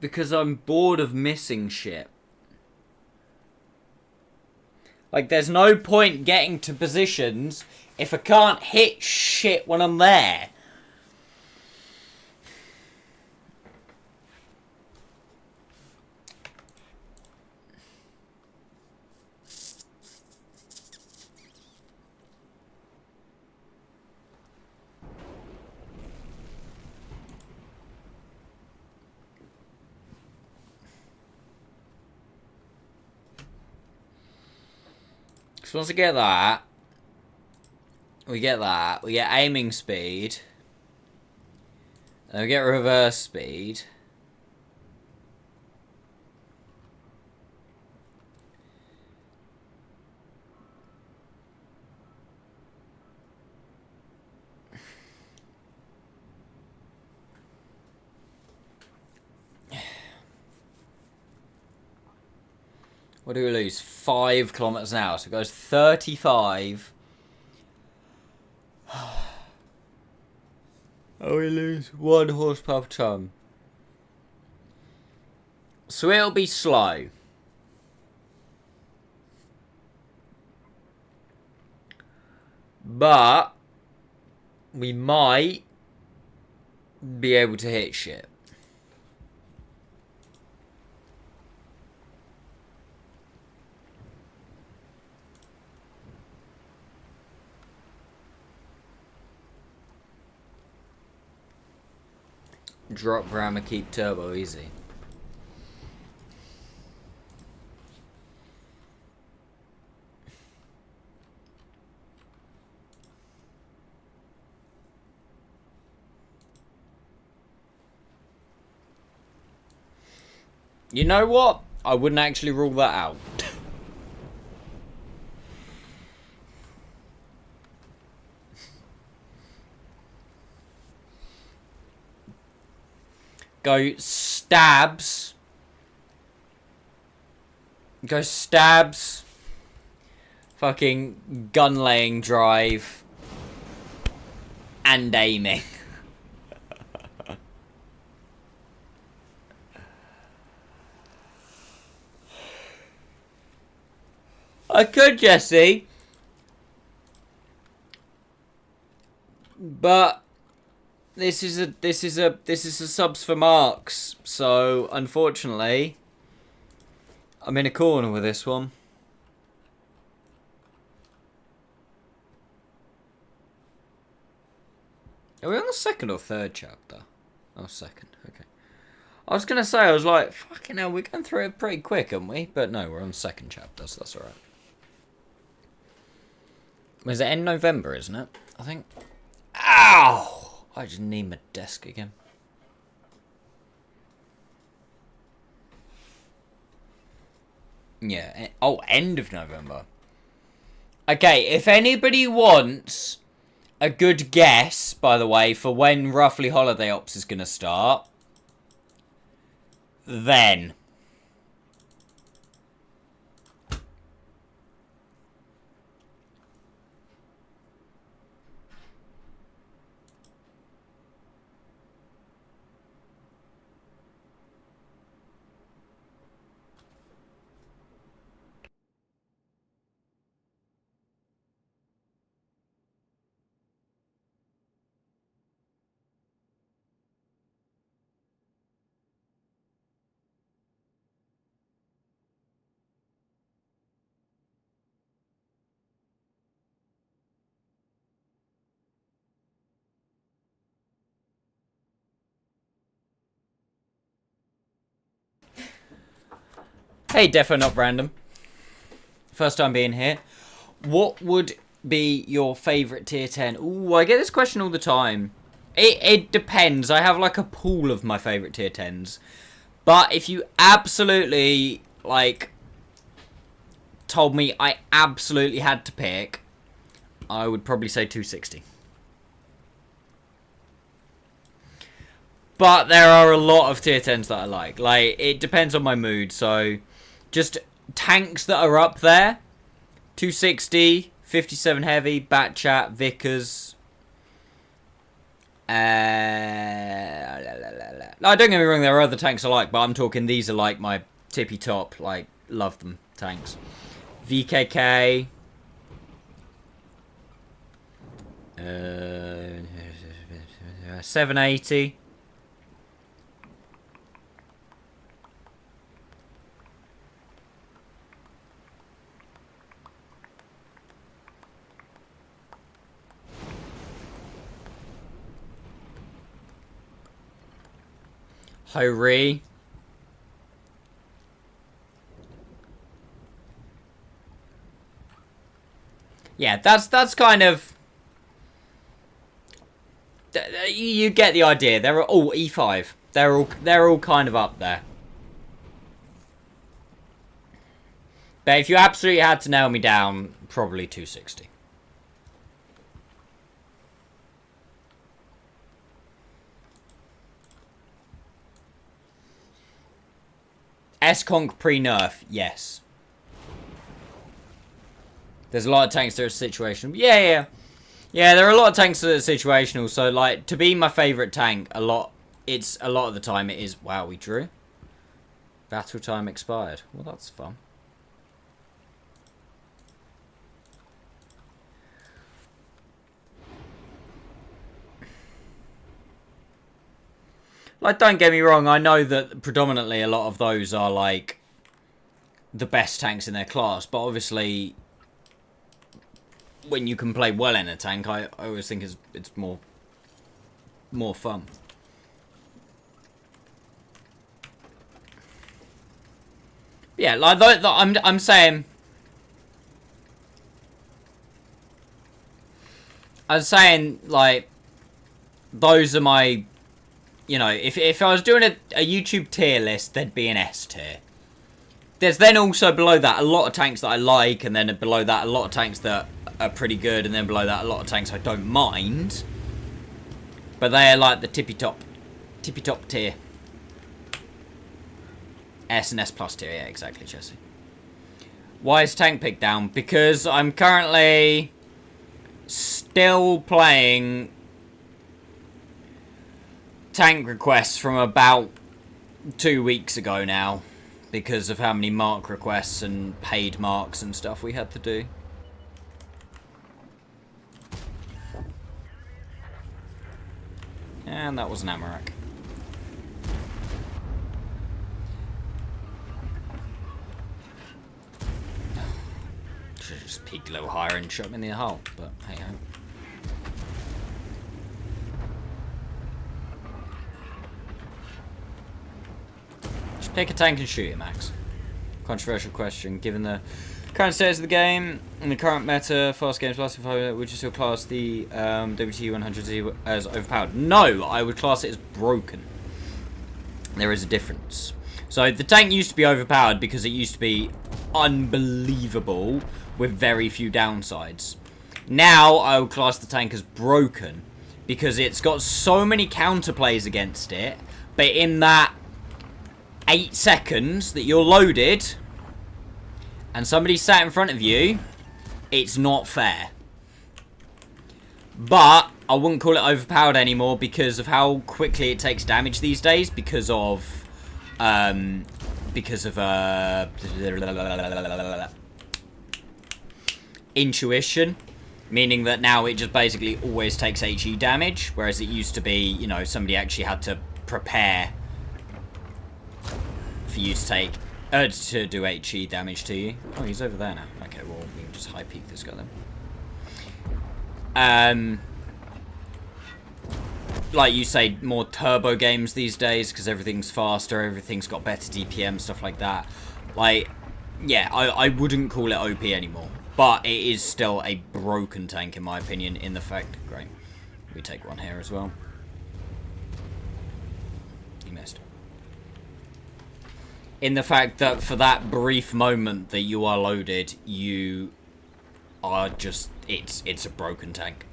Because I'm bored of missing shit. Like, there's no point getting to positions if I can't hit shit when I'm there. So once we get that, we get aiming speed, and we get reverse speed. What do we lose? 5 kilometers an hour. So it goes 35. Oh, we lose 1 horsepower per ton. So it'll be slow. But we might be able to hit shit. Drop rammer, keep turbo easy. You know what? I wouldn't actually rule that out. Go stabs. Go stabs. fucking gun laying drive, and aiming. I could, Jesse, but this is a subs for marks, so unfortunately I'm in a corner with this one. Are we on the second or third chapter? Oh, second. Okay. I was gonna say, I was like, fucking hell, we're going through it pretty quick, aren't we? But no, we're on the second chapter, so that's alright. Was it end November, isn't it? I think. Ow! I just need my desk again. Yeah. Oh, end of November. Okay, if anybody wants a good guess, by the way, for when roughly Holiday Ops is going to start, then. Hey, defo not random. First time being here. What would be your favourite tier 10? Ooh, I get this question all the time. It depends. I have like a pool of my favourite tier 10s. But if you absolutely, like, told me I absolutely had to pick, I would probably say 260. But there are a lot of tier 10s that I like. Like, it depends on my mood, so just tanks that are up there. 260, 57 Heavy, Bat Chat, Vickers. No, don't get me wrong, there are other tanks I like, but I'm talking these are like my tippy top, like, love them tanks. VKK. 780. Hori. Yeah, that's kind of. You get the idea. They're all E5. They're all kind of up there. But if you absolutely had to nail me down, probably 260. S-Conk pre-nerf, yes. There's a lot of tanks that are situational. Yeah, there are a lot of tanks that are situational. So, like, to be my favourite tank, a lot of the time it is... Wow, we drew. Battle time expired. Well, that's fun. Like, don't get me wrong, I know that predominantly a lot of those are, like, the best tanks in their class, but obviously, when you can play well in a tank, I always think it's more fun. Yeah, like, I'm saying, like, those are my... You know, if I was doing a YouTube tier list, there'd be an S tier. There's then also below that a lot of tanks that I like, and then below that a lot of tanks that are pretty good, and then below that a lot of tanks I don't mind. But they are like the tippy top tier. S and S plus tier, yeah, exactly, Jesse. Why is tank pick down? Because I'm currently still playing tank requests from about 2 weeks ago now. Because of how many mark requests and paid marks and stuff we had to do. And that was an Amarak. Should have just peeked a little higher and shot him in the hole, but hey ho. Just pick a tank and shoot it, Max. Controversial question. Given the current status of the game and the current meta, fast games lasting 5 minutes, would you still class the WT100Z as overpowered? No, I would class it as broken. There is a difference. So the tank used to be overpowered because it used to be unbelievable with very few downsides. Now I would class the tank as broken because it's got so many counterplays against it, but in that 8 seconds that you're loaded and somebody sat in front of you, it's not fair. But I wouldn't call it overpowered anymore because of how quickly it takes damage these days because of intuition, meaning that now it just basically always takes HE damage, whereas it used to be, you know, somebody actually had to prepare for you to take to do HE damage to you. Oh, he's over there now. Okay, well, we can just high peek this guy then. Like you say, more turbo games these days because everything's faster, everything's got better DPM, stuff like that. Like, yeah, I wouldn't call it OP anymore, but it is still a broken tank in my opinion. In the fact, great, we take one here as well. He missed. In the fact that for that brief moment that you are loaded, you are just, it's a broken tank.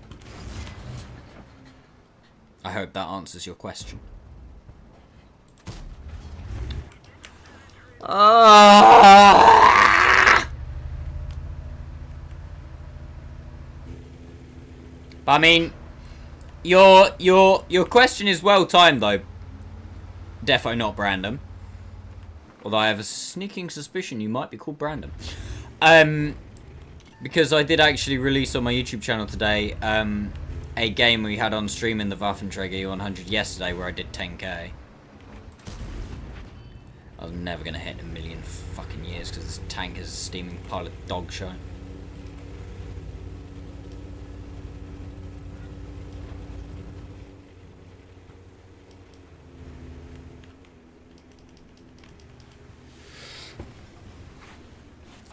I hope that answers your question. But I mean, your question is well timed though. Defo not Brandon. Although I have a sneaking suspicion you might be called Brandon. Because I did actually release on my YouTube channel today a game we had on stream in the Waffenträger 100 yesterday where I did 10k. I was never going to hit in a million fucking years because this tank is a steaming pile of dog shit.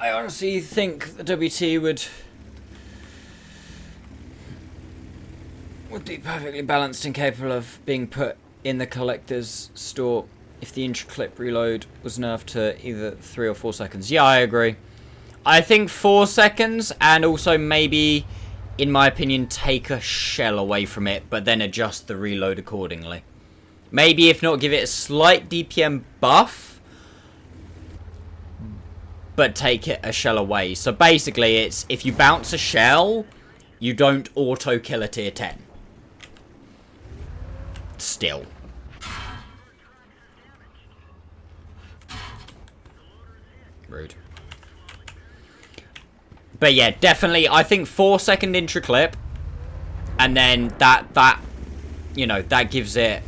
I honestly think the WT would be perfectly balanced and capable of being put in the collector's store if the intra-clip reload was nerfed to either 3 or 4 seconds. Yeah, I agree. I think 4 seconds, and also maybe, in my opinion, take a shell away from it, but then adjust the reload accordingly. Maybe, if not, give it a slight DPM buff, but take it a shell away. So basically, it's if you bounce a shell, you don't auto-kill a tier 10. Still. Rude. But yeah, definitely, I think 4 second intra clip, and then that you know, that gives it,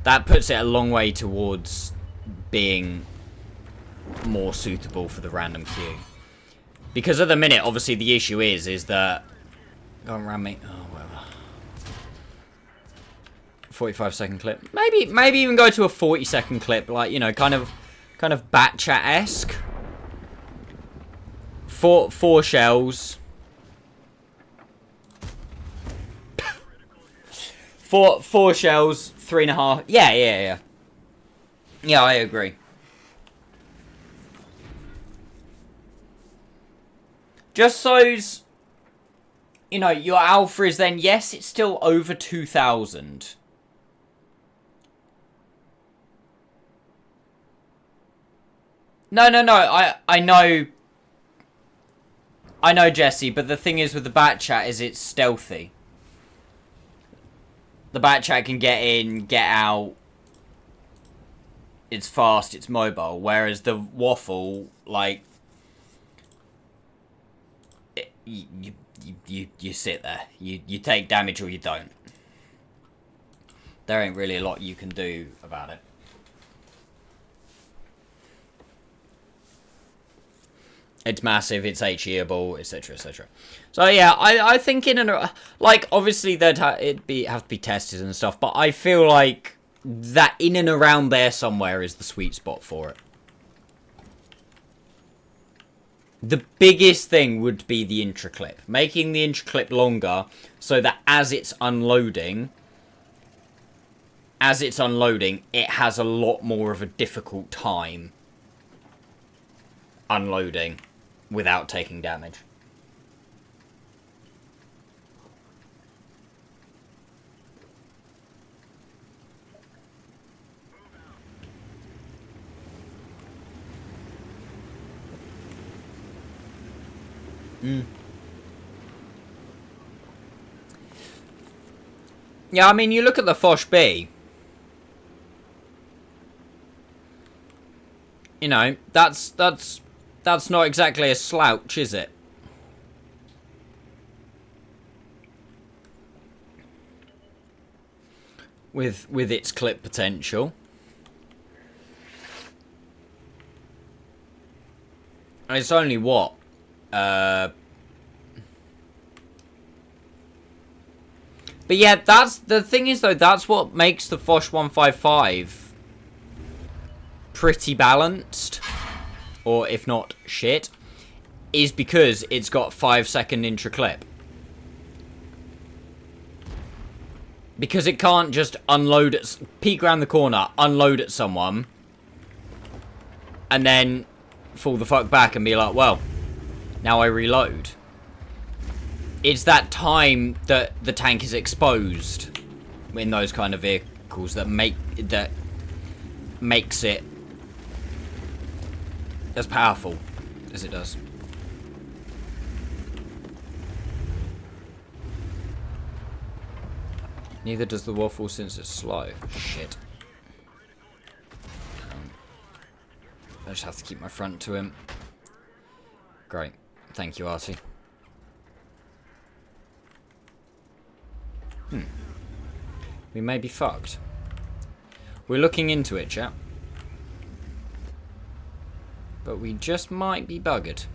that puts it a long way towards being more suitable for the random queue. Because at the minute, obviously, the issue is that, go around me, oh, whatever. 45-second clip. Maybe even go to a 40-second clip, like, you know, kind of bat chat-esque. Four shells. four shells, 3.5. Yeah. Yeah, I agree. Just so's, you know, your alpha is then, yes, it's still over 2,000. No, I know I know, Jesse, but the thing is with the bat chat is it's stealthy. The bat chat can get in, get out. It's fast, it's mobile. Whereas the waffle, like, you sit there. You take damage or you don't. There ain't really a lot you can do about it. It's massive, it's HEable, etc, etc. So yeah, I think in and like obviously there'd have to be tested and stuff, but I feel like that in and around there somewhere is the sweet spot for it. The biggest thing would be the intro clip, making the intro clip longer so that as it's unloading, it has a lot more of a difficult time unloading without taking damage. Yeah, I mean, you look at the Foch B. You know, that's not exactly a slouch, is it? With its clip potential. And it's only what? But yeah, that's the thing is though, that's what makes the Foch 155 pretty balanced, or if not shit, is because it's got 5-second intro clip. Because it can't just unload at, peek around the corner, unload at someone, and then fall the fuck back and be like, well, now I reload. It's that time that the tank is exposed in those kind of vehicles that makes it as powerful as it does. Neither does the waffle since it's slow. Shit. I just have to keep my front to him. Great. Thank you, Artie. We may be fucked. We're looking into it, chap. But we just might be buggered.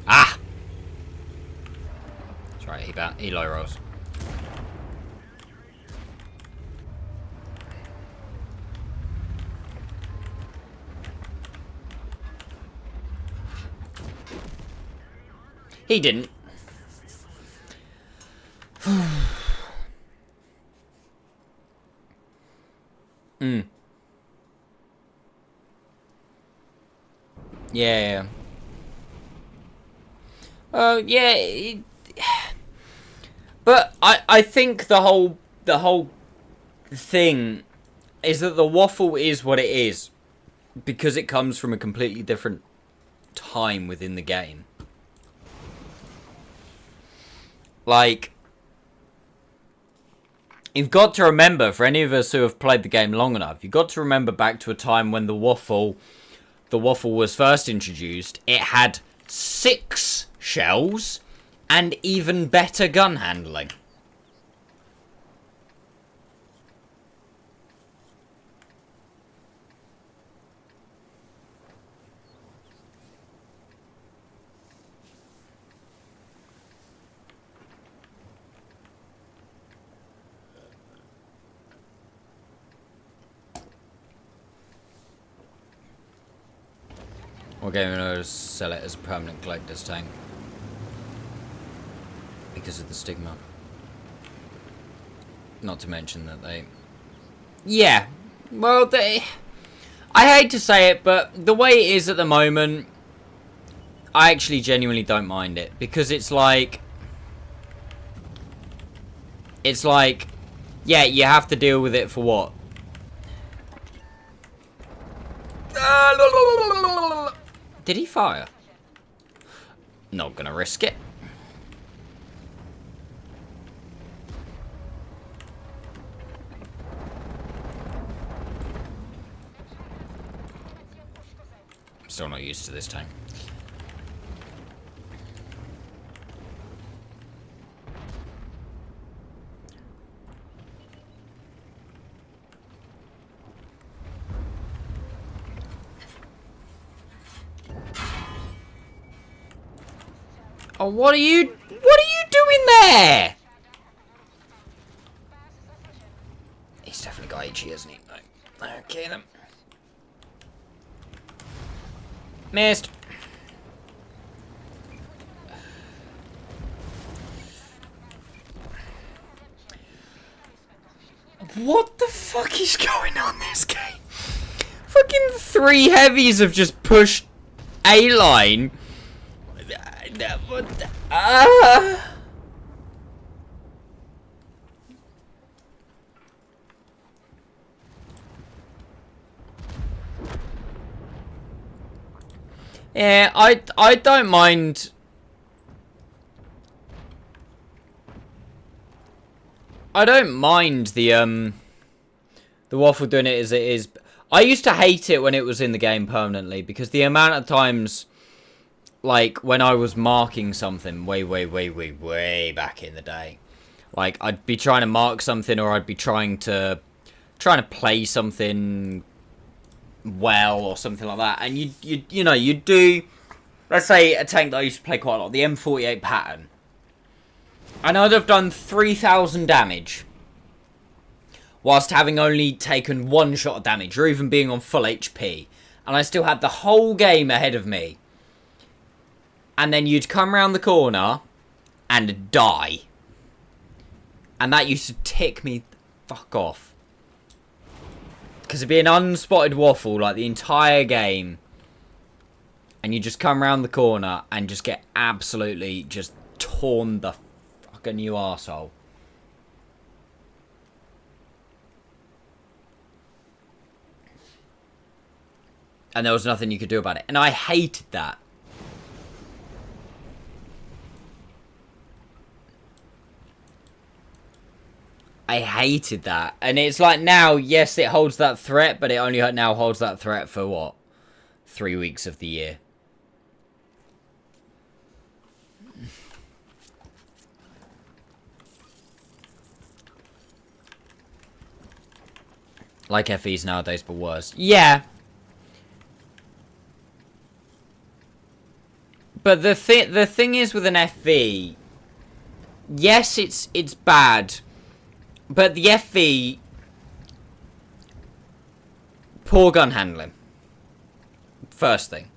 Ah! That's right, he low rolls. He didn't. Yeah. Yeah. But I think the whole thing is that the waffle is what it is because it comes from a completely different time within the game. Like, you've got to remember, for any of us who have played the game long enough, you've got to remember back to a time when the waffle was first introduced. It had 6 shells and even better gun handling. What game owners sell it as a permanent collector's tank? Because of the stigma. Not to mention that they... Yeah. Well, I hate to say it, but the way it is at the moment, I actually genuinely don't mind it. Because it's like... Yeah, you have to deal with it for what? Did he fire? Not gonna risk it. Still not used to this tank. Oh, what are you doing there? He's definitely got HE, hasn't he? No. Okay then. Missed. What the fuck is going on this game? Fucking 3 heavies have just pushed A line. Yeah, I don't mind. I don't mind the waffle doing it as it is. I used to hate it when it was in the game permanently because the amount of times, like when I was marking something way back in the day, like I'd be trying to mark something or I'd be trying to play something well or something like that, and you know you do, let's say a tank that I used to play quite a lot, the M48 pattern, and I'd have done 3,000 damage whilst having only taken 1 shot of damage or even being on full HP, and I still had the whole game ahead of me, and then you'd come around the corner and die, and that used to tick me the fuck off. Because it'd be an unspotted waffle, like, the entire game. And you just come around the corner and just get absolutely just torn the fucking new arsehole. And there was nothing you could do about it. And I hated that. I hated that. And it's like now, yes, it holds that threat, but it only now holds that threat for what? 3 weeks of the year. Like FEs nowadays, but worse. Yeah. But the thing is with an FV, yes, it's bad. But the FV, poor gun handling. First thing.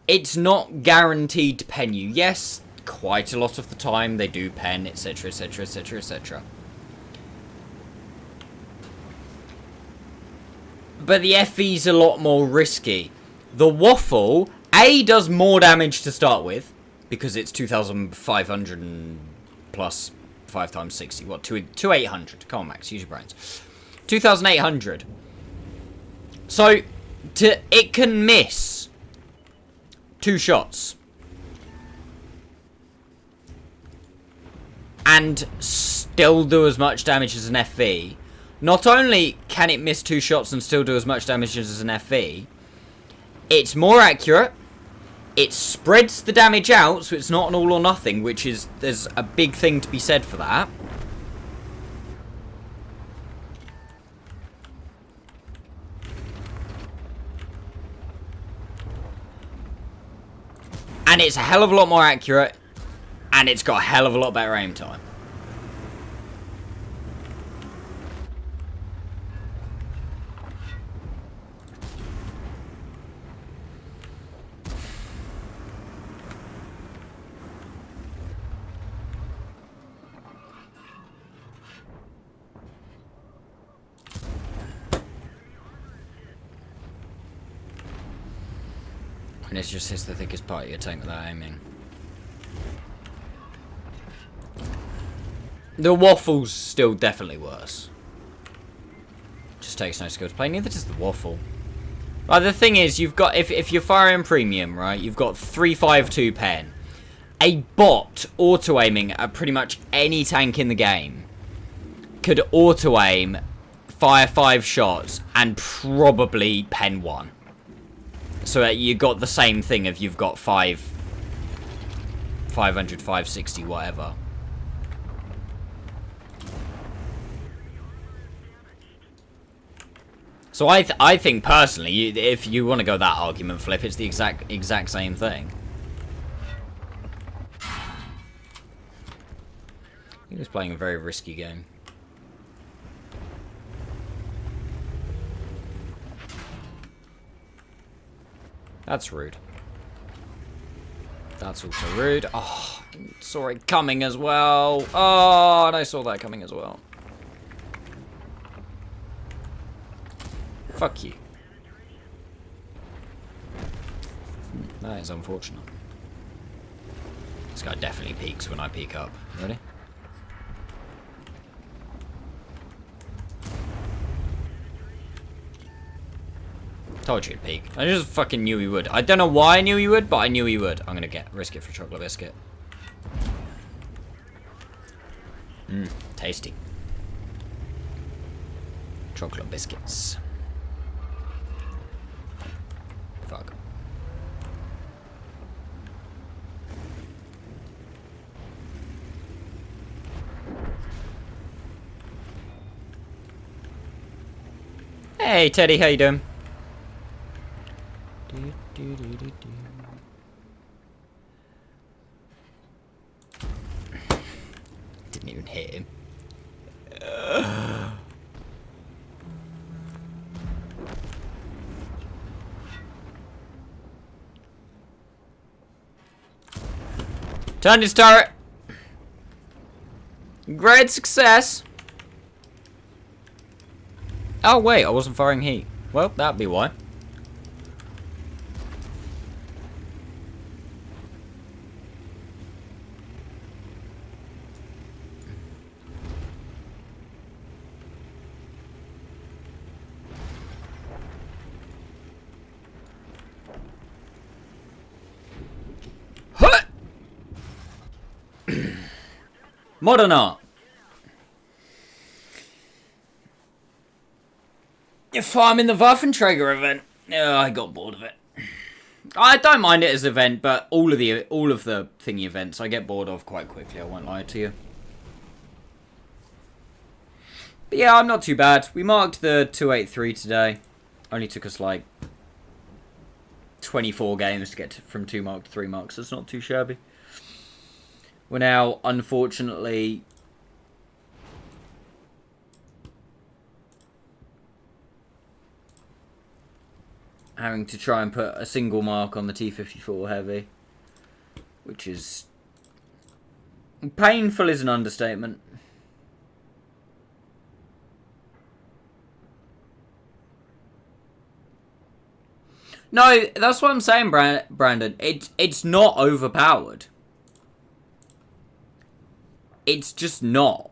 It's not guaranteed to pen you. Yes, quite a lot of the time they do pen, etc, etc, etc, etc. But the FV's a lot more risky. The waffle, A, does more damage to start with, because it's 2,500 and plus 5 times 60. What? 2,800. Come on, Max. Use your brains. 2,800. So, it can miss 2 shots. And still do as much damage as an FV. Not only can it miss 2 shots and still do as much damage as an FV, it's more accurate. It spreads the damage out, so it's not an all or nothing, which is, there's a big thing to be said for that. And it's a hell of a lot more accurate, and it's got a hell of a lot better aim time. And it's just hits the thickest part of your tank without aiming. The waffle's still definitely worse. Just takes no skill to play. Neither does the waffle. But the thing is, you've got if you're firing premium, right? You've got 352 pen. A bot auto aiming at pretty much any tank in the game could auto aim, fire 5 shots, and probably pen 1. So you got the same thing if you've got 500, 560, whatever. So I think personally, if you want to go that argument flip, it's the exact same thing. He was playing a very risky game. That's rude. That's also rude. Oh, I saw it coming as well. Oh, and I saw that coming as well. Fuck you. That is unfortunate. This guy definitely peeks when I peek up. Ready? Told you he'd peek. I just fucking knew he would. I don't know why I knew he would, but I knew he would. I'm gonna risk it for chocolate biscuit. Mmm, tasty. Chocolate biscuits. Fuck. Hey Teddy, how you doing? Didn't even hit him. Turned his turret. Great success. Oh wait, I wasn't firing heat. Well, that'd be why. Modern art. If I'm in the Waffenträger event, I got bored of it. I don't mind it as an event, but all of the thingy events I get bored of quite quickly. I won't lie to you. But yeah, I'm not too bad. We marked the 283 today. Only took us like 24 games to get from 2 mark to 3 marks. So it's not too shabby. We're now, unfortunately, having to try and put a single mark on the T-54 Heavy, which is painful is an understatement. No, that's what I'm saying, Brandon. It's not overpowered. It's just not.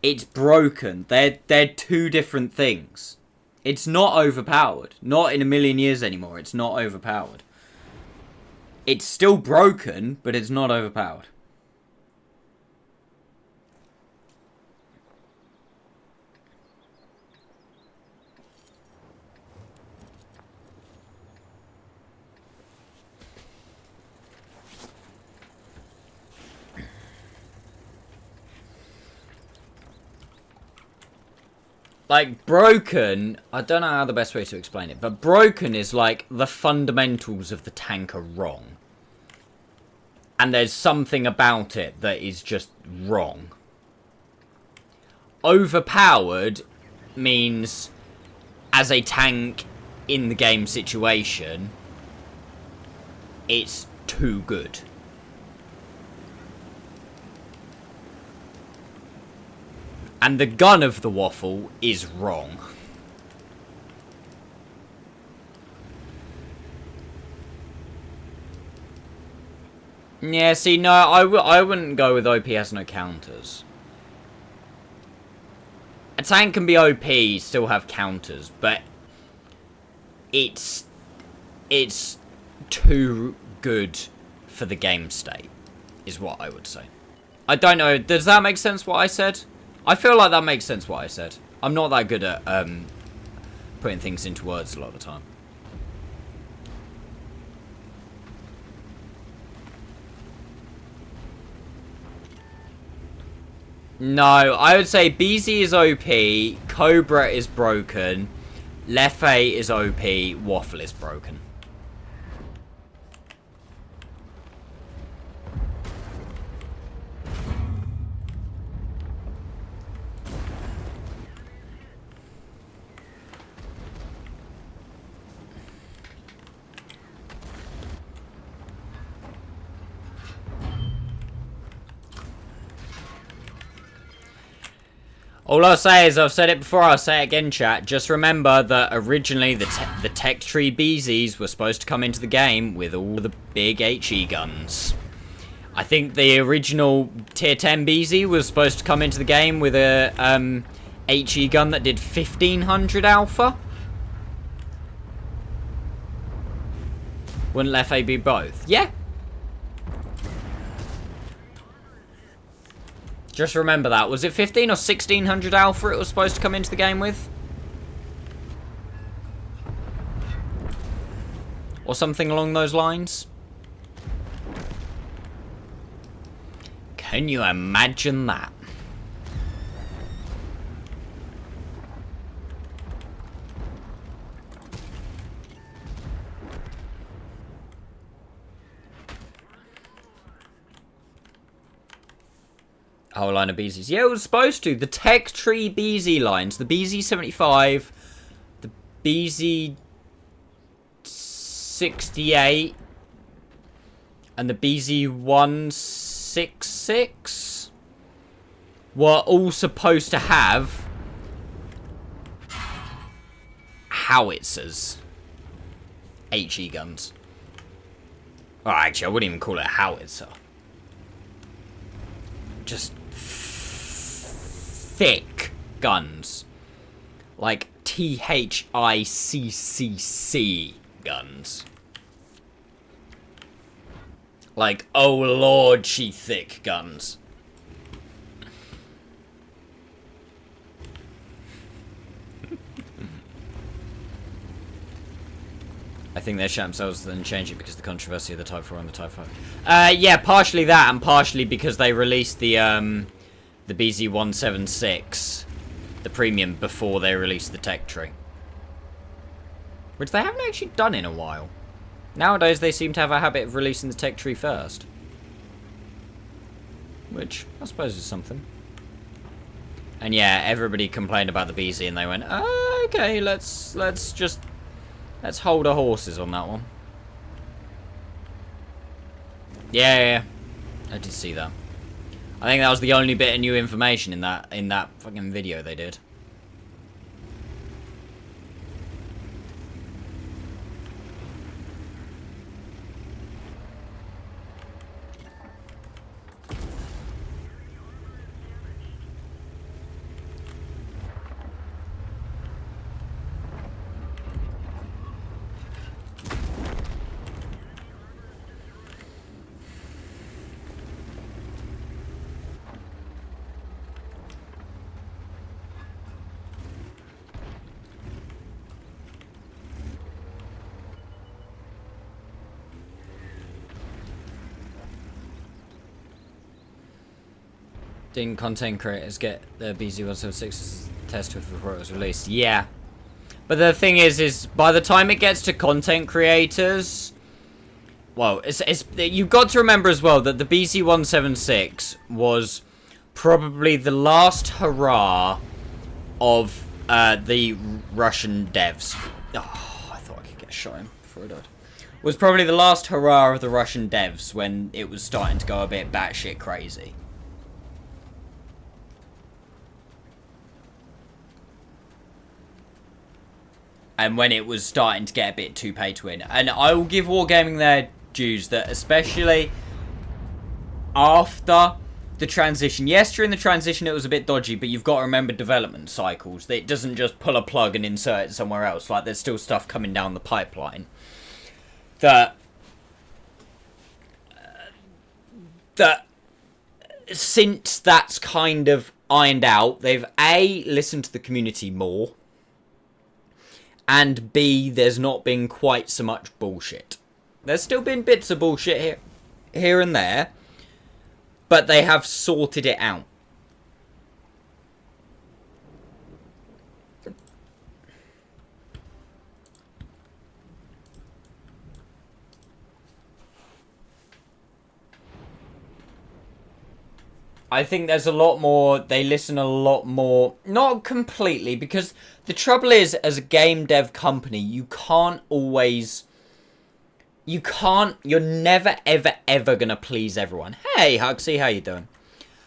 It's broken. They're two different things. It's not overpowered. Not in a million years anymore. It's not overpowered. It's still broken, but it's not overpowered. Like, broken, I don't know how the best way to explain it, but broken is like the fundamentals of the tank are wrong. And there's something about it that is just wrong. Overpowered means, as a tank in the game situation, it's too good. And the gun of the waffle is wrong. Yeah, see, no, I wouldn't go with OP has no counters. A tank can be OP, still have counters, but it's too good for the game state, is what I would say. I don't know, does that make sense what I said? I feel like that makes sense what I said. I'm not that good at putting things into words a lot of the time. No, I would say BZ is OP, Cobra is broken, Leffe is OP, Waffle is broken. All I'll say is, I've said it before, I'll say it again, chat. Just remember that originally the tech tree BZs were supposed to come into the game with all the big HE guns. I think the original tier 10 BZ was supposed to come into the game with a HE gun that did 1500 alpha. Wouldn't Leffe be both? Yeah. Just remember that. Was it 15 or 1600 alpha it was supposed to come into the game with? Or something along those lines? Can you imagine that? A whole line of BZs. Yeah, it was supposed to. The tech tree BZ lines. The BZ75. The BZ68. And the BZ166. Were all supposed to have howitzers. HE guns. Oh, actually, I wouldn't even call it a howitzer. Just thick guns. Like THICCC guns. Like, oh lord, she thick guns. I think they shut themselves and change it because of the controversy of the Type 4 and the Type 5. Yeah, partially that, and partially because they released the BZ176, the premium, before they released the tech tree. Which they haven't actually done in a while. Nowadays, they seem to have a habit of releasing the tech tree first. Which, I suppose is something. And yeah, everybody complained about the BZ, and they went, oh, okay, let's hold our horses on that one. Yeah, I did see that. I think that was the only bit of new information in that fucking video they did. Didn't content creators get the BZ176 test before it was released? Yeah. But the thing is by the time it gets to content creators... Well, you've got to remember as well that the BZ176 was probably the last hurrah of the Russian devs. Oh, I thought I could get shot in before I died. Was probably the last hurrah of the Russian devs when it was starting to go a bit batshit crazy. And when it was starting to get a bit too pay to win. And I will give Wargaming their dues that especially after the transition. Yes, during the transition it was a bit dodgy, but you've got to remember development cycles. It doesn't just pull a plug and insert it somewhere else. Like, there's still stuff coming down the pipeline. That since that's kind of ironed out, they've A, listened to the community more, and B, there's not been quite so much bullshit. There's still been bits of bullshit here and there, but they have sorted it out. I think there's a lot more, they listen a lot more, not completely, because the trouble is, as a game dev company, you're never, ever gonna please everyone. Hey, Huxley, how you doing?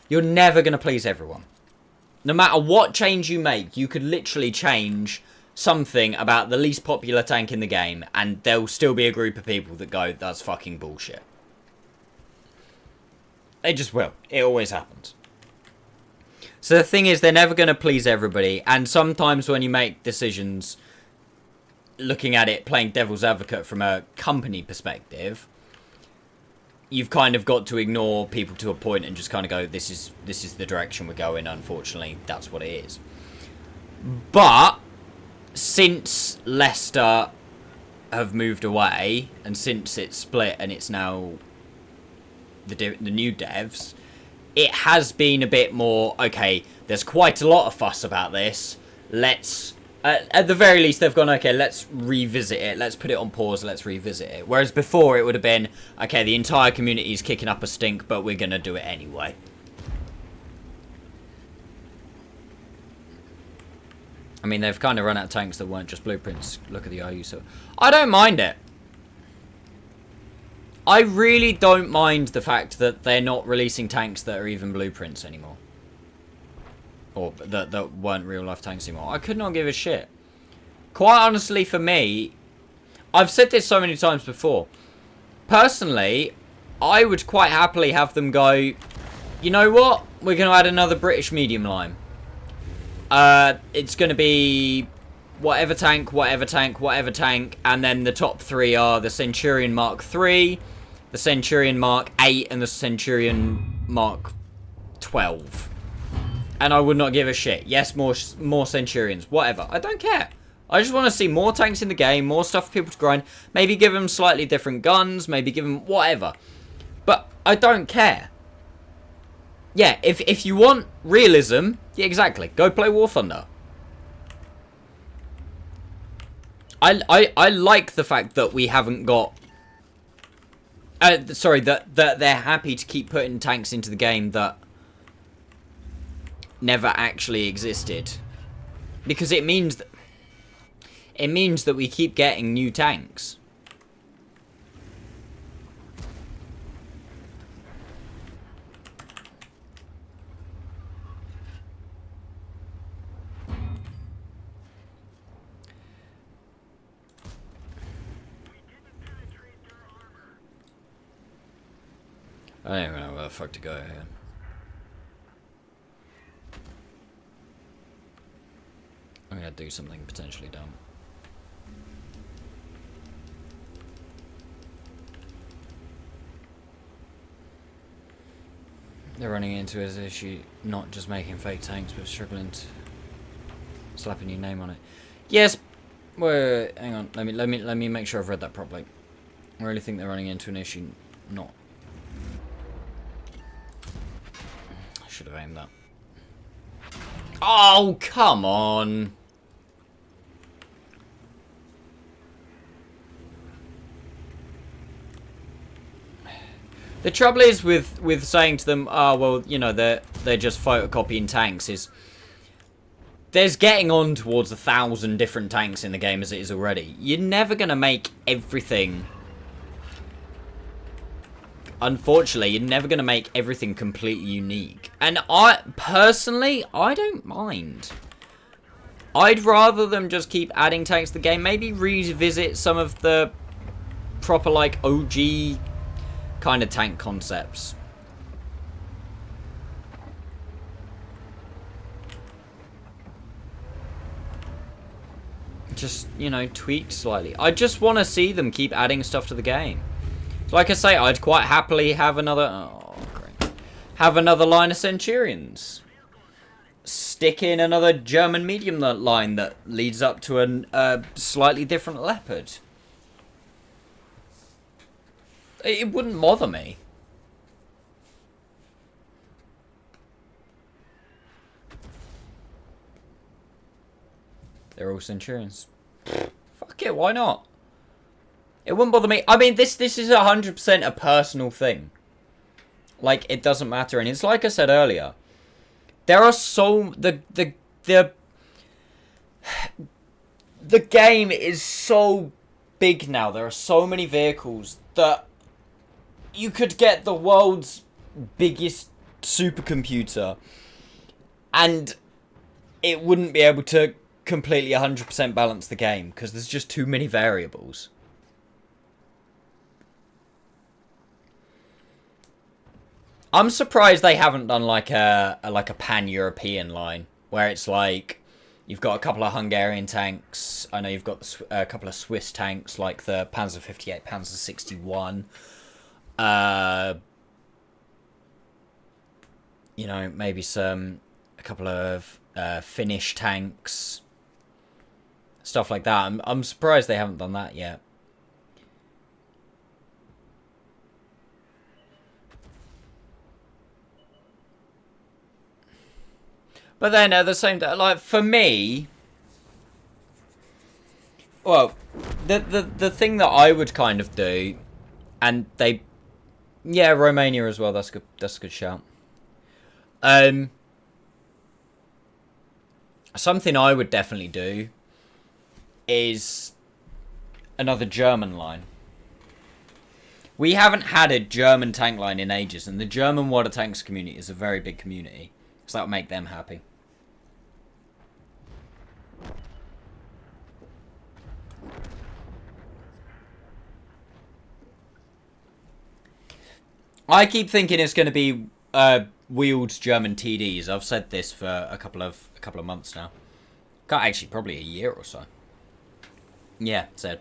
You're never gonna please everyone. No matter what change you make, you could literally change something about the least popular tank in the game, and there'll still be a group of people that go, that's fucking bullshit. They just will. It always happens. So the thing is, they're never going to please everybody. And sometimes when you make decisions, looking at it, playing devil's advocate from a company perspective, you've kind of got to ignore people to a point and just kind of go, this is the direction we're going. Unfortunately, that's what it is. But since Leicester have moved away, and since it's split and it's now the new devs, it has been a bit more, okay, there's quite a lot of fuss about this, let's at the very least they've gone, okay, let's revisit it, let's put it on pause, let's revisit it. Whereas before it would have been, okay, the entire community is kicking up a stink, but we're gonna do it anyway. I mean, they've kind of run out of tanks that weren't just blueprints. Look at the IU, so I don't mind it. I really don't mind the fact that they're not releasing tanks that are even blueprints anymore. Or that weren't real-life tanks anymore. I could not give a shit. Quite honestly, for me, I've said this so many times before. Personally, I would quite happily have them go, you know what? We're going to add another British medium line. It's going to be whatever tank, whatever tank, whatever tank. And then the top three are the Centurion Mark III, the Centurion Mark 8, and the Centurion Mark 12. And I would not give a shit. Yes, more Centurions. Whatever. I don't care. I just want to see more tanks in the game, more stuff for people to grind. Maybe give them slightly different guns. Maybe give them whatever. But I don't care. Yeah, if you want realism, yeah, exactly. Go play War Thunder. I like the fact that we haven't got... sorry, that they're happy to keep putting tanks into the game that never actually existed, because it means that we keep getting new tanks. I don't even know where the fuck to go here. I'm gonna do something potentially dumb. They're running into his issue, not just making fake tanks, but struggling to slapping your name on it. Yes. Well, hang on. Let me make sure I've read that properly. I really think they're running into an issue, not. I should have aimed that. Oh, come on. The trouble is with saying to them, oh, well, you know, they're just photocopying tanks, is there's getting on towards 1,000 different tanks in the game as it is already. You're never going to make everything... Unfortunately, you're never going to make everything completely unique. And personally, I don't mind. I'd rather them just keep adding tanks to the game. Maybe revisit some of the proper, like, OG kind of tank concepts. just, you know, tweaked slightly. I just want to see them keep adding stuff to the game. Like I say, I'd quite happily have another... Oh, great. Have another line of Centurions. Stick in another German medium line that leads up to a slightly different Leopard. It wouldn't bother me. They're all Centurions. Fuck it, why not? It wouldn't bother me. I mean, this is 100% a personal thing. Like, it doesn't matter. And it's like I said earlier. There are so... The game is so big now. There are so many vehicles that you could get the world's biggest supercomputer and it wouldn't be able to completely 100% balance the game because there's just too many variables. I'm surprised they haven't done like a pan-European line where it's like you've got a couple of Hungarian tanks. I know you've got a couple of Swiss tanks like the Panzer 58, Panzer 61. You know, maybe a couple of Finnish tanks, stuff like that. I'm surprised they haven't done that yet. But then at the same time, like for me, well, the thing that I would kind of do, and they, yeah, Romania as well. That's good. That's a good shout. Something I would definitely do is another German line. We haven't had a German tank line in ages, and the German water tanks community is a very big community, so that would make them happy. I keep thinking it's going to be wheeled German TDs. I've said this for a couple of months now. Actually, probably a year or so. Yeah, said.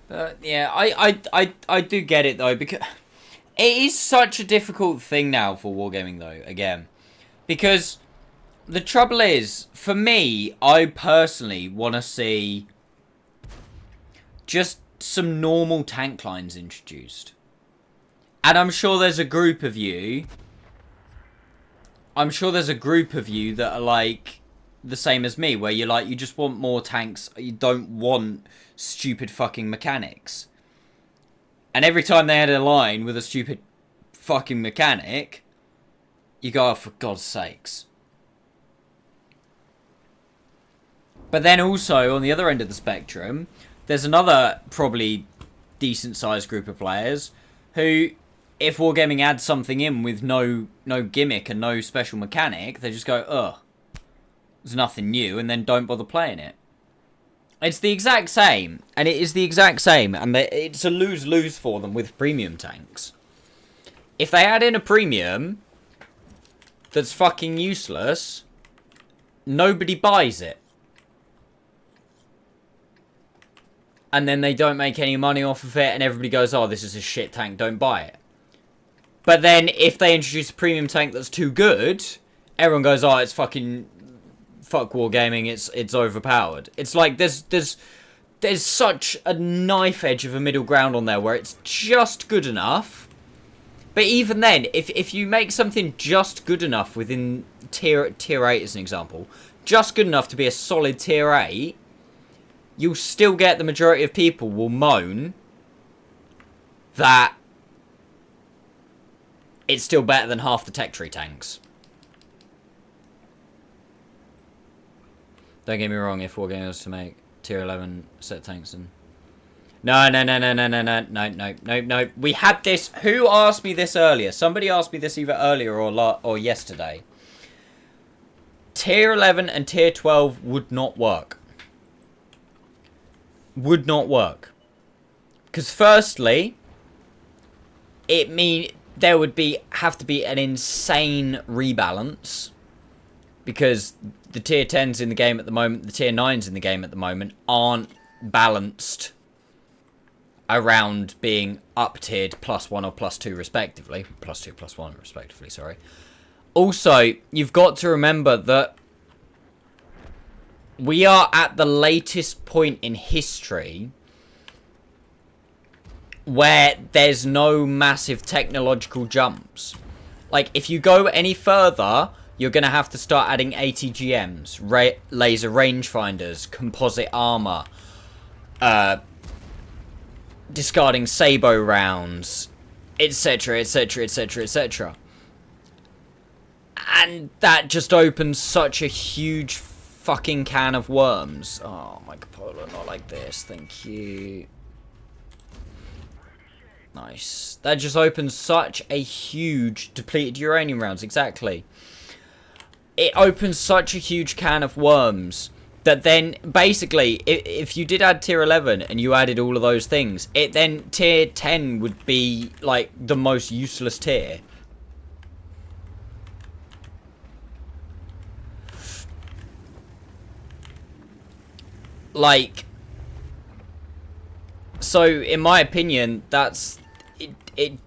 But yeah, I do get it though, because it is such a difficult thing now for wargaming though, again. Because the trouble is, for me, I personally want to see just some normal tank lines introduced. And I'm sure there's a group of you that are like the same as me, where you're like, you just want more tanks, you don't want stupid fucking mechanics. And every time they had a line with a stupid fucking mechanic, you go, oh, for God's sakes. But then also, on the other end of the spectrum, there's another probably decent-sized group of players who, if Wargaming adds something in with no gimmick and no special mechanic, they just go, ugh, there's nothing new, and then don't bother playing it. It's the exact same, and it is the exact same, and it's a lose-lose for them with premium tanks. If they add in a premium that's fucking useless, nobody buys it. And then they don't make any money off of it, and everybody goes, oh, this is a shit tank, don't buy it. But then, if they introduce a premium tank that's too good, everyone goes, oh, it's fucking... fuck wargaming, it's overpowered. It's like, there's such a knife edge of a middle ground on there, where it's just good enough. But even then, if you make something just good enough within tier 8 as an example, just good enough to be a solid tier 8, you'll still get the majority of people will moan that it's still better than half the tech tree tanks. Don't get me wrong, if Wargaming was to make tier 11 set tanks and... No. We had this... Who asked me this earlier? Somebody asked me this either earlier or yesterday. Tier 11 and tier 12 would not work. would not work. Because firstly, there would have to be an insane rebalance, because the tier 10s in the game at the moment, the tier 9s in the game at the moment, aren't balanced around being up-tiered +1 or +2 respectively. +2, +1 respectively, sorry. Also, you've got to remember that we are at the latest point in history where there's no massive technological jumps. Like, if you go any further, you're going to have to start adding ATGMs, laser rangefinders, composite armor, discarding Sabo rounds, etc, etc, etc, etc. And that just opens such a huge fucking can of worms. Oh, my Capola, not like this, thank you. Nice. That just opens such a huge depleted uranium rounds, exactly. It opens such a huge can of worms that then, basically, if you did add tier 11 and you added all of those things, it then, tier 10 would be, like, the most useless tier. Like, so, in my opinion, that's, it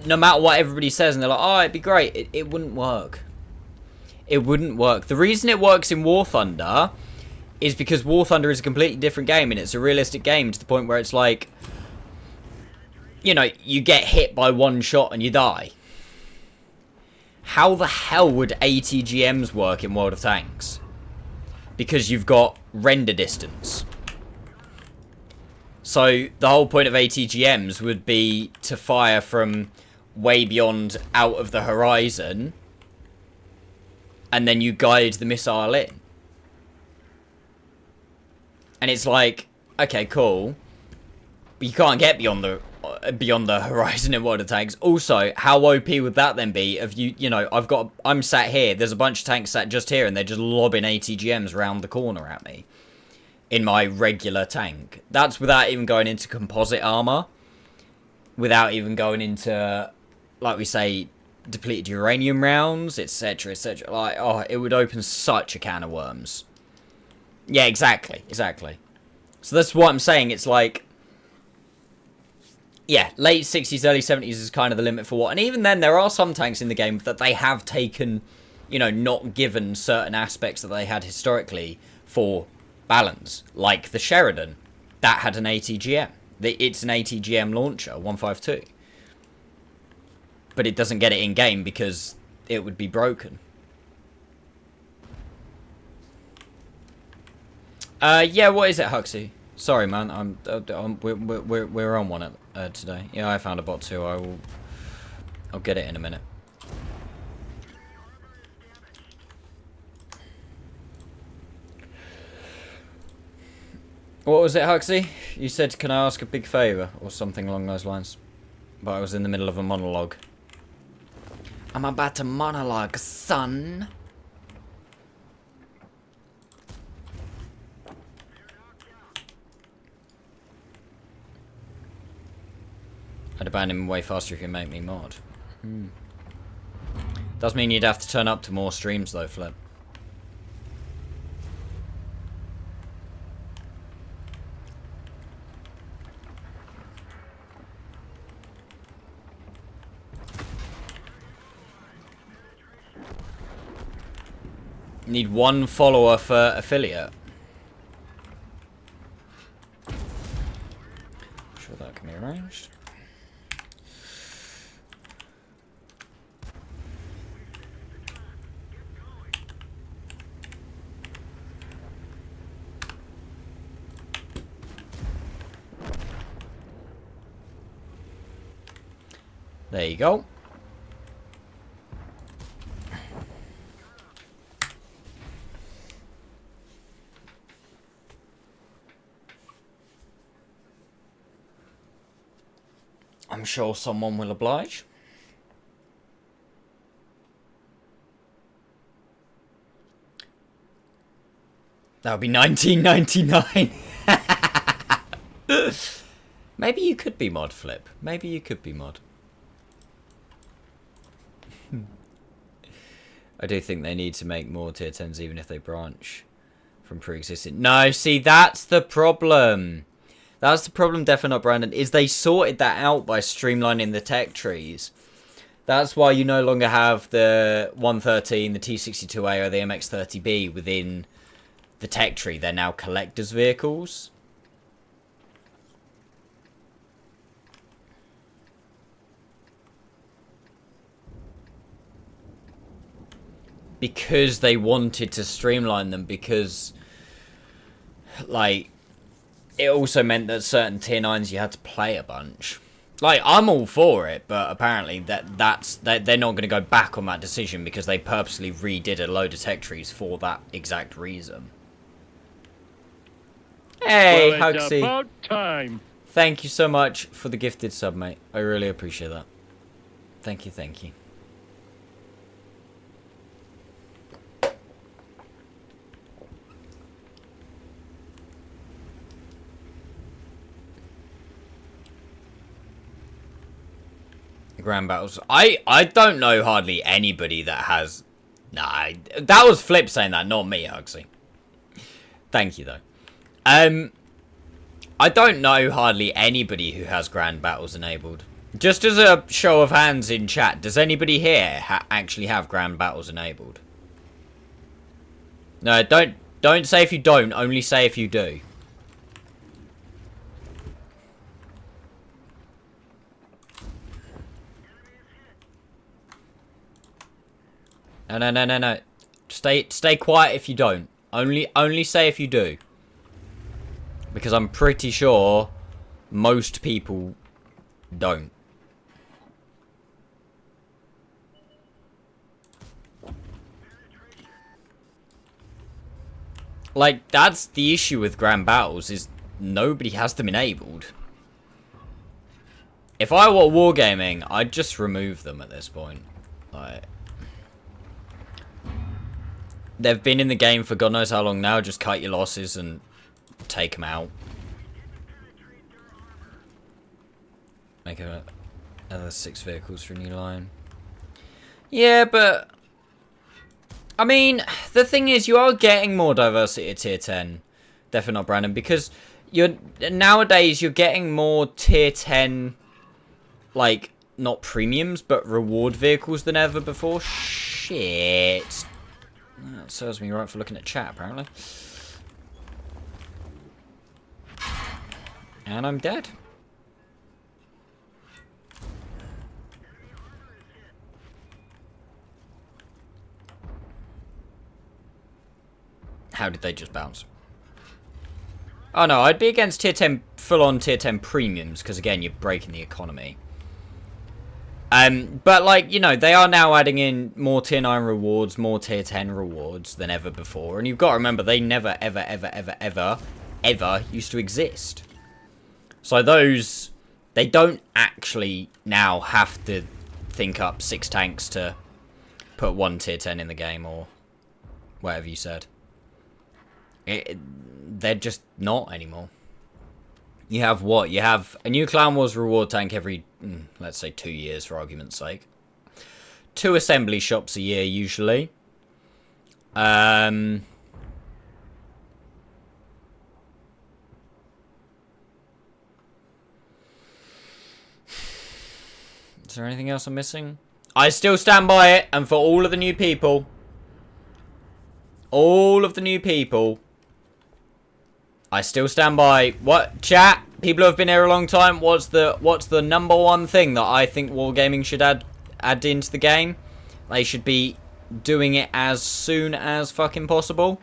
no matter what everybody says, and they're like, oh, it'd be great, it wouldn't work. It wouldn't work. The reason it works in War Thunder is because War Thunder is a completely different game, and it's a realistic game to the point where it's like, you know, you get hit by one shot and you die. How the hell would ATGMs work in World of Tanks? Because you've got render distance. So the whole point of ATGMs would be to fire from way beyond out of the horizon, and then you guide the missile in. And it's like, okay, cool, but you can't get beyond the horizon in World of Tanks. Also, how OP would that then be if you know, I'm sat here, there's a bunch of tanks sat just here, and they're just lobbing ATGMs around the corner at me in my regular tank. That's without even going into composite armor, without even going into, like we say, depleted uranium rounds, etc, etc. Like, oh, it would open such a can of worms. Yeah, exactly. So that's what I'm saying. It's like, yeah, late 60s, early 70s is kind of the limit for what. And even then, there are some tanks in the game that they have taken, you know, not given certain aspects that they had historically for balance. Like the Sheridan. That had an ATGM. It's an ATGM launcher, 152. But it doesn't get it in-game because it would be broken. Yeah, what is it, Huxley? Sorry, man. We're on one today. Yeah, I found a bot too. I'll get it in a minute. What was it, Huxley? You said, can I ask a big favour? Or something along those lines. But I was in the middle of a monologue. I'm about to monologue, son. I'd abandon him way faster if you make me mod. Does mean you'd have to turn up to more streams though, Flip. Need one follower for affiliate. Sure that can be arranged. There you go. I'm sure someone will oblige. That would be 1999. Maybe you could be mod, Flip. Maybe you could be mod. I do think they need to make more tier 10s even if they branch from pre-existing. No, see, that's the problem. That's the problem, definitely not Brandon, is they sorted that out by streamlining the tech trees. That's why you no longer have the 113, the T62A, or the MX30B within the tech tree. They're now collector's vehicles. Because they wanted to streamline them, because, like, it also meant that certain tier 9s you had to play a bunch. Like, I'm all for it, but apparently they're not going to go back on that decision because they purposely redid a load of tech trees for that exact reason. Hey, Well, it's Hugsy. about time. Thank you so much for the gifted sub, mate. I really appreciate that. Thank you, thank you. Grand battles. I don't know hardly anybody that has... Nah, that was Flip saying that, not me, Hugsy. Thank you, though. I don't know hardly anybody who has grand battles enabled. Just as a show of hands in chat, does anybody here actually have grand battles enabled? No, don't say if you don't, only say if you do. No. Stay quiet if you don't. Only say if you do. Because I'm pretty sure most people don't. Like, that's the issue with grand battles, is nobody has them enabled. If I were wargaming, I'd just remove them at this point. Like, they've been in the game for God knows how long now. Just cut your losses and take them out. Make another 6 vehicles for a new line. Yeah, but... I mean, the thing is, you are getting more diversity at tier 10. Definitely not, Brandon. Because nowadays, you're getting more tier 10... Like, not premiums, but reward vehicles than ever before. Shit. That serves me right for looking at chat, apparently. And I'm dead. How did they just bounce? Oh no, I'd be against tier 10, full-on tier 10 premiums, because again, you're breaking the economy. But like, you know, they are now adding in more tier 9 rewards, more tier 10 rewards than ever before. And you've got to remember, they never, ever used to exist. So those, they don't actually now have to think up 6 tanks to put 1 tier 10 in the game, or whatever you said. They're just not anymore. You have what? You have a new Clan Wars reward tank every, let's say, 2 years for argument's sake. 2 assembly shops a year, usually. Is there anything else I'm missing? I still stand by it, and for all of the new people, I still stand by. What, chat? People who have been here a long time, what's the #1 thing that I think wargaming should add into the game? They should be doing it as soon as fucking possible.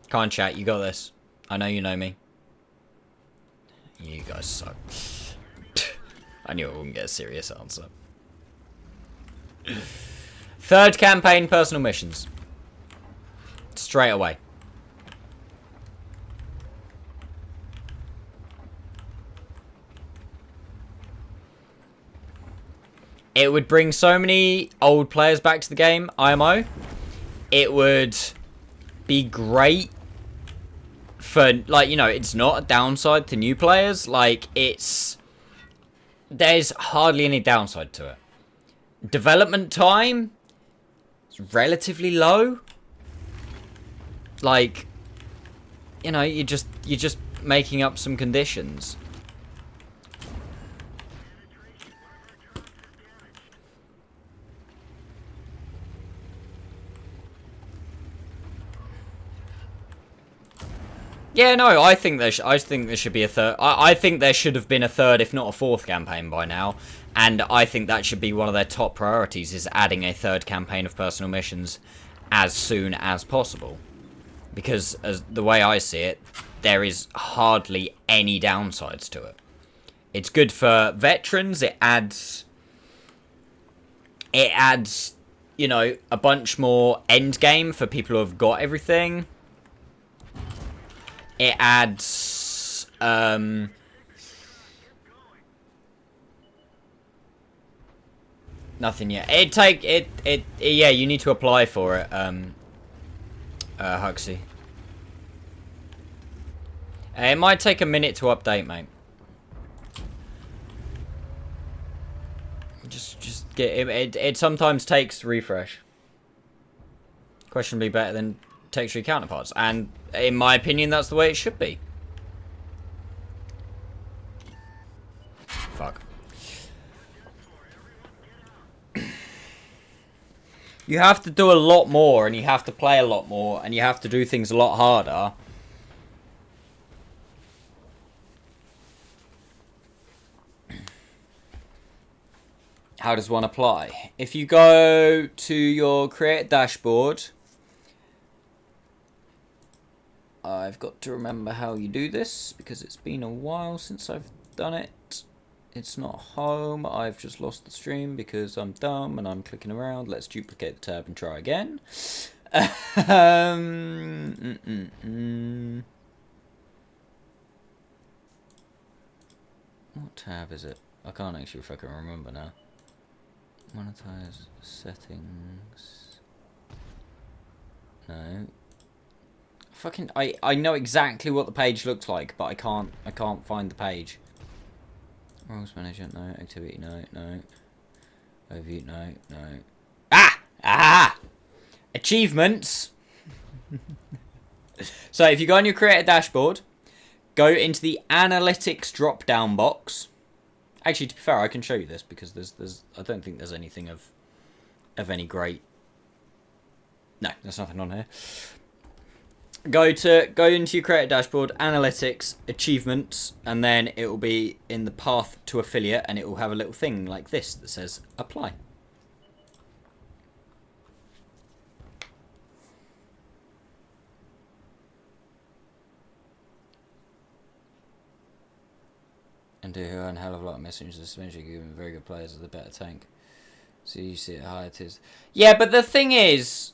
Come on, chat, you got this. I know you know me. You guys suck. I knew I wouldn't get a serious answer. 3rd campaign, personal missions. Straight away. It would bring so many old players back to the game, IMO. it would be great for, like, you know, it's not a downside to new players. Like, there's hardly any downside to it. Development time is relatively low. Like, you know, you're just making up some conditions. Yeah, no, I think there should be a third. I think there should have been a third, if not a fourth campaign by now. And I think that should be one of their top priorities, is adding a third campaign of personal missions as soon as possible. Because, as the way I see it, there is hardly any downsides to it. It's good for veterans. It adds, you know, a bunch more end game for people who have got everything. It adds, nothing yet. Yeah, you need to apply for it, Huxley. It might take a minute to update, mate. Just get it. It sometimes takes refresh. Questionably better than texture counterparts, and in my opinion, that's the way it should be. Fuck. You have to do a lot more, and you have to play a lot more, and you have to do things a lot harder. How does one apply? If you go to your create dashboard, I've got to remember how you do this because it's been a while since I've done it. It's not home. I've just lost the stream because I'm dumb and I'm clicking around. Let's duplicate the tab and try again. What tab is it? I can't actually fucking remember now. Monetize settings. No. Fucking I know exactly what the page looks like, but I can't find the page. Roles management, no. Activity, no. Overview, no. Ah! Achievements. So if you go on your creator dashboard, go into the analytics drop down box. Actually, to be fair, I can show you this because there's I don't think there's anything of any great. No, there's nothing on here. Go into your creator dashboard, analytics, achievements, and then it will be in the path to affiliate, and it will have a little thing like this that says apply. And do earn a hell of a lot of messages, especially giving very good players with a better tank. So you see how high it is. Yeah, but the thing is,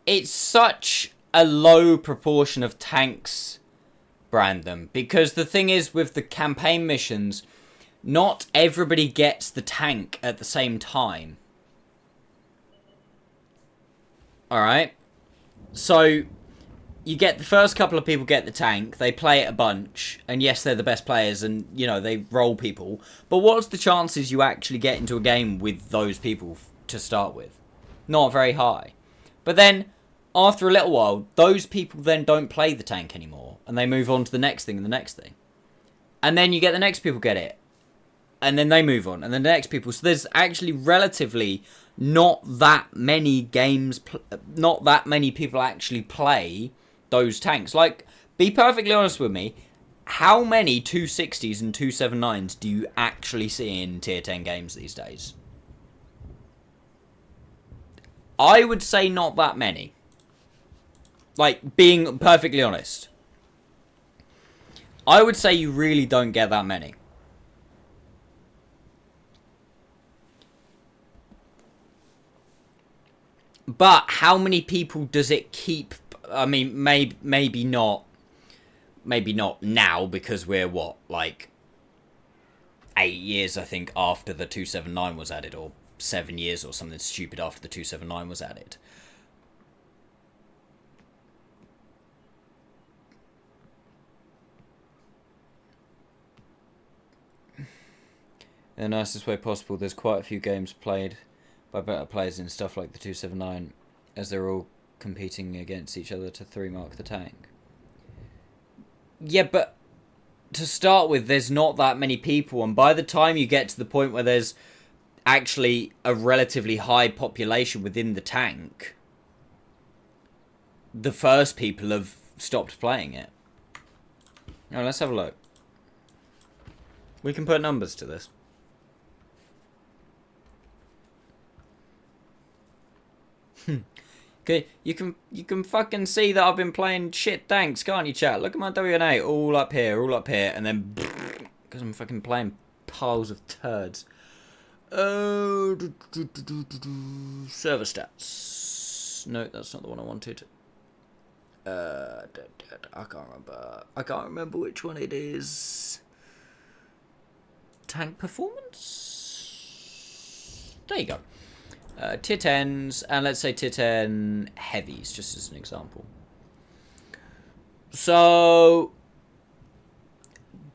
it's such a low proportion of tanks, Brandon, because the thing is with the campaign missions, not everybody gets the tank at the same time. Alright? So you get the first couple of people get the tank, they play it a bunch, and yes, they're the best players, and, you know, they roll people. But what's the chances you actually get into a game with those people to start with? Not very high. But then, after a little while, those people then don't play the tank anymore, and they move on to the next thing and the next thing. And then you get the next people get it, and then they move on, and then the next people. So there's actually relatively not that many games, not that many people actually play those tanks. Like, be perfectly honest with me, how many 260s and 279s do you actually see in tier 10 games these days? I would say not that many. Like, being perfectly honest. I would say you really don't get that many. But how many people does it keep? I mean, maybe not now, because we're what, like 8 years, I think, after the 279 was added, or 7 years or something stupid after the 279 was added. In the nicest way possible, there's quite a few games played by better players in stuff like the 279, as they're all competing against each other to 3-mark the tank. Yeah, but to start with, there's not that many people, and by the time you get to the point where there's actually a relatively high population within the tank, the first people have stopped playing it. Now, let's have a look. We can put numbers to this. Okay, you can fucking see that I've been playing shit tanks, can't you, chat? Look at my WNA, all up here, and then because I'm fucking playing piles of turds. Server stats. No, that's not the one I wanted. I can't remember. I can't remember which one it is. Tank performance. There you go. Tier 10s, and let's say tier 10 heavies, just as an example. So,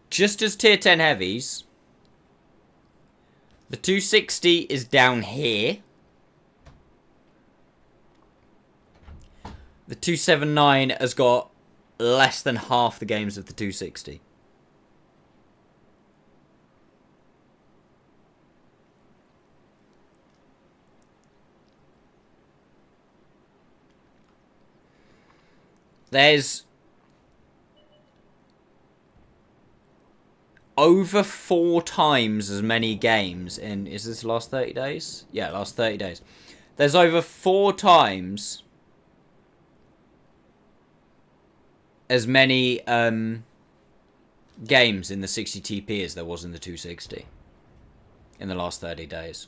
just as tier 10 heavies, the 260 is down here. The 279 has got less than half the games of the 260. There's over 4 times as many games in... Is this the last 30 days? Yeah, last 30 days. There's over 4 times as many games in the 60 TP as there was in the 260 in the last 30 days.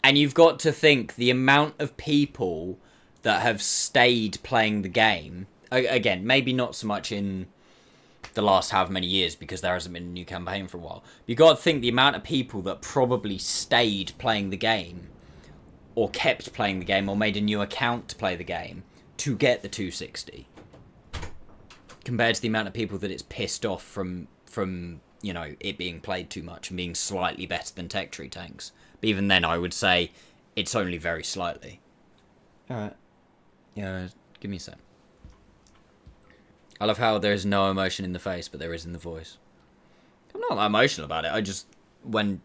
And you've got to think the amount of people that have stayed playing the game. Again, maybe not so much in the last however many years because there hasn't been a new campaign for a while. You've got to think the amount of people that probably stayed playing the game or kept playing the game or made a new account to play the game to get the 260. Compared to the amount of people that it's pissed off from you know, it being played too much and being slightly better than tech tree tanks. But even then, I would say it's only very slightly. Alright. Yeah, give me a sec. I love how there is no emotion in the face, but there is in the voice. I'm not that emotional about it. I just, when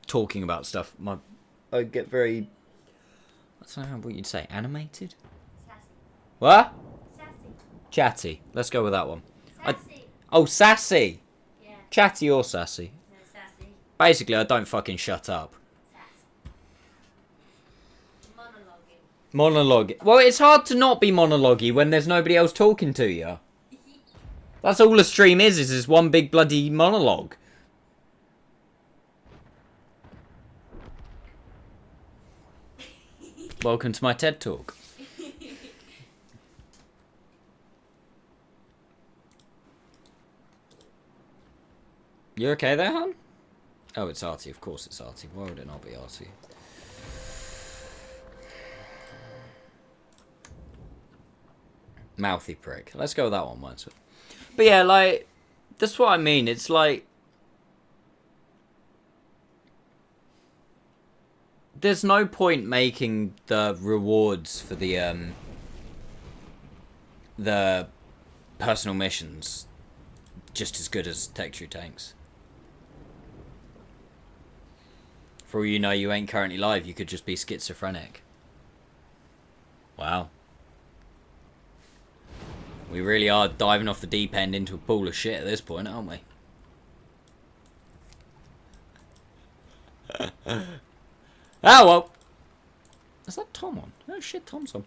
talking about stuff, I get very... I don't know what you'd say. Animated? Sassy. What? Sassy. Chatty. Let's go with that one. Sassy. Oh, sassy. Yeah. Chatty or sassy. No, sassy. Basically, I don't fucking shut up. Sassy. Monologuing. Monologue. Well, it's hard to not be monologue-y when there's nobody else talking to you. That's all a stream is one big bloody monologue. Welcome to my TED Talk. You okay there, hon? Oh, it's Artie. Of course it's Artie. Why would it not be Artie? Mouthy prick. Let's go with that one once. But yeah, like, that's what I mean. It's like, there's no point making the rewards for the personal missions just as good as Tech True Tanks. For all you know, you ain't currently live. You could just be schizophrenic. Wow. We really are diving off the deep end into a pool of shit at this point, aren't we? Oh, well. Is that Tom on? Oh, shit, Tom's on.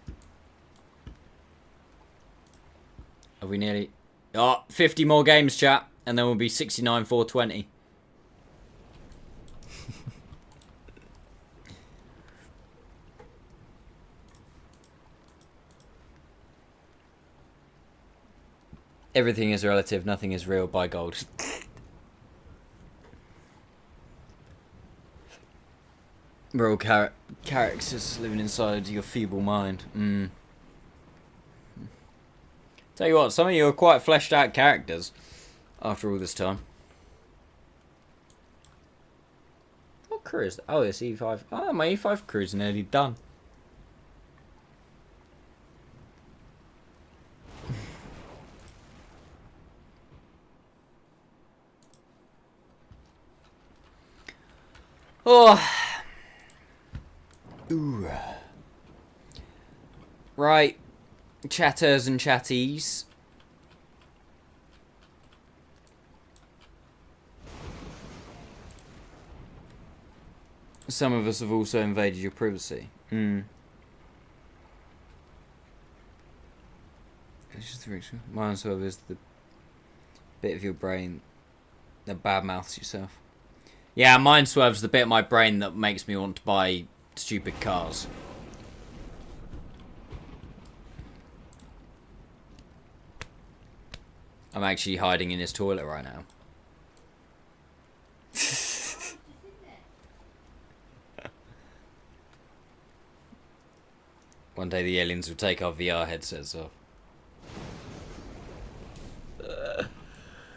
Are we nearly... Oh, 50 more games, chat. And then we'll be 69, 420. Everything is relative, nothing is real. Buy gold. We're all characters living inside your feeble mind. Tell you what, some of you are quite fleshed out characters after all this time. What crew is that? Oh, it's E5. Oh, my E5 crew is nearly done. Oh. Ooh. Right. Chatters and chatties. Some of us have also invaded your privacy. It's just the mind swerve is the bit of your brain that badmouths yourself. Yeah, mind swerve's the bit of my brain that makes me want to buy stupid cars. I'm actually hiding in his toilet right now. One day the aliens will take our VR headsets off.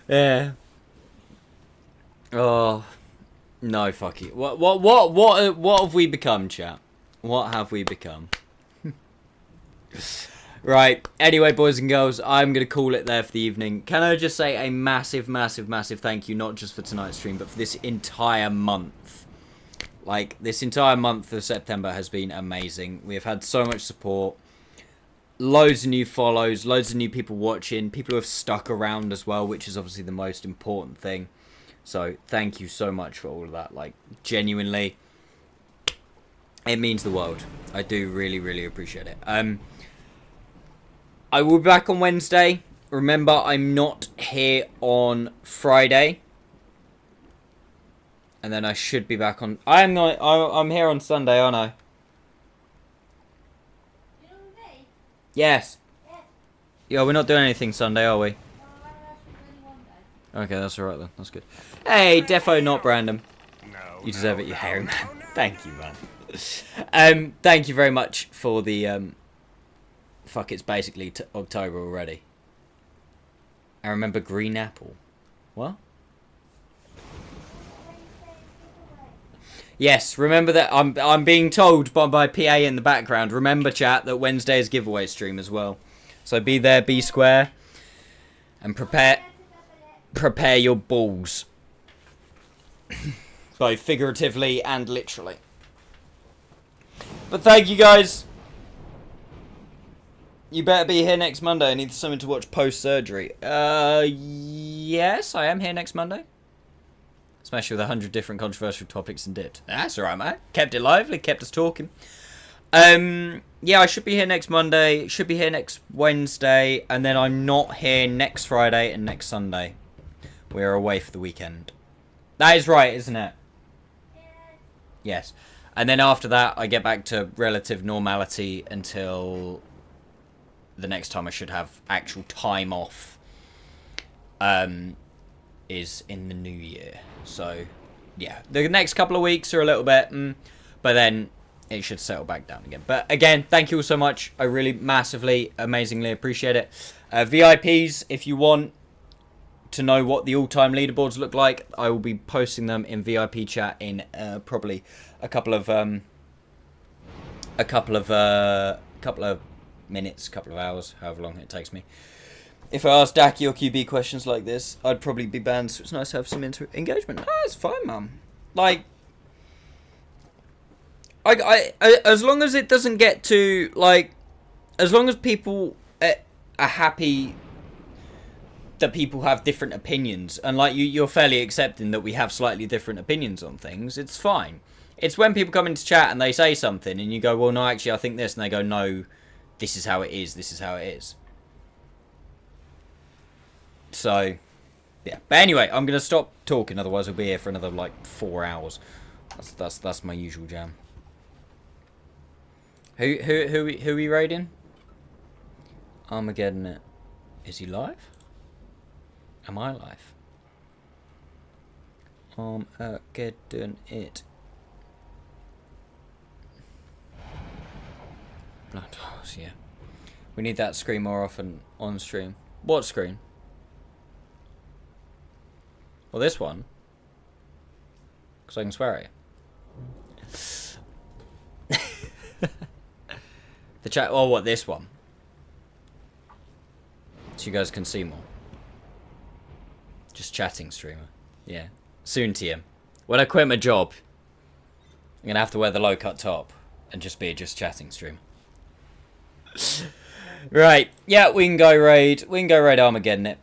Yeah. Oh. No, fuck it. What have we become, chat? What have we become? Right. Anyway, boys and girls, I'm going to call it there for the evening. Can I just say a massive, massive, massive thank you, not just for tonight's stream, but for this entire month. Like, this entire month of September has been amazing. We have had so much support. Loads of new follows, loads of new people watching, people who have stuck around as well, which is obviously the most important thing. So, thank you so much for all of that. Like, genuinely, it means the world. I do really, really appreciate it. I will be back on Wednesday. Remember, I'm not here on Friday. And then I should be back on... I'm here on Sunday, aren't I? You know me? Yes. Yes. Yeah, we're not doing anything Sunday, are we? No, I actually really want that. Okay, that's alright then. That's good. Hey, defo not Brandon. No. You deserve no, it, you no, hairy no, man. no. Thank you, man. Thank you very much for the, Fuck, it's basically October already. I remember green apple. What? Yes, remember that I'm being told by my PA in the background. Remember, chat, that Wednesday is giveaway stream as well. So be there, be square, and prepare your balls, both figuratively and literally. But thank you guys. You better be here next Monday. I need something to watch post surgery. Yes, I am here next Monday. Especially with 100 different controversial topics and dipped. That's alright, mate. Kept it lively, kept us talking. Yeah, I should be here next Monday, should be here next Wednesday, and then I'm not here next Friday and next Sunday. We're away for the weekend. That is right, isn't it? Yes. And then after that, I get back to relative normality until the next time I should have actual time off. Is in the new year. So, yeah. The next couple of weeks are a little bit, but then it should settle back down again. But again, thank you all so much. I really massively, amazingly appreciate it. VIPs, if you want to know what the all-time leaderboards look like, I will be posting them in VIP chat in probably a couple of minutes, couple of hours, however long it takes me. If I ask Daki or QB questions like this, I'd probably be banned, so it's nice to have some engagement. No, it's fine, mum. Like, I as long as it doesn't get to, like, as long as people are happy that people have different opinions, and, like, you're fairly accepting that we have slightly different opinions on things, it's fine. It's when people come into chat and they say something, and you go, well, no, actually, I think this, and they go, no, this is how it is, this is how it is. So, yeah. But anyway, I'm gonna stop talking. Otherwise, I'll be here for another like 4 hours. That's my usual jam. Who are we raiding? Armageddon it. Is he live? Am I live? Getting it. Blood horse, yeah. We need that screen more often on stream. What screen? Well, this one. Because I can swear at you. The chat. Oh, what, this one? So you guys can see more. Just chatting streamer. Yeah. Soon, TM. When I quit my job, I'm going to have to wear the low-cut top and just be a just chatting streamer. Right. Yeah, we can go raid. We can go raid Armageddon it.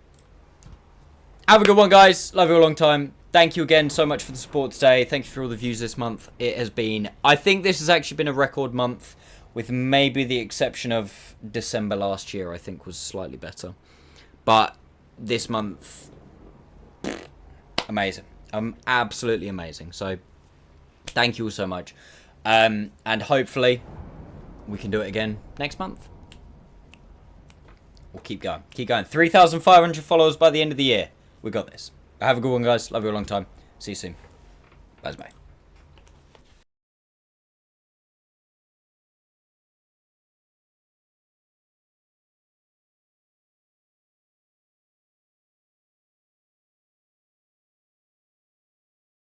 Have a good one, guys. Love you a long time. Thank you again so much for the support today. Thank you for all the views this month. It has been... I think this has actually been a record month, with maybe the exception of December last year, I think was slightly better. But this month... amazing. Absolutely amazing. So, thank you all so much. And hopefully, we can do it again next month. We'll keep going. Keep going. 3,500 followers by the end of the year. We got this. Have a good one, guys. Love you a long time. See you soon. Bye-bye.